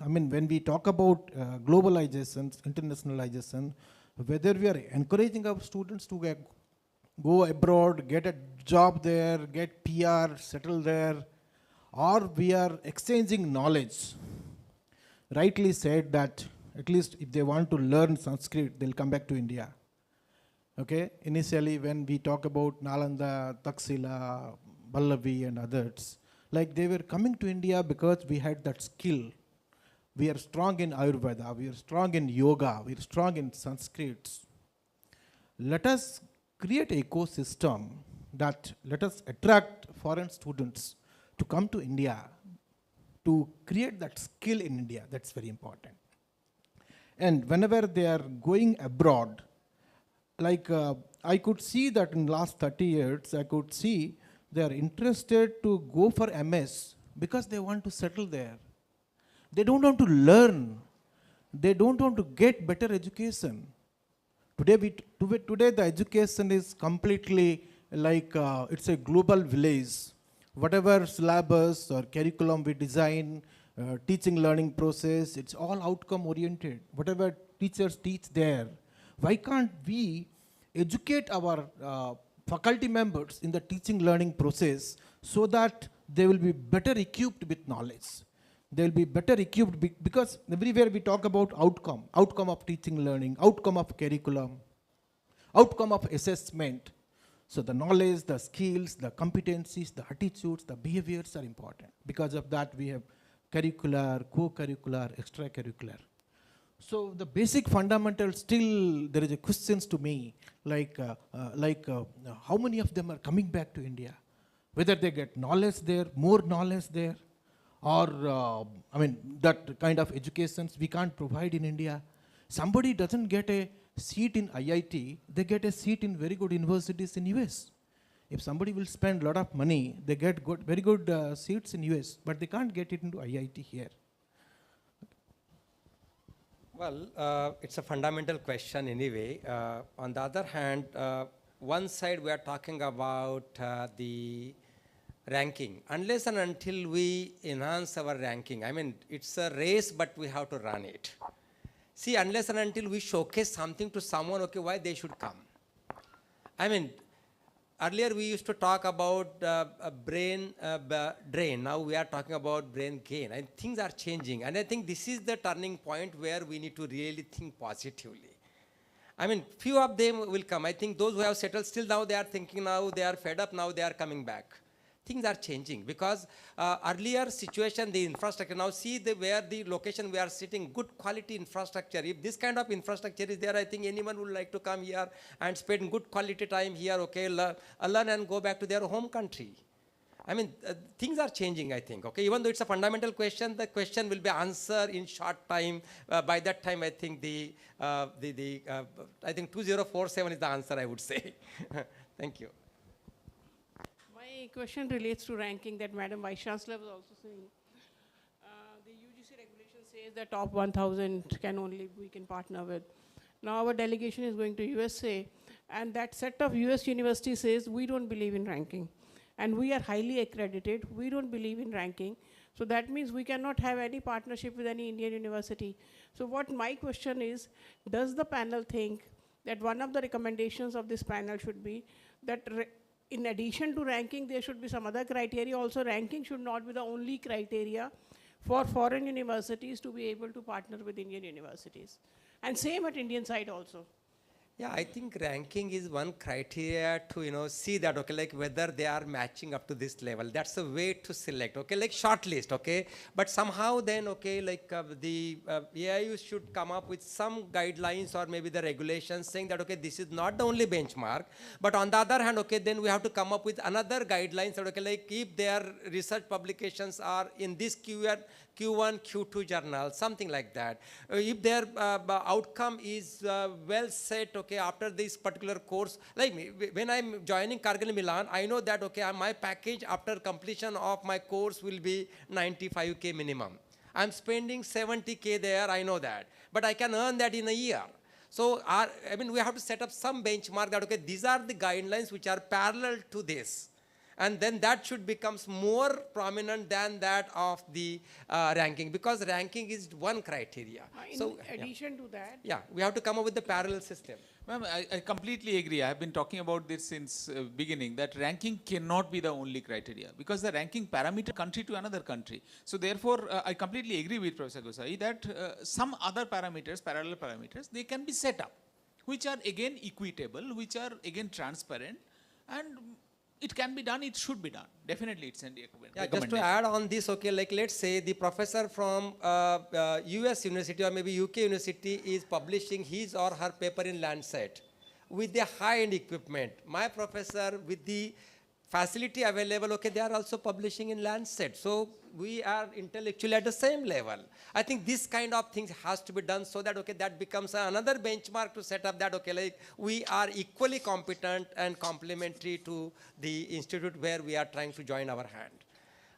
when we talk about globalization, internationalization, whether we are encouraging our students to go abroad, get a job there, get PR, settle there, or we are exchanging knowledge. Rightly said that at least if they want to learn Sanskrit, they'll come back to India. Okay, initially when we talk about Nalanda, Taxila, Vallavi and others, like they were coming to India because we had that skill. We are strong in Ayurveda, we are strong in yoga, we are strong in Sanskrit. Let us create an ecosystem that let us attract foreign students to come to India, to create that skill in India. That's very important. And whenever they are going abroad, like I could see that in last 30 years, I could see they are interested to go for MS because they want to settle there. They don't want to learn. They don't want to get better education. Today the education is completely like it's a global village. Whatever syllabus or curriculum we design, teaching learning process, it's all outcome oriented. Whatever teachers teach there, why can't we educate our faculty members in the teaching learning process so that they will be better equipped with knowledge? They will be better equipped because everywhere we talk about outcome of teaching learning, outcome of curriculum, outcome of assessment. So the knowledge, the skills, the competencies, the attitudes, the behaviors are important. Because of that we have curricular, co-curricular, extracurricular. So the basic fundamentals still there is a questions to me like how many of them are coming back to India? Whether they get knowledge there, more knowledge there, or that kind of educations we can't provide in India. Somebody doesn't get a seat in IIT, they get a seat in very good universities in US. If somebody will spend a lot of money, they get very good seats in US, but they can't get it into IIT here. Well, it's a fundamental question anyway. On the other hand, one side we are talking about the ranking. Unless and until we enhance our ranking, it's a race, but we have to run it. See, unless and until we showcase something to someone, okay, why they should come? Earlier we used to talk about brain drain. Now we are talking about brain gain. And things are changing. And I think this is the turning point where we need to really think positively. Few of them will come. I think those who have settled still now they are thinking now, they are fed up now, they are coming back. Things are changing because earlier situation, the infrastructure, now see where the location we are sitting, good quality infrastructure. If this kind of infrastructure is there, I think anyone would like to come here and spend good quality time here, okay, learn and go back to their home country. Things are changing, I think, okay. Even though it's a fundamental question, the question will be answered in short time. By that time, I think I think 2047 is the answer, I would say. Thank you. My question relates to ranking that Madam Vice-Chancellor was also saying. The UGC regulation says that top 1,000 we can partner with. Now our delegation is going to USA, and that set of US universities says we don't believe in ranking. And we are highly accredited, we don't believe in ranking. So that means we cannot have any partnership with any Indian university. So what my question is, does the panel think that one of the recommendations of this panel should be that in addition to ranking, there should be some other criteria. Also, ranking should not be the only criteria for foreign universities to be able to partner with Indian universities. And same at Indian side also. Yeah, I think ranking is one criteria to see that, okay, like whether they are matching up to this level. That's a way to select, okay, like shortlist, okay. But somehow then, okay, like the AIU should come up with some guidelines or maybe the regulations saying that, okay, this is not the only benchmark. But on the other hand, okay, then we have to come up with another guidelines that, okay, like if their research publications are in this Q1, Q2 journal, something like that. If their outcome is well set, okay, after this particular course, like me, when I'm joining Cargill Milan, I know that, okay, my package after completion of my course will be 95K minimum. I'm spending 70K there, I know that. But I can earn that in a year. So, we have to set up some benchmark that, okay, these are the guidelines which are parallel to this. And then that should become more prominent than that of the ranking, because ranking is one criteria. In addition to that, yeah, we have to come up with the parallel system. Ma'am, I completely agree. I have been talking about this since beginning, that ranking cannot be the only criteria, because the ranking parameter country to another country. So therefore, I completely agree with Professor Gosai that some other parameters, parallel parameters, they can be set up, which are again equitable, which are again transparent, and it can be done, it should be done. Definitely it's an recommendation. Yeah, just to add on this, okay, like let's say the professor from US university or maybe UK university is publishing his or her paper in Lancet with the high-end equipment. My professor with the facility available, okay, they are also publishing in Lancet. So we are intellectually at the same level. I think this kind of things has to be done so that, okay, that becomes another benchmark to set up that, okay, like we are equally competent and complementary to the institute where we are trying to join our hand.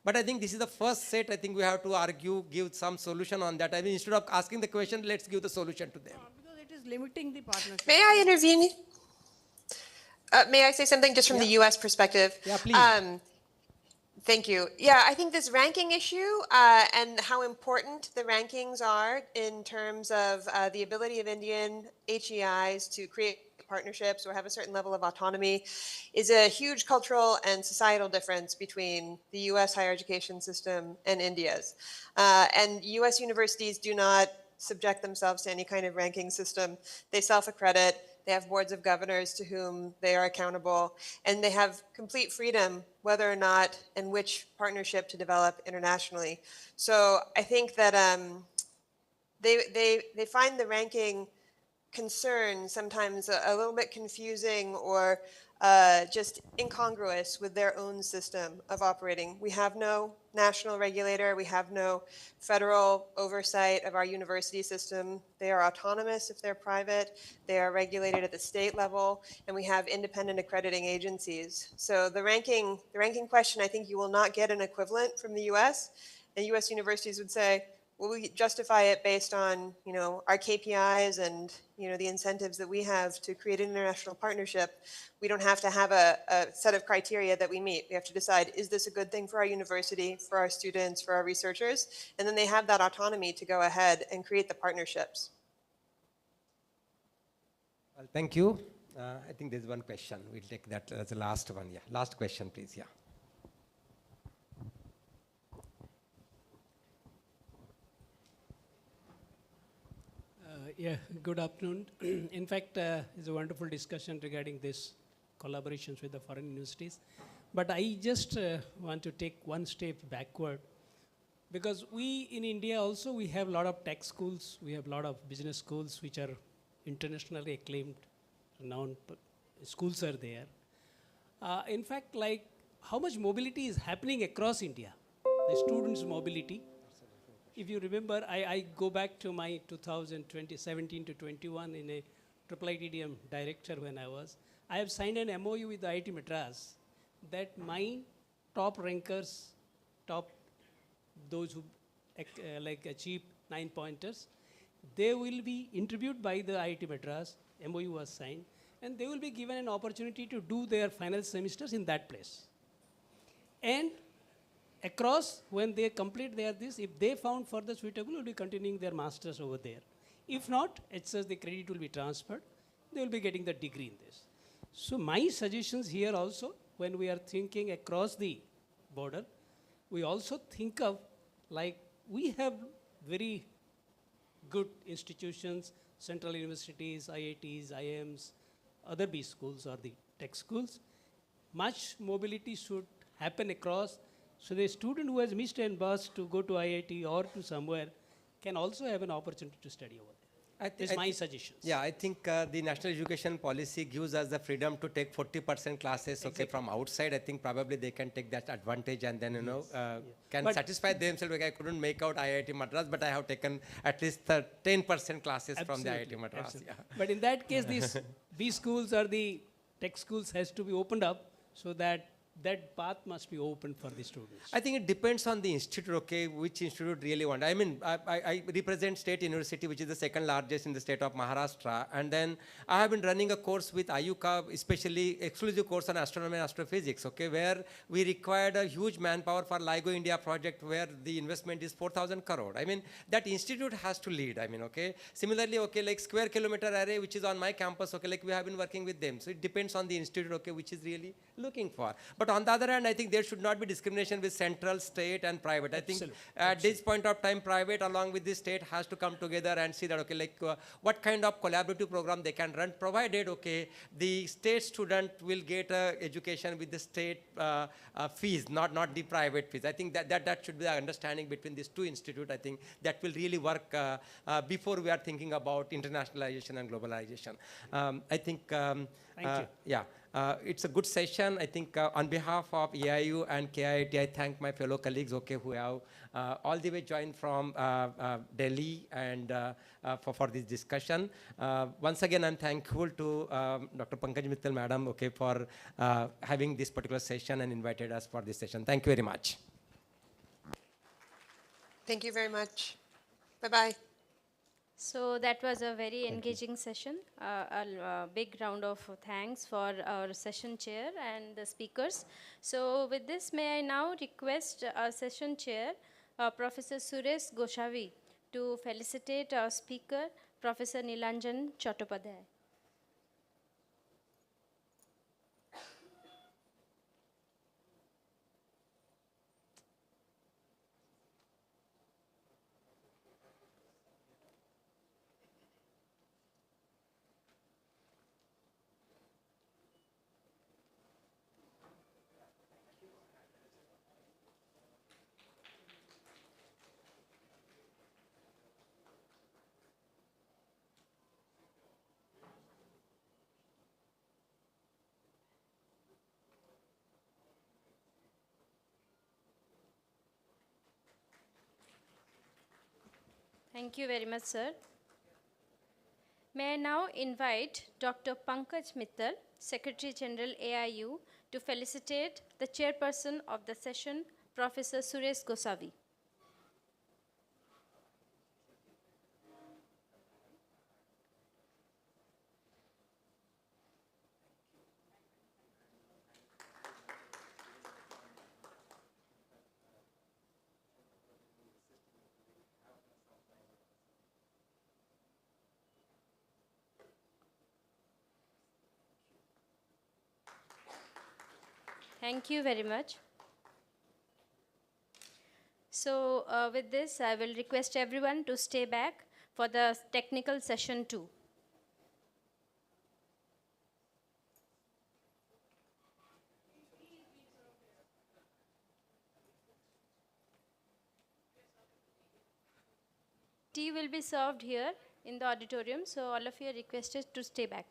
But I think this is the first set. I think we have to argue, give some solution on that. I mean, instead of asking the question, let's give the solution to them. because it is limiting the partnership. May I intervene? May I say something just from the U.S. perspective? Yeah, please. Thank you. Yeah, I think this ranking issue and how important the rankings are in terms of the ability of Indian HEIs to create partnerships or have a certain level of autonomy is a huge cultural and societal difference between the U.S. higher education system and India's. And U.S. universities do not subject themselves to any kind of ranking system. They self-accredit. They have boards of governors to whom they are accountable, and they have complete freedom whether or not and which partnership to develop internationally. So I think that they find the ranking concern sometimes a little bit confusing or just incongruous with their own system of operating. We have no national regulator. We have no federal oversight of our university system. They are autonomous if they're private. They are regulated at the state level, and we have independent accrediting agencies. So the ranking question, I think you will not get an equivalent from the U.S. And U.S. universities would say, well, we justify it based on, our KPIs and, the incentives that we have to create an international partnership. We don't have to have a set of criteria that we meet. We have to decide, is this a good thing for our university, for our students, for our researchers? And then they have that autonomy to go ahead and create the partnerships. Well, thank you. I think there's one question. We'll take that as the last one. Yeah, last question, please. Yeah. Yeah, good afternoon. In fact, it's a wonderful discussion regarding this collaborations with the foreign universities. But I just want to take one step backward, because we in India also, we have a lot of tech schools, we have a lot of business schools which are internationally acclaimed, renowned schools are there. In fact, like how much mobility is happening across India, the students' mobility. If you remember, I go back to my 2017 to 21 in a IITDM director when I was. I have signed an MOU with the IIT Madras that my top rankers, those who achieve 9 pointers, they will be interviewed by the IIT Madras, MOU was signed, and they will be given an opportunity to do their final semesters in that place. And across, when they complete this, if they found further suitable, will be continuing their masters over there. If not, it says the credit will be transferred. They will be getting the degree in this. So my suggestions here also, when we are thinking across the border, we also think of, like, we have very good institutions, central universities, IITs, IIMs, other B schools or the tech schools. Much mobility should happen across, so the student who has missed a bus to go to IIT or to somewhere can also have an opportunity to study over there. That's my suggestions. Yeah, I think the national education policy gives us the freedom to take 40% classes from outside. I think probably they can take that advantage and then, can satisfy themselves. Like I couldn't make out IIT Madras, but I have taken at least 10% classes from the IIT Madras. Absolutely. Yeah. But in that case, these B schools or the tech schools has to be opened up so that that path must be open for the students. I think it depends on the institute, which institute really want. I mean, I represent State University, which is the second largest in the state of Maharashtra. And then I have been running a course with IUCA, especially exclusive course on astronomy and astrophysics, where we required a huge manpower for LIGO India project, where the investment is 4,000 crore. I mean, that institute has to lead, Similarly, like Square Kilometer Array, which is on my campus, like we have been working with them. So it depends on the institute, which is really looking for. But on the other hand, I think there should not be discrimination with central, state, and private. I think at this point of time, private along with the state has to come together and see that, what kind of collaborative program they can run, provided, the state student will get education with the state fees, not the private fees. I think that should be the understanding between these two institutes. I think that will really work before we are thinking about internationalization and globalization. I think, Thank you. Yeah. It's a good session. I think on behalf of AIU and KIIT, I thank my fellow colleagues, who have all the way joined from Delhi and for this discussion. Once again, I'm thankful to Dr. Pankaj Mittal, Madam, for having this particular session and invited us for this session. Thank you very much. Thank you very much. Bye-bye. So that was a very engaging session. A big round of thanks for our session chair and the speakers. So with this, may I now request our session chair, Professor Suresh Goshavi, to felicitate our speaker, Professor Nilanjan Chattopadhyay. Thank you very much, sir. May I now invite Dr. Pankaj Mittal, Secretary General AIU, to felicitate the chairperson of the session, Professor Suresh Goshavi. Thank you very much. So with this, I will request everyone to stay back for the technical session 2. Tea will be served here in the auditorium, so all of you are requested to stay back.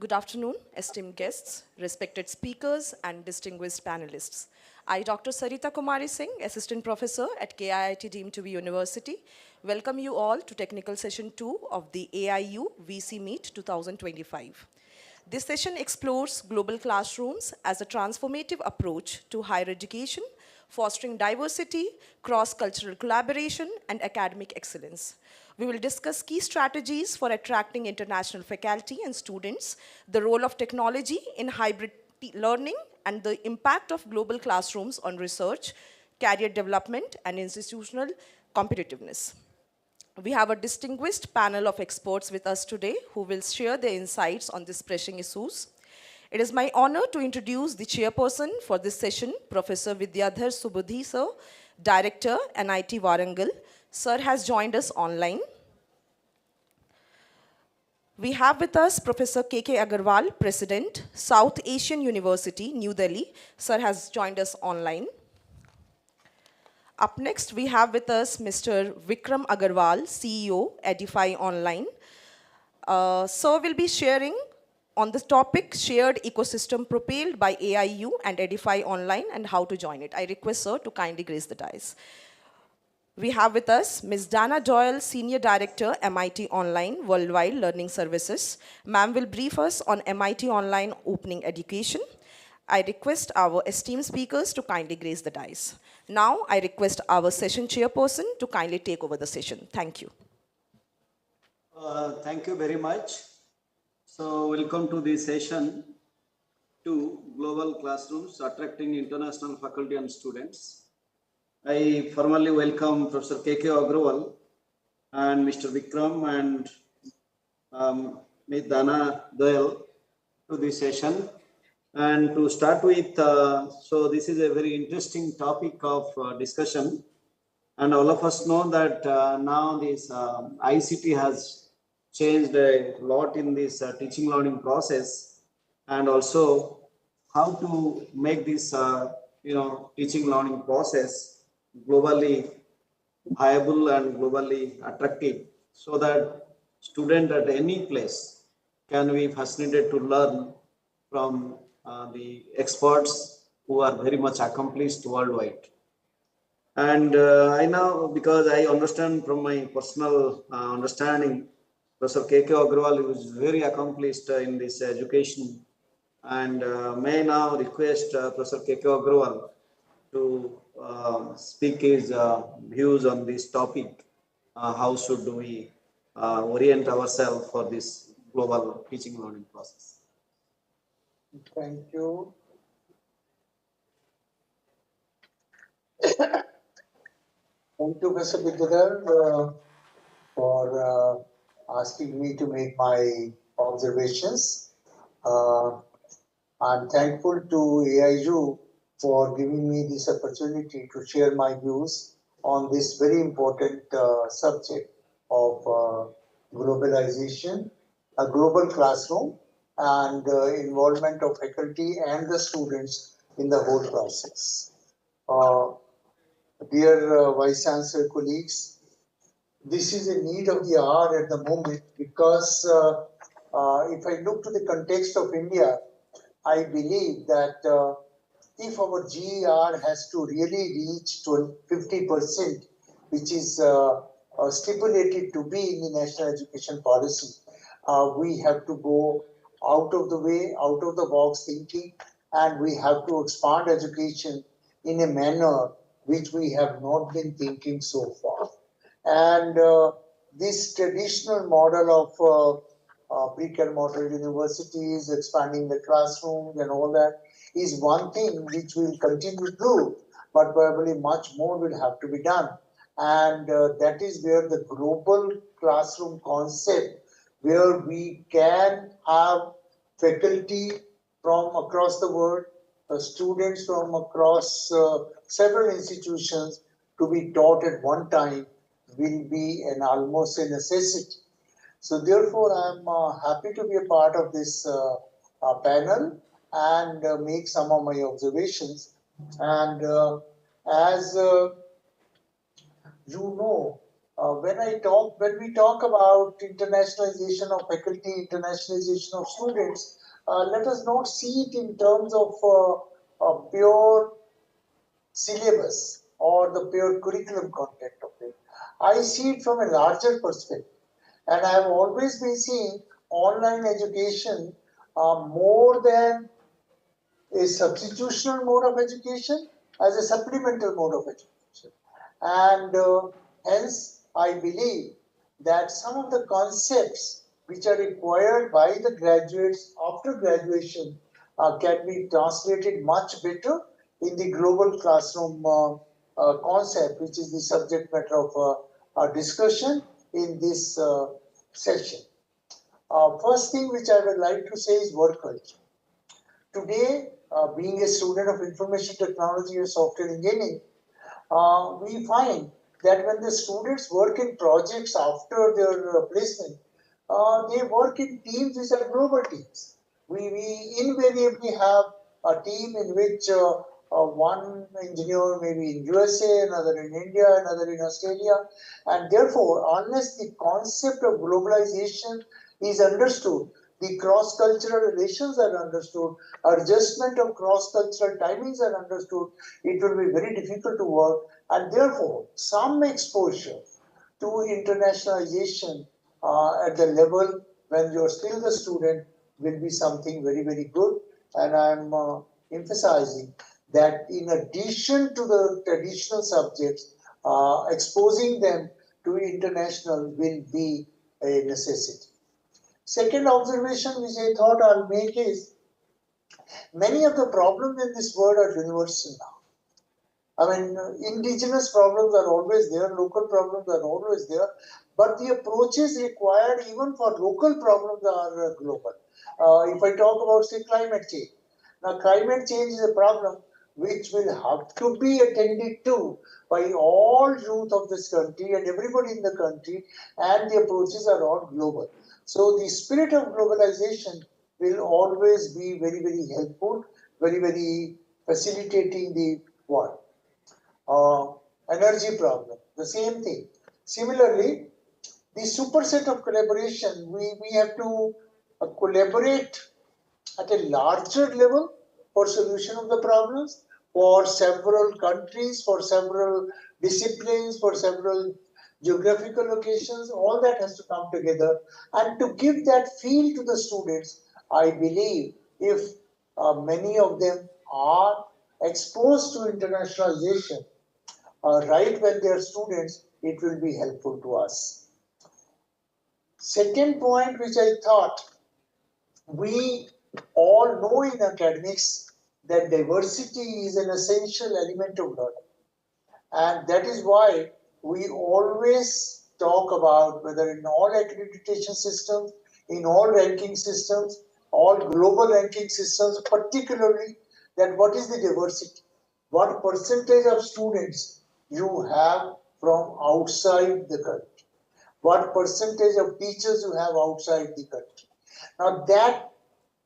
Good afternoon, esteemed guests, respected speakers, and distinguished panelists. I, Dr. Sarita Kumari Singh, Assistant Professor at KIIT deemed to be University, welcome you all to Technical Session 2 of the AIU VC Meet 2025. This session explores global classrooms as a transformative approach to higher education, fostering diversity, cross-cultural collaboration, and academic excellence. We will discuss key strategies for attracting international faculty and students, the role of technology in hybrid learning, and the impact of global classrooms on research, career development, and institutional competitiveness. We have a distinguished panel of experts with us today who will share their insights on these pressing issues. It is my honor to introduce the chairperson for this session, Professor Vidyadhar Subudhi Sir, Director, NIT Warangal. Sir has joined us online. We have with us Professor K.K. Agarwal, President, South Asian University, New Delhi. Sir has joined us online. Up next, we have with us Mr. Vikram Agarwal, CEO, Edify Online. Sir will be sharing on the topic, Shared Ecosystem Propelled by AIU and Edify Online, and how to join it. I request Sir to kindly grace the dais. We have with us Ms. Dana Doyle, Senior Director, MIT Online Worldwide Learning Services. Ma'am will brief us on MIT Online opening education. I request our esteemed speakers to kindly grace the dais. Now, I request our session chairperson to kindly take over the session. Thank you. Thank you very much. So, welcome to the session 2, Global Classrooms, Attracting International Faculty and Students. I formally welcome Professor K.K. Agrawal and Mr. Vikram and Ms. Dana Doyle to this session. And to start with, so this is a very interesting topic of discussion. And all of us know that now this ICT has changed a lot in this teaching learning process, and also how to make this teaching learning process globally viable and globally attractive, so that student at any place can be fascinated to learn from the experts who are very much accomplished worldwide. And I know, because I understand from my personal understanding, Professor K.K. Agrawal is very accomplished in this education, and may now request Professor K.K. Agrawal to speak his views on this topic. How should we orient ourselves for this global teaching learning process? Thank you. Thank you, Mr. Vidyadhar, for asking me to make my observations. I'm thankful to AIU for giving me this opportunity to share my views on this very important subject of globalization, a global classroom, and involvement of faculty and the students in the whole process. Dear Vice-Chancellor colleagues, this is a need of the hour at the moment, because if I look to the context of India, I believe that if our GER has to really reach to 50%, which is stipulated to be in the national education policy, we have to go out of the way, out of the box thinking, and we have to expand education in a manner which we have not been thinking so far. And this traditional model of brick and mortar universities, expanding the classrooms and all that, is one thing which we'll continue to do, but probably much more will have to be done. And that is where the global classroom concept, where we can have faculty from across the world, students from across several institutions to be taught at one time, will be almost a necessity. So therefore, I'm happy to be a part of this panel and make some of my observations. And as you know, when we talk about internationalization of faculty, internationalization of students, let us not see it in terms of a pure syllabus or the pure curriculum content of it. I see it from a larger perspective. And I have always been seeing online education more than a substitutional mode of education as a supplemental mode of education. And hence, I believe that some of the concepts which are required by the graduates after graduation can be translated much better in the global classroom concept, which is the subject matter of our discussion in this session. First thing which I would like to say is work culture. Today, being a student of information technology or software engineering, we find that when the students work in projects after their placement, they work in teams which are global teams. We invariably have a team in which one engineer may be in USA, another in India, another in Australia, and therefore, unless the concept of globalization is understood, the cross-cultural relations are understood, adjustment of cross-cultural timings are understood, it will be very difficult to work, and therefore, some exposure to internationalization at the level when you're still the student will be something very, very good. And I'm emphasizing that in addition to the traditional subjects, exposing them to international will be a necessity. Second observation which I thought I'll make is many of the problems in this world are universal now. I mean, indigenous problems are always there, local problems are always there, but the approaches required even for local problems are global. If I talk about, say, climate change. Now, climate change is a problem which will have to be attended to by all youth of this country and everybody in the country, and the approaches are all global. So the spirit of globalization will always be very, very helpful, very, very facilitating the work. Energy problem, the same thing. Similarly, the superset of collaboration, we have to collaborate at a larger level for solution of the problems for several countries, for several disciplines, for several geographical locations. All that has to come together, and to give that feel to the students, I believe if many of them are exposed to internationalization right when they are students, it will be helpful to us. Second point which I thought, we all know in academics that diversity is an essential element of learning. And that is why we always talk about, whether in all accreditation systems, in all ranking systems, all global ranking systems, particularly that what is the diversity? What percentage of students you have from outside the country? What percentage of teachers you have outside the country? Now that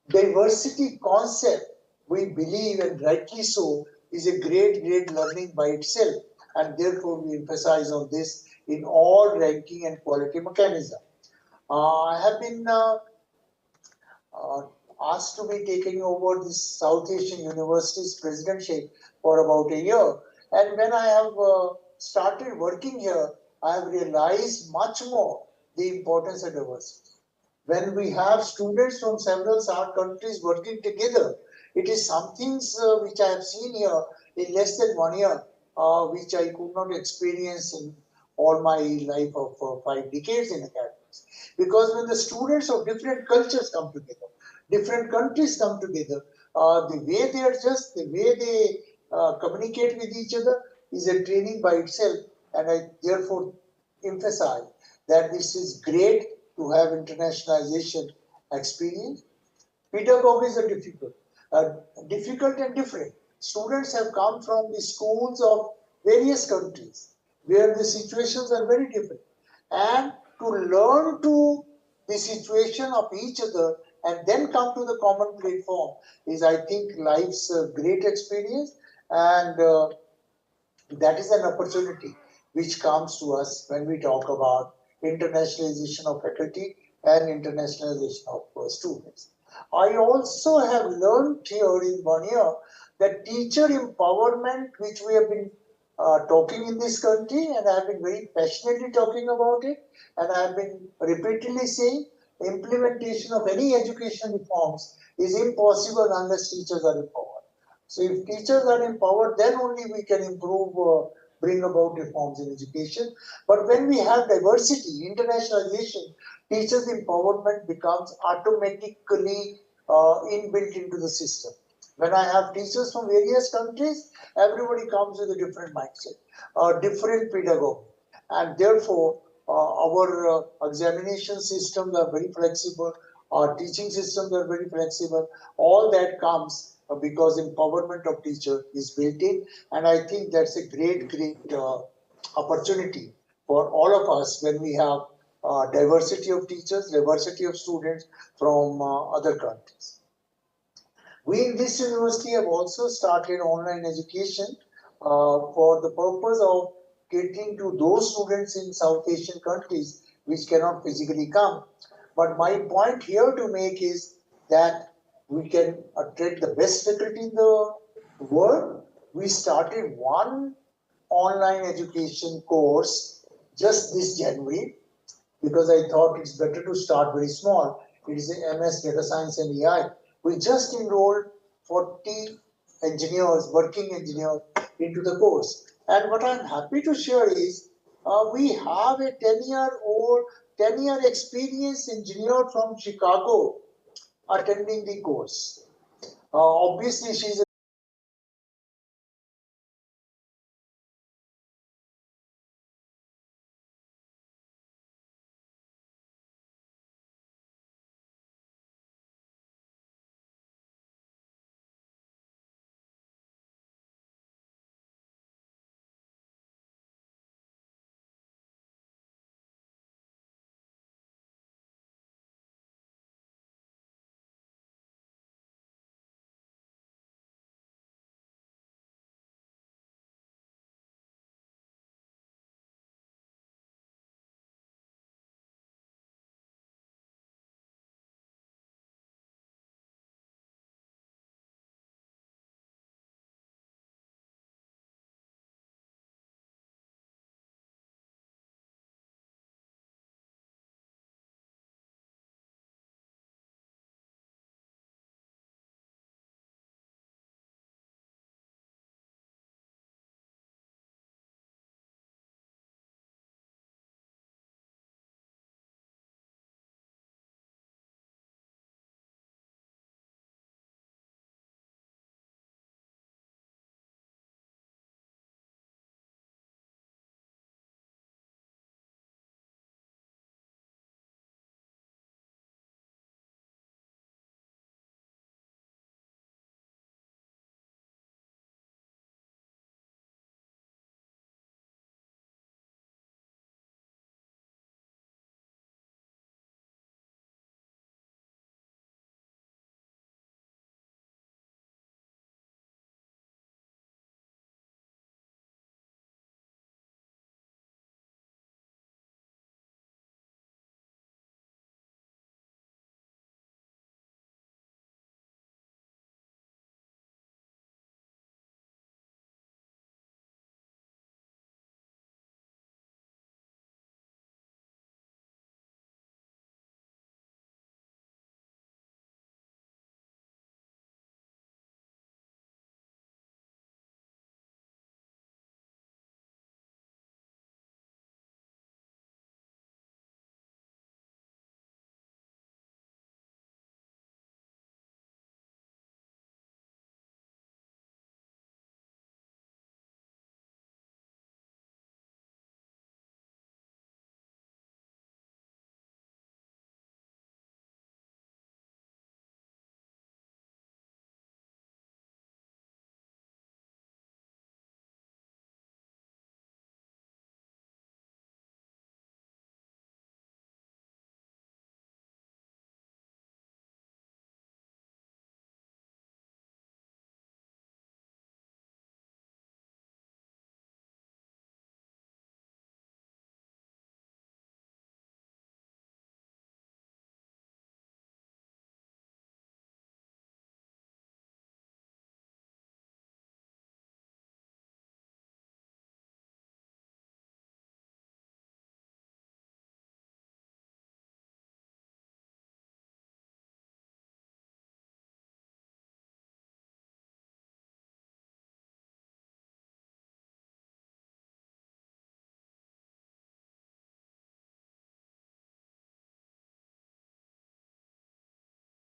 diversity concept, we believe, and rightly so, is a great, great learning by itself. And therefore, we emphasize on this in all ranking and quality mechanism. I have been asked to be taking over this South Asian University's presidentship for about a year. And when I have started working here, I have realized much more the importance of diversity. When we have students from several countries working together, it is something which I have seen here in less than 1 year, which I could not experience in all my life of 5 decades in academics. Because when the students of different cultures come together, different countries come together, the way they adjust, the way they communicate with each other is a training by itself. And I therefore emphasize that this is great to have internationalization experience. Pedagogies are difficult and different. Students have come from the schools of various countries where the situations are very different. And to learn to the situation of each other and then come to the common platform is, I think, life's great experience, and that is an opportunity which comes to us when we talk about internationalization of faculty and internationalization of students. I also have learned here in 1 year that teacher empowerment, which we have been talking in this country, and I have been very passionately talking about it, and I have been repeatedly saying implementation of any education reforms is impossible unless teachers are empowered. So if teachers are empowered, then only we can improve, bring about reforms in education. But when we have diversity, internationalization, teachers' empowerment becomes automatically inbuilt into the system. When I have teachers from various countries, everybody comes with a different mindset, different pedagogy, and therefore our examination systems are very flexible, our teaching systems are very flexible. All that comes because empowerment of teacher is built in, and I think that's a great opportunity for all of us when we have diversity of teachers, diversity of students from other countries. We in this university have also started online education for the purpose of catering to those students in South Asian countries which cannot physically come. But my point here to make is that we can attract the best faculty in the world. We started one online education course just this January because I thought it's better to start very small. It is a MS Data Science and AI. We just enrolled 40 engineers, working engineers into the course. And what I'm happy to share is we have a 10-year experienced engineer from Chicago attending the course. Obviously, she's a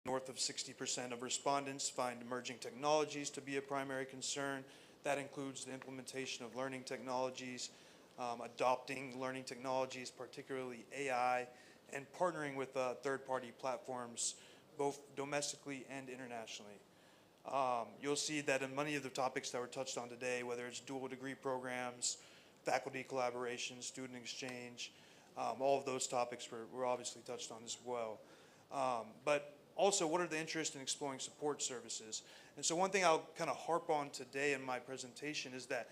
North of 60% of respondents find emerging technologies to be a primary concern. That includes the implementation of learning technologies, adopting learning technologies, particularly AI, and partnering with third-party platforms, both domestically and internationally. You'll see that in many of the topics that were touched on today, whether it's dual degree programs, faculty collaboration, student exchange, all of those topics were obviously touched on as well. But also, what are the interests in exploring support services? And so one thing I'll kind of harp on today in my presentation is that,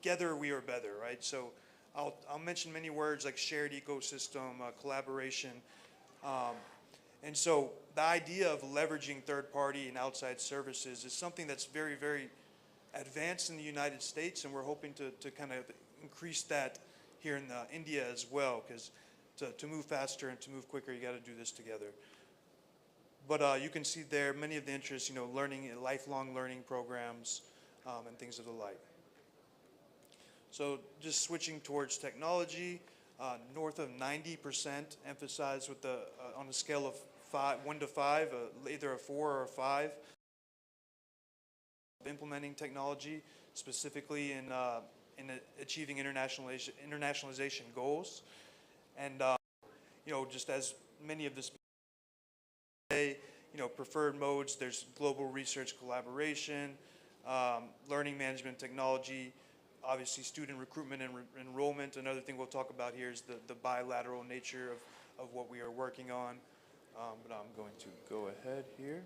together we are better, right? So I'll mention many words like shared ecosystem, collaboration. And so the idea of leveraging third-party and outside services is something that's very, very advanced in the United States, and we're hoping to kind of increase that here in India as well, because to move faster and to move quicker, you got to do this together. But you can see there many of the interests, learning, lifelong learning programs, and things of the like. So just switching towards technology, north of 90% emphasize with the on a scale of 1 to 5, either a 4 or a 5, implementing technology, specifically in achieving internationalization goals. And just as many of this say, preferred modes, there's global research collaboration, learning management technology, obviously student recruitment and enrollment. Another thing we'll talk about here is the bilateral nature of what we are working on. But I'm going to go ahead here.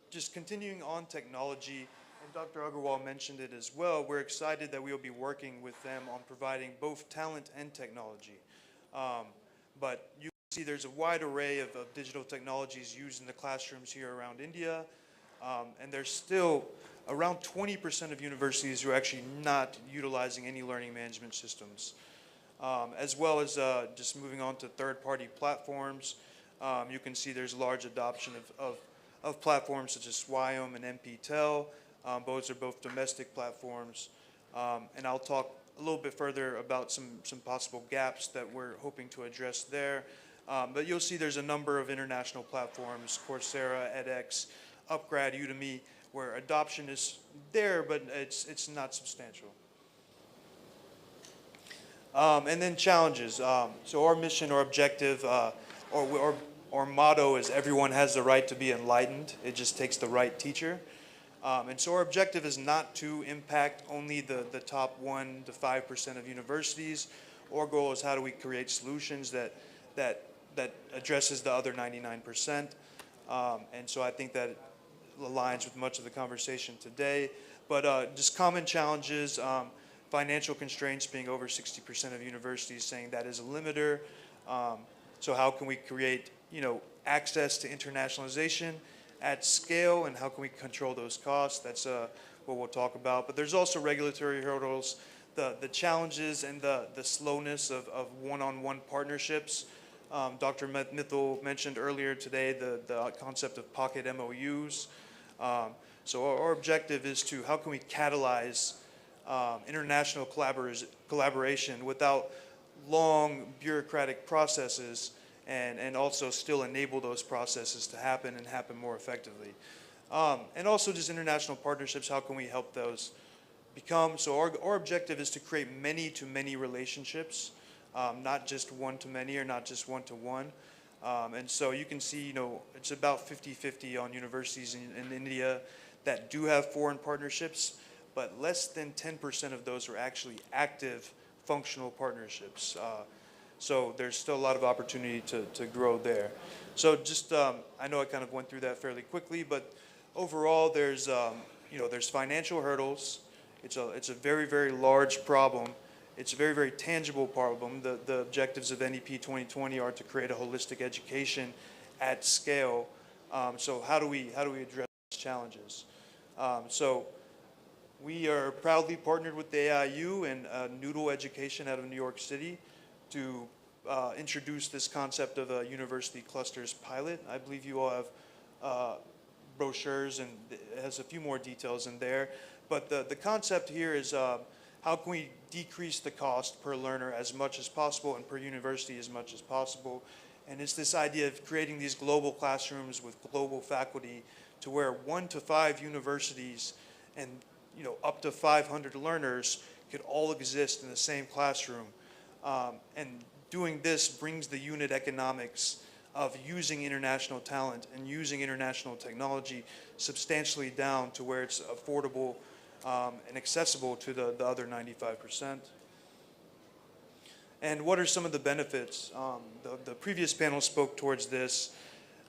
Just continuing on technology, and Dr. Agarwal mentioned it as well, we're excited that we'll be working with them on providing both talent and technology. But you can see there's a wide array of digital technologies used in the classrooms here around India, and there's still around 20% of universities who are actually not utilizing any learning management systems. As well as just moving on to third-party platforms, you can see there's large adoption of platforms such as Swayam and NPTEL. Those are both domestic platforms. And I'll talk a little bit further about some possible gaps that we're hoping to address there. But you'll see there's a number of international platforms, Coursera, edX, Upgrad, Udemy, where adoption is there, but it's not substantial. And then challenges. So our mission or objective or motto is everyone has the right to be enlightened. It just takes the right teacher. And so our objective is not to impact only the top 1 to 5% of universities. Our goal is how do we create solutions that addresses the other 99%. And so I think that aligns with much of the conversation today. But just common challenges, financial constraints being over 60% of universities saying that is a limiter. So how can we create, access to internationalization at scale, and how can we control those costs? That's what we'll talk about. But there's also regulatory hurdles, the challenges and the slowness of one-on-one partnerships. Dr. Mithil mentioned earlier today the concept of pocket MOUs. So our objective is to how can we catalyze international collaboration without long bureaucratic processes, and also still enable those processes to happen and happen more effectively. And also just international partnerships, how can we help those become? So our objective is to create many-to-many relationships, not just one-to-many or not just one-to-one. And so you can see, it's about 50-50 on universities in India that do have foreign partnerships, but less than 10% of those are actually active functional partnerships. So there's still a lot of opportunity to grow there. So just, I know I kind of went through that fairly quickly, but overall there's financial hurdles. It's a very, very large problem. It's a very, very tangible problem. The objectives of NEP 2020 are to create a holistic education at scale. So how do we address these challenges? So we are proudly partnered with the AIU and Noodle Education out of New York City to introduce this concept of a university clusters pilot. I believe you all have brochures, and it has a few more details in there. But the concept here is how can we decrease the cost per learner as much as possible and per university as much as possible? And it's this idea of creating these global classrooms with global faculty to where 1 to 5 universities and up to 500 learners could all exist in the same classroom. And doing this brings the unit economics of using international talent and using international technology substantially down to where it's affordable and accessible to the other 95%. And what are some of the benefits? The previous panel spoke towards this,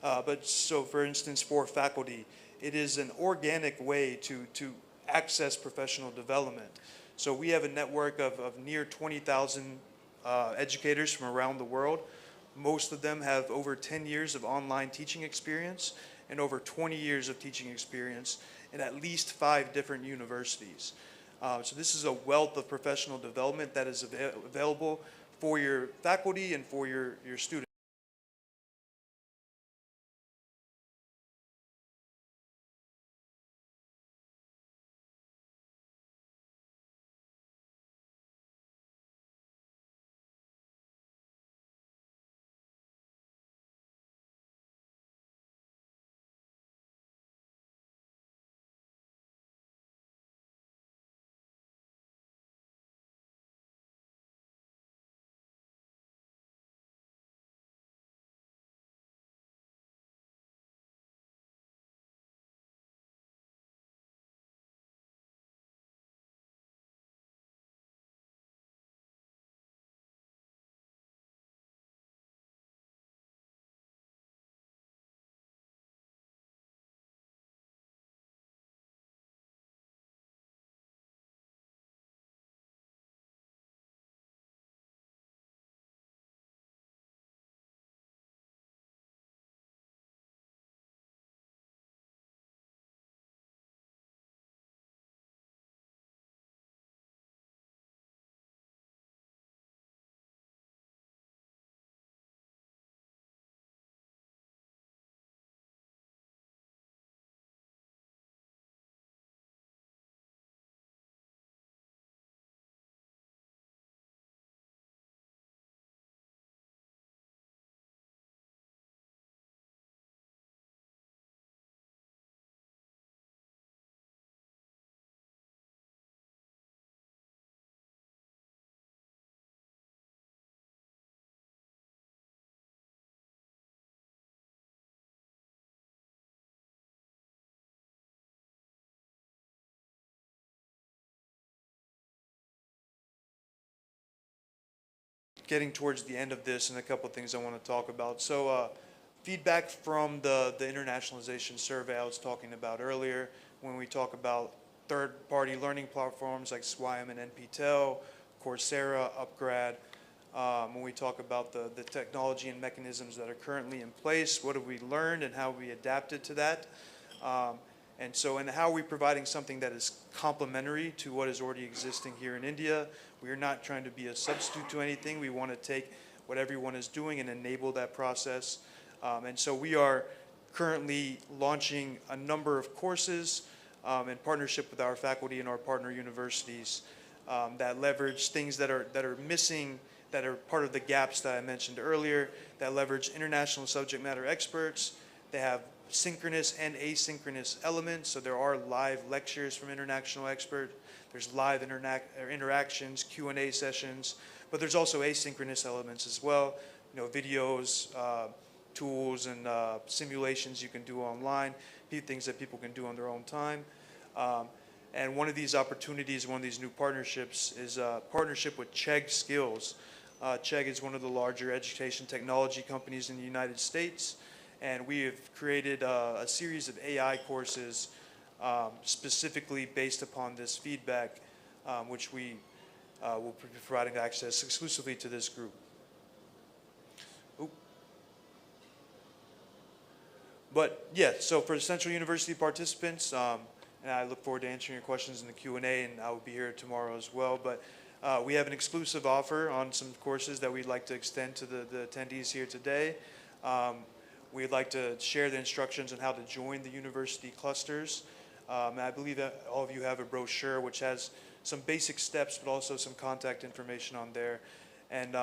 but so for instance, for faculty, it is an organic way to access professional development. So we have a network of near 20,000 educators from around the world. Most of them have over 10 years of online teaching experience and over 20 years of teaching experience in at least 5 different universities. So this is a wealth of professional development that is available for your faculty and for your students. Getting towards the end of this, and a couple of things I want to talk about. So feedback from the internationalization survey I was talking about earlier, when we talk about third-party learning platforms like SWIAM and NPTEL, Coursera, UpGrad, when we talk about the technology and mechanisms that are currently in place, what have we learned and how we adapted to that? And how are we providing something that is complementary to what is already existing here in India? We are not trying to be a substitute to anything. We want to take what everyone is doing and enable that process. And so we are currently launching a number of courses in partnership with our faculty and our partner universities that leverage things that are missing, that are part of the gaps that I mentioned earlier, that leverage international subject matter experts. They have synchronous and asynchronous elements, so there are live lectures from international experts, there's live interactions, Q&A sessions, but there's also asynchronous elements as well, videos, tools, and simulations you can do online, things that people can do on their own time. And one of these opportunities, one of these new partnerships is a partnership with Chegg Skills. Chegg is one of the larger education technology companies in the United States. And we have created a series of AI courses specifically based upon this feedback, which we will be providing access exclusively to this group. Oop. But yeah, so for Central University participants, and I look forward to answering your questions in the Q&A, and I will be here tomorrow as well. But we have an exclusive offer on some courses that we'd like to extend to the attendees here today. We'd like to share the instructions on how to join the university clusters. And I believe that all of you have a brochure which has some basic steps, but also some contact information on there. And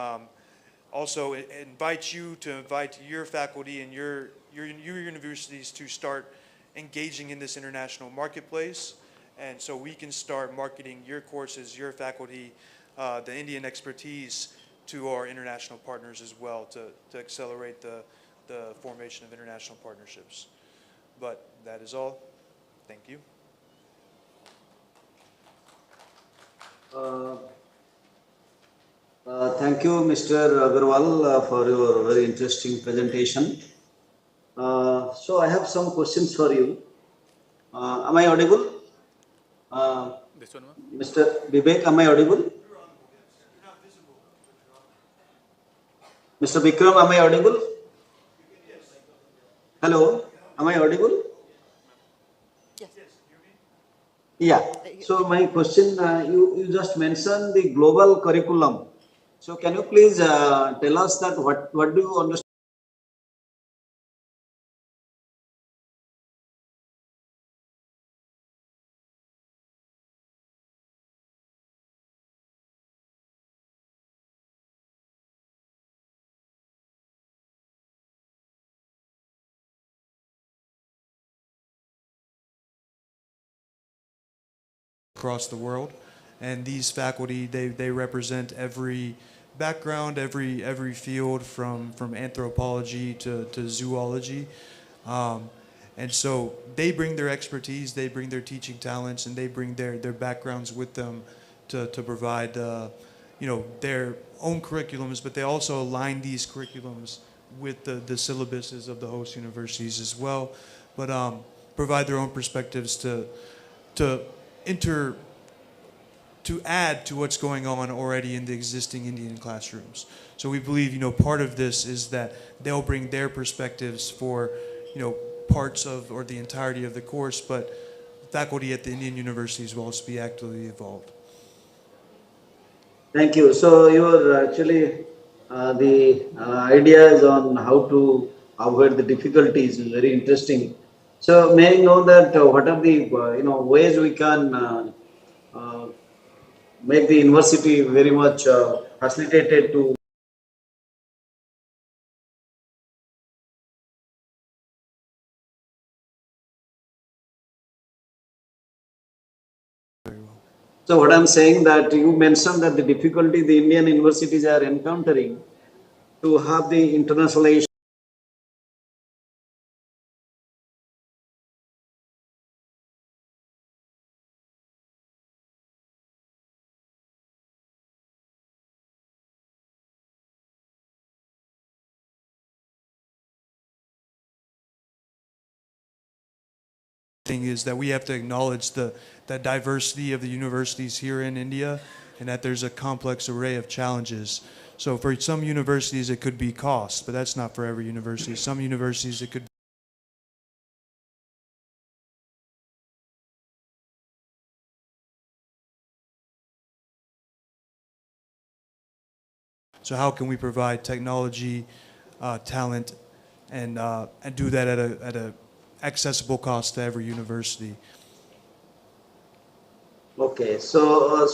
also invite you to invite your faculty and your universities to start engaging in this international marketplace. And so we can start marketing your courses, your faculty, the Indian expertise to our international partners as well to accelerate the formation of international partnerships. But that is all. Thank you. Thank you, Mr. Agarwal, for your very interesting presentation. So I have some questions for you. Am I audible? Mr. Vivek, am I audible? Mr. Vikram, am I audible? Hello, am I audible? Yeah. So my question, you just mentioned the global curriculum. So can you please tell us that what do you understand? Across the world, and these faculty they represent every background, every field from anthropology to zoology, and so they bring their expertise, they bring their teaching talents, and they bring their backgrounds with them to provide their own curriculums, but they also align these curriculums with the syllabuses of the host universities as well, but provide their own perspectives to add to what's going on already in the existing Indian classrooms. So we believe, part of this is that they'll bring their perspectives for, parts of or the entirety of the course, but faculty at the Indian universities will also be actively involved. Thank you. So your actually the ideas on how to avoid the difficulties is very interesting. So may I know that what are the ways we can make the university very much facilitated to So what I'm saying that you mentioned that the difficulty the Indian universities are encountering to have the internationalization. Thing is that we have to acknowledge the diversity of the universities here in India, and that there's a complex array of challenges. So for some universities it could be cost, but that's not for every university. Some universities it could be so how can we provide technology, talent, and do that at a accessible cost to every university? Okay, so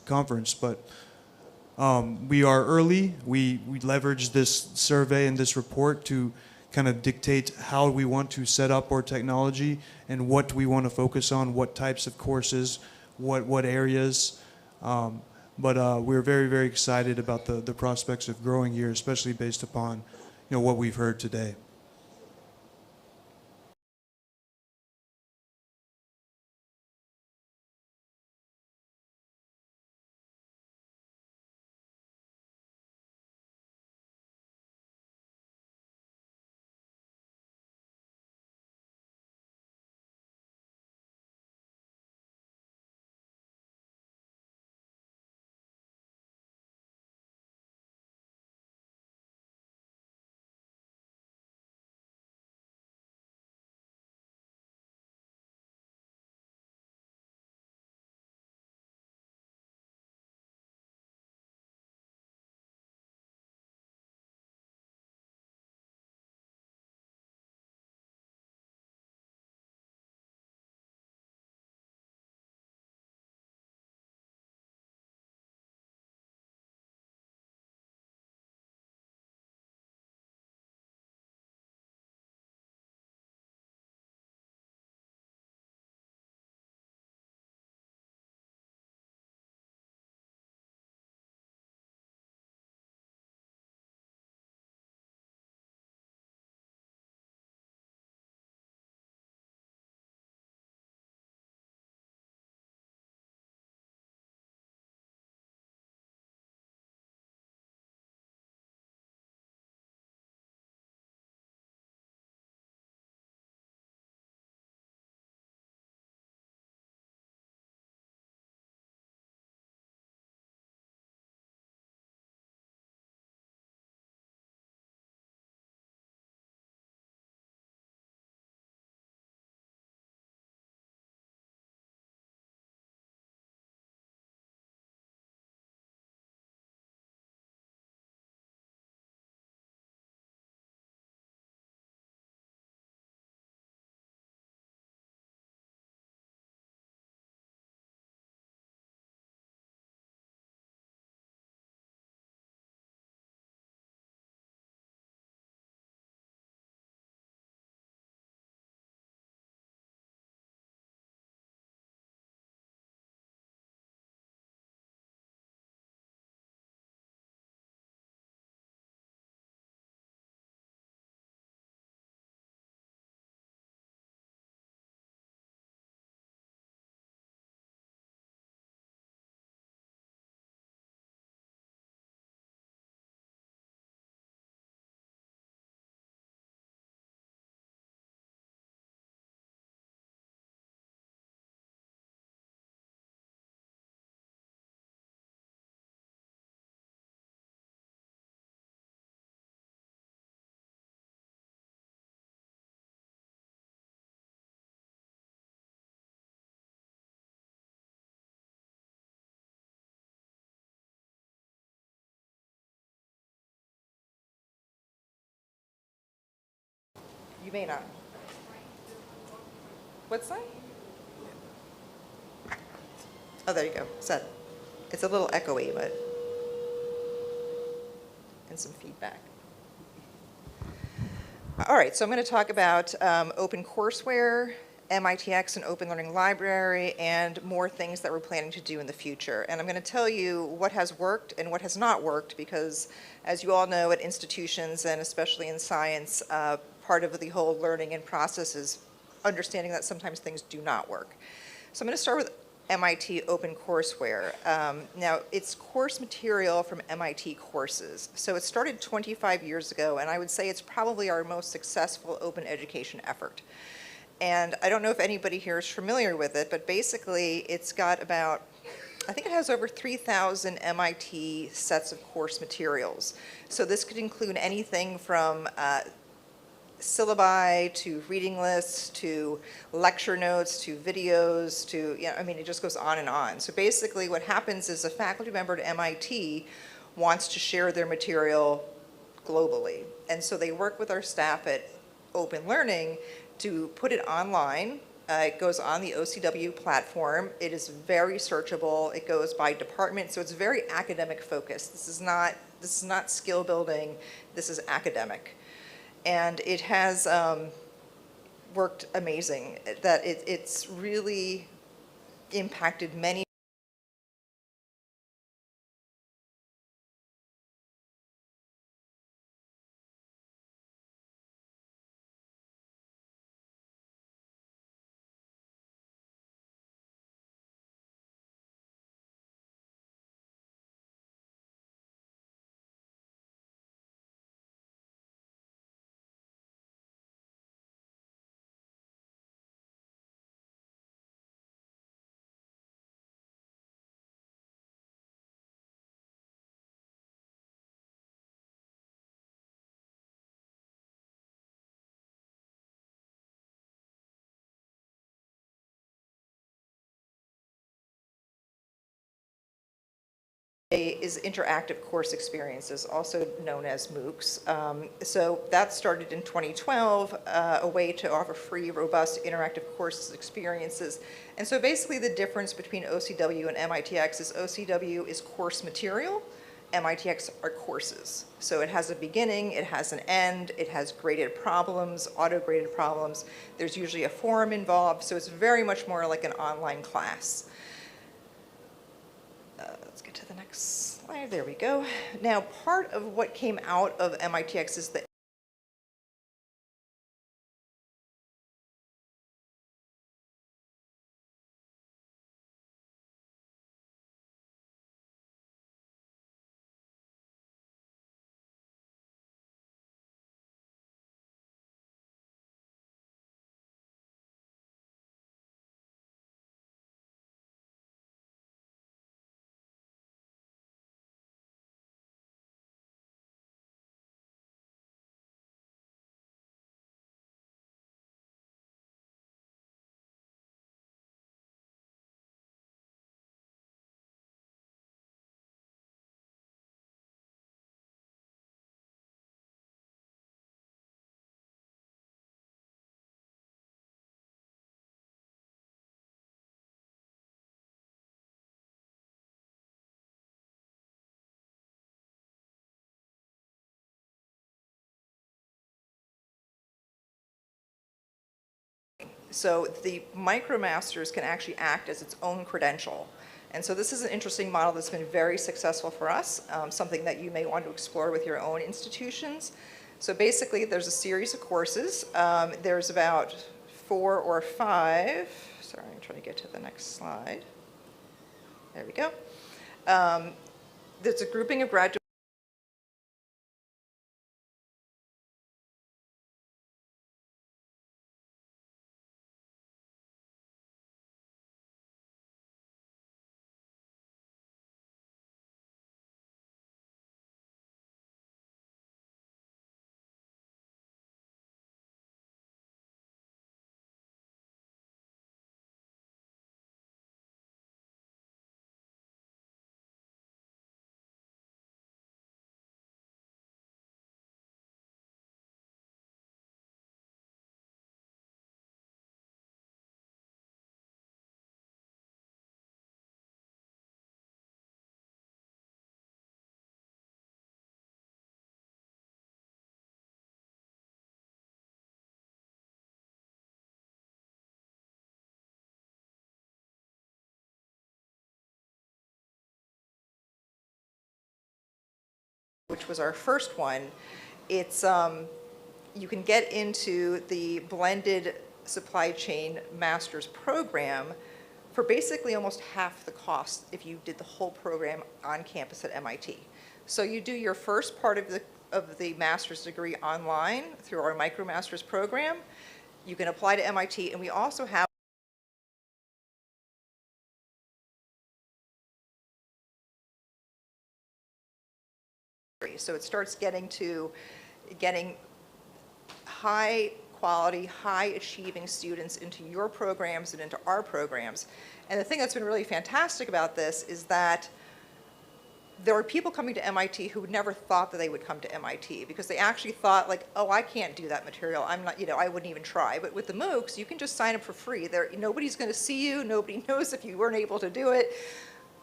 Conference, but we are early. We leverage this survey and this report to kind of dictate how we want to set up our technology and what we want to focus on, what types of courses, what areas. But we're very, very excited about the prospects of growing here, especially based upon what we've heard today. You may not. What's that? Oh, there you go. Set. It's a little echoey, but, and some feedback. All right, so I'm going to talk about open courseware, MITx and Open Learning Library, and more things that we're planning to do in the future. And I'm going to tell you what has worked and what has not worked, because as you all know, at institutions and especially in science, part of the whole learning and process is understanding that sometimes things do not work. So I'm going to start with MIT OpenCourseware. Now, it's course material from MIT courses. So it started 25 years ago, and I would say it's probably our most successful open education effort. And I don't know if anybody here is familiar with it, but basically it's got about, I think it has over 3,000 MIT sets of course materials. So this could include anything from syllabi to reading lists to lecture notes to videos to, I mean, it just goes on and on. So basically what happens is a faculty member at MIT wants to share their material globally. And so they work with our staff at Open Learning to put it online. It goes on the OCW platform. It is very searchable. It goes by department, so it's very academic focused. This is not skill building. This is academic. And it has worked amazing. That it's really impacted many. Is interactive course experiences, also known as MOOCs. So that started in 2012, a way to offer free, robust, interactive course experiences. And so basically the difference between OCW and MITx is OCW is course material, MITx are courses. So it has a beginning, it has an end, it has graded problems, auto-graded problems. There's usually a forum involved, so it's very much more like an online class. Let's get to the next slide. There we go. Now, part of what came out of MITx is the So the MicroMasters can actually act as its own credential. And so this is an interesting model that's been very successful for us, something that you may want to explore with your own institutions. So basically there's a series of courses. There's about 4 or 5. Sorry, I'm trying to get to the next slide. There we go. There's a grouping of graduate which was our first one, it's, you can get into the blended supply chain master's program for basically almost half the cost if you did the whole program on campus at MIT. So you do your first part of the master's degree online through our MicroMasters program. You can apply to MIT, and we also have so it starts getting high quality, high achieving students into your programs and into our programs. And the thing that's been really fantastic about this is that there are people coming to MIT who never thought that they would come to MIT because they actually thought like, oh, I can't do that material. I'm not, you know, I wouldn't even try. But with the MOOCs, you can just sign up for free. Nobody's going to see you. Nobody knows if you weren't able to do it.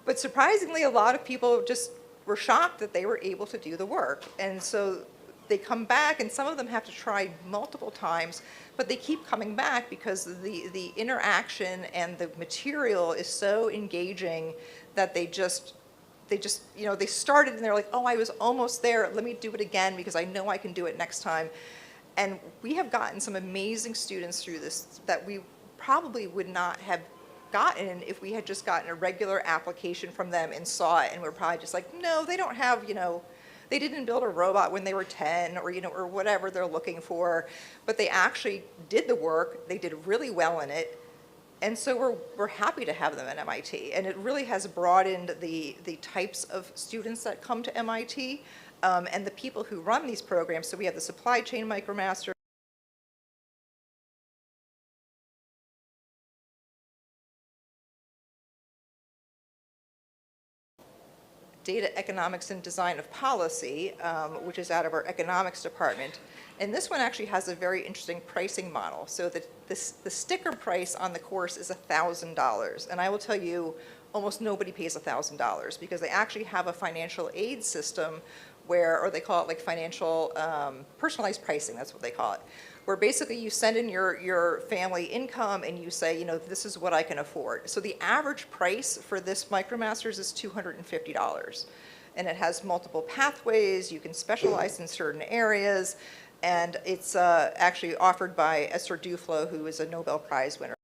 But surprisingly, a lot of people just were shocked that they were able to do the work. And so they come back, and some of them have to try multiple times, but they keep coming back because the interaction and the material is so engaging that they just, you know, they started and they're like, oh, I was almost there. Let me do it again because I know I can do it next time. And we have gotten some amazing students through this that we probably would not have gotten if we had just gotten a regular application from them and saw it, and we're probably just like, no, they don't have, you know, they didn't build a robot when they were 10 or, you know, or whatever they're looking for, but they actually did the work, they did really well in it, and so we're happy to have them at MIT, and it really has broadened the types of students that come to MIT and the people who run these programs. So we have the supply chain MicroMaster, Data Economics and Design of Policy, which is out of our economics department. And this one actually has a very interesting pricing model. So the sticker price on the course is $1,000. And I will tell you, almost nobody pays $1,000 because they actually have a financial aid system where, or they call it like financial personalized pricing, that's what they call it, where basically you send in your family income and you say, you know, this is what I can afford. So the average price for this MicroMasters is $250. And it has multiple pathways, you can specialize in certain areas, and it's actually offered by Esther Duflo, who is a Nobel Prize winner.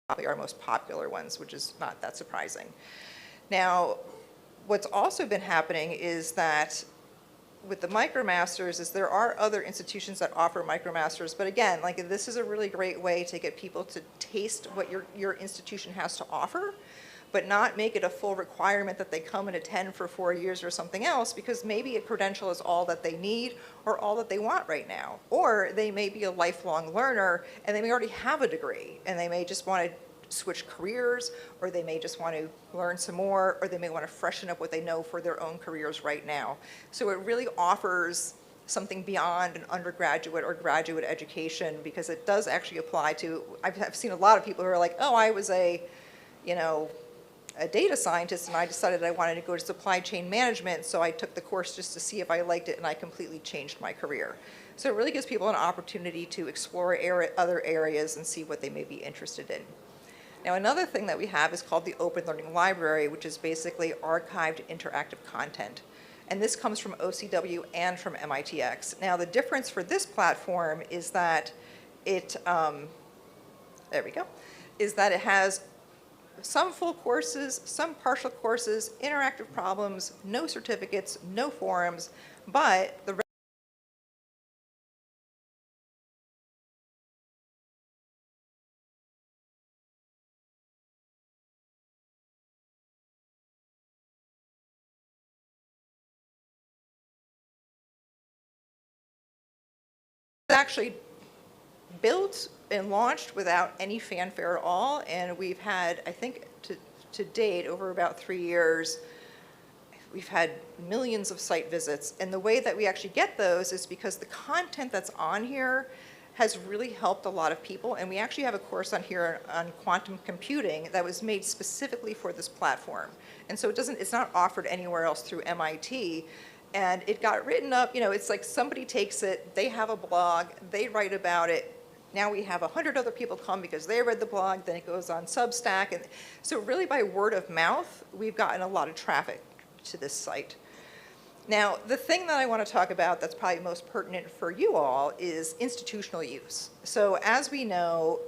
Probably our most popular ones, which is not that surprising. Now, what's also been happening is that with the MicroMasters is there are other institutions that offer MicroMasters, but again, like this is a really great way to get people to taste what your institution has to offer, but not make it a full requirement that they come and attend for 4 years or something else, because maybe a credential is all that they need or all that they want right now. Or they may be a lifelong learner and they may already have a degree and they may just want to switch careers, or they may just want to learn some more, or they may want to freshen up what they know for their own careers right now. So it really offers something beyond an undergraduate or graduate education, because it does actually apply to, I've seen a lot of people who are like, oh, I was a data scientist and I decided I wanted to go to supply chain management, so I took the course just to see if I liked it and I completely changed my career. So it really gives people an opportunity to explore other areas and see what they may be interested in. Now, another thing that we have is called the Open Learning Library, which is basically archived interactive content. And this comes from OCW and from MITx. Now, the difference for this platform is that it, there we go, is that it has some full courses, some partial courses, interactive problems, no certificates, no forums, but the actually built and launched without any fanfare at all, and we've had, I think, to date, over about 3 years, we've had millions of site visits. And the way that we actually get those is because the content that's on here has really helped a lot of people, and we actually have a course on here on quantum computing that was made specifically for this platform. And so it's not offered anywhere else through MIT, and it got written up, it's like somebody takes it, they have a blog, they write about it, now we have 100 other people come because they read the blog, then it goes on Substack, and so really by word of mouth, we've gotten a lot of traffic to this site. Now, the thing that I want to talk about that's probably most pertinent for you all is institutional use. So as we know,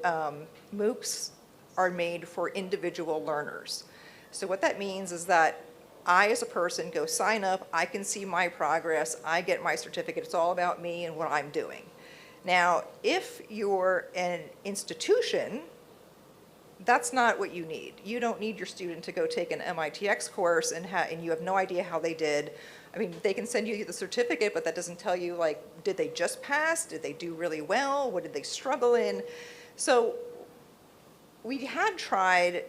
MOOCs are made for individual learners. So what that means is that I, as a person, go sign up, I can see my progress, I get my certificate, it's all about me and what I'm doing. Now, if you're an institution, that's not what you need. You don't need your student to go take an MITx course and you have no idea how they did. I mean, they can send you the certificate, but that doesn't tell you, like, did they just pass? Did they do really well? What did they struggle in? So we had tried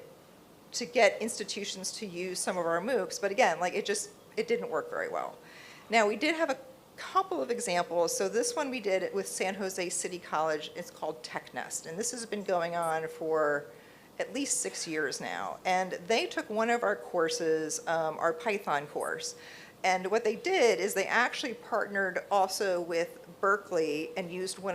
to get institutions to use some of our MOOCs, but again, like, it didn't work very well. Now, we did have a couple of examples. So this one we did with San Jose City College. It's called TechNest, and this has been going on for at least 6 years now. And they took one of our courses, our Python course, and what they did is they actually partnered also with Berkeley and used one.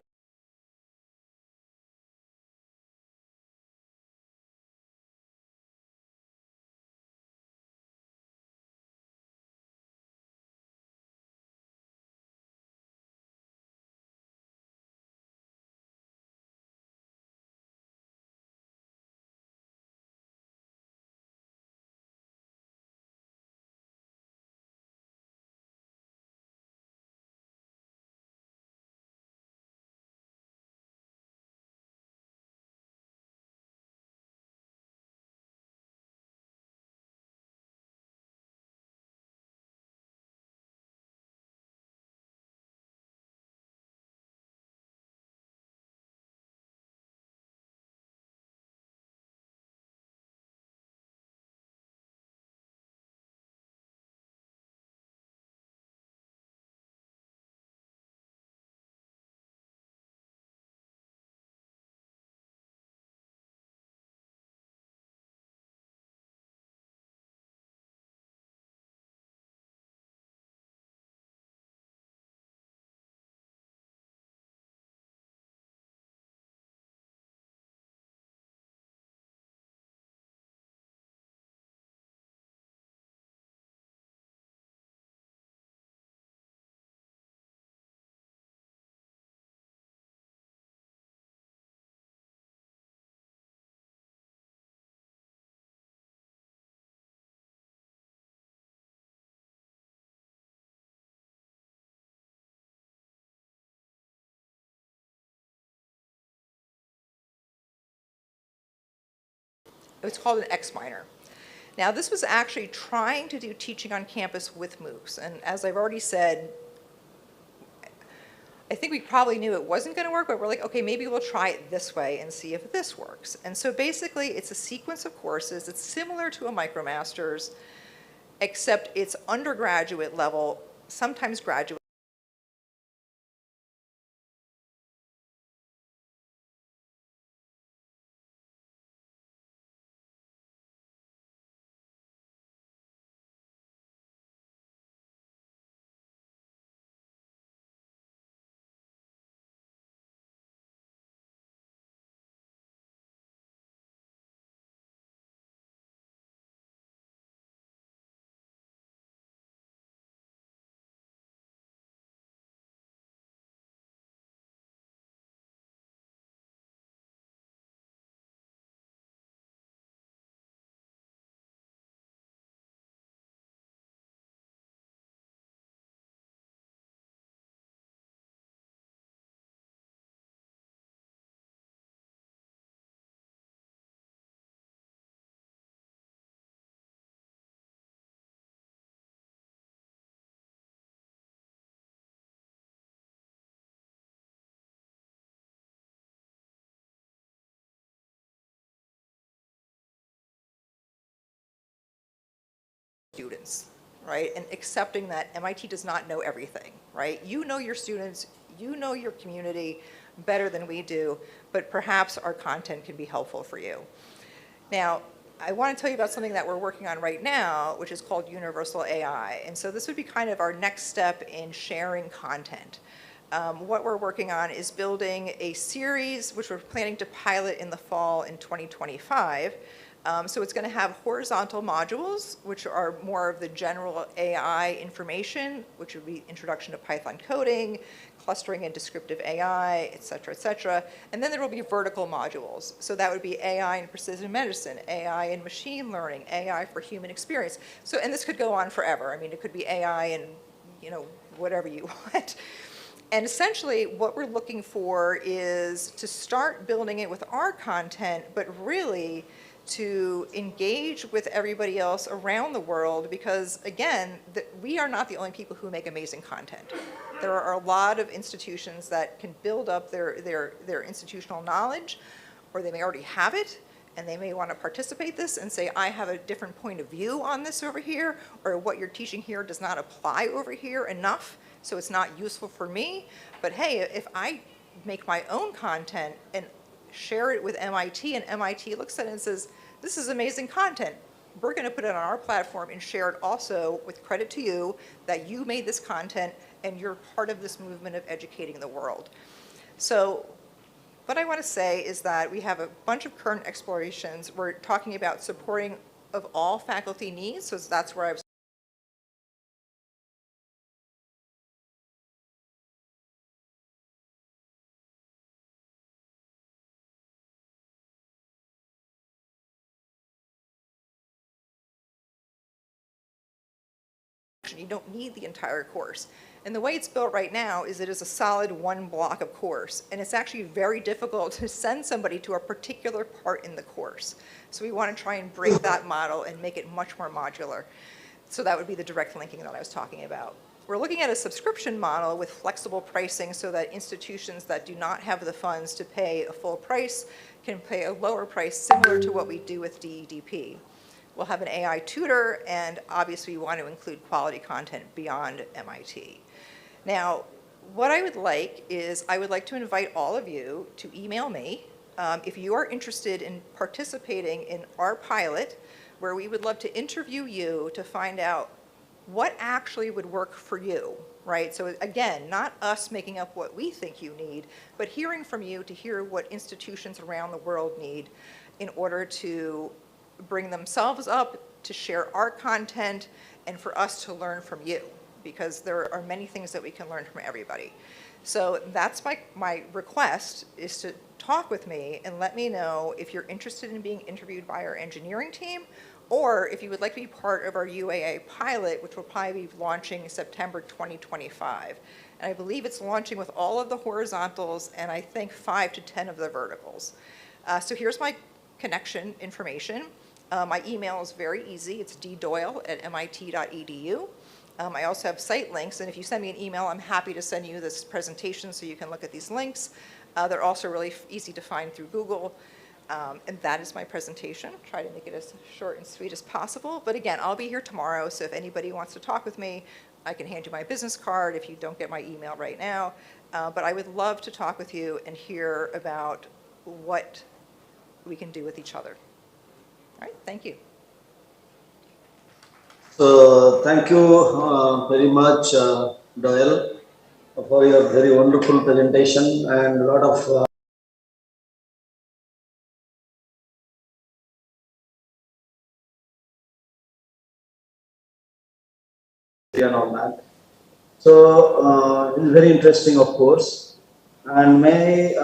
It's called an X-Minor. Now, this was actually trying to do teaching on campus with MOOCs. And as I've already said, I think we probably knew it wasn't going to work, but we're like, okay, maybe we'll try it this way and see if this works. And so basically, it's a sequence of courses. It's similar to a MicroMasters, except it's undergraduate level, sometimes graduate. Students, right? And accepting that MIT does not know everything, right? You know your students, You know your community better than we do, but perhaps our content can be helpful for you. Now, I want to tell you about something that we're working on right now, which is called Universal AI. And so this would be kind of our next step in sharing content. What we're working on is building a series, which we're planning to pilot in the fall in 2025. So it's going to have horizontal modules, which are more of the general AI information, which would be introduction to Python coding, clustering and descriptive AI, et cetera, and then there will be vertical modules. So that would be AI in precision medicine, AI in machine learning, AI for human experience. So, and this could go on forever. I mean, it could be AI in, whatever you want. And essentially, what we're looking for is to start building it with our content, but really to engage with everybody else around the world, because again, we are not the only people who make amazing content. There are a lot of institutions that can build up their institutional knowledge, or they may already have it, and they may want to participate this and say, I have a different point of view on this over here, or what you're teaching here does not apply over here enough, so it's not useful for me. But hey, if I make my own content and share it with MIT, and MIT looks at it and says, this is amazing content, we're going to put it on our platform and share it also with credit to you that you made this content and you're part of this movement of educating the world. So what I want to say is that we have a bunch of current explorations. We're talking about supporting of all faculty needs, so that's where I was you don't need the entire course. And the way it's built right now is it is a solid one block of course, and it's actually very difficult to send somebody to a particular part in the course. So we want to try and break that model and make it much more modular. So that would be the direct linking that I was talking about. We're looking at a subscription model with flexible pricing so that institutions that do not have the funds to pay a full price can pay a lower price, similar to what we do with DEDP. We'll have an AI tutor, and obviously we want to include quality content beyond MIT. Now, what I would like is I would like to invite all of you to email me if you are interested in participating in our pilot, where we would love to interview you to find out what actually would work for you, right? So again, not us making up what we think you need, but hearing from you to hear what institutions around the world need in order to bring themselves up, to share our content, and for us to learn from you, because there are many things that we can learn from everybody. So that's my request, is to talk with me and let me know if you're interested in being interviewed by our engineering team, or if you would like to be part of our UAA pilot, which will probably be launching September 2025. And I believe it's launching with all of the horizontals and I think 5 to 10 of the verticals. So here's my connection information. My email is very easy. It's ddoyle@mit.edu. I also have site links, and if you send me an email, I'm happy to send you this presentation so you can look at these links. They're also really easy to find through Google. And that is my presentation. Try to make it as short and sweet as possible. But again, I'll be here tomorrow, so if anybody wants to talk with me, I can hand you my business card if you don't get my email right now. But I would love to talk with you and hear about what we can do with each other. All right, thank you. So thank you very much, Doyle, for your very wonderful presentation and a lot of and all that. So it's very interesting, of course. And may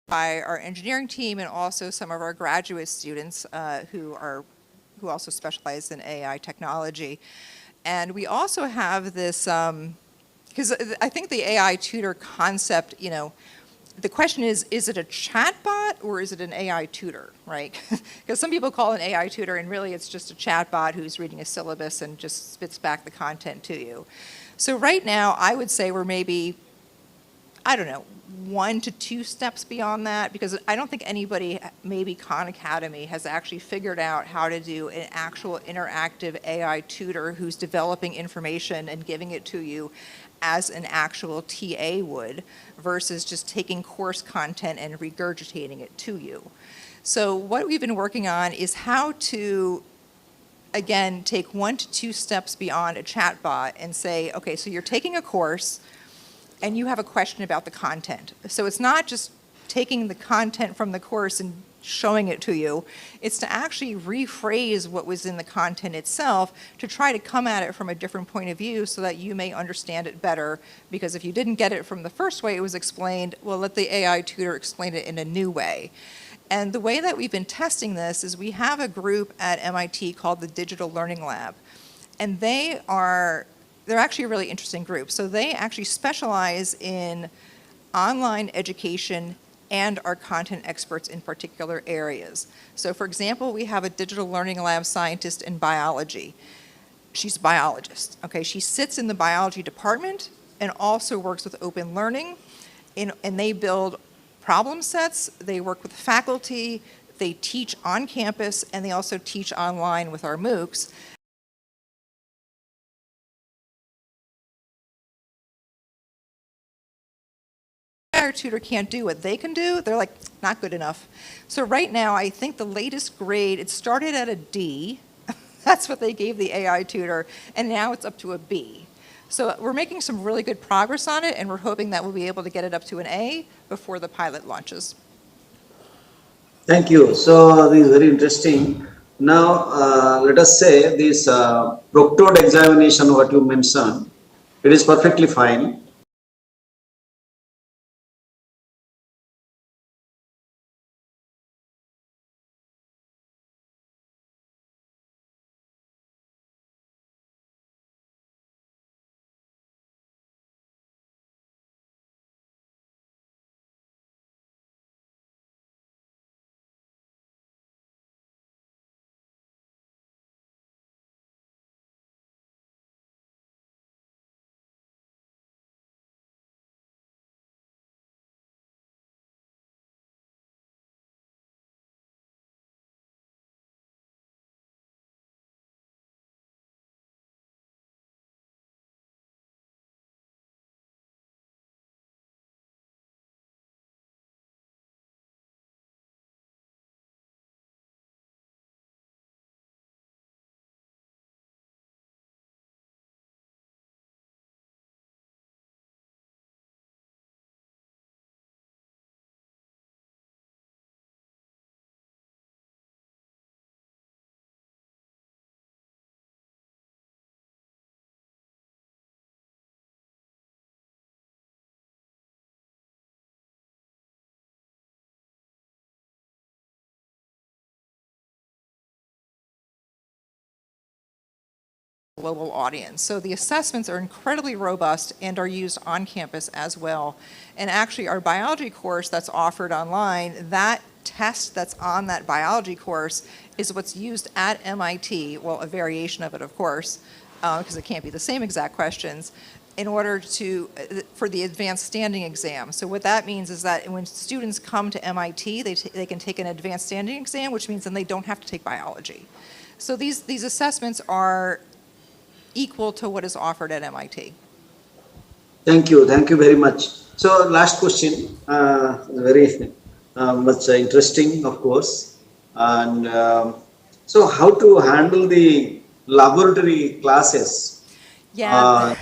by our engineering team and also some of our graduate students who also specialize in AI technology. And we also have this, because I think the AI tutor concept, the question is it a chatbot or is it an AI tutor, right? Because some people call it an AI tutor and really it's just a chatbot who's reading a syllabus and just spits back the content to you. So right now, I would say we're maybe I don't know, 1 to 2 steps beyond that, because I don't think anybody, maybe Khan Academy, has actually figured out how to do an actual interactive AI tutor who's developing information and giving it to you as an actual TA would, versus just taking course content and regurgitating it to you. So what we've been working on is how to, again, take 1 to 2 steps beyond a chatbot and say, okay, so you're taking a course and you have a question about the content. So it's not just taking the content from the course and showing it to you. It's to actually rephrase what was in the content itself to try to come at it from a different point of view so that you may understand it better. Because if you didn't get it from the first way it was explained, well, let the AI tutor explain it in a new way. And the way that we've been testing this is we have a group at MIT called the Digital Learning Lab. And they're actually a really interesting group. So they actually specialize in online education and are content experts in particular areas. So for example, we have a digital learning lab scientist in biology. She's a biologist, okay? She sits in the biology department and also works with open learning, and they build problem sets, they work with faculty, they teach on campus, and they also teach online with our MOOCs. Our tutor can't do what they can do, they're like, not good enough. So right now, I think the latest grade, it started at a D, that's what they gave the AI tutor, and now it's up to a B. So we're making some really good progress on it, and we're hoping that we'll be able to get it up to an A before the pilot launches. Thank you. So this is very interesting. Now, let us say this proctored examination, what you mentioned, it is perfectly fine. Global audience. So the assessments are incredibly robust and are used on campus as well. And actually our biology course that's offered online, that test that's on that biology course is what's used at MIT, well, a variation of it, of course, because it can't be the same exact questions, in order to, for the advanced standing exam. So what that means is that when students come to MIT, they can take an advanced standing exam, which means then they don't have to take biology. So these assessments are equal to what is offered at MIT. Thank you very much. So last question, very much interesting, of course. And so how to handle the laboratory classes? Yeah.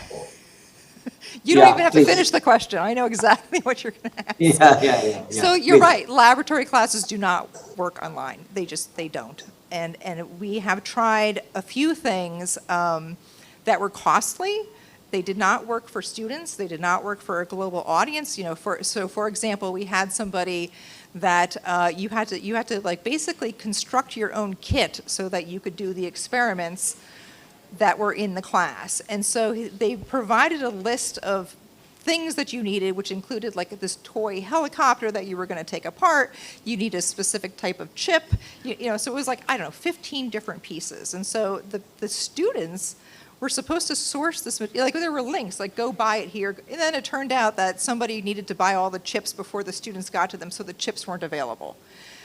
You don't even have to finish the question. I know exactly what you're going to ask. Yeah. So you're right. Laboratory classes do not work online. They don't. And we have tried a few things that were costly. They did not work for students. They did not work for a global audience. You know, for example, we had somebody that you had to like basically construct your own kit so that you could do the experiments that were in the class. And so they provided a list of things that you needed, which included like this toy helicopter that you were going to take apart. You need a specific type of chip. You know, so it was like, I don't know, 15 different pieces. And so the students we're supposed to source this, like there were links, like go buy it here. And then it turned out that somebody needed to buy all the chips before the students got to them, so the chips weren't available.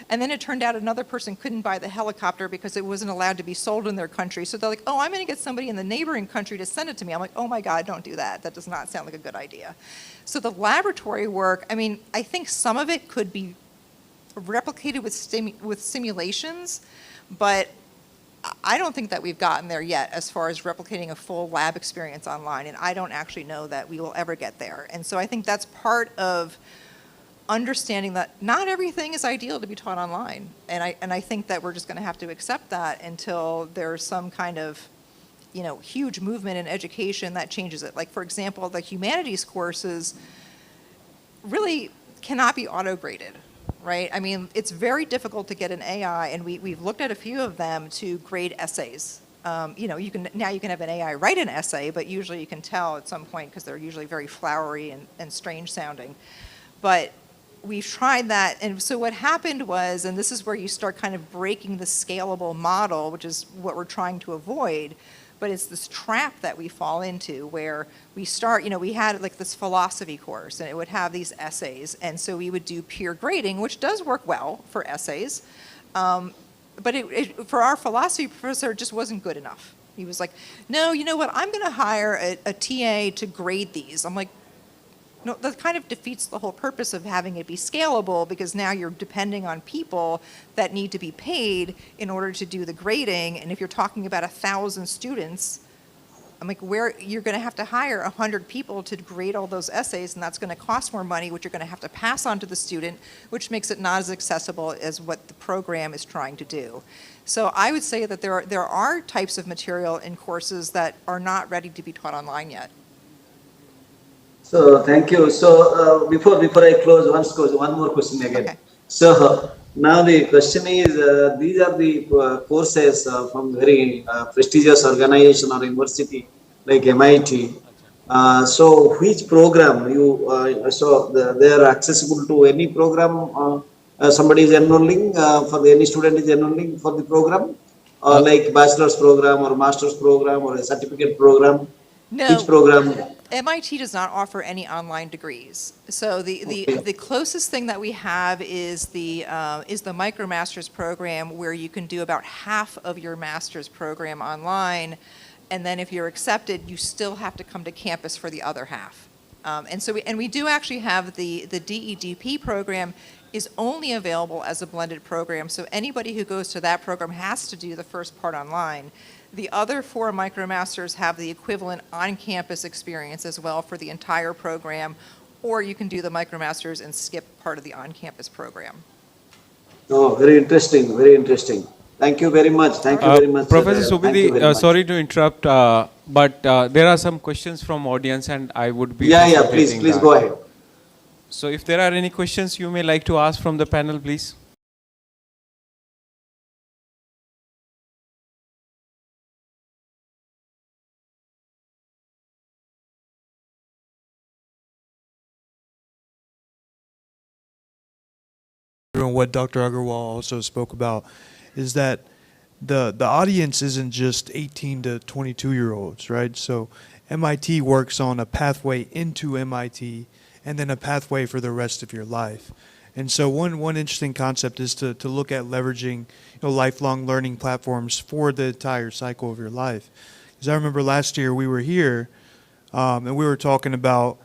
And then it turned out another person couldn't buy the helicopter because it wasn't allowed to be sold in their country. So they're like, oh, I'm going to get somebody in the neighboring country to send it to me. I'm like, oh my God, don't do that. That does not sound like a good idea. So the laboratory work, I mean, I think some of it could be replicated with simulations, but I don't think that we've gotten there yet as far as replicating a full lab experience online, and I don't actually know that we will ever get there. And so I think that's part of understanding that not everything is ideal to be taught online. And I think that we're just going to have to accept that until there's some kind of, you know, huge movement in education that changes it. Like, for example, the humanities courses really cannot be auto-graded, right? I mean, it's very difficult to get an AI, and we've looked at a few of them to grade essays. You know, you can have an AI write an essay, but usually you can tell at some point because they're usually very flowery and strange sounding. But we've tried that, and so what happened was, and this is where you start kind of breaking the scalable model, which is what we're trying to avoid, but it's this trap that we fall into where we start, you know, we had like this philosophy course, and it would have these essays, and so we would do peer grading, which does work well for essays, but for our philosophy professor, it just wasn't good enough. He was like, no, you know what, I'm going to hire a TA to grade these. I'm like, no, that kind of defeats the whole purpose of having it be scalable, because now you're depending on people that need to be paid in order to do the grading. And if you're talking about 1,000 students, I'm like, where you're going to have to hire 100 people to grade all those essays, and that's going to cost more money, which you're going to have to pass on to the student, which makes it not as accessible as what the program is trying to do. So I would say that there are types of material in courses that are not ready to be taught online yet. So thank you. So before I close, one more question again. Okay. So now the question is, these are the courses from very prestigious organization or university like MIT. So which program they are accessible to any program? Somebody is enrolling any student is enrolling for the program, like bachelor's program or master's program or a certificate program. No. Which program? MIT does not offer any online degrees. So the closest thing that we have is the MicroMasters program, where you can do about half of your master's program online, and then if you're accepted, you still have to come to campus for the other half. And we do actually have the DEDP program is only available as a blended program, so anybody who goes to that program has to do the first part online. The other 4 MicroMasters have the equivalent on-campus experience as well for the entire program, or you can do the MicroMasters and skip part of the on-campus program. Oh, very interesting, very interesting. Thank you very much. Thank you very much. Professor Subidi, sorry to interrupt, but there are some questions from audience, and I would be please go ahead. So if there are any questions you may like to ask from the panel, please. What Dr. Agarwal also spoke about is that the audience isn't just 18 to 22-year-olds, right? So MIT works on a pathway into MIT and then a pathway for the rest of your life. And so one interesting concept is to look at leveraging lifelong learning platforms for the entire cycle of your life. Because I remember last year we were here and we were talking about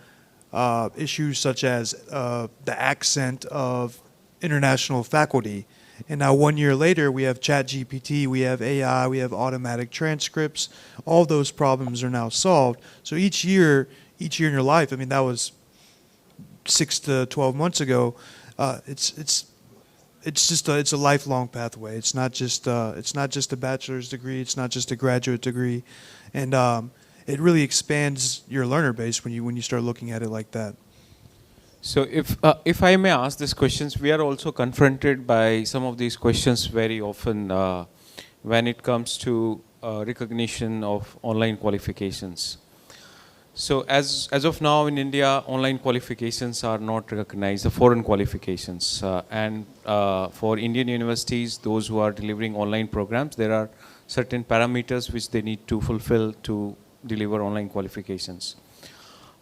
issues such as the accent of international faculty. And now 1 year later, we have ChatGPT, we have AI, we have automatic transcripts. All those problems are now solved. So each year in your life, I mean, that was 6 to 12 months ago. It's a lifelong pathway. It's not just a bachelor's degree. It's not just a graduate degree, and it really expands your learner base when you start looking at it like that. So if I may ask these questions, we are also confronted by some of these questions very often when it comes to recognition of online qualifications. So as of now in India, online qualifications are not recognized, the foreign qualifications. And for Indian universities, those who are delivering online programs, there are certain parameters which they need to fulfill to deliver online qualifications.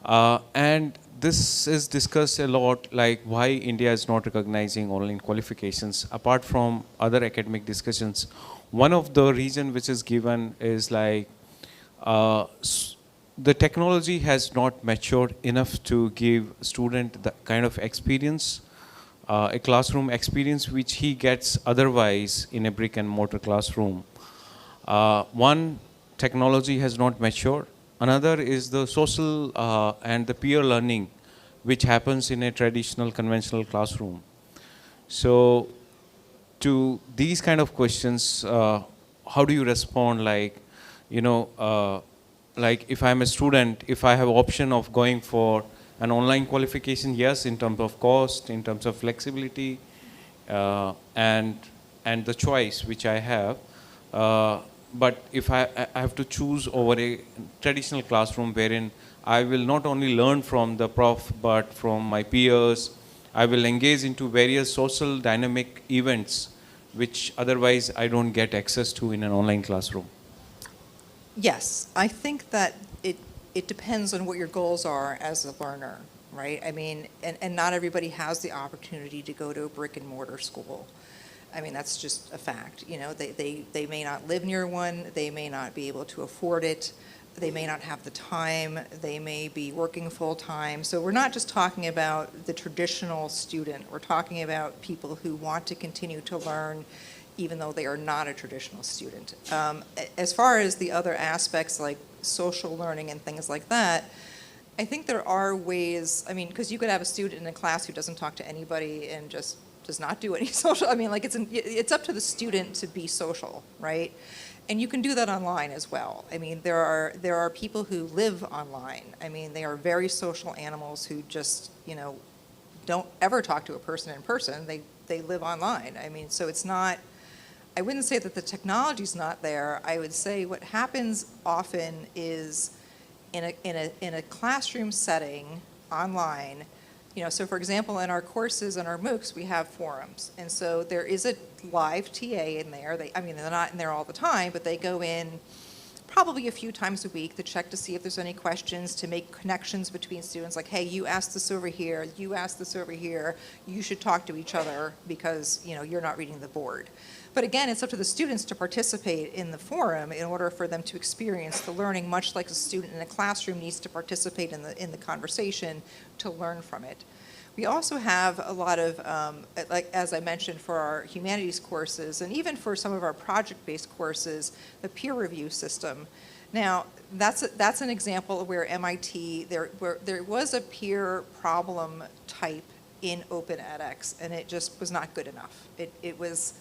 And this is discussed a lot, like why India is not recognizing online qualifications. Apart from other academic discussions, one of the reason which is given is like the technology has not matured enough to give student the kind of experience, a classroom experience which he gets otherwise in a brick and mortar classroom. One, technology has not matured. Another is the social and the peer learning which happens in a traditional conventional classroom. So to these kind of questions, how do you respond? Like, like if I'm a student, if I have option of going for an online qualification, yes, in terms of cost, in terms of flexibility, and the choice which I have. But if I have to choose over a traditional classroom wherein I will not only learn from the prof, but from my peers, I will engage into various social dynamic events which otherwise I don't get access to in an online classroom. Yes, I think that it depends on what your goals are as a learner, right? I mean, and not everybody has the opportunity to go to a brick and mortar school. I mean, that's just a fact. You know, they may not live near one, they may not be able to afford it, they may not have the time, they may be working full time. So we're not just talking about the traditional student, we're talking about people who want to continue to learn even though they are not a traditional student. As far as the other aspects like social learning and things like that, I think there are ways, I mean, because you could have a student in a class who doesn't talk to anybody and just does not do any social, I mean, like it's up to the student to be social, right? And you can do that online as well. I mean, there are people who live online. I mean, they are very social animals who just, don't ever talk to a person in person. They live online. I mean, so it's not, I wouldn't say that the technology's not there. I would say what happens often is in a classroom setting online, so for example, in our courses and our MOOCs, we have forums. And so there is a live TA in there. They're not in there all the time, but they go in probably a few times a week to check to see if there's any questions, to make connections between students, like, hey, you asked this over here, you asked this over here, you should talk to each other because, you're not reading the board. But again, it's up to the students to participate in the forum in order for them to experience the learning, much like a student in a classroom needs to participate in the conversation to learn from it. We also have a lot of, like as I mentioned, for our humanities courses and even for some of our project-based courses, the peer review system. Now, that's an example where MIT, there was a peer problem type in Open edX, and it just was not good enough. It was,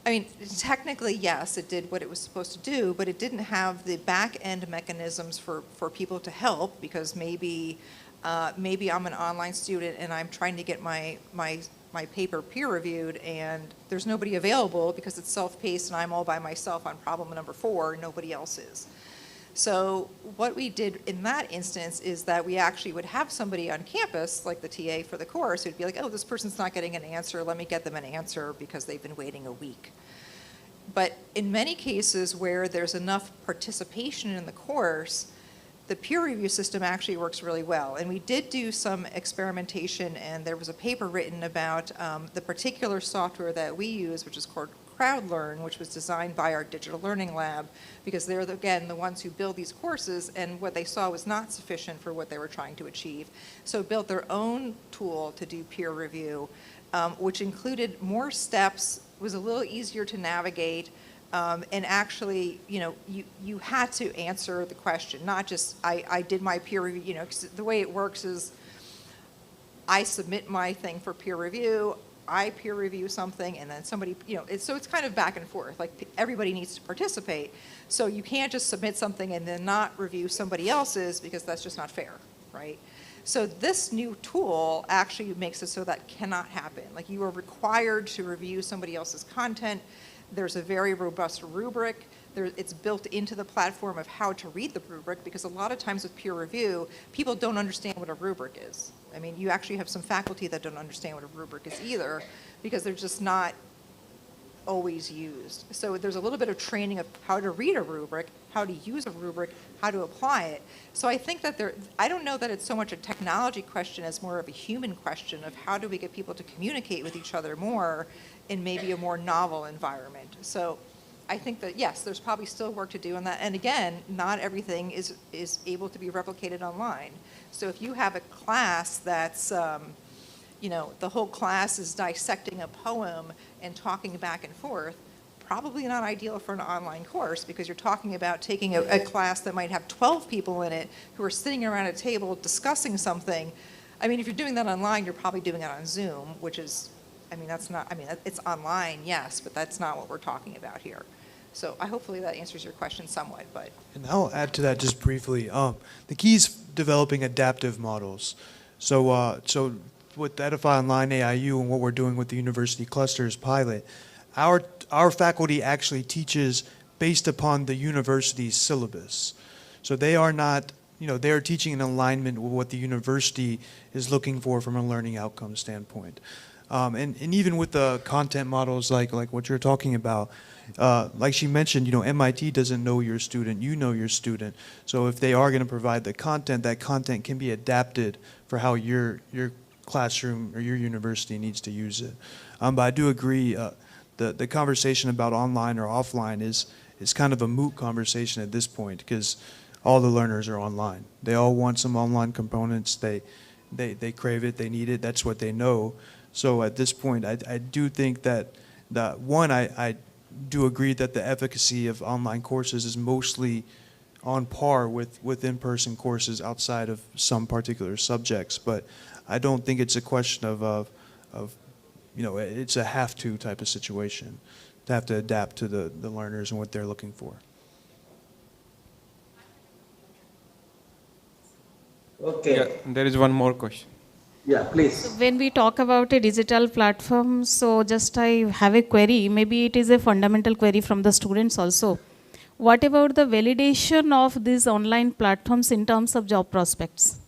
I mean, technically, yes, it did what it was supposed to do, but it didn't have the back-end mechanisms for people to help, because maybe I'm an online student and I'm trying to get my paper peer-reviewed, and there's nobody available because it's self-paced and I'm all by myself on problem number 4, nobody else is. So what we did in that instance is that we actually would have somebody on campus, like the TA for the course, who'd be like, oh, this person's not getting an answer, let me get them an answer because they've been waiting a week. But in many cases where there's enough participation in the course, the peer review system actually works really well. And we did do some experimentation, and there was a paper written about the particular software that we use, which is called CrowdLearn, which was designed by our digital learning lab, because they're, again, the ones who build these courses, and what they saw was not sufficient for what they were trying to achieve. So built their own tool to do peer review, which included more steps, was a little easier to navigate, and actually, you had to answer the question, not just, I did my peer review, 'cause the way it works is I submit my thing for peer review, I peer review something, and then somebody, so it's kind of back and forth, like everybody needs to participate. So you can't just submit something and then not review somebody else's, because that's just not fair, right? So this new tool actually makes it so that cannot happen. Like, you are required to review somebody else's content. There's a very robust rubric. It's built into the platform of how to read the rubric, because a lot of times with peer review, people don't understand what a rubric is. I mean, you actually have some faculty that don't understand what a rubric is either, because they're just not always used. So there's a little bit of training of how to read a rubric, how to use a rubric, how to apply it. So I think that I don't know that it's so much a technology question as more of a human question of how do we get people to communicate with each other more in maybe a more novel environment. So I think that, yes, there's probably still work to do on that. And again, not everything is able to be replicated online. So if you have a class that's, the whole class is dissecting a poem and talking back and forth, probably not ideal for an online course because you're talking about taking a class that might have 12 people in it who are sitting around a table discussing something. I mean, if you're doing that online, you're probably doing it on Zoom, which is, it's online, yes, but that's not what we're talking about here. So hopefully that answers your question somewhat, but. And I'll add to that just briefly. The key is developing adaptive models. So with Edify Online AIU and what we're doing with the University Clusters pilot, our faculty actually teaches based upon the university's syllabus. So they are not, they are teaching in alignment with what the university is looking for from a learning outcome standpoint. And even with the content models like what you're talking about, like she mentioned, MIT doesn't know your student, you know your student. So if they are going to provide the content, that content can be adapted for how your classroom or your university needs to use it. But I do agree, the conversation about online or offline is kind of a moot conversation at this point because all the learners are online. They all want some online components. They crave it, they need it, that's what they know. So at this point, I do think that, I do agree that the efficacy of online courses is mostly on par with in-person courses outside of some particular subjects. But I don't think it's a question of it's a have-to type of situation to have to adapt to the learners and what they're looking for. Okay. Yeah, there is one more question. Yeah, please. So when we talk about a digital platform, so just I have a query, maybe it is a fundamental query from the students also. What about the validation of these online platforms in terms of job prospects?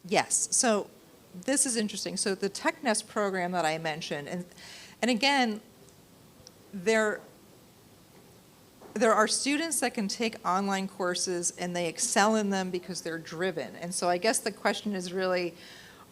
Yes, so this is interesting. So the TechNest program that I mentioned, and again, there are students that can take online courses and they excel in them because they're driven. And so I guess the question is really,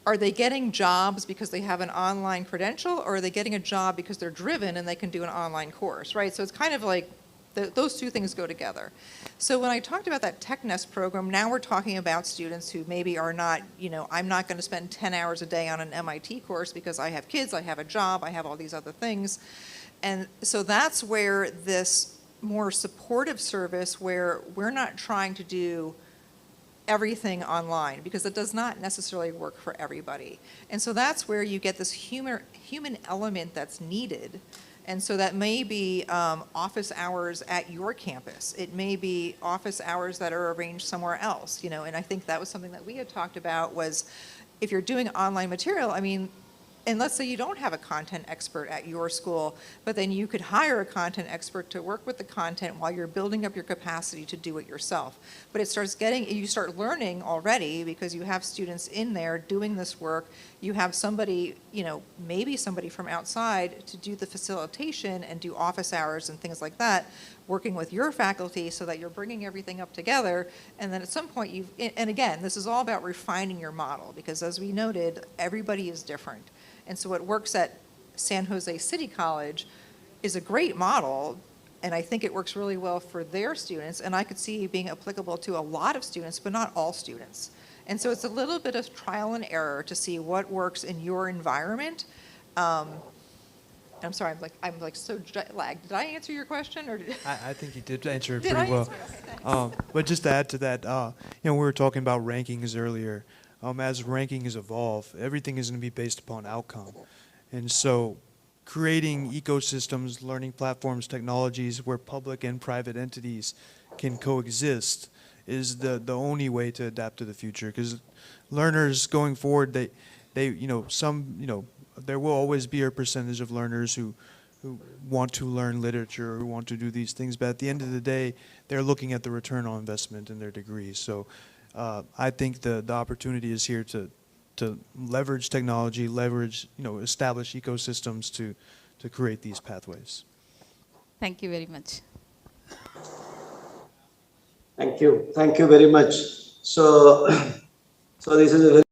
are they getting jobs because they have an online credential, or are they getting a job because they're driven and they can do an online course, right? So it's kind of like those two things go together. So when I talked about that TechNest program, now we're talking about students who maybe are not, I'm not going to spend 10 hours a day on an MIT course because I have kids, I have a job, I have all these other things. And so that's where this more supportive service, where we're not trying to do everything online, because it does not necessarily work for everybody. And so that's where you get this human element that's needed. And so that may be office hours at your campus. It may be office hours that are arranged somewhere else, and I think that was something that we had talked about was if you're doing online material, and let's say you don't have a content expert at your school, but then you could hire a content expert to work with the content while you're building up your capacity to do it yourself. But you start learning already because you have students in there doing this work. You have somebody, maybe somebody from outside to do the facilitation and do office hours and things like that, working with your faculty so that you're bringing everything up together. And then at some point and again, this is all about refining your model, because as we noted, everybody is different. And so what works at San Jose City College is a great model, and I think it works really well for their students, and I could see being applicable to a lot of students, but not all students. And so it's a little bit of trial and error to see what works in your environment. I'm sorry, I'm so jet lagged. Did I answer your question, or did I think you did answer it Did pretty I well. answer it? Okay, thanks. But just to add to that, we were talking about rankings earlier. As rankings evolve, everything is going to be based upon outcome. And so creating ecosystems, learning platforms, technologies where public and private entities can coexist is the only way to adapt to the future. Because learners going forward, there will always be a percentage of learners who want to learn literature or who want to do these things. But at the end of the day, they're looking at the return on investment in their degrees. So I think the opportunity is here to to leverage technology, leverage, establish ecosystems to create these pathways. Thank you very much. Thank you. Thank you very much. So, so this is a very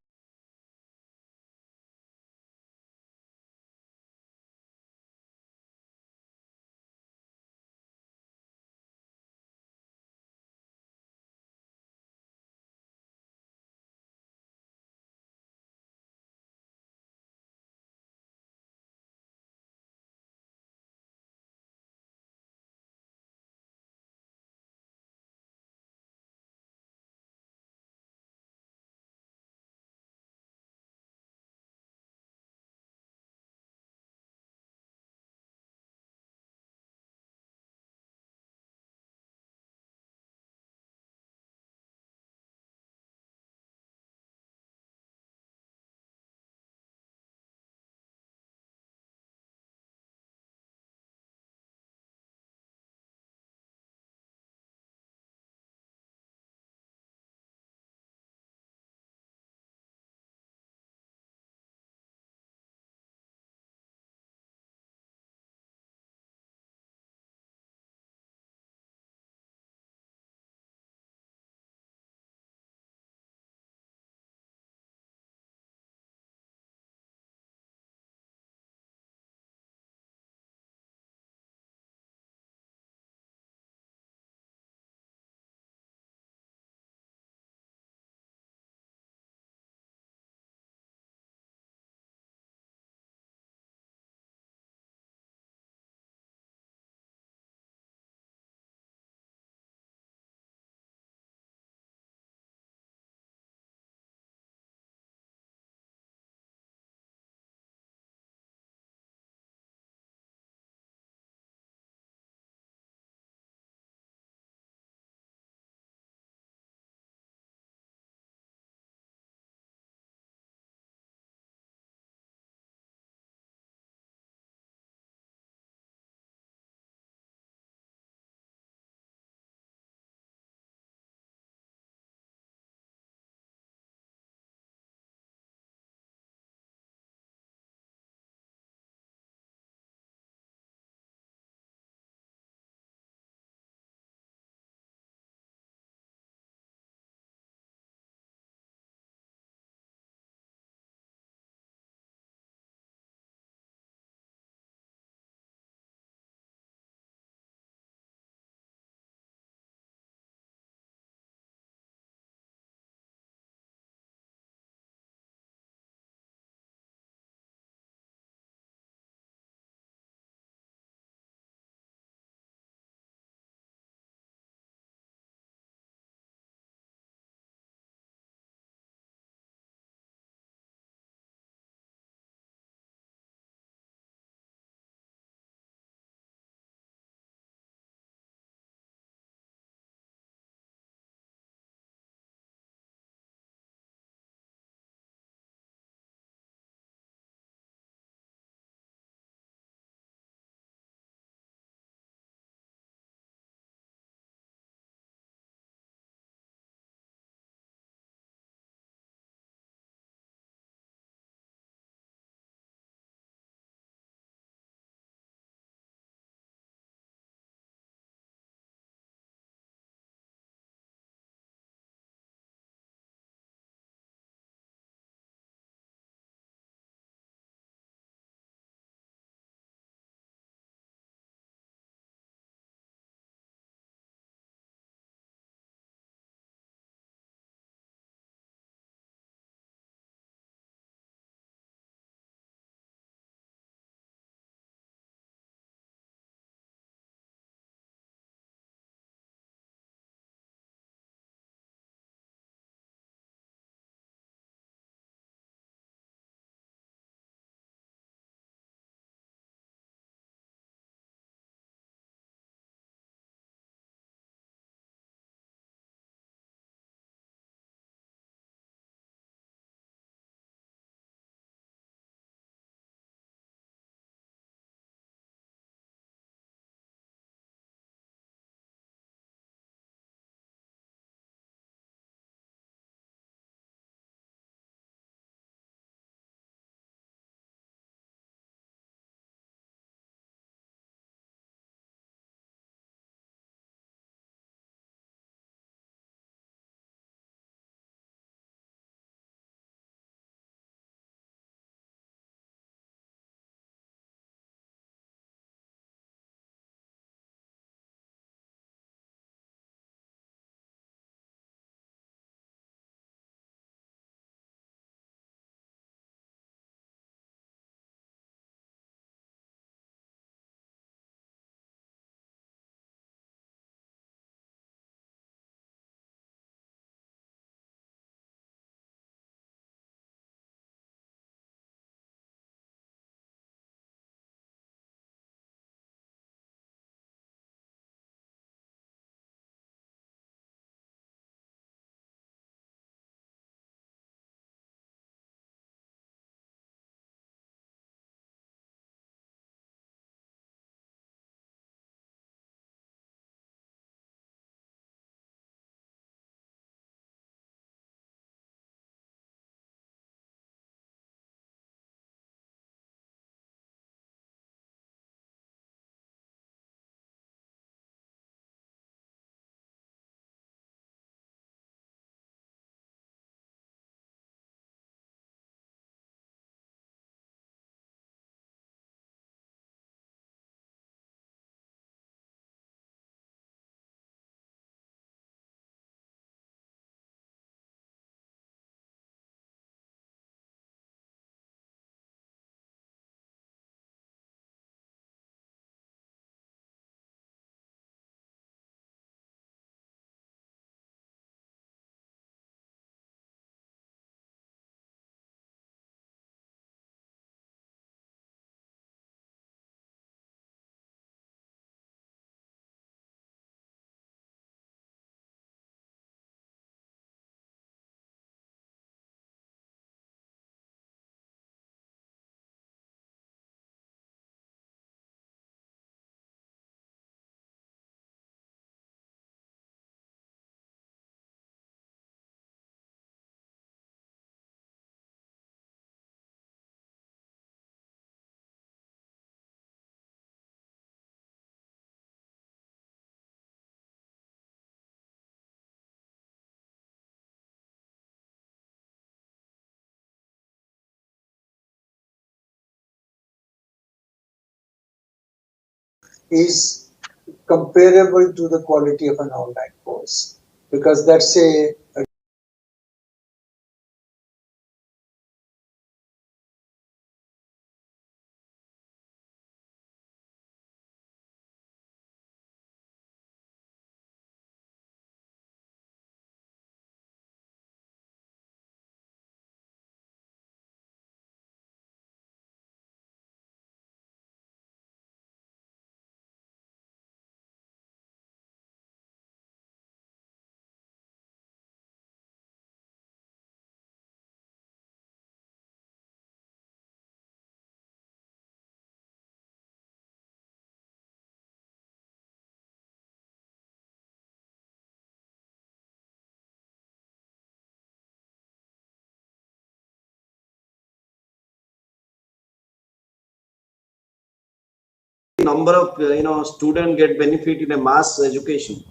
is comparable to the quality of an online course, because that's a number of students get benefit in a mass education.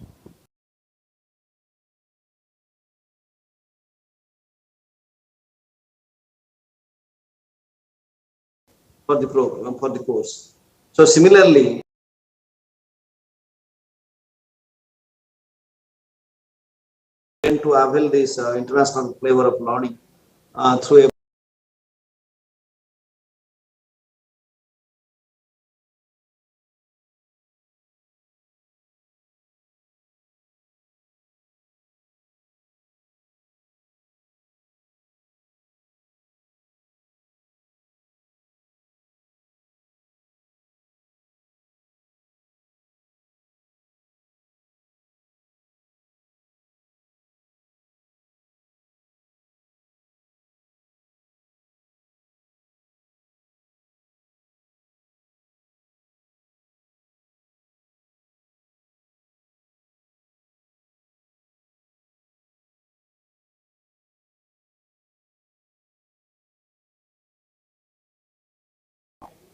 For the program, for the course. So similarly, to avail this international flavor of learning through a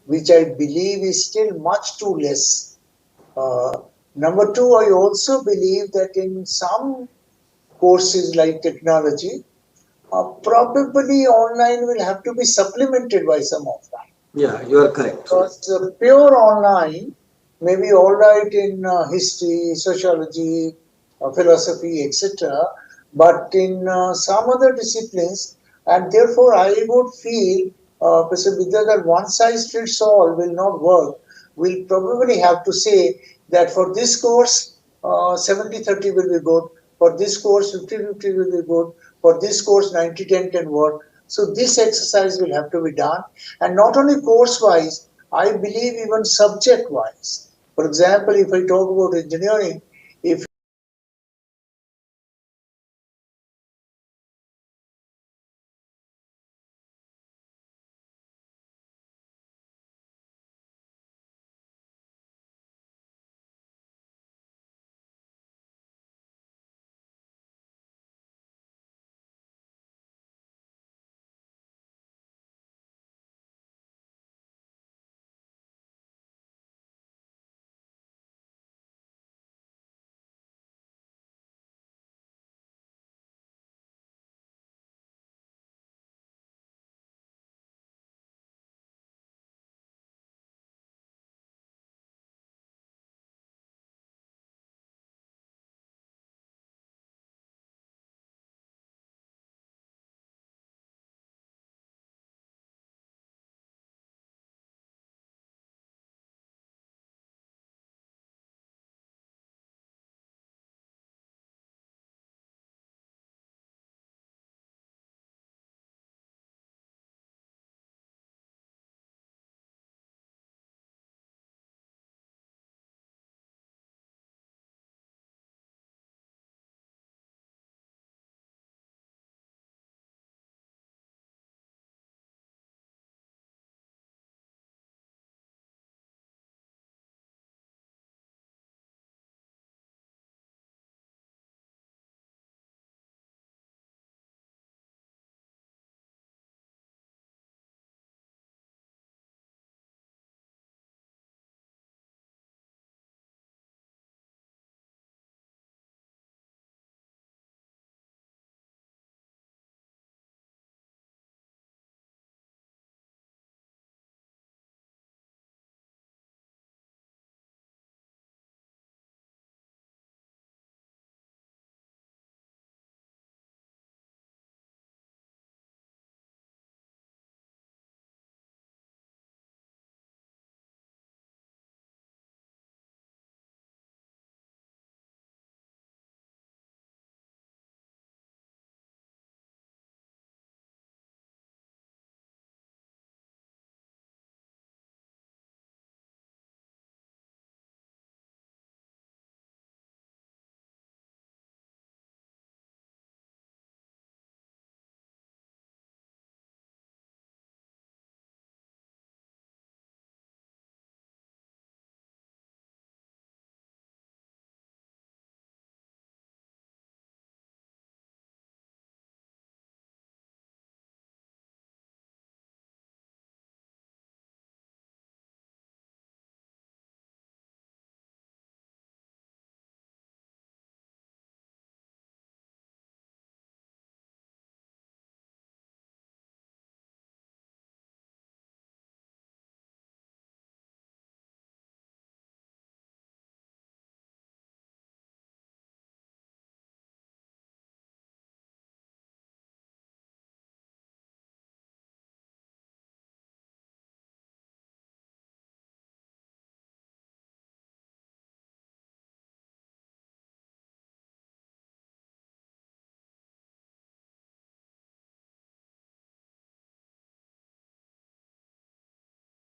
which I believe is still much too less. Number two, I also believe that in some courses like technology, probably online will have to be supplemented by some offline. yeah, you are correct. Because pure online may be all right in history, sociology, philosophy, etc. But in some other disciplines, and therefore I would feel, Professor Vidya, that one size fits all will not work. We'll probably have to say that for this course, 70-30 will be good. For this course, 50-50 will be good. For this course, 90-10 can work. So this exercise will have to be done. And not only course-wise, I believe even subject-wise. For example, if I talk about engineering, if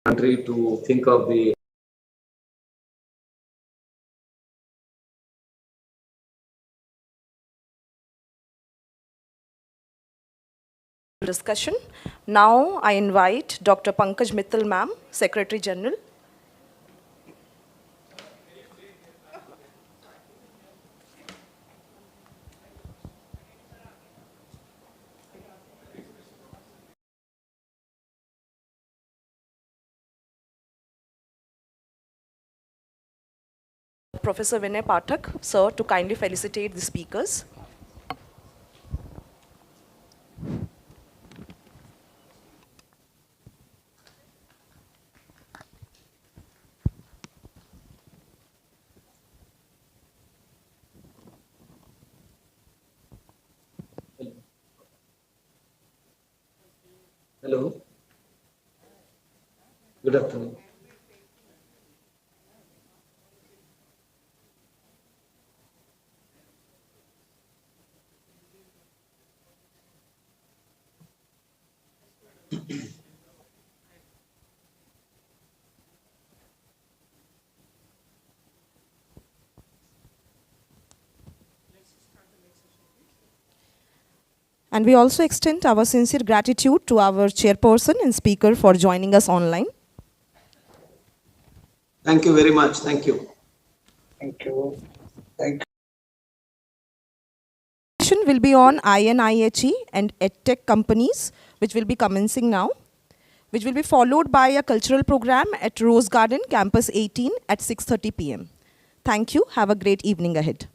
country to think of the discussion. Now I invite Dr. Pankaj Mittal ma'am, Secretary General. Professor Vinay Pathak, sir, to kindly felicitate the speakers. hello, good afternoon. And we also extend our sincere gratitude to our chairperson and speaker for joining us online. Thank you very much. Thank you. Thank you. Thank you. Session will be on INIHE and EdTech companies, which will be commencing now, which will be followed by a cultural program at Rose Garden, Campus 18 at 6:30 p.m. Thank you. Have a great evening ahead.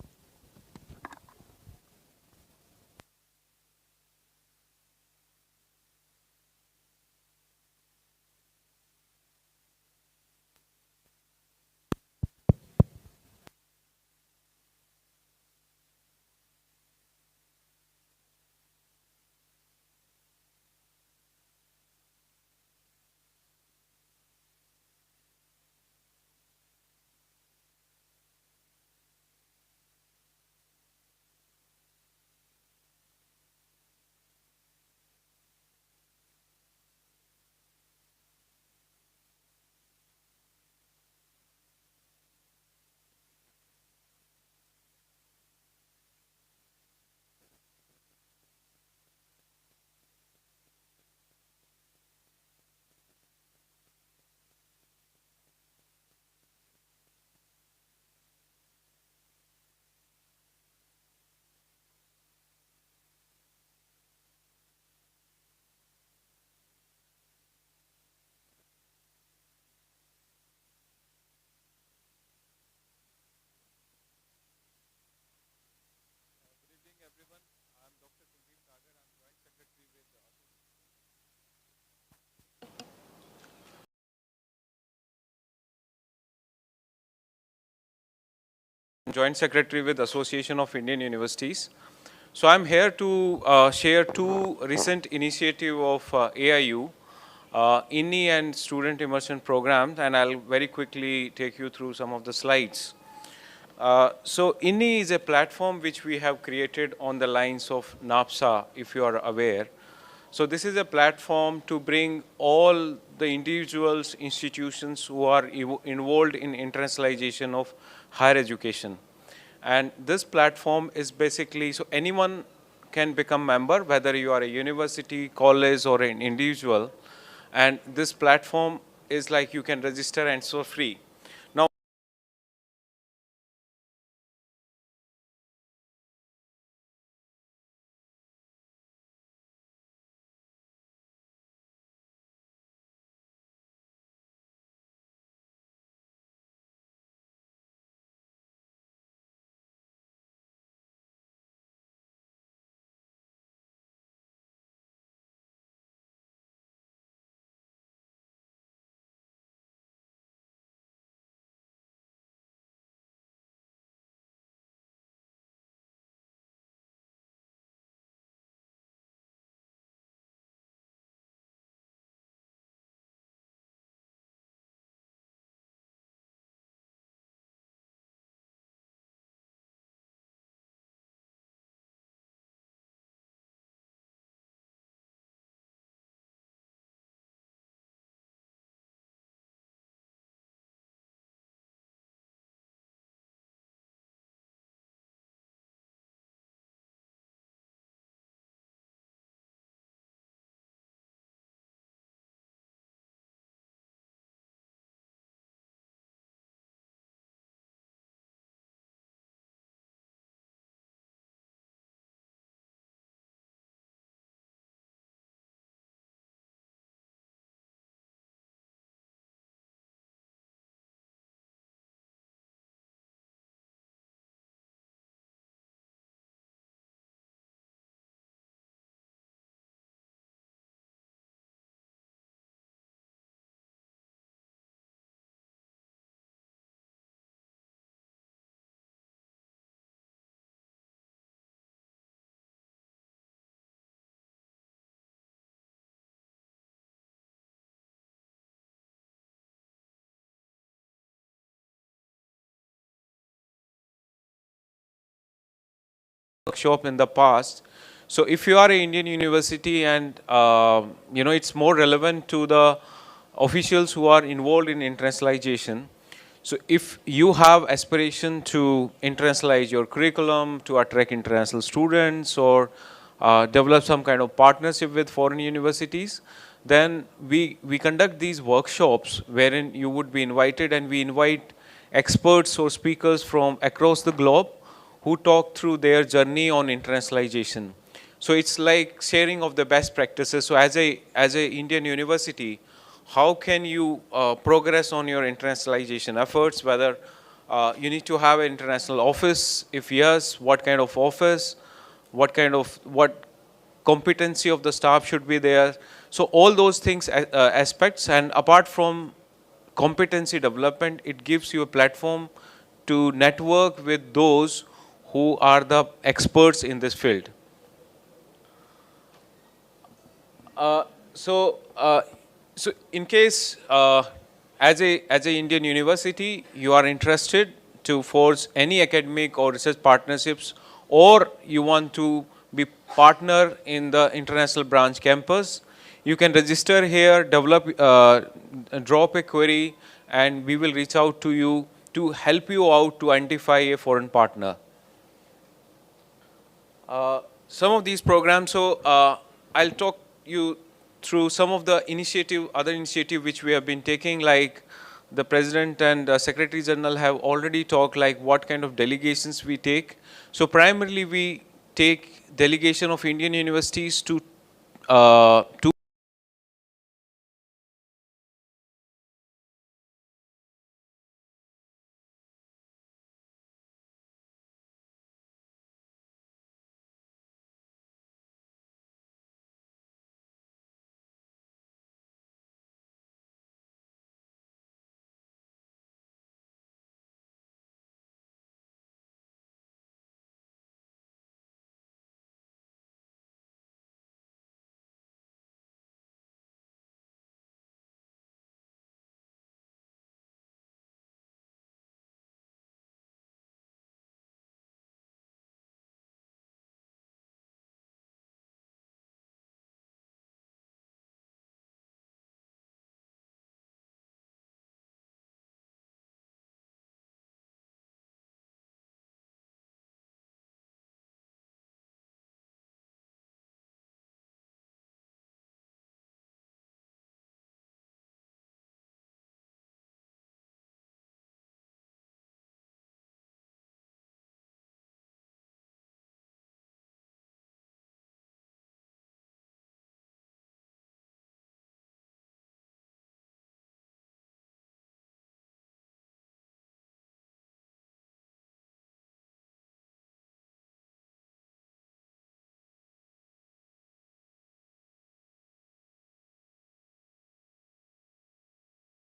Joint Secretary with Association of Indian Universities. So I'm here to share two recent initiatives of AIU, INI and Student Immersion Programs, and I'll very quickly take you through some of the slides. So INI is a platform which we have created on the lines of NAPSA, if you are aware. So this is a platform to bring all the individuals, institutions who are involved in internationalization of higher education. And this platform is basically, so anyone can become member, whether you are a university, college, or an individual. And this platform is like you can register and so free. workshop in the past. So if you are an Indian university and it's more relevant to the officials who are involved in internationalization. So if you have aspiration to internationalize your curriculum, to attract international students, or develop some kind of partnership with foreign universities, then we conduct these workshops wherein you would be invited, and we invite experts or speakers from across the globe who talk through their journey on internationalization. So it's like sharing of the best practices. So as a Indian university, how can you progress on your internationalization efforts, whether you need to have an international office, if yes, what kind of office, what competency of the staff should be there. So all those things, aspects, and apart from competency development, it gives you a platform to network with those who are the experts in this field. Uh, so, uh, so in case as a Indian university, you are interested to forge any academic or research partnerships, or you want to be partner in the international branch campus, you can register here, drop a query, and we will reach out to you to help you out to identify a foreign partner. Some of these programs, so I'll talk you through some of the other initiative which we have been taking, like the President and Secretary General have already talked like what kind of delegations we take. So primarily we take delegation of Indian universities to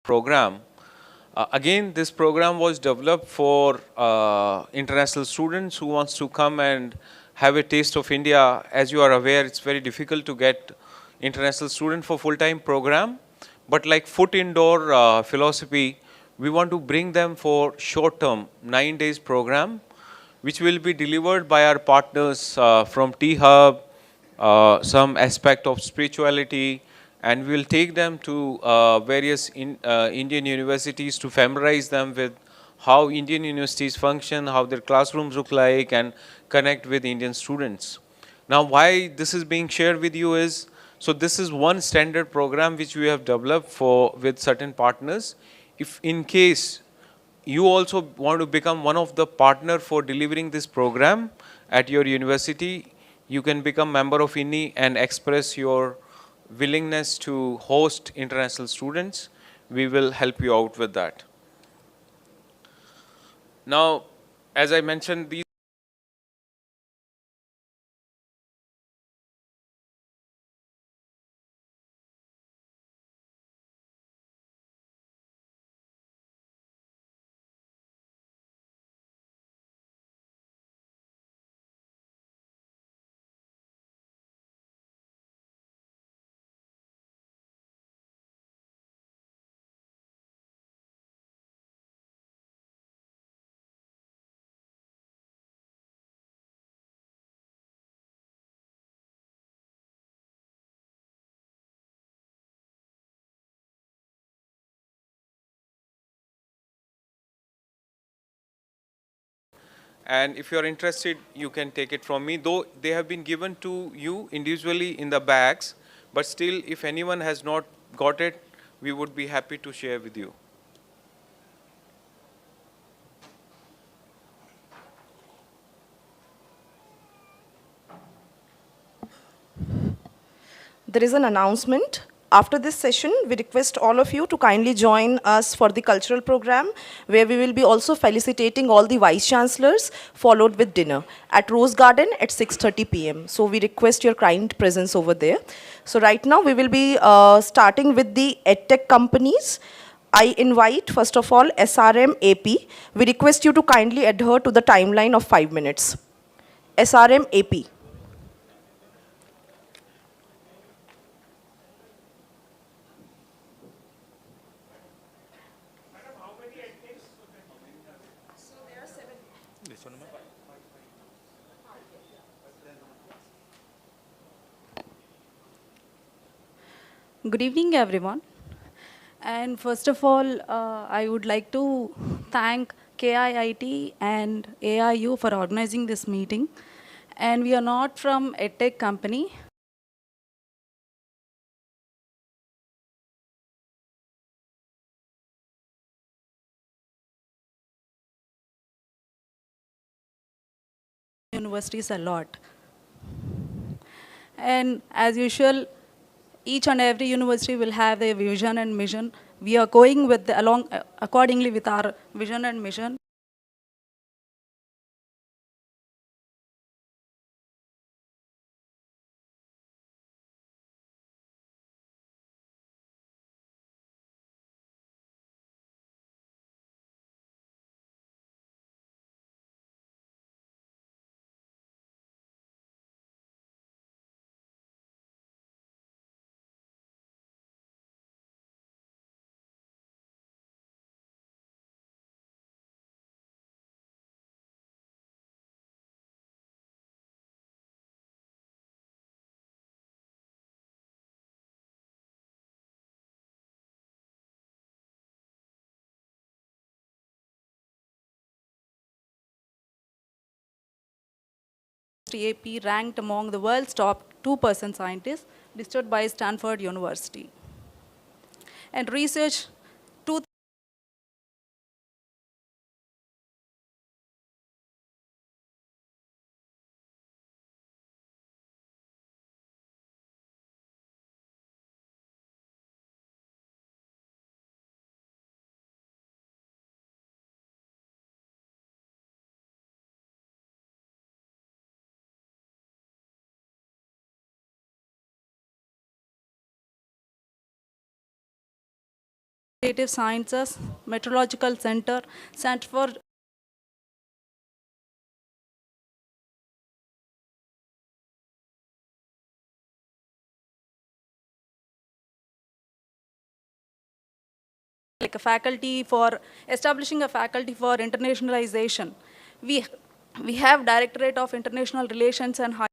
program. Again, this program was developed for international students who wants to come and have a taste of India. As you are aware, it's very difficult to get international student for full-time program. But like foot indoor philosophy, we want to bring them for short-term, 9 days program, which will be delivered by our partners from T-Hub, some aspect of spirituality, and we will take them to various Indian universities to familiarize them with how Indian universities function, how their classrooms look like, and connect with Indian students. Now, why this is being shared with you is, so this is one standard program which we have developed with certain partners. If in case you also want to become one of the partner for delivering this program at your university, you can become member of INI and express your willingness to host international students. We will help you out with that. Now, as I mentioned, these And if you're interested, you can take it from me, though they have been given to you individually in the bags, but still, if anyone has not got it, we would be happy to share with you. There is an announcement. After this session, we request all of you to kindly join us for the cultural program, where we will be also felicitating all the Vice-Chancellors, followed with dinner at Rose Garden at 6:30 p.m. So we request your kind presence over there. So right now, we will be starting with the EdTech companies. I invite, first of all, SRM AP. We request you to kindly adhere to the timeline of 5 minutes. SRM AP. Good evening, everyone. And first of all, I would like to thank KIIT and AIU for organizing this meeting. And we are not from a tech company. Universities a lot. And as usual, each and every university will have their vision and mission. We are going with along accordingly with our vision and mission. AP ranked among the world's top 2% scientists, listed by Stanford University. And research two Creative Sciences, Meteorological Center, Center for like a faculty for establishing a faculty for internationalization. We, we have Directorate of International Relations and High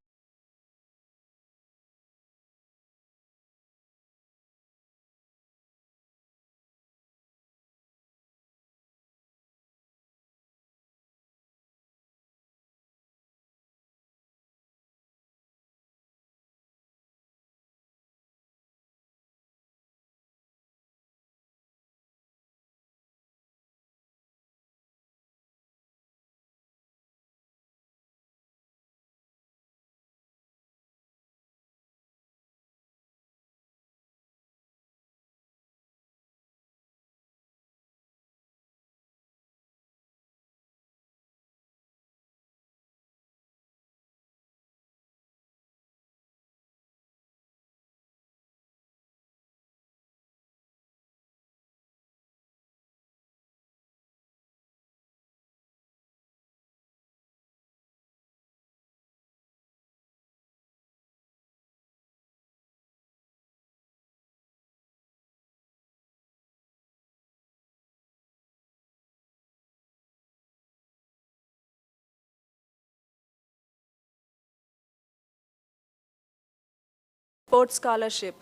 Sports Scholarship.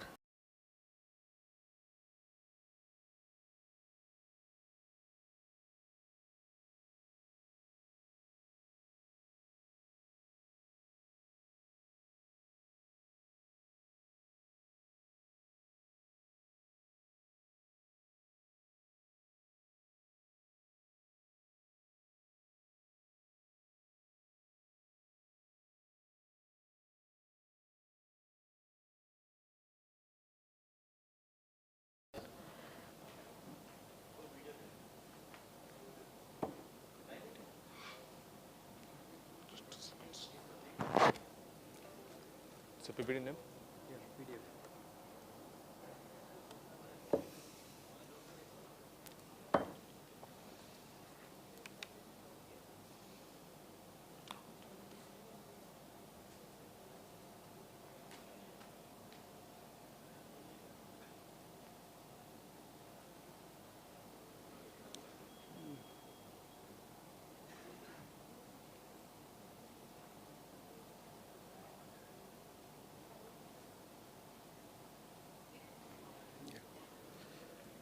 It's a PPT name?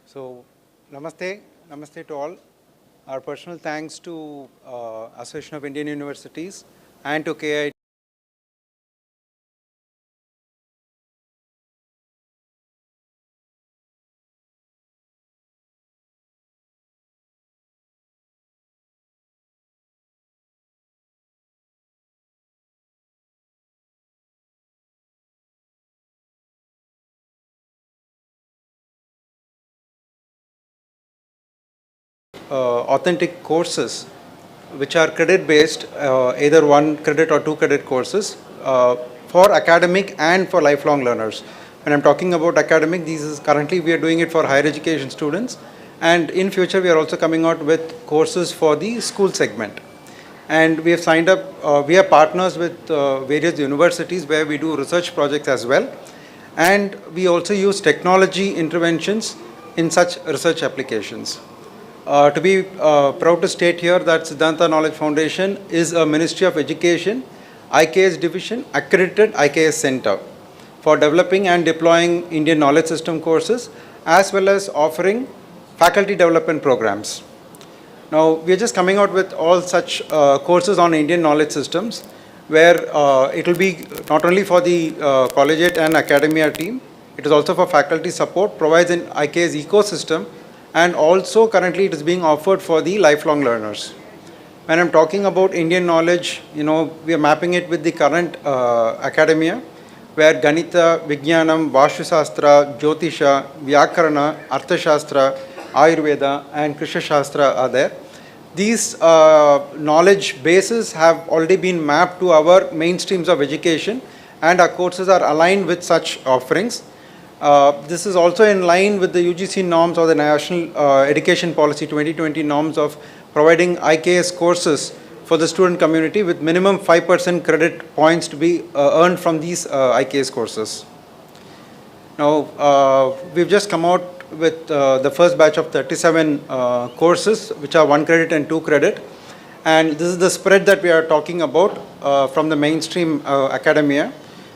So, namaste to all. Our personal thanks to Association of Indian Universities and to KIT. Authentic courses which are credit based, either 1 credit or 2 credit courses for academic and for lifelong learners. When I'm talking about academic, these is currently we are doing it for higher education students, and in future we are also coming out with courses for the school segment. And we have signed up, we are partners with various universities where we do research projects as well, and we also use technology interventions in such research applications. To be proud to state here that Siddhanta Knowledge Foundation is a Ministry of Education, IKS Division accredited IKS Center for developing and deploying Indian knowledge system courses, as well as offering faculty development programs. Now, we are just coming out with all such courses on Indian knowledge systems, where it will be not only for the collegiate and academia team, it is also for faculty support, provides an IKS ecosystem, and also currently it is being offered for the lifelong learners. When I'm talking about Indian knowledge, we are mapping it with the current academia, where Ganita, Vijnanam, Vastu-shastra, Jyotisha, Vyakarana, Arthashastra, Ayurveda, and Krishna Shastra are there. These knowledge bases have already been mapped to our mainstreams of education, and our courses are aligned with such offerings. This is also in line with the UGC norms or the National Education Policy 2020 norms of providing IKS courses for the student community with minimum 5% credit points to be earned from these IKS courses. Now, we've just come out with the first batch of 37 courses, which are 1 credit and 2 credit. And this is the spread that we are talking about from the mainstream academia,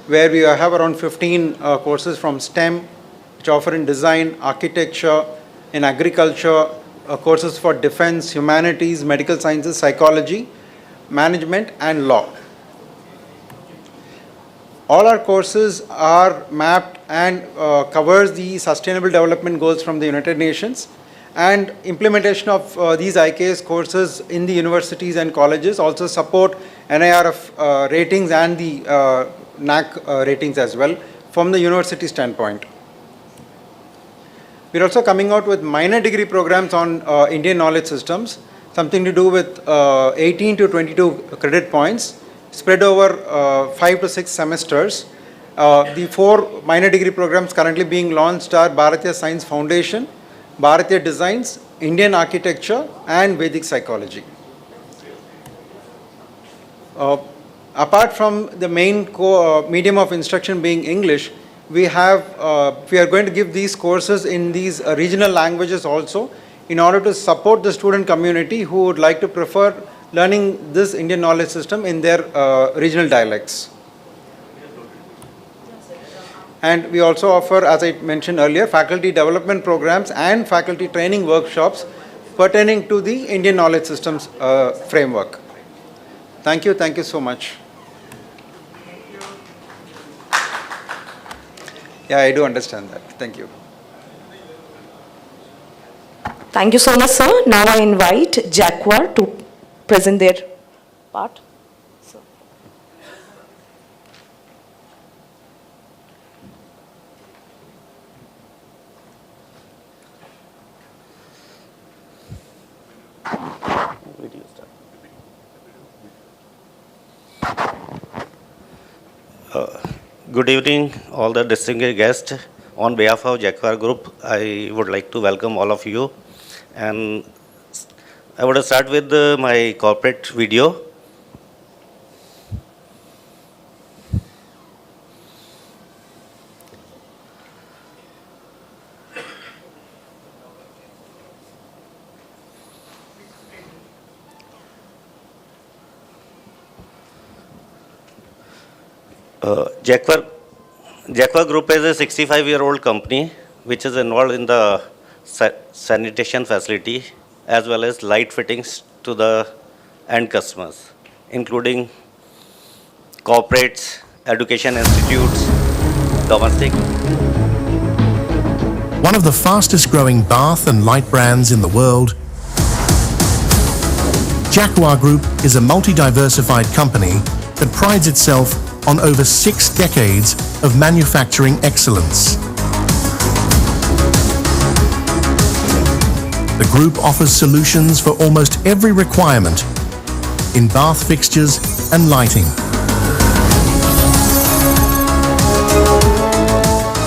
where we have around 15 courses from STEM, which offer in design, architecture, in agriculture, courses for defense, humanities, medical sciences, psychology, management, and law. All our courses are mapped and covers the Sustainable Development Goals from the United Nations, and implementation of these IKS courses in the universities and colleges also support NIRF ratings and the NAC ratings as well from the university standpoint. We're also coming out with minor degree programs on Indian knowledge systems, something to do with 18 to 22 credit points spread over 5 to 6 semesters. The 4 minor degree programs currently being launched are Bharatiya Science Foundation, Bharatiya Designs, Indian Architecture, and Vedic Psychology. Apart from the main medium of instruction being English, we are going to give these courses in these regional languages also, in order to support the student community who would like to prefer learning this Indian knowledge system in their regional dialects. And we also offer, as I mentioned earlier, faculty development programs and faculty training workshops pertaining to the Indian knowledge systems framework. Thank you so much. Yeah, I do understand that. Thank you. Thank you so much, sir. Now I invite Jacquard to present their part. Good evening, all the distinguished guests. On behalf of Jaguar Group, I would like to welcome all of you. And I would start with my corporate video. Jaguar Group is a 65-year-old company which is involved in the sanitation facility as well as light fittings to the end customers, including corporates, education institutes, domestic. One of the fastest growing bath and light brands in the world, Jaguar Group is a multi-diversified company that prides itself on over 6 decades of manufacturing excellence. The group offers solutions for almost every requirement in bath fixtures and lighting.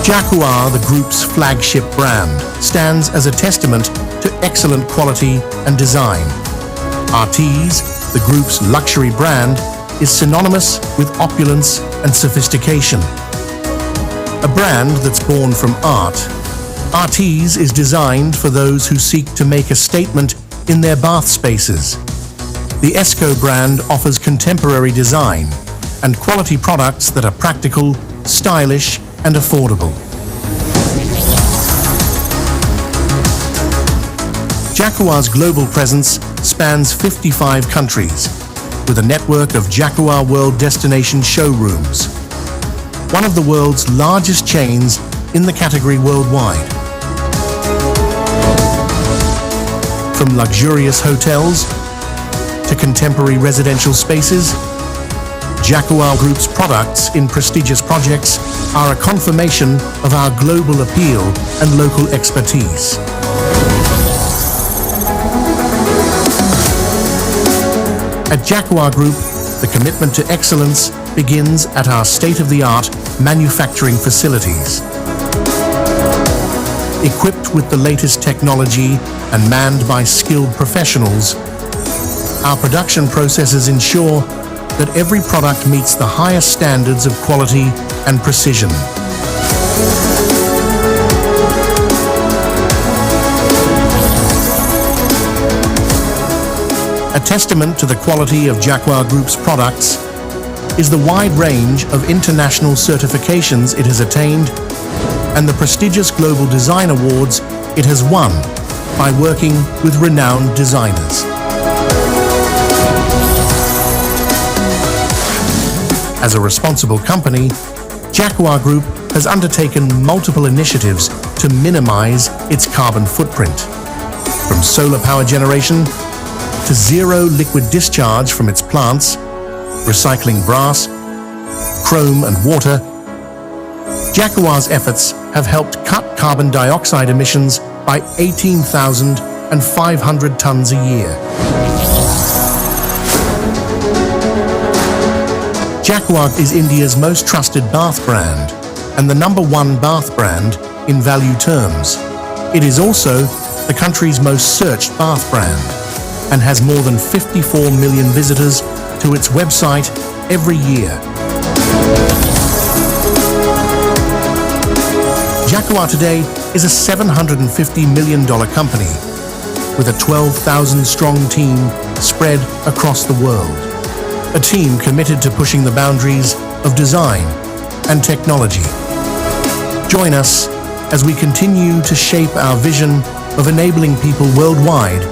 Jaguar, the group's flagship brand, stands as a testament to excellent quality and design. Artis, the group's luxury brand, is synonymous with opulence and sophistication. A brand that's born from art, Artis is designed for those who seek to make a statement in their bath spaces. The Esco brand offers contemporary design and quality products that are practical, stylish, and affordable. Jaguar's global presence spans 55 countries, with a network of Jaguar World Destination showrooms, one of the world's largest chains in the category worldwide. From luxurious hotels to contemporary residential spaces, Jaguar Group's products in prestigious projects are a confirmation of our global appeal and local expertise. At Jaguar Group, the commitment to excellence begins at our state-of-the-art manufacturing facilities. Equipped with the latest technology and manned by skilled professionals, our production processes ensure that every product meets the highest standards of quality and precision. A testament to the quality of Jaguar Group's products is the wide range of international certifications it has attained and the prestigious global design awards it has won by working with renowned designers. As a responsible company, Jaguar Group has undertaken multiple initiatives to minimize its carbon footprint, from solar power generation to zero liquid discharge from its plants, recycling brass, chrome and water. Jaguar's efforts have helped cut carbon dioxide emissions by 18,500 tons a year. Jaguar is India's most trusted bath brand and the #1 bath brand in value terms. It is also the country's most searched bath brand and has more than 54 million visitors to its website every year. Jaguar today is a $750 million company with a 12,000-strong team spread across the world. A team committed to pushing the boundaries of design and technology. Join us as we continue to shape our vision of enabling people worldwide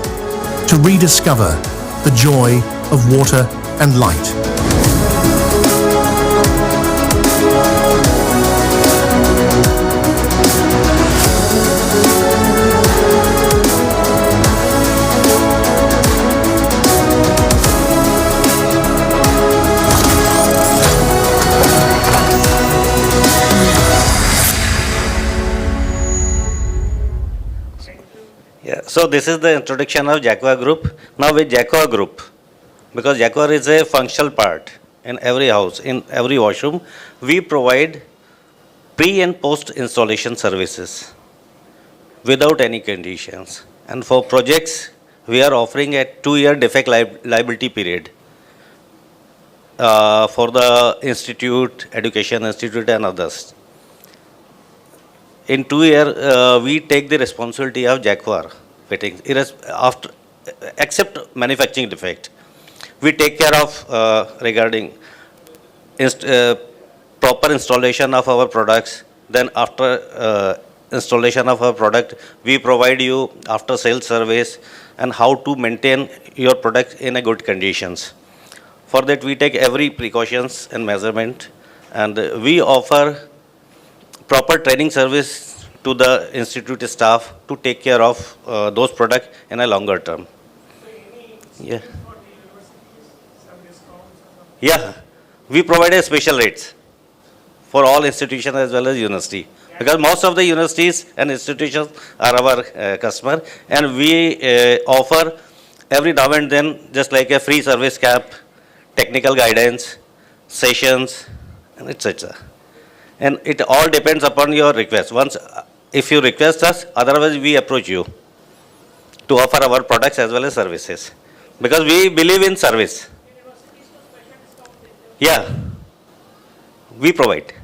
to rediscover the joy of water and light. So this is the introduction of Jaguar Group. Now with Jaguar Group, because Jaguar is a functional part, in every house, in every washroom, we provide pre and post installation services without any conditions. And for projects, we are offering a 2-year defect liability period for the institute, education institute and others. In 2 years, we take the responsibility of Jaguar fittings, except manufacturing defect. We take care of regarding proper installation of our products. Then after installation of our product, we provide you after sales service and how to maintain your product in a good conditions. For that, we take every precautions and measurement, and we offer proper training service to the institute staff to take care of those products in a longer term. Yeah. Yeah, we provide a special rates for all institutions as well as university, because most of the universities and institutions are our customer, and we offer every now and then just like a free service cap, technical guidance, sessions, and etc. And it all depends upon your request. Once, if you request us, otherwise we approach you to offer our products as well as services, because we believe in service. Yeah, we provide.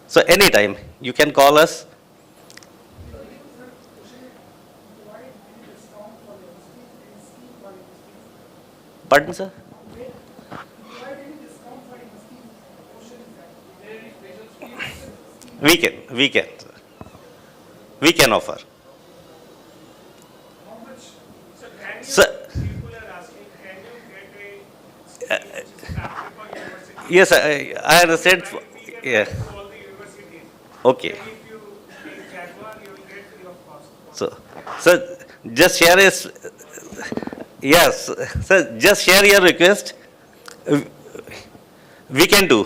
So anytime you can call us. Pardon, sir? We can offer. Sir, yes, I understand. Yeah. Okay. So, just share his. Yes, sir. Just share your request. We can do.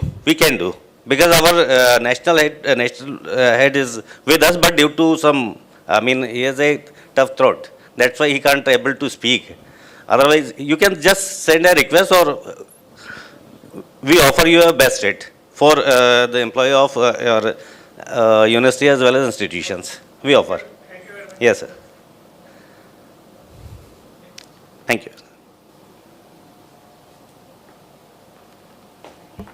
Because our national head is with us, but due to some, he has a tough throat. That's why he can't able to speak. Otherwise, you can just send a request, or we offer you a best rate for the employee of your university as well as institutions. We offer. Yes, sir. Thank you.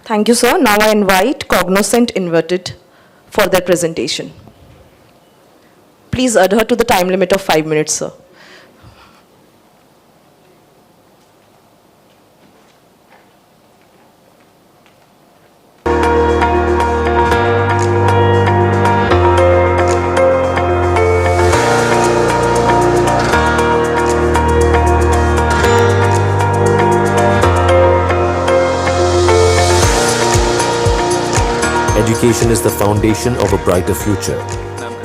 Thank you, sir. Now I invite Cognoscent Inverted for their presentation. Please adhere to the time limit of 5 minutes, sir. Education is the foundation of a brighter future.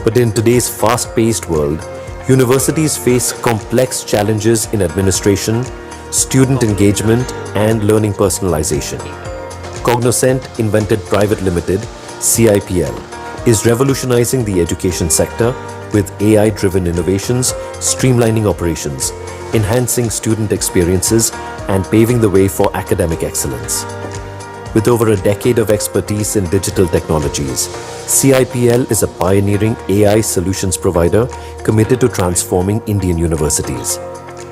But in today's fast-paced world, universities face complex challenges in administration, student engagement, and learning personalization. Cognoscent Invented Private Limited, CIPL, is revolutionizing the education sector with AI-driven innovations, streamlining operations, enhancing student experiences, and paving the way for academic excellence. With over a decade of expertise in digital technologies, CIPL is a pioneering AI solutions provider committed to transforming Indian universities.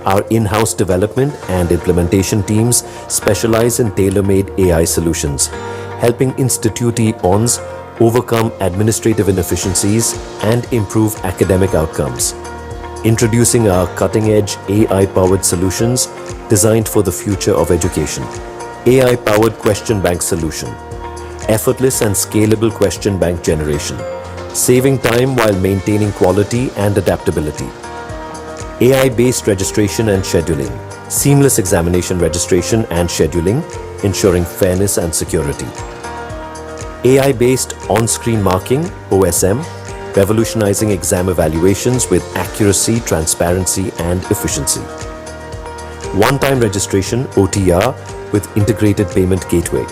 Our in-house development and implementation teams specialize in tailor-made AI solutions, helping institutee-ons overcome administrative inefficiencies and improve academic outcomes. Introducing our cutting-edge AI-powered solutions designed for the future of education. AI-powered question bank solution. Effortless and scalable question bank generation. Saving time while maintaining quality and adaptability. AI-based registration and scheduling. Seamless examination registration and scheduling, ensuring fairness and security. AI-based on-screen marking, OSM, revolutionizing exam evaluations with accuracy, transparency, and efficiency. One-time registration, OTR, with integrated payment gateway.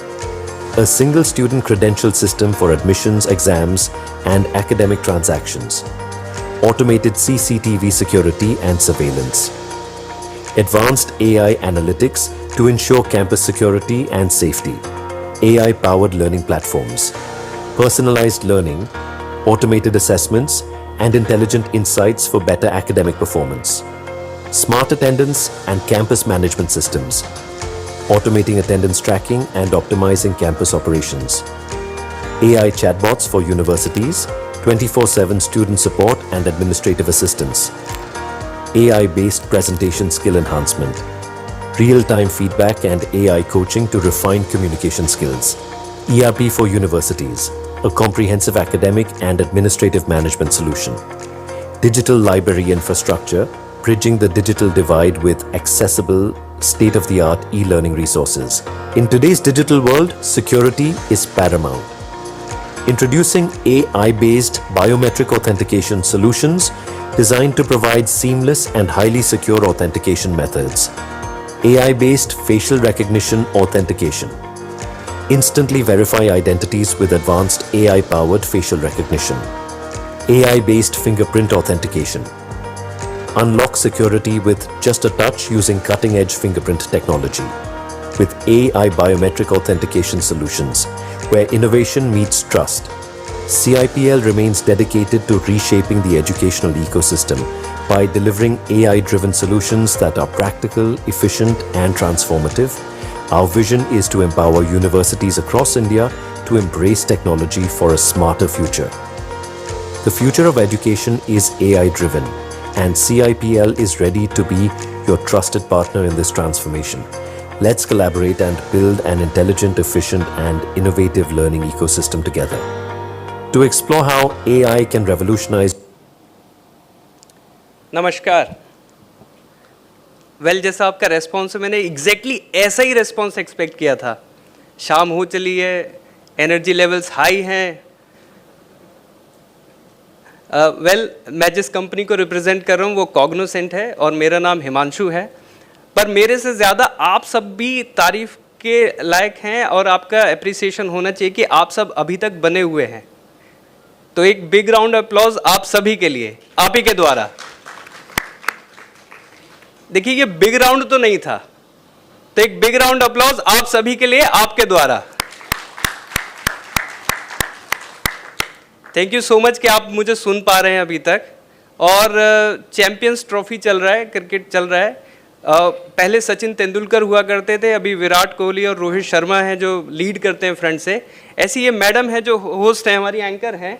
A single student credential system for admissions, exams, and academic transactions. Automated CCTV security and surveillance. advanced AI analytics to ensure campus security and safety, AI-powered learning platforms, personalized learning, automated assessments, and intelligent insights for better academic performance, smart attendance and campus management systems, automating attendance tracking and optimizing campus operations, AI chatbots for universities, 24/7 student support and administrative assistance, AI-based presentation skill enhancement, real-time feedback and AI coaching to refine communication skills, ERP for universities, a comprehensive academic and administrative management solution, digital library infrastructure, bridging the digital divide with accessible, state-of-the-art e-learning resources. In today's digital world, security is paramount. Introducing AI-based biometric authentication solutions designed to provide seamless and highly secure authentication methods. AI-based facial recognition authentication. Instantly verify identities with advanced AI-powered facial recognition. AI-based fingerprint authentication. Unlock security with just a touch using cutting-edge fingerprint technology. With AI biometric authentication solutions, where innovation meets trust, CIPL remains dedicated to reshaping the educational ecosystem by delivering AI-driven solutions that are practical, efficient, and transformative. Our vision is to empower universities across India to embrace technology for a smarter future. The future of education is AI-driven, and CIPL is ready to be your trusted partner in this transformation. Let's collaborate and build an intelligent, efficient, and innovative learning ecosystem together. To explore how AI can revolutionize. नमस्कार। जैसा आपका response है, मैंने exactly ऐसा ही response expect किया था। शाम हो चली है, एनर्जी लेवल्स हाई हैं। मैं जिस कंपनी को रिप्रेजेंट कर रहा हूँ वो कॉग्नोसेंट है और मेरा नाम हिमांशु है। पर मेरे से ज़्यादा आप सब भी तारीफ के लायक हैं और आपका एप्रिसिएशन होना चाहिए कि आप सब अभी तक बने हुए हैं। तो एक बिग राउंड अप्लॉज आप सभी के लिए, आप ही के द्वारा। देखिए, ये बिग राउंड तो नहीं था, तो एक बिग राउंड अप्लॉज आप सभी के लिए, आपके द्वारा। थैंक यू सो मच कि आप मुझे सुन पा रहे हैं अभी तक। और चैंपियंस ट्रॉफी चल रहा है, क्रिकेट चल रहा है। पहले सचिन तेंदुलकर हुआ करते थे, अभी विराट कोहली और रोहित शर्मा हैं जो लीड करते हैं फ्रंट से। ऐसी ये मैडम है जो होस्ट है, हमारी एंकर हैं,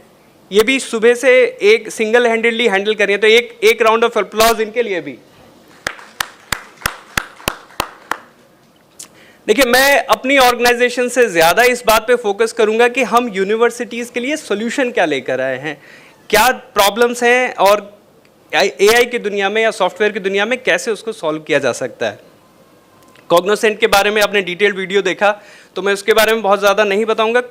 ये भी सुबह से एक सिंगल हैंडेडली हैंडल कर रही है। तो एक राउंड ऑफ अप्लॉज इनके लिए भी। देखिए, मैं अपनी ऑर्गेनाइजेशन से ज़्यादा इस बात पे फोकस करूंगा कि हम यूनिवर्सिटीज़ के लिए सोल्यूशन क्या लेकर आए हैं, क्या प्रॉब्लम्स हैं और एआई की दुनिया में या सॉफ्टवेयर की दुनिया में कैसे उसको सॉल्व किया जा सकता है। कॉग्नोसेंट के बारे में आपने डिटेल वीडियो देखा, तो मैं उसके बारे में बहुत ज़्यादा नहीं बताऊंगा।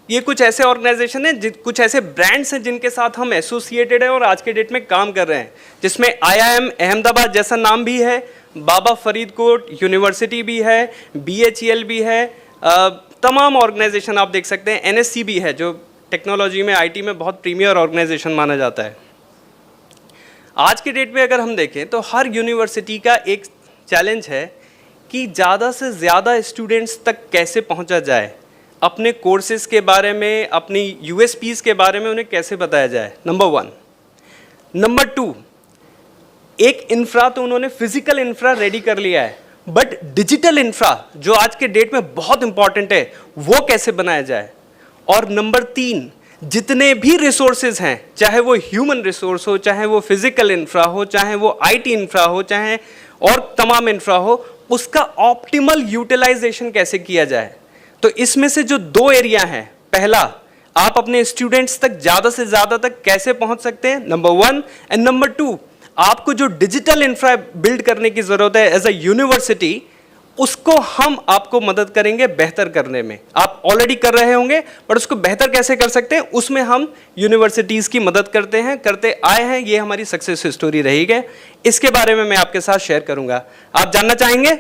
ये कुछ ऐसे ऑर्गेनाइजेशन हैं, कुछ ऐसे ब्रांड्स हैं जिनके साथ हम एसोसिएटेड हैं और आज के डेट में काम कर रहे हैं, जिसमें IIM अहमदाबाद जैसा नाम भी है, बाबा फरीदकोट यूनिवर्सिटी भी है, BHEL भी है, तमाम ऑर्गेनाइजेशन आप देख सकते हैं। NSC भी है जो टेक्नोलॉजी में, IT में बहुत प्रीमियर ऑर्गेनाइजेशन माना जाता है। आज के डेट में अगर हम देखें तो हर यूनिवर्सिटी का एक चैलेंज है कि ज़्यादा से ज़्यादा स्टूडेंट्स तक कैसे पहुंचा जाए, अपने कोर्सेज़ के बारे में, अपनी USPs के बारे में उन्हें कैसे बताया जाए, नंबर 1। नंबर 2, एक इंफ्रा तो उन्होंने फिजिकल इंफ्रा रेडी कर लिया है, बट डिजिटल इंफ्रा जो आज के डेट में बहुत इंपॉर्टेंट है, वो कैसे बनाया जाए। और नंबर 3, जितने भी रिसोर्सेज हैं, चाहे वो ह्यूमन रिसोर्स हो, चाहे वो फिजिकल इंफ्रा हो, चाहे वो IT इंफ्रा हो, चाहे और तमाम इंफ्रा हो, उसका ऑप्टिमल यूटिलाइजेशन कैसे किया जाए। तो इसमें से जो 2 एरिया हैं, पहला, आप अपने स्टूडेंट्स तक ज़्यादा से ज़्यादा तक कैसे पहुंच सकते हैं, नंबर 1, एंड नंबर 2, आपको जो डिजिटल इंफ्रा बिल्ड करने की ज़रूरत है एज अ यूनिवर्सिटी, उसको हम आपको मदद करेंगे बेहतर करने में। आप ऑलरेडी कर रहे होंगे, पर उसको बेहतर कैसे कर सकते हैं, उसमें हम यूनिवर्सिटीज़ की मदद करते हैं, करते आए हैं। ये हमारी सक्सेस स्टोरी रही है, इसके बारे में मैं आपके साथ शेयर करूंगा। आप जानना चाहेंगे?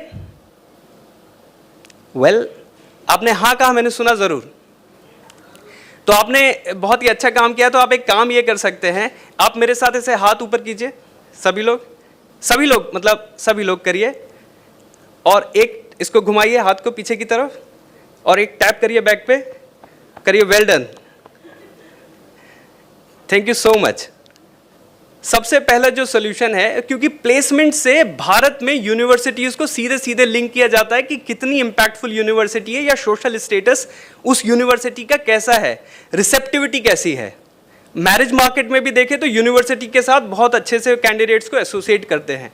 वेल, आपने हाँ कहा, मैंने सुना ज़रूर। तो आपने बहुत ही अच्छा काम किया। तो आप एक काम ये कर सकते हैं, आप मेरे साथ ऐसे हाथ ऊपर कीजिए सभी लोग। सभी लोग, मतलब सभी लोग करिए, और एक इसको घुमाइए हाथ को पीछे की तरफ, और एक टैप करिए बैक पे, करिए well done, thank you so much. सबसे पहला जो सोल्यूशन है, क्योंकि प्लेसमेंट से भारत में यूनिवर्सिटीज को सीधे सीधे लिंक किया जाता है कि कितनी इंपैक्टफुल यूनिवर्सिटी है या सोशल स्टेटस उस यूनिवर्सिटी का कैसा है, रिसेप्टिविटी कैसी है। मैरिज मार्केट में भी देखें तो यूनिवर्सिटी के साथ बहुत अच्छे से कैंडिडेट्स को एसोसिएट करते हैं।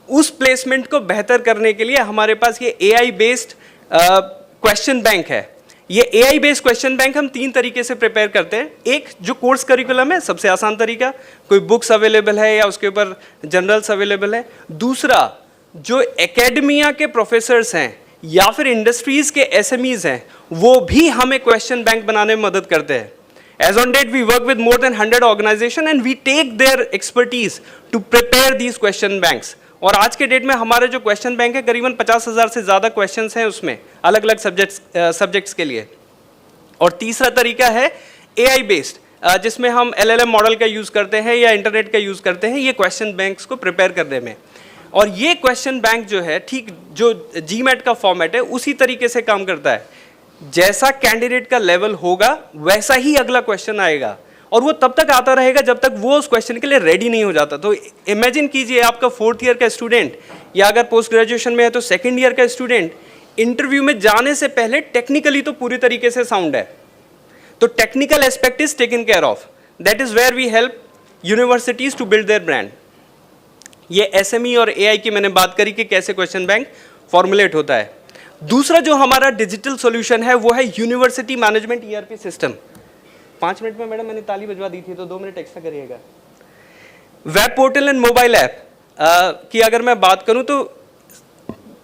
उस प्लेसमेंट को बेहतर करने के लिए हमारे पास ये AI बेस्ड क्वेश्चन बैंक है। ये AI बेस्ड क्वेश्चन बैंक हम 3 तरीके से प्रिपेयर करते हैं। एक जो कोर्स करिकुलम है, सबसे आसान तरीका, कोई बुक्स अवेलेबल है या उसके ऊपर जनरल्स अवेलेबल है। दूसरा, जो एकेडमिया के प्रोफेसर्स हैं या फिर इंडस्ट्रीज के SMEs हैं, वो भी हमें क्वेश्चन बैंक बनाने में मदद करते हैं। As on date, we work with more than 100 organizations and we take their expertise to prepare these question banks. और आज के डेट में हमारे जो क्वेश्चन बैंक है, करीबन 50,000 से ज़्यादा क्वेश्चंस हैं उसमें, अलग अलग सब्जेक्ट्स के लिए। और तीसरा तरीका है AI बेस्ड, जिसमें हम LLM मॉडल का यूज़ करते हैं या इंटरनेट का यूज़ करते हैं ये क्वेश्चन बैंक्स को प्रिपेयर करने में। और ये क्वेश्चन बैंक जो है, ठीक जो GMAT का फॉर्मेट है उसी तरीके से काम करता है। जैसा कैंडिडेट का लेवल होगा वैसा ही अगला क्वेश्चन आएगा, और वो तब तक आता रहेगा जब तक वो उस क्वेश्चन के लिए रेडी नहीं हो जाता। तो इमेजिन कीजिए, आपका 4th ईयर का स्टूडेंट या अगर पोस्ट ग्रेजुएशन में है तो 2nd ईयर का स्टूडेंट इंटरव्यू में जाने से पहले टेक्निकली तो पूरी तरीके से साउंड है, तो technical aspect is taken care of. That is where we help universities to build their brand. ये SME और AI की मैंने बात करी कि कैसे क्वेश्चन बैंक फॉर्मुलेट होता है। दूसरा जो हमारा डिजिटल सॉल्यूशन है वो है university management ERP system. 5 minute में मैडम मैंने ताली बजवा दी थी, तो 2 मिनट एक्स्ट्रा करिएगा। Web portal and mobile app की अगर मैं बात करूं तो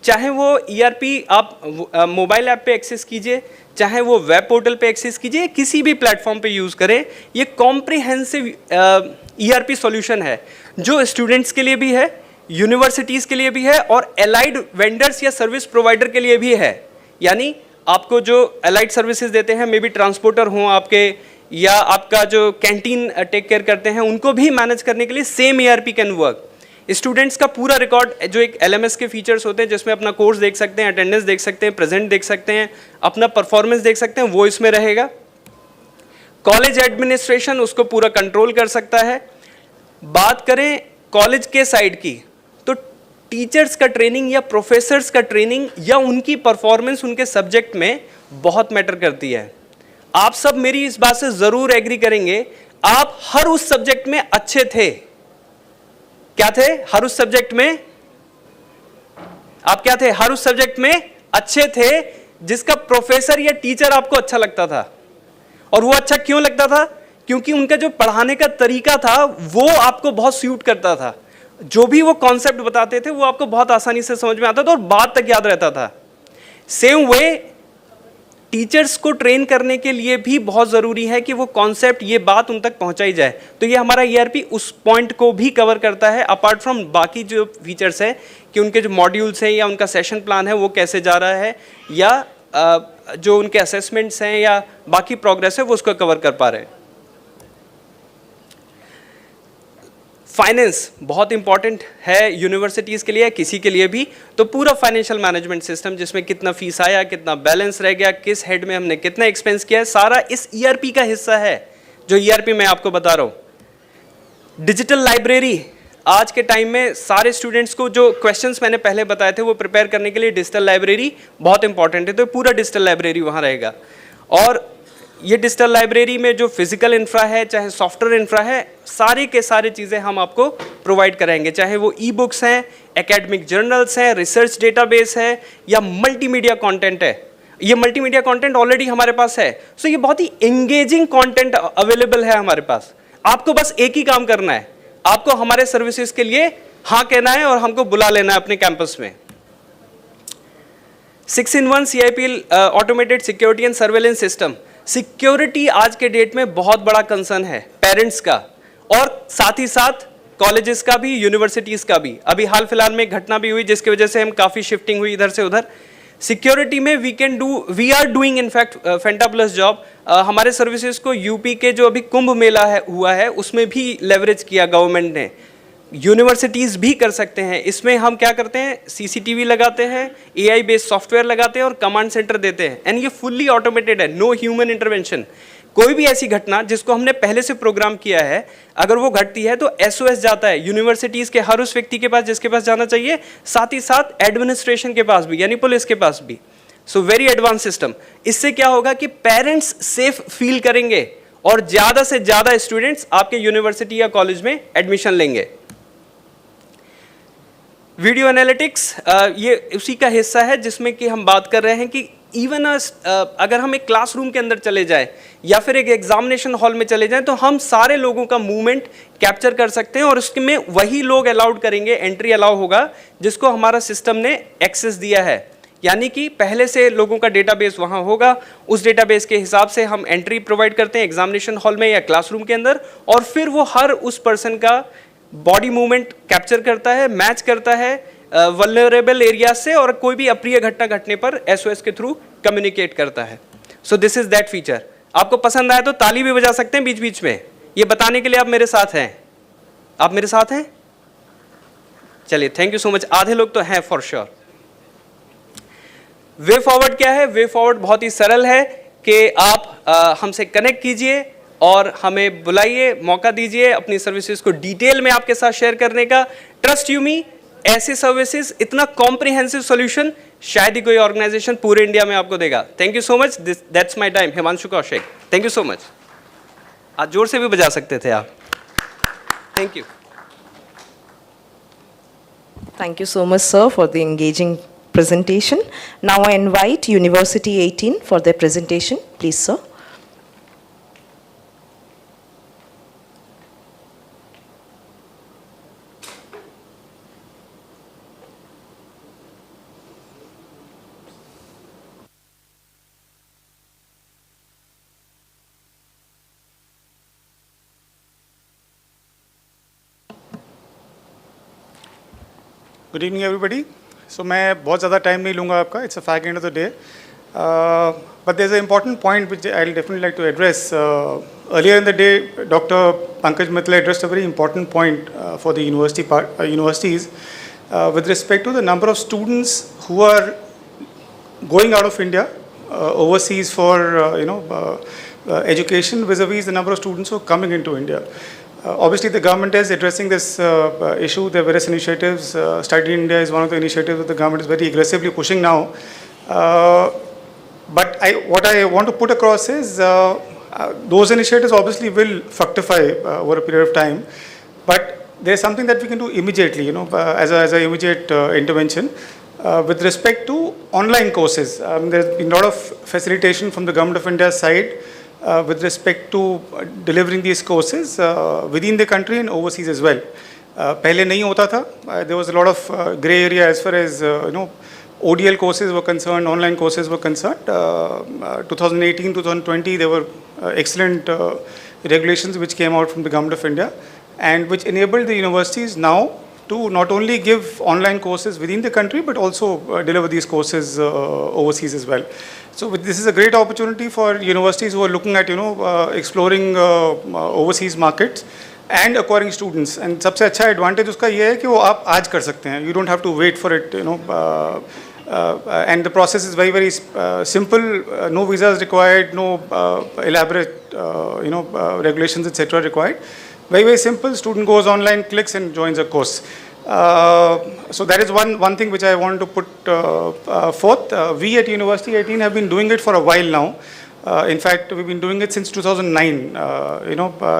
चाहे वो ERP आप मोबाइल ऐप पे एक्सेस कीजिए, चाहे वो वेब पोर्टल पे एक्सेस कीजिए, किसी भी प्लेटफॉर्म पे यूज़ करें, ये कॉम्प्रिहेंसिव ERP सॉल्यूशन है जो स्टूडेंट्स के लिए भी है, यूनिवर्सिटीज़ के लिए भी है और एलाइड वेंडर्स या सर्विस प्रोवाइडर के लिए भी है। यानी आपको जो एलाइड सर्विसेज देते हैं, मे बी ट्रांसपोर्टर हों आपके या आपका जो कैंटीन टेक केयर करते हैं, उनको भी मैनेज करने के लिए same ERP can work. Students का पूरा रिकॉर्ड जो एक LMS के फीचर्स होते हैं जिसमें अपना कोर्स देख सकते हैं, अटेंडेंस देख सकते हैं, प्रेजेंट देख सकते हैं, अपना परफॉर्मेंस देख सकते हैं, वो इसमें रहेगा। कॉलेज एडमिनिस्ट्रेशन उसको पूरा कंट्रोल कर सकता है। बात करें कॉलेज के साइड की तो टीचर्स का ट्रेनिंग या प्रोफेसर्स का ट्रेनिंग या उनकी परफॉर्मेंस उनके सब्जेक्ट में बहुत मैटर करती है। आप सब मेरी इस बात से जरूर एग्री करेंगे, आप हर उस सब्जेक्ट में अच्छे थे। क्या थे? हर उस सब्जेक्ट में आप क्या थे? हर उस सब्जेक्ट में अच्छे थे जिसका प्रोफेसर या टीचर आपको अच्छा लगता था। और वो अच्छा क्यों लगता था? क्योंकि उनका जो पढ़ाने का तरीका था वो आपको बहुत सूट करता था। जो भी वो कॉन्सेप्ट बताते थे वो आपको बहुत आसानी से समझ में आता था और बाद तक याद रहता था। सेम वे टीचर्स को ट्रेन करने के लिए भी बहुत ज़रूरी है कि वो कॉन्सेप्ट, ये बात उन तक पहुंचाई जाए। तो ये हमारा ERP उस पॉइंट को भी कवर करता है, अपार्ट फ्रॉम बाकी जो फीचर्स है कि उनके जो मॉड्यूल्स हैं या उनका सेशन प्लान है वो कैसे जा रहा है, या जो उनके असेसमेंट्स हैं या बाकी प्रोग्रेस है वो उसको कवर कर पा रहे हैं। फाइनेंस बहुत इंपॉर्टेंट है यूनिवर्सिटीज़ के लिए, किसी के लिए भी। तो पूरा फाइनेंशियल मैनेजमेंट सिस्टम जिसमें कितना फीस आया, कितना बैलेंस रह गया, किस हेड में हमने कितना एक्सपेंस किया है, सारा इस ERP का हिस्सा है जो ERP मैं आपको बता रहा हूँ। डिजिटल लाइब्रेरी आज के टाइम में सारे स्टूडेंट्स को जो क्वेश्चंस मैंने पहले बताए थे वो प्रिपेयर करने के लिए डिजिटल लाइब्रेरी बहुत इंपॉर्टेंट है। तो पूरा डिजिटल लाइब्रेरी वहाँ रहेगा। और ये डिजिटल लाइब्रेरी में जो फिजिकल इंफ्रा है, चाहे सॉफ्टवेयर इंफ्रा है, सारे के सारे चीज़ें हम आपको प्रोवाइड कराएंगे, चाहे वो ई-बुक्स हैं, एकेडमिक जर्नल्स हैं, रिसर्च डेटाबेस है या मल्टीमीडिया कंटेंट है। ये मल्टीमीडिया कंटेंट ऑलरेडी हमारे पास है। सो ये बहुत ही एंगेजिंग कंटेंट अवेलेबल है हमारे पास। आपको बस एक ही काम करना है, आपको हमारे सर्विसेज के लिए हाँ कहना है और हमको बुला लेना है अपने कैंपस में। 6-in-1 CIP automated security and surveillance system. Security आज के डेट में बहुत बड़ा कंसर्न है पेरेंट्स का और साथ ही साथ कॉलेजेस का भी, यूनिवर्सिटीज़ का भी। अभी हाल फिलहाल में एक घटना भी हुई जिसकी वजह से हम काफ़ी शिफ्टिंग हुई इधर से उधर। सिक्योरिटी में we are doing in fact fantabulous job. हमारे सर्विसेज को यूपी के जो अभी कुंभ मेला हुआ है उसमें भी लेवरेज किया गवर्नमेंट ने। यूनिवर्सिटीज़ भी कर सकते हैं। इसमें हम क्या करते हैं, सीसीटीवी लगाते हैं, एआई बेस्ड सॉफ्टवेयर लगाते हैं और कमांड सेंटर देते हैं, एंड ये फुल्ली ऑटोमेटेड है, नो ह्यूमन इंटरवेंशन। कोई भी ऐसी घटना जिसको हमने पहले से प्रोग्राम किया है, अगर वो घटती है तो एसओएस जाता है यूनिवर्सिटीज़ के हर उस व्यक्ति के पास जिसके पास जाना चाहिए, साथ ही साथ एडमिनिस्ट्रेशन के पास भी, यानी पुलिस के पास भी। So very advance system. इससे क्या होगा कि पेरेंट्स सेफ फील करेंगे और ज़्यादा से ज़्यादा स्टूडेंट्स आपके यूनिवर्सिटी या कॉलेज में एडमिशन लेंगे। वीडियो एनालिटिक्स ये उसी का हिस्सा है जिसमें कि हम बात कर रहे हैं कि इवन अगर हम एक क्लासरूम के अंदर चले जाएं या फिर एक एग्जामिनेशन हॉल में चले जाएं तो हम सारे लोगों का मूवमेंट कैप्चर कर सकते हैं और उसमें वही लोग अलाउड करेंगे, एंट्री अलाउ होगा जिसको हमारा सिस्टम ने एक्सेस दिया है। यानी कि पहले से लोगों का डेटाबेस वहाँ होगा, उस डेटाबेस के हिसाब से हम एंट्री प्रोवाइड करते हैं एग्जामिनेशन हॉल में या क्लासरूम के अंदर, और फिर वो हर उस पर्सन का बॉडी मूवमेंट कैप्चर करता है, मैच करता है वल्नरेबल एरिया से, और कोई भी अप्रिय घटना घटने पर एसओएस के थ्रू कम्युनिकेट करता है। So this is that feature. आपको पसंद आए तो ताली भी बजा सकते हैं बीच बीच में, ये बताने के लिए आप मेरे साथ हैं। आप मेरे साथ हैं? चलिए, थैंक यू सो मच। आधे लोग तो हैं फॉर श्योर। वे फॉरवर्ड क्या है? वे फॉरवर्ड बहुत ही सरल है कि आप हमसे कनेक्ट कीजिए और हमें बुलाइए, मौका दीजिए अपनी सर्विसेज को डिटेल में आपके साथ शेयर करने का। ट्रस्ट यू मी, ऐसे सर्विसेज, इतना कॉम्प्रिहेंसिव सॉल्यूशन शायद ही कोई ऑर्गेनाइजेशन पूरे इंडिया में आपको देगा। Thank you so much. That's my time. Himanshu Kaushik, thank you so much. आज जोर से भी बजा सकते थे आप। Thank you. Thank you so much, sir, for the engaging presentation. Now I invite University 18 for their presentation. Please, sir. Good evening, everybody. So मैं बहुत ज़्यादा टाइम नहीं लूँगा आपका. It's a fag end of the day. But there's an important point which I'll definitely like to address. Earlier in the day, Dr. Pankaj Mittal addressed a very important point for the universities with respect to the number of students who are going out of India overseas for education vis-a-vis the number of students who are coming into India. Obviously, the government is addressing this issue. There are various initiatives. Study in India is one of the initiatives that the government is very aggressively pushing now. But what I want to put across is those initiatives obviously will fructify over a period of time. But there's something that we can do immediately, as an immediate intervention. With respect to online courses, there's been a lot of facilitation from the Government of India's side with respect to delivering these courses within the country and overseas as well. पहले नहीं होता था. There was a lot of gray area as far as ODL courses were concerned, online courses were concerned. 2018, 2020, there were excellent regulations which came out from the Government of India and which enabled the universities now to not only give online courses within the country but also deliver these courses overseas as well. So this is a great opportunity for universities who are looking at exploring overseas markets and acquiring students. And सबसे अच्छा advantage उसका ये है कि वो आप आज कर सकते हैं. You don't have to wait for it. And the process is very, very simple. No visas required. No elaborate regulations etc. required. Very, very simple. Student goes online, clicks and joins a course. So that is one thing which I want to put forth. We at University 18 have been doing it for a while now. In fact, we've been doing it since 2009.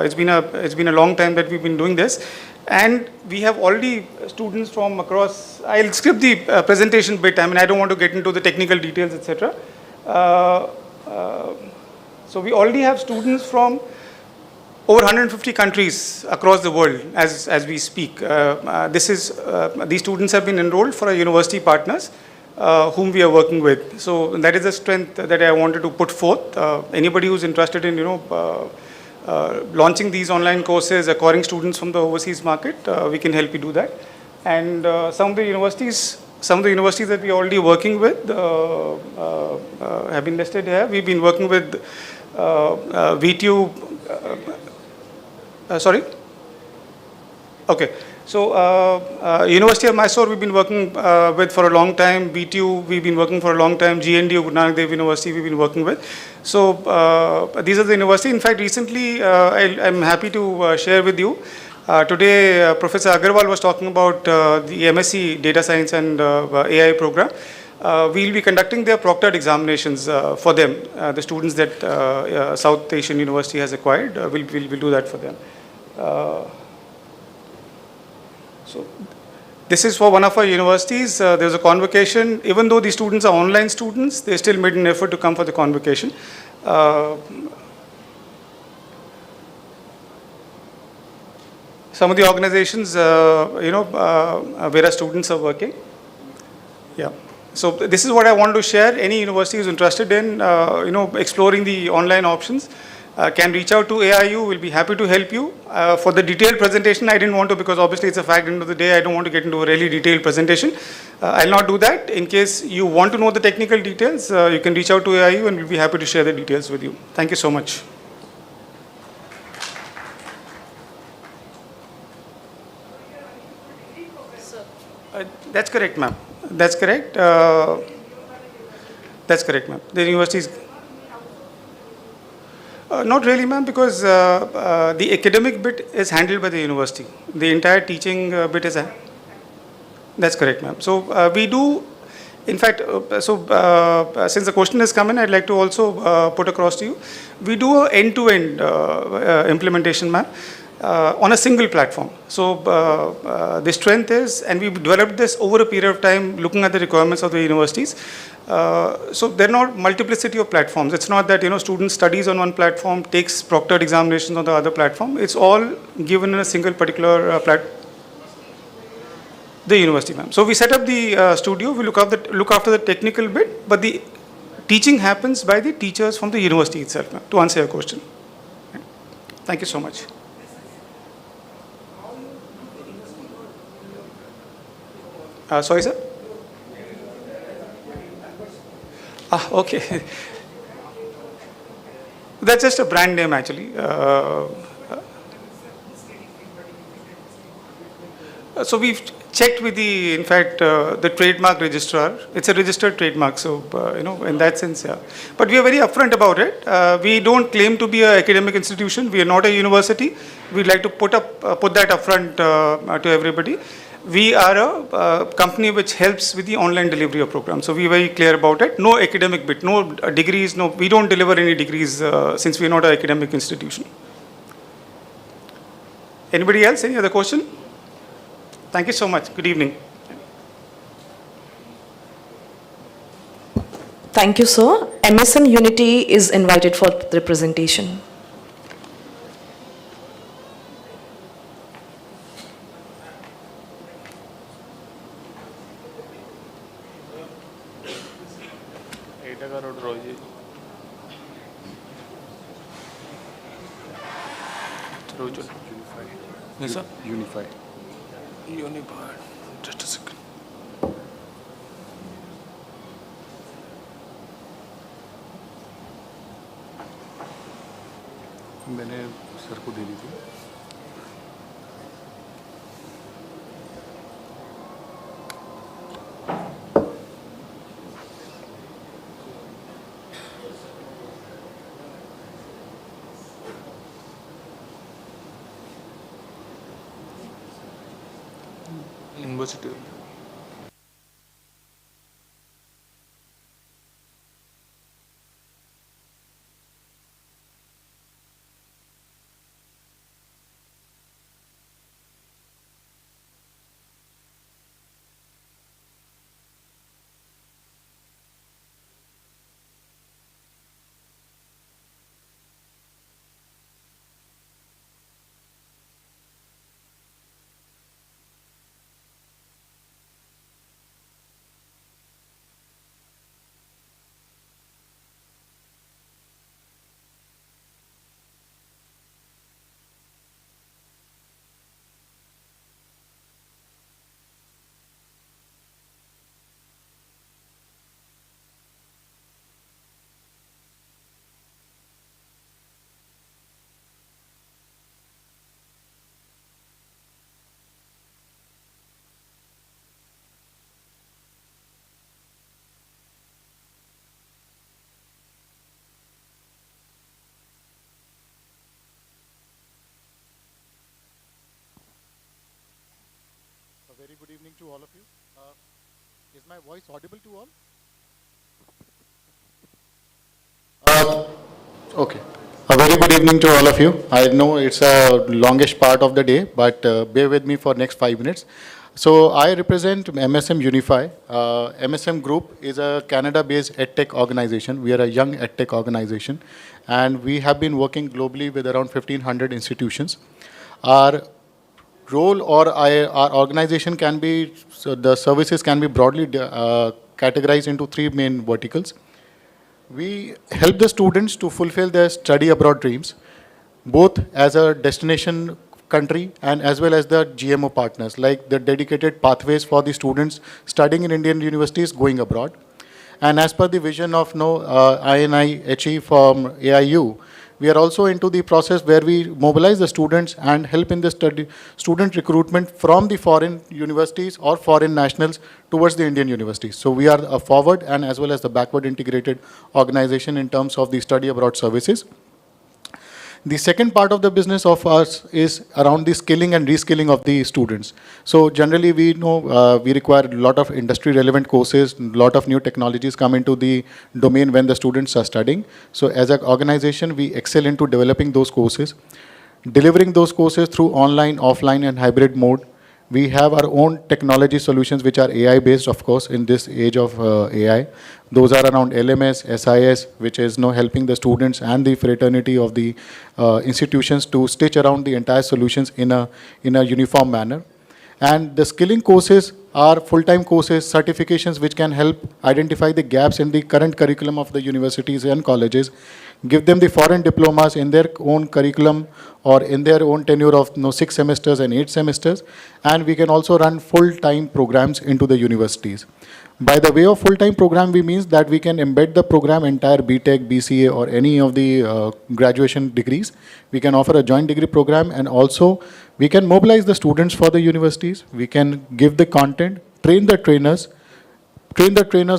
It's been a long time that we've been doing this, and we have already students from across. I'll skip the presentation bit. I mean, I don't want to get into the technical details, etc. So we already have students from over 150 countries across the world as we speak. These students have been enrolled for our university partners whom we are working with. So that is the strength that I wanted to put forth. Anybody who's interested in launching these online courses, acquiring students from the overseas market, we can help you do that. And some of the universities that we are already working with have been listed here. We've been working with VTU. Sorry? Okay. So, University of Mysore we've been working with for a long time. BTU we've been working for a long time. GNDU, Guru Nanak Dev University we've been working with. So, these are the universities. In fact, recently I'm happy to share with you. Today, Professor Agarwal was talking about the MSc Data Science and AI program. We'll be conducting their proctored examinations for them, the students that South Asian University has acquired. We'll do that for them. So this is for one of our universities. There's a convocation. Even though the students are online students, they still made an effort to come for the convocation. Some of the organizations, where our students are working. Yeah. So this is what I want to share. Any university who's interested in, exploring the online options, can reach out to AIU. We'll be happy to help you. For the detailed presentation, I didn't want to, because obviously it's a fact, end of the day, I don't want to get into a really detailed presentation. I'll not do that. In case you want to know the technical details, you can reach out to AIU and we'll be happy to share the details with you. Thank you so much. That's correct, ma'am. That's correct. That's correct, ma'am. The university is... not really, ma'am, because the academic bit is handled by the university. The entire teaching bit is... That's correct, ma'am. So we do, in fact, since the question has come in, I'd like to also put across to you. We do an end-to-end implementation, ma'am, on a single platform. So the strength is, and we developed this over a period of time, looking at the requirements of the universities. So there are not multiplicity of platforms. It's not that student studies on one platform, takes proctored examinations on the other platform. It's all given in a single particular platform. The university, ma'am. So we set up the studio. We look after the technical bit, but the teaching happens by the teachers from the university itself, ma'am, to answer your question. Thank you so much. Sorry, sir? Okay. That's just a brand name, actually. So we've checked with in fact, the trademark registrar. It's a registered trademark, so, in that sense, yeah. But we are very upfront about it. We don't claim to be an academic institution. We are not a university. We'd like to put that upfront to everybody. We are a company which helps with the online delivery of programs. So we're very clear about it. No academic bit, no degrees, we don't deliver any degrees since we're not an academic institution. Anybody else? Any other question? Thank you so much. Good evening. Thank you, sir. MSM Unity is invited for the presentation. Yes, sir. Unify. Just a second. मैंने sir को दे दी थी. University. to all of you. Is my voice audible to all? Okay. A very good evening to all of you. I know it's a longish part of the day, but bear with me for next 5 minutes. So I represent MSM Unify. MSM Group is a Canada-based EdTech organization. We are a young EdTech organization, and we have been working globally with around 1,500 institutions. Our role or our organization can be, so the services can be broadly categorized into three main verticals. We help the students to fulfill their study abroad dreams, both as a destination country and as well as the GMO partners, like the dedicated pathways for the students studying in Indian universities going abroad. And as per the vision of INI from AIU, we are also into the process where we mobilize the students and help in the student recruitment from the foreign universities or foreign nationals towards the Indian universities. So we are a forward and as well as the backward integrated organization in terms of the study abroad services. The second part of the business of us is around the skilling and reskilling of the students. So generally we know we require a lot of industry relevant courses, a lot of new technologies come into the domain when the students are studying. So as an organization, we excel into developing those courses, delivering those courses through online, offline and hybrid mode. We have our own technology solutions which are AI based, of course, in this age of AI. Those are around LMS, SIS, which is helping the students and the fraternity of the institutions to stitch around the entire solutions in a uniform manner. And the skilling courses are full-time courses, certifications which can help identify the gaps in the current curriculum of the universities and colleges, give them the foreign diplomas in their own curriculum or in their own tenure of 6 semesters and 8 semesters, and we can also run full-time programs into the universities. By the way of full-time program, we means that we can embed the program entire BTech, BCA or any of the graduation degrees. We can offer a joint degree program, and also we can mobilize the students for the universities. We can give the content, train the trainers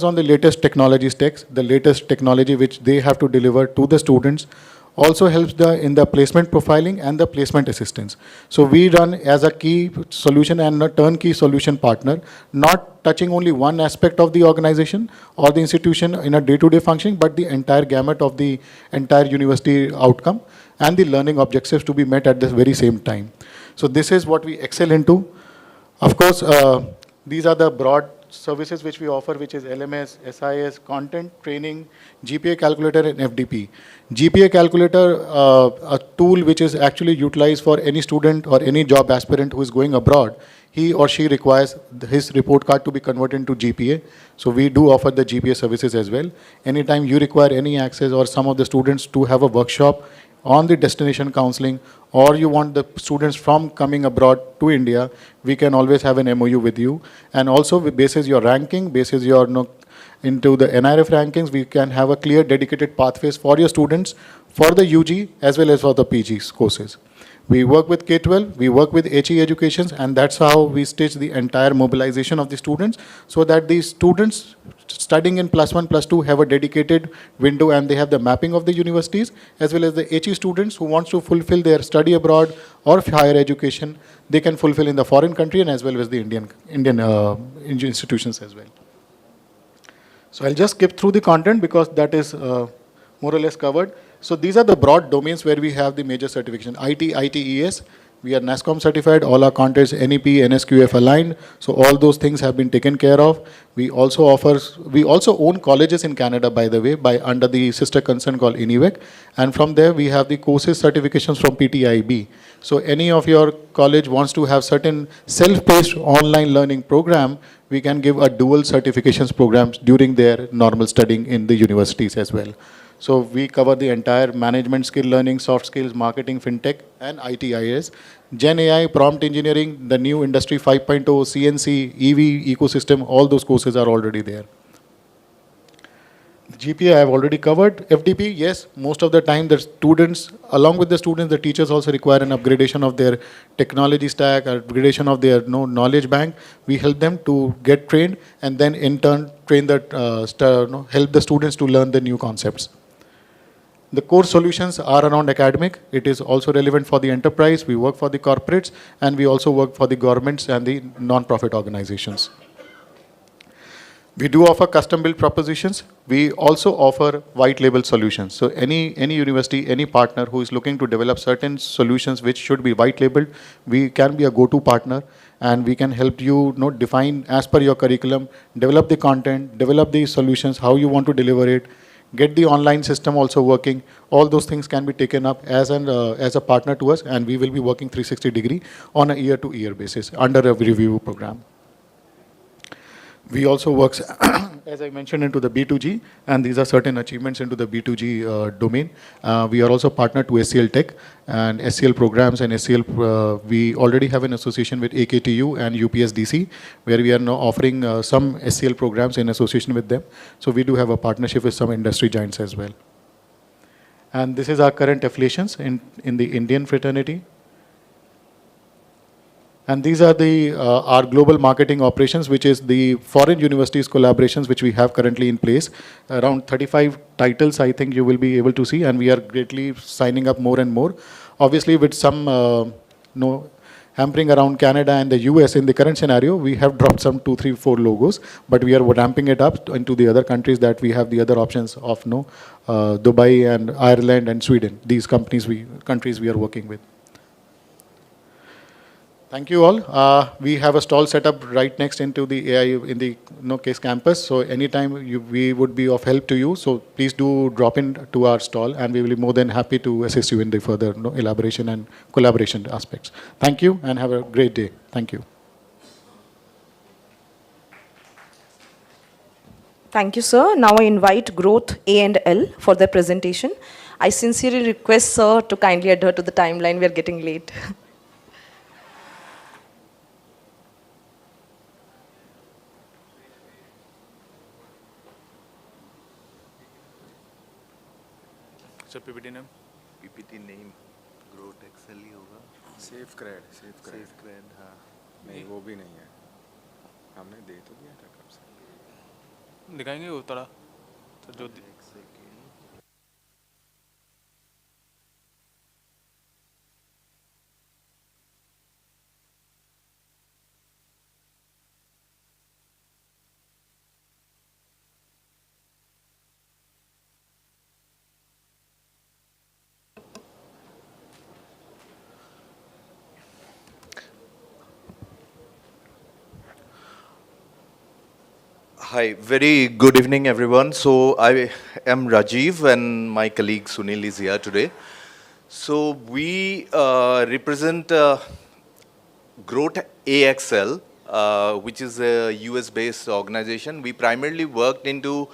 on the latest technology stacks, the latest technology which they have to deliver to the students. Also helps in the placement profiling and the placement assistance. So we run as a key solution and a turnkey solution partner, not touching only one aspect of the organization or the institution in a day-to-day functioning, but the entire gamut of the entire university outcome and the learning objectives to be met at the very same time. So this is what we excel into. Of course, these are the broad services which we offer, which is LMS, SIS, content, training, GPA calculator and FDP. GPA calculator, a tool which is actually utilized for any student or any job aspirant who is going abroad. He or she requires his report card to be converted into GPA. So we do offer the GPA services as well. Anytime you require any access or some of the students to have a workshop on the destination counseling, or you want the students from coming abroad to India, we can always have an MOU with you. And also, basis your ranking, basis your into the NRF rankings, we can have a clear dedicated pathways for your students for the UG as well as for the PG courses. We work with K-12, we work with HE educations, and that's how we stitch the entire mobilization of the students, so that the students studying in +1, +2 have a dedicated window and they have the mapping of the universities, as well as the HE students who wants to fulfill their study abroad or higher education, they can fulfill in the foreign country and as well as the Indian institutions as well. So I'll just skip through the content because that is more or less covered. So these are the broad domains where we have the major certification. IT, ITES, we are NASSCOM certified, all our contents NEP, NSQF aligned. So all those things have been taken care of. We also own colleges in Canada, by the way, under the sister concern called INIVEC. And from there we have the courses certifications from PTIB. So any of your college wants to have certain self-paced online learning program, we can give a dual certifications programs during their normal studying in the universities as well. So we cover the entire management skill learning, soft skills, marketing, fintech, and ITIS. Gen AI, prompt engineering, the new industry 5.0, CNC, EV ecosystem, all those courses are already there. GPA I have already covered. FDP, yes, most of the time the students, along with the students, the teachers also require an upgradation of their technology stack, upgradation of their knowledge bank. We help them to get trained and then in turn train help the students to learn the new concepts. The core solutions are around academic. It is also relevant for the enterprise. We work for the corporates, and we also work for the governments and the non-profit organizations. We do offer custom-built propositions. We also offer white label solutions. So any university, any partner who is looking to develop certain solutions which should be white labeled, we can be a go-to partner, and we can help you, define as per your curriculum, develop the content, develop the solutions, how you want to deliver it, get the online system also working. All those things can be taken up as a partner to us, and we will be working 360-degree on a year-to-year basis under a review program. We also work, as I mentioned, into the B2G, and these are certain achievements into the B2G domain. We are also partner to SCL Tech and SCL programs, and SCL, we already have an association with AKTU and UPSDC, where we are now offering some SCL programs in association with them. So we do have a partnership with some industry giants as well. And this is our current affiliations in the Indian fraternity. And these are the our global marketing operations, which is the foreign universities collaborations which we have currently in place. Around 35 titles, I think you will be able to see, and we are greatly signing up more and more. Obviously, with some hampering around Canada and the US in the current scenario, we have dropped some 2, 3, 4 logos, but we are ramping it up into the other countries that we have the other options of Dubai and Ireland and Sweden. These countries we are working with. Thank you all. We have a stall set up right next into the AI in the case campus. So anytime we would be of help to you. So please do drop in to our stall, and we will be more than happy to assist you in the further elaboration and collaboration aspects. Thank you, and have a great day. Thank you. Thank you, sir. Now I invite Growth A and L for their presentation. I sincerely request, sir, to kindly adhere to the timeline. We are getting late. Sir PPT name growth Excel ही होगा। Safe crate हाँ नहीं वो भी नहीं है, हमने दे तो दिया था कब से, दिखाएंगे वो थोड़ा तो जो Hi, very good evening, everyone. So I am Rajiv, and my colleague Sunil is here today. So we represent Growth AXL, which is a US-based organization. We primarily worked into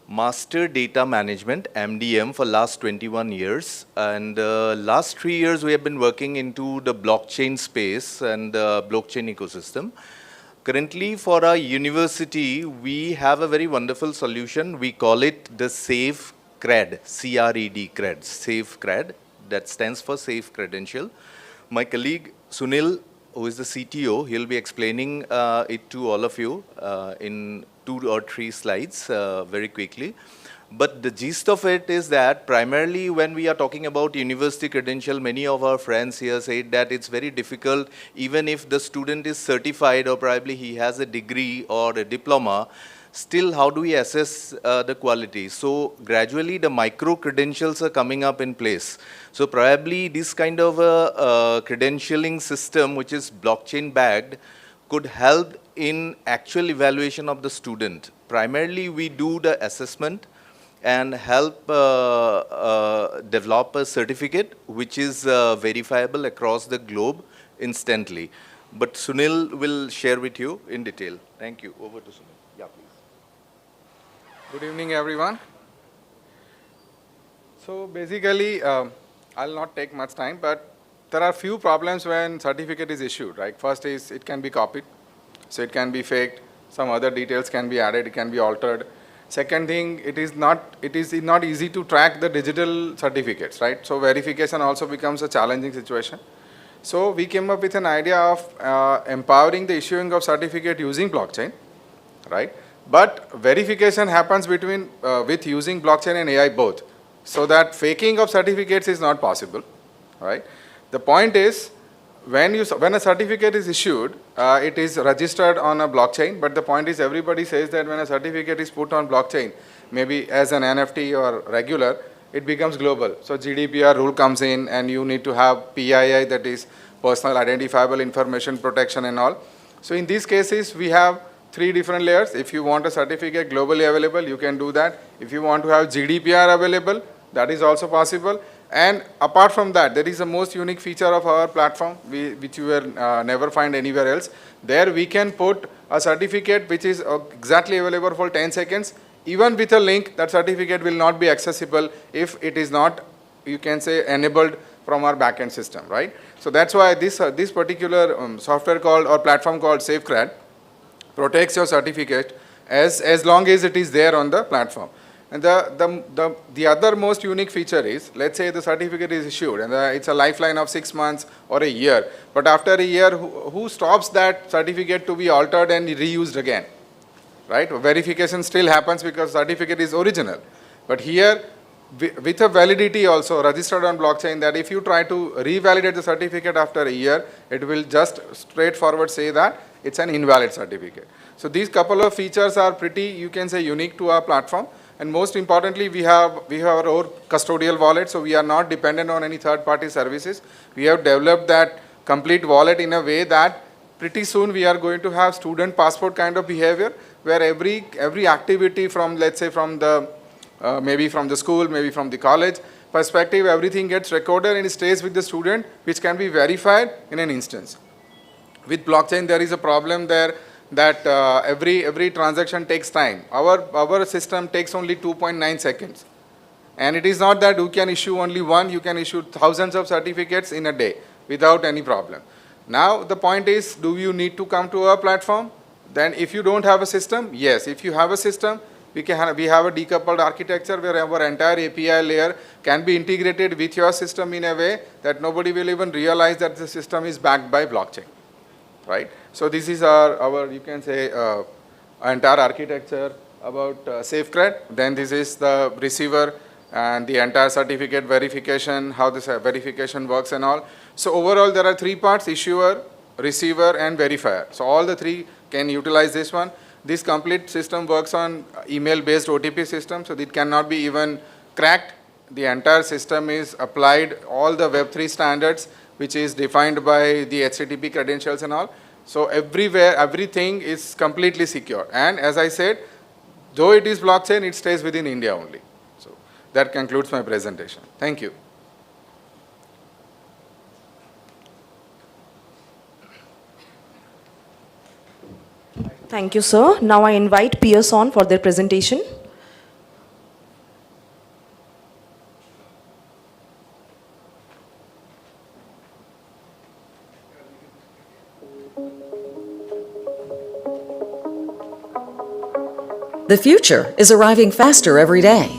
master data management, MDM, for last 21 years. And last 3 years, we have been working into the blockchain space and the blockchain ecosystem. Currently, for our university, we have a very wonderful solution. We call it the Safe Cred, C-R-E-D, Cred, Safe Cred. That stands for Safe Credential. My colleague Sunil, who is the CTO, he'll be explaining it to all of you in 2 or 3 slides very quickly. But the gist of it is that primarily when we are talking about university credential, many of our friends here said that it's very difficult, even if the student is certified or probably he has a degree or a diploma, still how do we assess the quality? So gradually the micro credentials are coming up in place. So probably this kind of a credentialing system, which is blockchain backed, could help in actual evaluation of the student. Primarily we do the assessment and help develop a certificate which is verifiable across the globe instantly. But Sunil will share with you in detail. Thank you. Over to Sunil. Yeah, please. Good evening, everyone. So basically, I'll not take much time, but there are few problems when certificate is issued, right? First is it can be copied, so it can be faked. Some other details can be added, it can be altered. Second thing, it is not easy to track the digital certificates, right? So verification also becomes a challenging situation. So we came up with an idea of empowering the issuing of certificate using blockchain, right? But verification happens with using blockchain and AI both. so that faking of certificates is not possible, right? The point is, when a certificate is issued, it is registered on a blockchain, but the point is everybody says that when a certificate is put on blockchain, maybe as an NFT or regular, it becomes global. So GDPR rule comes in and you need to have PII, that is personal identifiable information protection and all. So in these cases, we have 3 different layers. If you want a certificate globally available, you can do that. If you want to have GDPR available, that is also possible. And apart from that, there is the most unique feature of our platform, which you will never find anywhere else. There we can put a certificate which is exactly available for 10 seconds. Even with a link, that certificate will not be accessible if it is not, you can say, enabled from our backend system, right? So that's why this particular software called, or platform called Safegrad protects your certificate as long as it is there on the platform. And the other most unique feature is, let's say the certificate is issued and it's a lifeline of 6 months or a year, but after a year, who stops that certificate to be altered and reused again, right? Verification still happens because certificate is original. But here, with a validity also registered on blockchain, that if you try to revalidate the certificate after a year, it will just straightforward say that it's an invalid certificate. So these couple of features are pretty, you can say, unique to our platform. And most importantly, we have our own custodial wallet, so we are not dependent on any third-party services. We have developed that complete wallet in a way that pretty soon we are going to have student passport kind of behavior, where every activity from, let's say, from the maybe from the school, maybe from the college perspective, everything gets recorded and it stays with the student, which can be verified in an instance. With blockchain, there is a problem there that every transaction takes time. Our system takes only 2.9 seconds. And it is not that you can issue only one, you can issue thousands of certificates in a day without any problem. Now the point is, do you need to come to our platform? Then if you don't have a system, yes. If you have a system, we have a decoupled architecture where our entire API layer can be integrated with your system in a way that nobody will even realize that the system is backed by blockchain. Right? So this is our you can say, entire architecture about Safegrad. Then this is the receiver and the entire certificate verification, how this verification works and all. So overall, there are 3 parts: issuer, receiver, and verifier. So all the 3 can utilize this one. This complete system works on email-based OTP system, so it cannot be even cracked. The entire system is applied all the Web3 standards, which is defined by the HTTP credentials and all. So everywhere, everything is completely secure. And as I said, though it is blockchain, it stays within India only. So that concludes my presentation. Thank you. Thank you, sir. Now I invite peers on for their presentation. The future is arriving faster every day.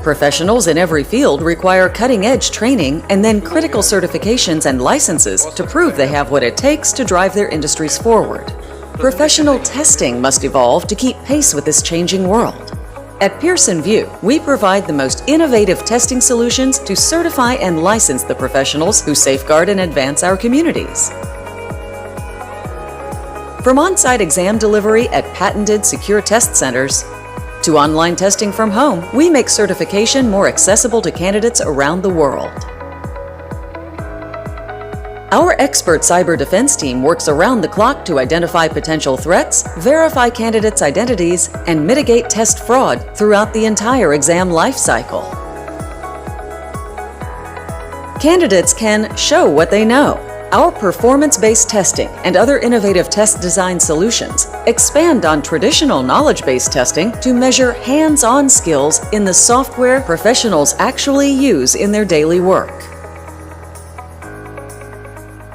Professionals in every field require cutting-edge training and then critical certifications and licenses to prove they have what it takes to drive their industries forward. Professional testing must evolve to keep pace with this changing world. At Pearson VUE, we provide the most innovative testing solutions to certify and license the professionals who safeguard and advance our communities. From on-site exam delivery at patented secure test centers to online testing from home, we make certification more accessible to candidates around the world. Our expert cyber defense team works around the clock to identify potential threats, verify candidates' identities, and mitigate test fraud throughout the entire exam lifecycle. Candidates can show what they know. Our performance-based testing and other innovative test design solutions expand on traditional knowledge-based testing to measure hands-on skills in the software professionals actually use in their daily work.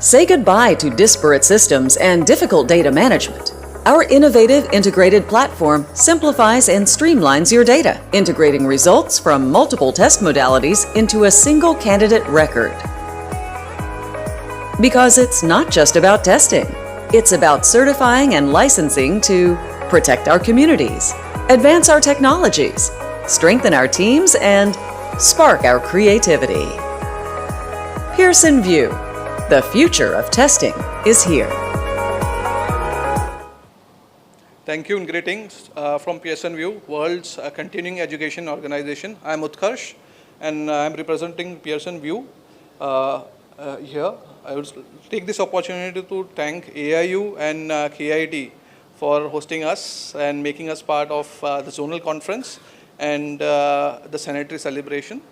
Say goodbye to disparate systems and difficult data management. Our innovative integrated platform simplifies and streamlines your data, integrating results from multiple test modalities into a single candidate record. Because it's not just about testing. It's about certifying and licensing to protect our communities, advance our technologies, strengthen our teams, and spark our creativity. Pearson VUE, the future of testing is here. Thank you and greetings from Pearson VUE, world's continuing education organization. I am Utkarsh and I am representing Pearson VUE here. I would take this opportunity to thank AIU and KIT for hosting us and making us part of the zonal conference and the Senatory celebration.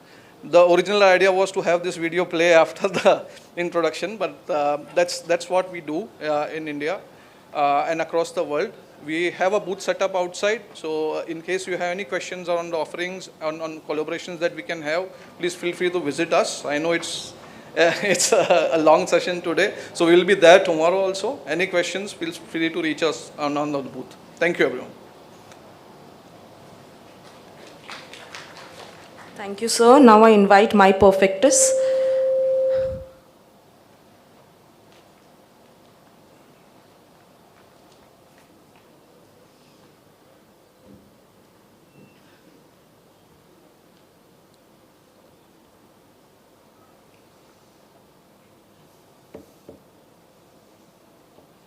The original idea was to have this video play after the introduction, but that's what we do in India and across the world. We have a booth set up outside, so in case you have any questions on the offerings, on collaborations that we can have, please feel free to visit us. I know it's a long session today, so we will be there tomorrow also. Any questions, feel free to reach us on the booth. Thank you, everyone. Thank you, sir. Now I invite my perfectus.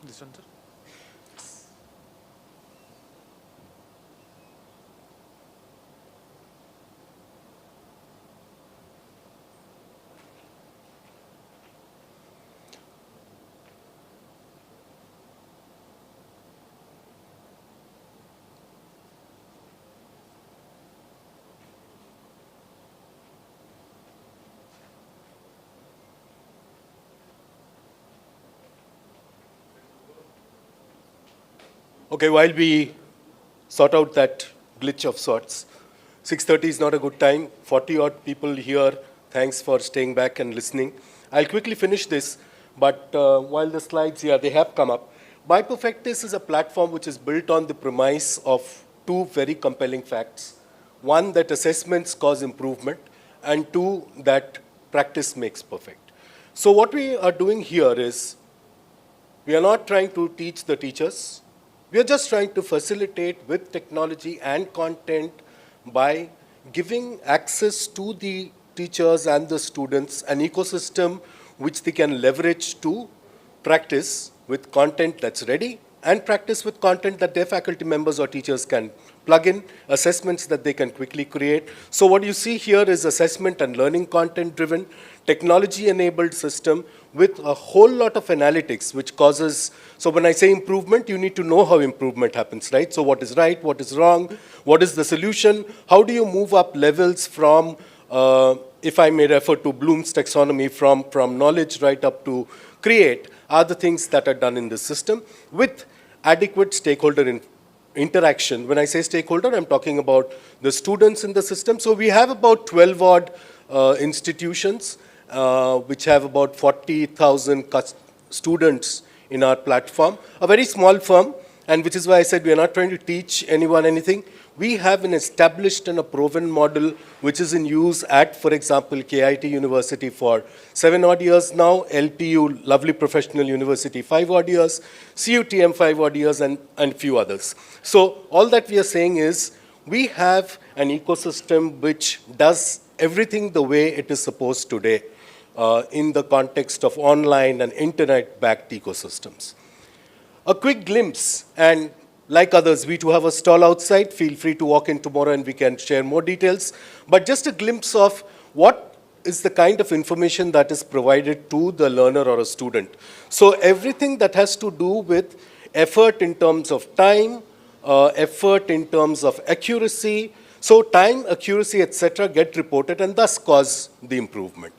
This one, sir. Okay, while we sort out that glitch of sorts, 6:30 is not a good time. 40-odd people here. Thanks for staying back and listening. I'll quickly finish this, but while the slides here, they have come up. BiPerfectus is a platform which is built on the premise of two very compelling facts. One, that assessments cause improvement, and two, that practice makes perfect. So what we are doing here is, we are not trying to teach the teachers. We are just trying to facilitate with technology and content by giving access to the teachers and the students an ecosystem which they can leverage to practice with content that's ready and practice with content that their faculty members or teachers can plug in, assessments that they can quickly create. So what you see here is assessment and learning content driven, technology-enabled system with a whole lot of analytics which causes, so when I say improvement, you need to know how improvement happens, right? So what is right, what is wrong, what is the solution, how do you move up levels from, if I may refer to Bloom's taxonomy, from knowledge right up to create, are the things that are done in this system with adequate stakeholder interaction. When I say stakeholder, I'm talking about the students in the system. So we have about 12 odd institutions which have about 40,000 students in our platform. A very small firm, and which is why I said we are not trying to teach anyone anything. We have an established and a proven model which is in use at, for example, KIT University for 7 odd years now, LPU, lovely professional university, 5 odd years, CUTM 5 odd years, and few others. So all that we are saying is we have an ecosystem which does everything the way it is supposed today in the context of online and internet-backed ecosystems. A quick glimpse, and like others, we too have a stall outside. Feel free to walk in tomorrow and we can share more details. But just a glimpse of what is the kind of information that is provided to the learner or a student. So everything that has to do with effort in terms of time, effort in terms of accuracy. So time, accuracy, etc. get reported and thus cause the improvement.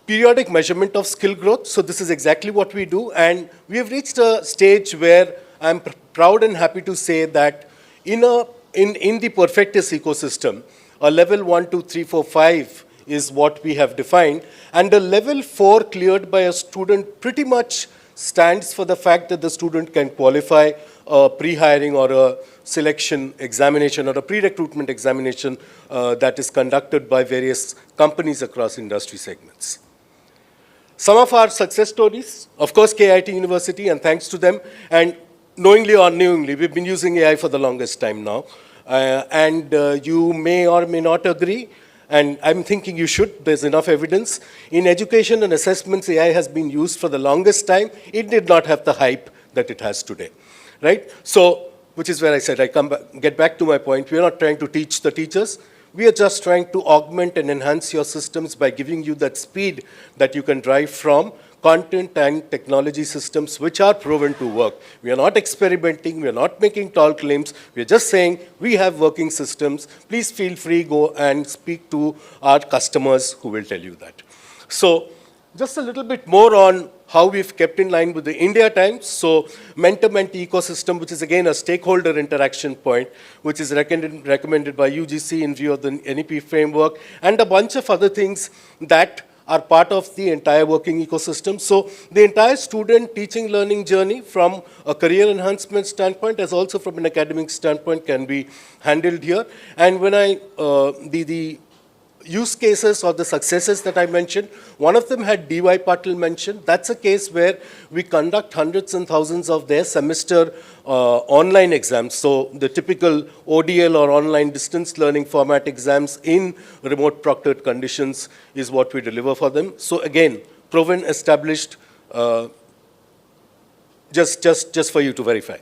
Periodic measurement of skill growth. So this is exactly what we do. And we have reached a stage where I'm proud and happy to say that in the Perfectus ecosystem, a level 1, 2, 3, 4, 5 is what we have defined. And the level 4 cleared by a student pretty much stands for the fact that the student can qualify a pre-hiring or a selection examination or a pre-recruitment examination that is conducted by various companies across industry segments. Some of our success stories, of course, KIT University, and thanks to them, and knowingly or unknowingly, we've been using AI for the longest time now. and you may or may not agree, and I'm thinking you should. There's enough evidence. In education and assessments, AI has been used for the longest time. It did not have the hype that it has today, right? So, which is where I said, get back to my point. We're not trying to teach the teachers. We are just trying to augment and enhance your systems by giving you that speed that you can drive from content and technology systems which are proven to work. We are not experimenting, we are not making tall claims, we are just saying we have working systems. Please feel free, go and speak to our customers who will tell you that. So, just a little bit more on how we've kept in line with the India Times. So, mentor-mentee ecosystem, which is again a stakeholder interaction point, which is recommended by UGC in view of the NEP framework, and a bunch of other things that are part of the entire working ecosystem. So the entire student teaching learning journey from a career enhancement standpoint as also from an academic standpoint can be handled here. And when the use cases or the successes that I mentioned, one of them had DY Patil mentioned. That's a case where we conduct hundreds and thousands of their semester online exams. So the typical ODL or online distance learning format exams in remote proctored conditions is what we deliver for them. So again, proven, established, just for you to verify.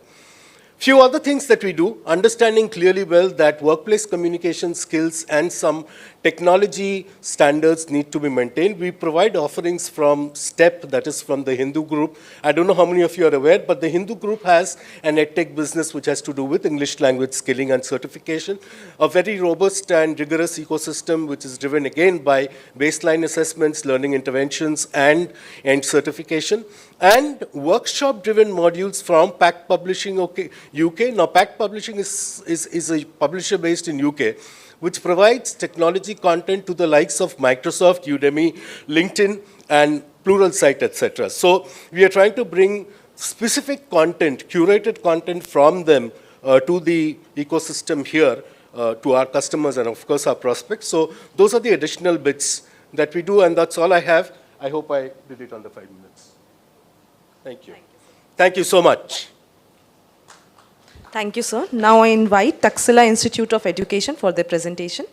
Few other things that we do, understanding clearly well that workplace communication skills and some technology standards need to be maintained. We provide offerings from STEP, that is from the Hindu group. I don't know how many of you are aware, but the Hindu group has an edtech business which has to do with English language skilling and certification. A very robust and rigorous ecosystem which is driven again by baseline assessments, learning interventions, and certification. And workshop-driven modules from Pact Publishing UK. Now, Pact Publishing is a publisher based in UK, which provides technology content to the likes of Microsoft, Udemy, LinkedIn, and Pluralsight, etc. So we are trying to bring specific content, curated content from them to the ecosystem here, to our customers and, of course, our prospects. So those are the additional bits that we do, and that's all I have. I hope I did it under 5 minutes. Thank you. Thank you so much. Thank you, sir. Now I invite Taxila Institute of Education for their presentation.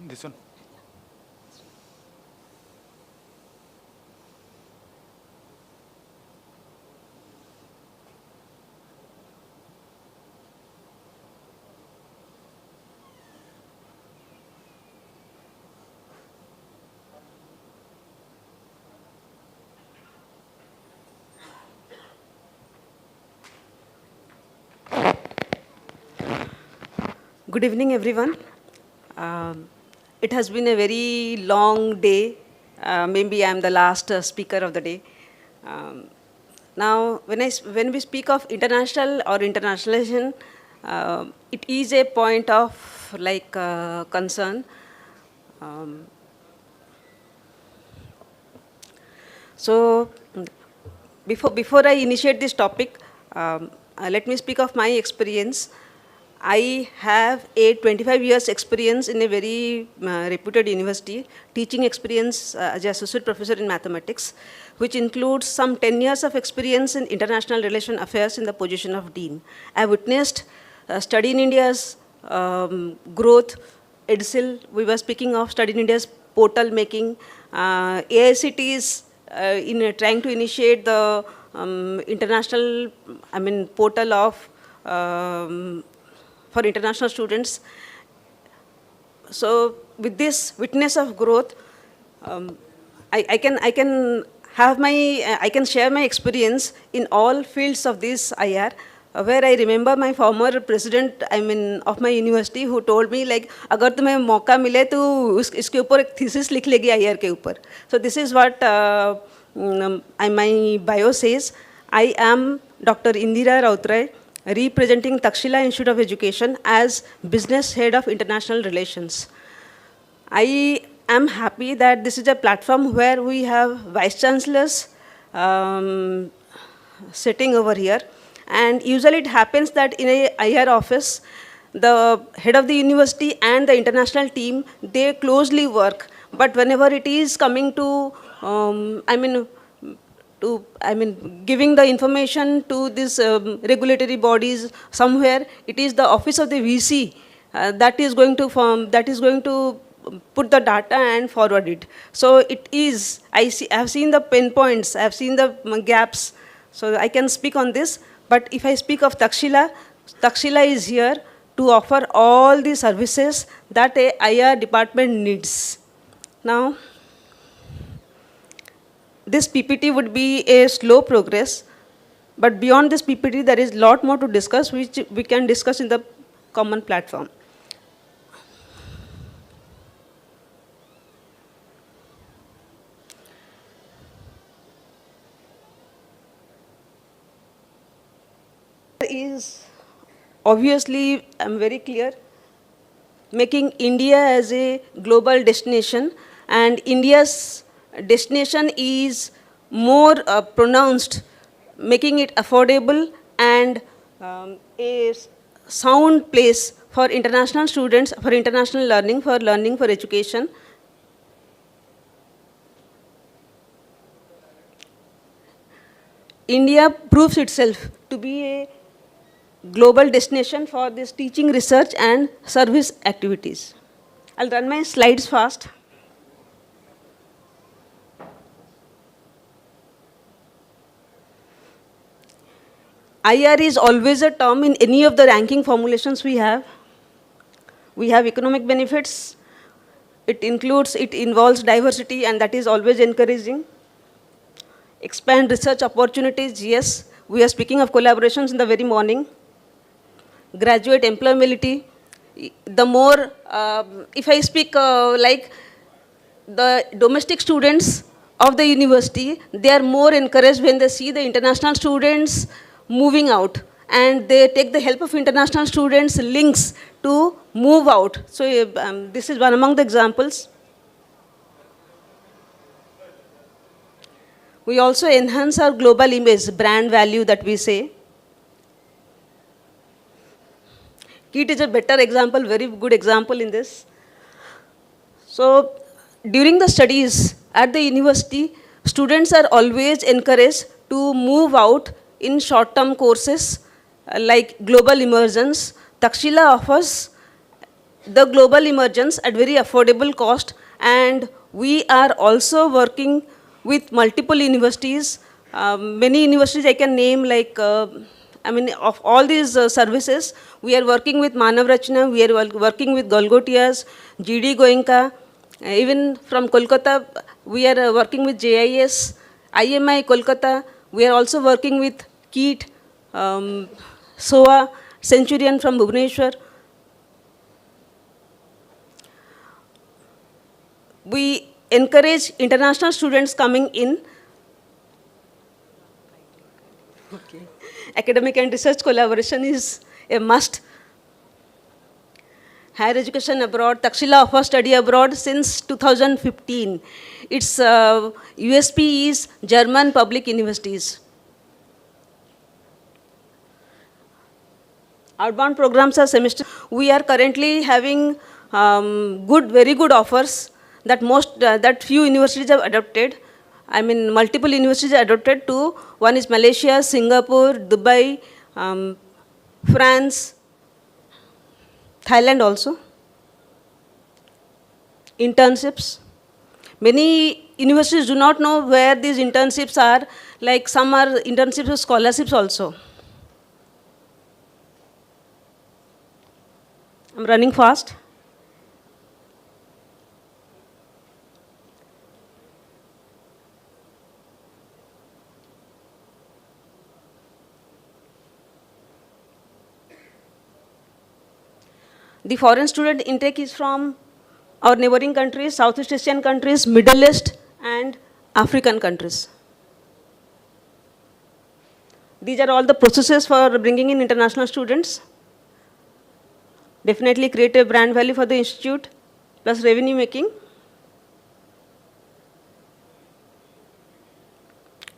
This one. Good evening, everyone. It has been a very long day. Maybe I'm the last speaker of the day. Now, when we speak of international or internationalization, it is a point of concern. So, before I initiate this topic, let me speak of my experience. I have a 25 years experience in a very reputed university, teaching experience as an associate professor in mathematics, which includes some 10 years of experience in international relation affairs in the position of dean. I witnessed Study in India's growth. EDSIL, we were speaking of Study in India's portal making. AICT's in trying to initiate the international, portal of for international students. So with this witness of growth, I can share my experience in all fields of this IR, where I remember my former president, of my university, who told me like, अगर तुम्हें मौका मिले तो इसके ऊपर एक thesis लिख लेगी IR के ऊपर. So this is what my bio says. I am Dr. Indira Rautray, representing Takshila Institute of Education as Business Head of International Relations. I am happy that this is a platform where we have Vice-Chancellors sitting over here. And usually it happens that in a IR office, the head of the university and the international team, they closely work. But whenever it is coming to, giving the information to these regulatory bodies somewhere, it is the office of the VC that is going to put the data and forward it. So it is, I have seen the pinpoints, I have seen the gaps, so I can speak on this. But if I speak of Takshila, Takshila is here to offer all the services that a IR department needs. Now, this PPT would be a slow progress, but beyond this PPT, there is a lot more to discuss, which we can discuss in the common platform. Is obviously, I'm very clear, making India as a global destination, and India's destination is more pronounced, making it affordable and a sound place for international students, for international learning, for education. India proves itself to be a global destination for this teaching, research, and service activities. I'll run my slides fast. IR is always a term in any of the ranking formulations we have. We have economic benefits. It involves diversity, and that is always encouraging. Expand research opportunities, yes. We are speaking of collaborations in the very morning. Graduate employability. The more, if I speak like the domestic students of the university, they are more encouraged when they see the international students moving out, and they take the help of international students' links to move out. So this is one among the examples. We also enhance our global image, brand value that we say. KIT is a better example, very good example in this. So during the studies at the university, students are always encouraged to move out in short-term courses like global immersions. Takshila offers the global immersions at very affordable cost, and we are also working with multiple universities. Many universities I can name, like, of all these services, we are working with Manav Rachna, we are working with Golgotias, GD Goenka, even from Kolkata, we are working with JIS, IMI Kolkata, we are also working with KIT, SOA, Centurion from Bhubaneswar. We encourage international students coming in. Okay. Academic and research collaboration is a must. Higher education abroad, Takshila offers study abroad since 2015. Its USP is German public universities. Outbound programs are semester. We are currently having very good offers that few universities have adopted. Multiple universities are adopted to. One is Malaysia, Singapore, Dubai, France, Thailand also. Internships. Many universities do not know where these internships are. Like some are internships with scholarships also. I'm running fast. The foreign student intake is from our neighboring countries, Southeast Asian countries, Middle East, and African countries. These are all the processes for bringing in international students. Definitely create a brand value for the institute, plus revenue making.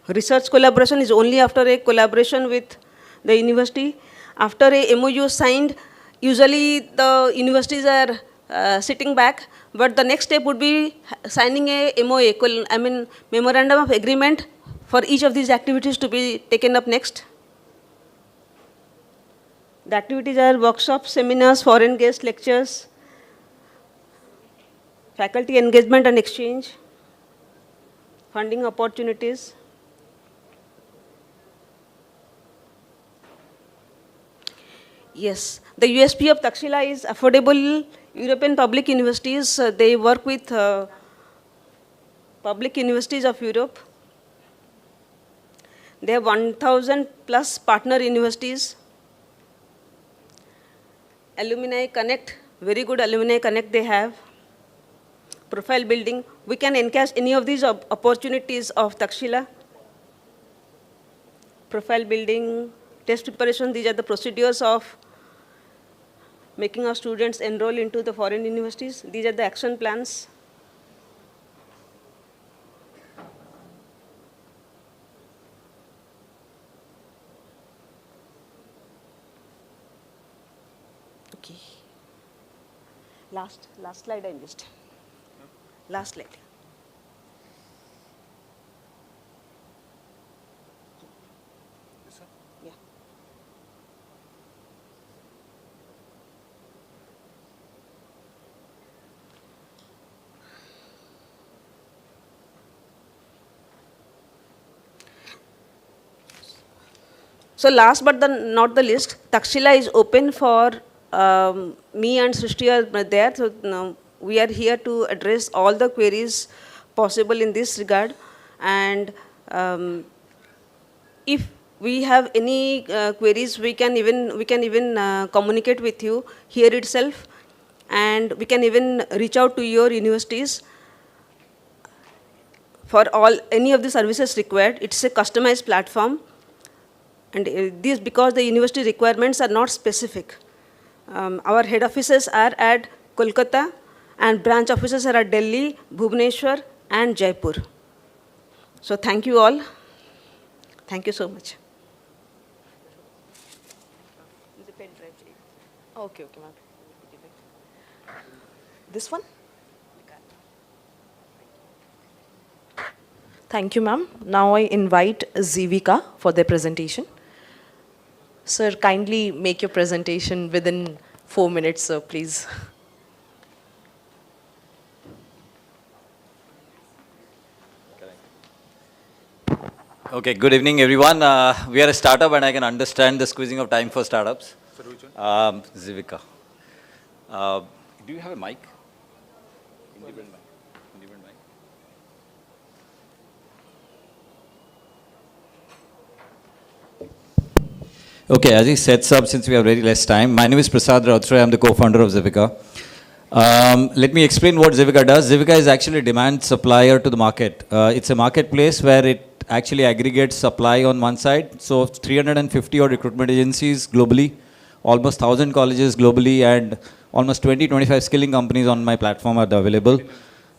Research collaboration is only after a collaboration with the university. After a MOU signed, usually the universities are sitting back, but the next step would be signing a MOA, I mean Memorandum of Agreement for each of these activities to be taken up next. The activities are workshops, seminars, foreign guest lectures, faculty engagement and exchange, funding opportunities. Yes, the USP of Takshila is affordable European public universities. They work with public universities of Europe. They have 1,000 plus partner universities. Alumni connect, very good alumni connect they have. Profile building, we can encash any of these opportunities of Takshila. Profile building, test preparation, these are the procedures of making our students enroll into the foreign universities. These are the action plans. Okay. Last slide I missed. Last slide. Yeah. So last but not the least, Takshila is open for me and Srishti are there. So now we are here to address all the queries possible in this regard. And if we have any queries, we can even communicate with you here itself, and we can even reach out to your universities for any of the services required. It's a customized platform. And this because the university requirements are not specific. Our head offices are at Kolkata and branch offices are at Delhi, Bhubaneswar and Jaipur. So thank you all. Thank you so much. Okay, ma'am. This one? Thank you, ma'am. Now I invite Zivika for their presentation. Sir, kindly make your presentation within 4 minutes, sir, please. Okay, good evening, everyone. We are a startup, and I can understand the squeezing of time for startups. Zivika. Do you have a mic? Independent mic. Independent mic. Okay, as he sets up, since we have very less time, my name is Prasad Rautre. I'm the co-founder of Zivika. Let me explain what Zivika does. Zivika is actually a demand supplier to the market. It's a marketplace where it actually aggregates supply on one side. So 350 odd recruitment agencies globally, almost 1,000 colleges globally, and almost 20-25 skilling companies on my platform are available.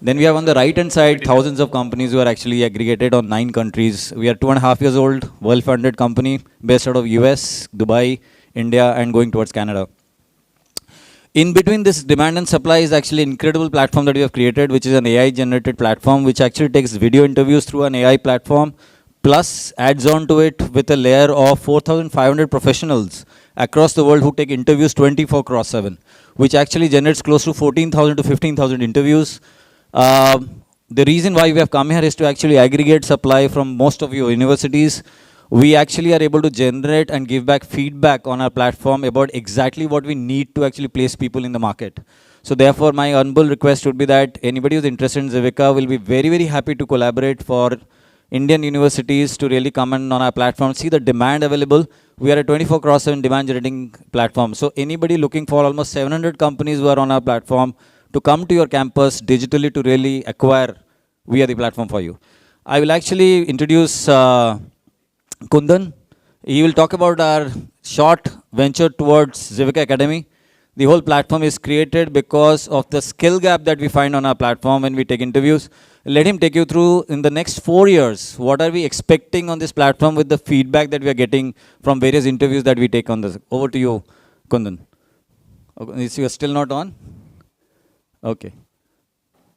Then we have on the right-hand side, thousands of companies who are actually aggregated on 9 countries. We are 2.5 years old, well-funded company based out of US, Dubai, India, and going towards Canada. In between this demand and supply is actually an incredible platform that we have created, which is an AI-generated platform, which actually takes video interviews through an AI platform, plus adds on to it with a layer of 4,500 professionals across the world who take interviews 24/7, which actually generates close to 14,000 to 15,000 interviews. The reason why we have come here is to actually aggregate supply from most of your universities. We actually are able to generate and give back feedback on our platform about exactly what we need to actually place people in the market. So therefore, my humble request would be that anybody who's interested in Zivika will be very, very happy to collaborate for Indian universities to really come in on our platform, see the demand available. We are a 24/7 demand generating platform. So anybody looking for almost 700 companies who are on our platform to come to your campus digitally to really acquire, we are the platform for you. I will actually introduce Kundan. He will talk about our short venture towards Zivika Academy. The whole platform is created because of the skill gap that we find on our platform when we take interviews. Let him take you through in the next 4 years, what are we expecting on this platform with the feedback that we are getting from various interviews that we take on this. Over to you, Kundan. Okay, you are still not on? Okay.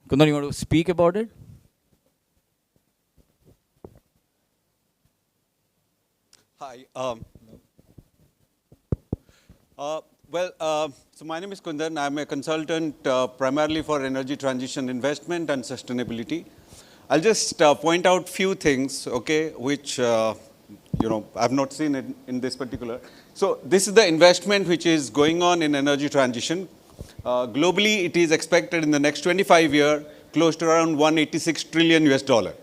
Kundan, you want to speak about it? Hi. So my name is Kundan. I'm a consultant primarily for energy transition investment and sustainability. I'll just point out few things, okay, which I've not seen in this particular. So this is the investment which is going on in energy transition. Globally, it is expected in the next 25 years close to around 186 trillion US dollar.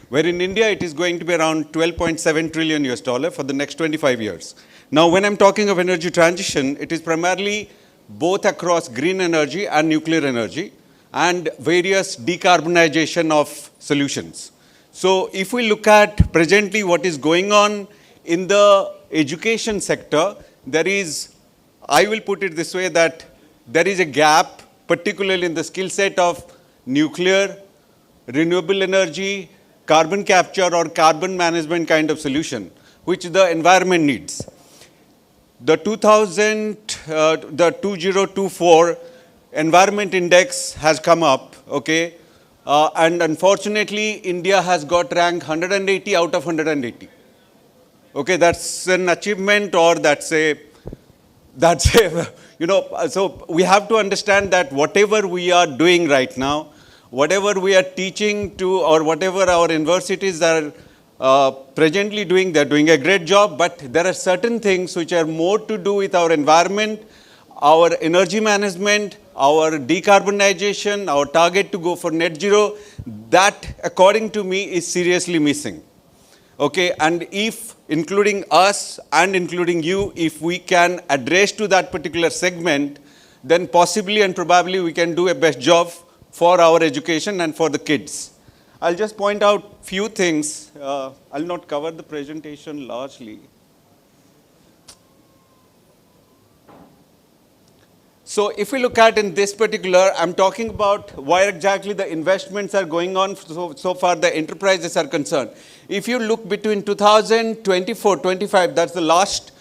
Where in India, it is going to be around 12.7 trillion US dollar for the next 25 years. Now, when I'm talking of energy transition, it is primarily both across green energy and nuclear energy and various decarbonization of solutions. So if we look at presently what is going on in the education sector, there is, I will put it this way, that there is a gap, particularly in the skill set of nuclear, renewable energy, carbon capture or carbon management kind of solution, which the environment needs. The 2024 Environment Index has come up, okay, and unfortunately, India has got ranked 180 out of 180. Okay, that's an achievement, or that's a, so we have to understand that whatever we are doing right now, whatever we are teaching to, or whatever our universities are presently doing, they're doing a great job, but there are certain things which are more to do with our environment, our energy management, our decarbonization, our target to go for net zero. That, according to me, is seriously missing. Okay, and if, including us and including you, if we can address to that particular segment, then possibly and probably we can do a best job for our education and for the kids. I'll just point out few things. I'll not cover the presentation largely. So if we look at in this particular, I'm talking about where exactly the investments are going on so far the enterprises are concerned. If you look between 2024-25, that's the last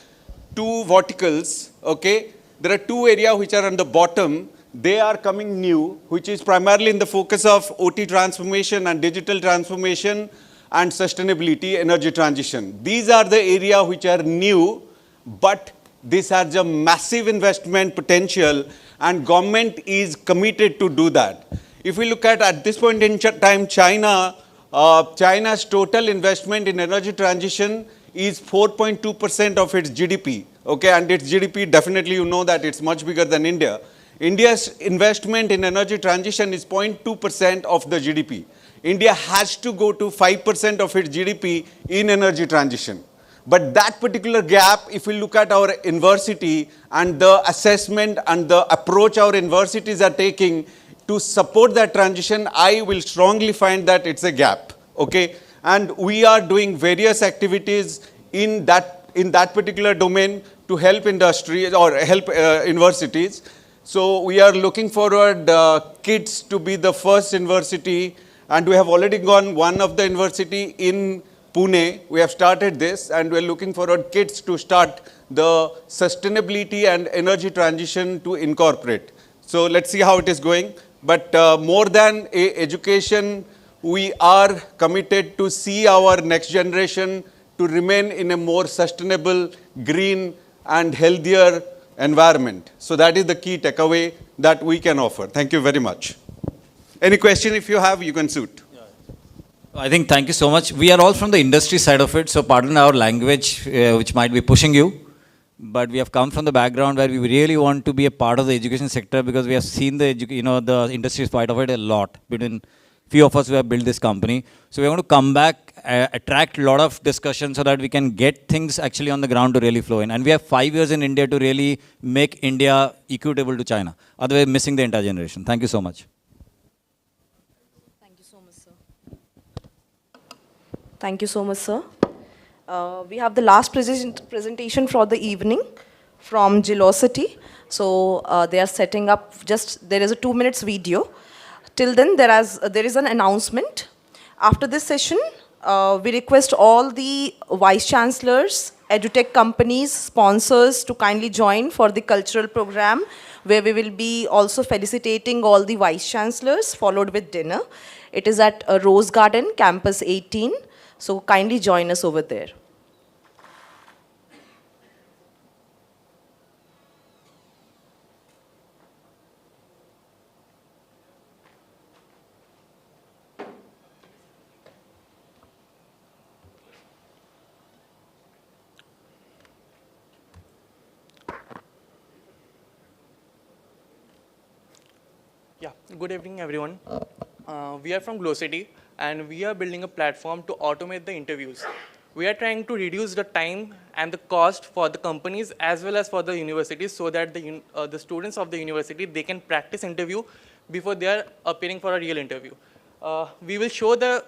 two verticals, okay, there are two areas which are on the bottom. They are coming new, which is primarily in the focus of OT transformation and digital transformation and sustainability, energy transition. These are the areas which are new, but this has a massive investment potential and government is committed to do that. If we look at this point in time, China's total investment in energy transition is 4.2% of its GDP. Okay, and its GDP, definitely you know that it's much bigger than India. India's investment in energy transition is 0.2% of the GDP. India has to go to 5% of its GDP in energy transition. But that particular gap, if we look at our university and the assessment and the approach our universities are taking to support that transition, I will strongly find that it's a gap. Okay, and we are doing various activities in that particular domain to help industry or help universities. So we are looking forward kids to be the first university, and we have already gone one of the university in Pune. We have started this, and we are looking forward kids to start the sustainability and energy transition to incorporate. So let's see how it is going. But more than education, we are committed to see our next generation to remain in a more sustainable, green, and healthier environment. So that is the key takeaway that we can offer. Thank you very much. Any question if you have, you can shoot. I think thank you so much. We are all from the industry side of it, so pardon our language, which might be pushing you. But we have come from the background where we really want to be a part of the education sector because we have seen the the industry side of it a lot. Between few of us who have built this company, so we want to come back, attract a lot of discussion so that we can get things actually on the ground to really flow in. And we have 5 years in India to really make India equitable to China. Otherwise, missing the entire generation. Thank you so much. Thank you so much, sir. Thank you so much, sir. We have the last presentation for the evening from Gelocity. So they are setting up there is a 2 minutes video. Till then, there is an announcement. After this session, we request all the Vice-Chancellors, edutech companies, sponsors to kindly join for the cultural program, where we will be also felicitating all the Vice-Chancellors, followed with dinner. It is at Rose Garden, Campus 18. So kindly join us over there. Yeah, good evening, everyone. We are from Glowcity, and we are building a platform to automate the interviews. We are trying to reduce the time and the cost for the companies as well as for the universities, so that the students of the university, they can practice interview before they are appearing for a real interview. We will show the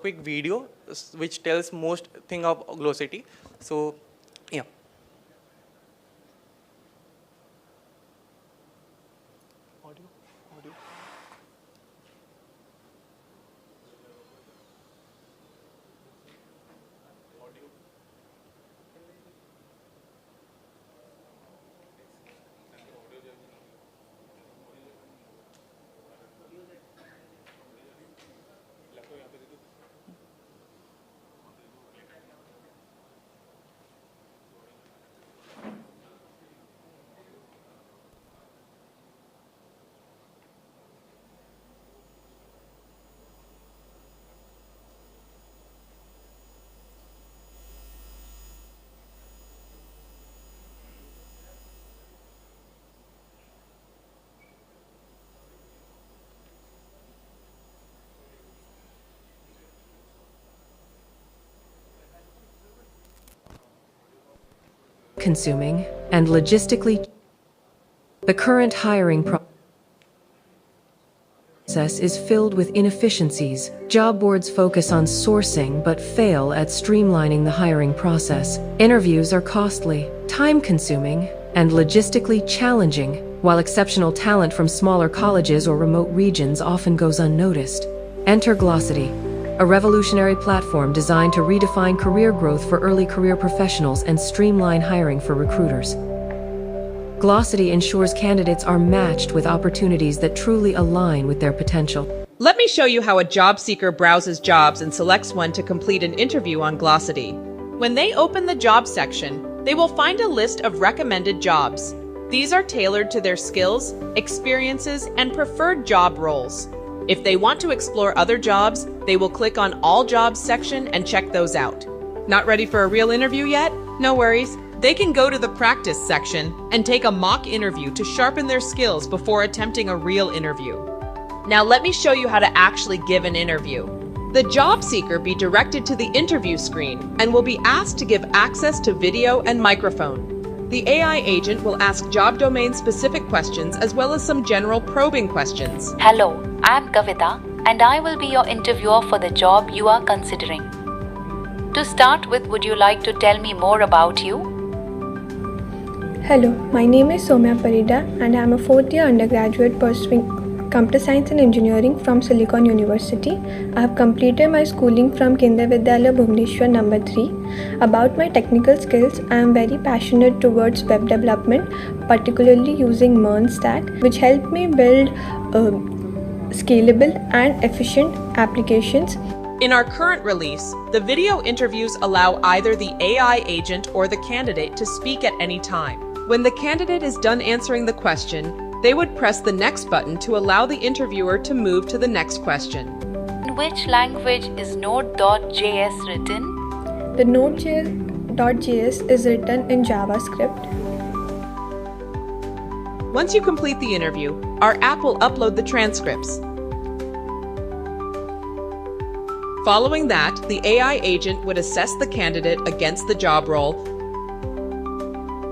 quick video which tells most thing of Glowcity. So, yeah. Consuming and logistically, the current hiring process is filled with inefficiencies. Job boards focus on sourcing but fail at streamlining the hiring process. Interviews are costly, time-consuming, and logistically challenging, while exceptional talent from smaller colleges or remote regions often goes unnoticed. Enter Glossity, a revolutionary platform designed to redefine career growth for early career professionals and streamline hiring for recruiters. Glossity ensures candidates are matched with opportunities that truly align with their potential. Let me show you how a job seeker browses jobs and selects one to complete an interview on Glossity. When they open the job section, they will find a list of recommended jobs. These are tailored to their skills, experiences, and preferred job roles. If they want to explore other jobs, they will click on All Jobs section and check those out. Not ready for a real interview yet? No worries. They can go to the Practice section and take a mock interview to sharpen their skills before attempting a real interview. Now let me show you how to actually give an interview. The job seeker be directed to the interview screen and will be asked to give access to video and microphone. The AI agent will ask job domain specific questions as well as some general probing questions. Hello, I'm Kavita and I will be your interviewer for the job you are considering. To start with, would you like to tell me more about you? Hello, my name is Soumya Parida and I am a 4th year undergraduate pursuing Computer Science and Engineering from Silicon University. I have completed my schooling from Kendriya Vidyalaya Bhubaneswar No. 3. About my technical skills, I am very passionate towards web development, particularly using MERN stack, which helped me build scalable and efficient applications. In our current release, the video interviews allow either the AI agent or the candidate to speak at any time. When the candidate is done answering the question, they would press the next button to allow the interviewer to move to the next question. In which language is Node.js written? The Node.js is written in JavaScript. Once you complete the interview, our app will upload the transcripts. Following that, the AI agent would assess the candidate against the job role.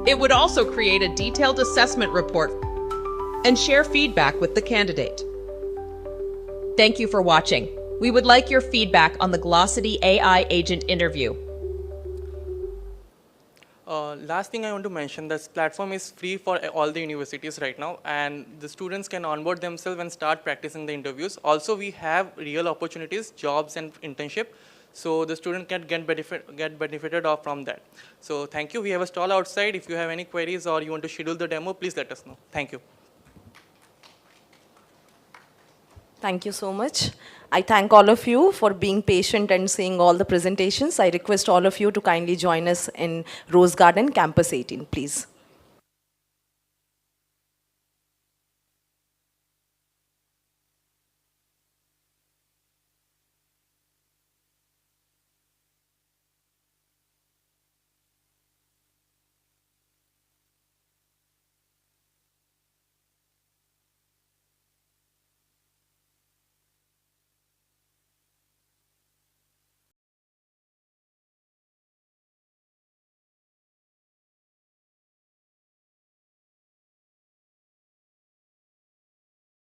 It would also create a detailed assessment report and share feedback with the candidate. Thank you for watching. We would like your feedback on the Glossity AI agent interview. Last thing I want to mention, this platform is free for all the universities right now, and the students can onboard themselves and start practicing the interviews. Also, we have real opportunities, jobs and internship, so the student can get benefited off from that. So thank you. We have a stall outside. If you have any queries or you want to schedule the demo, please let us know. Thank you. Thank you so much. I thank all of you for being patient and seeing all the presentations. I request all of you to kindly join us in Rose Garden, Campus 18, please.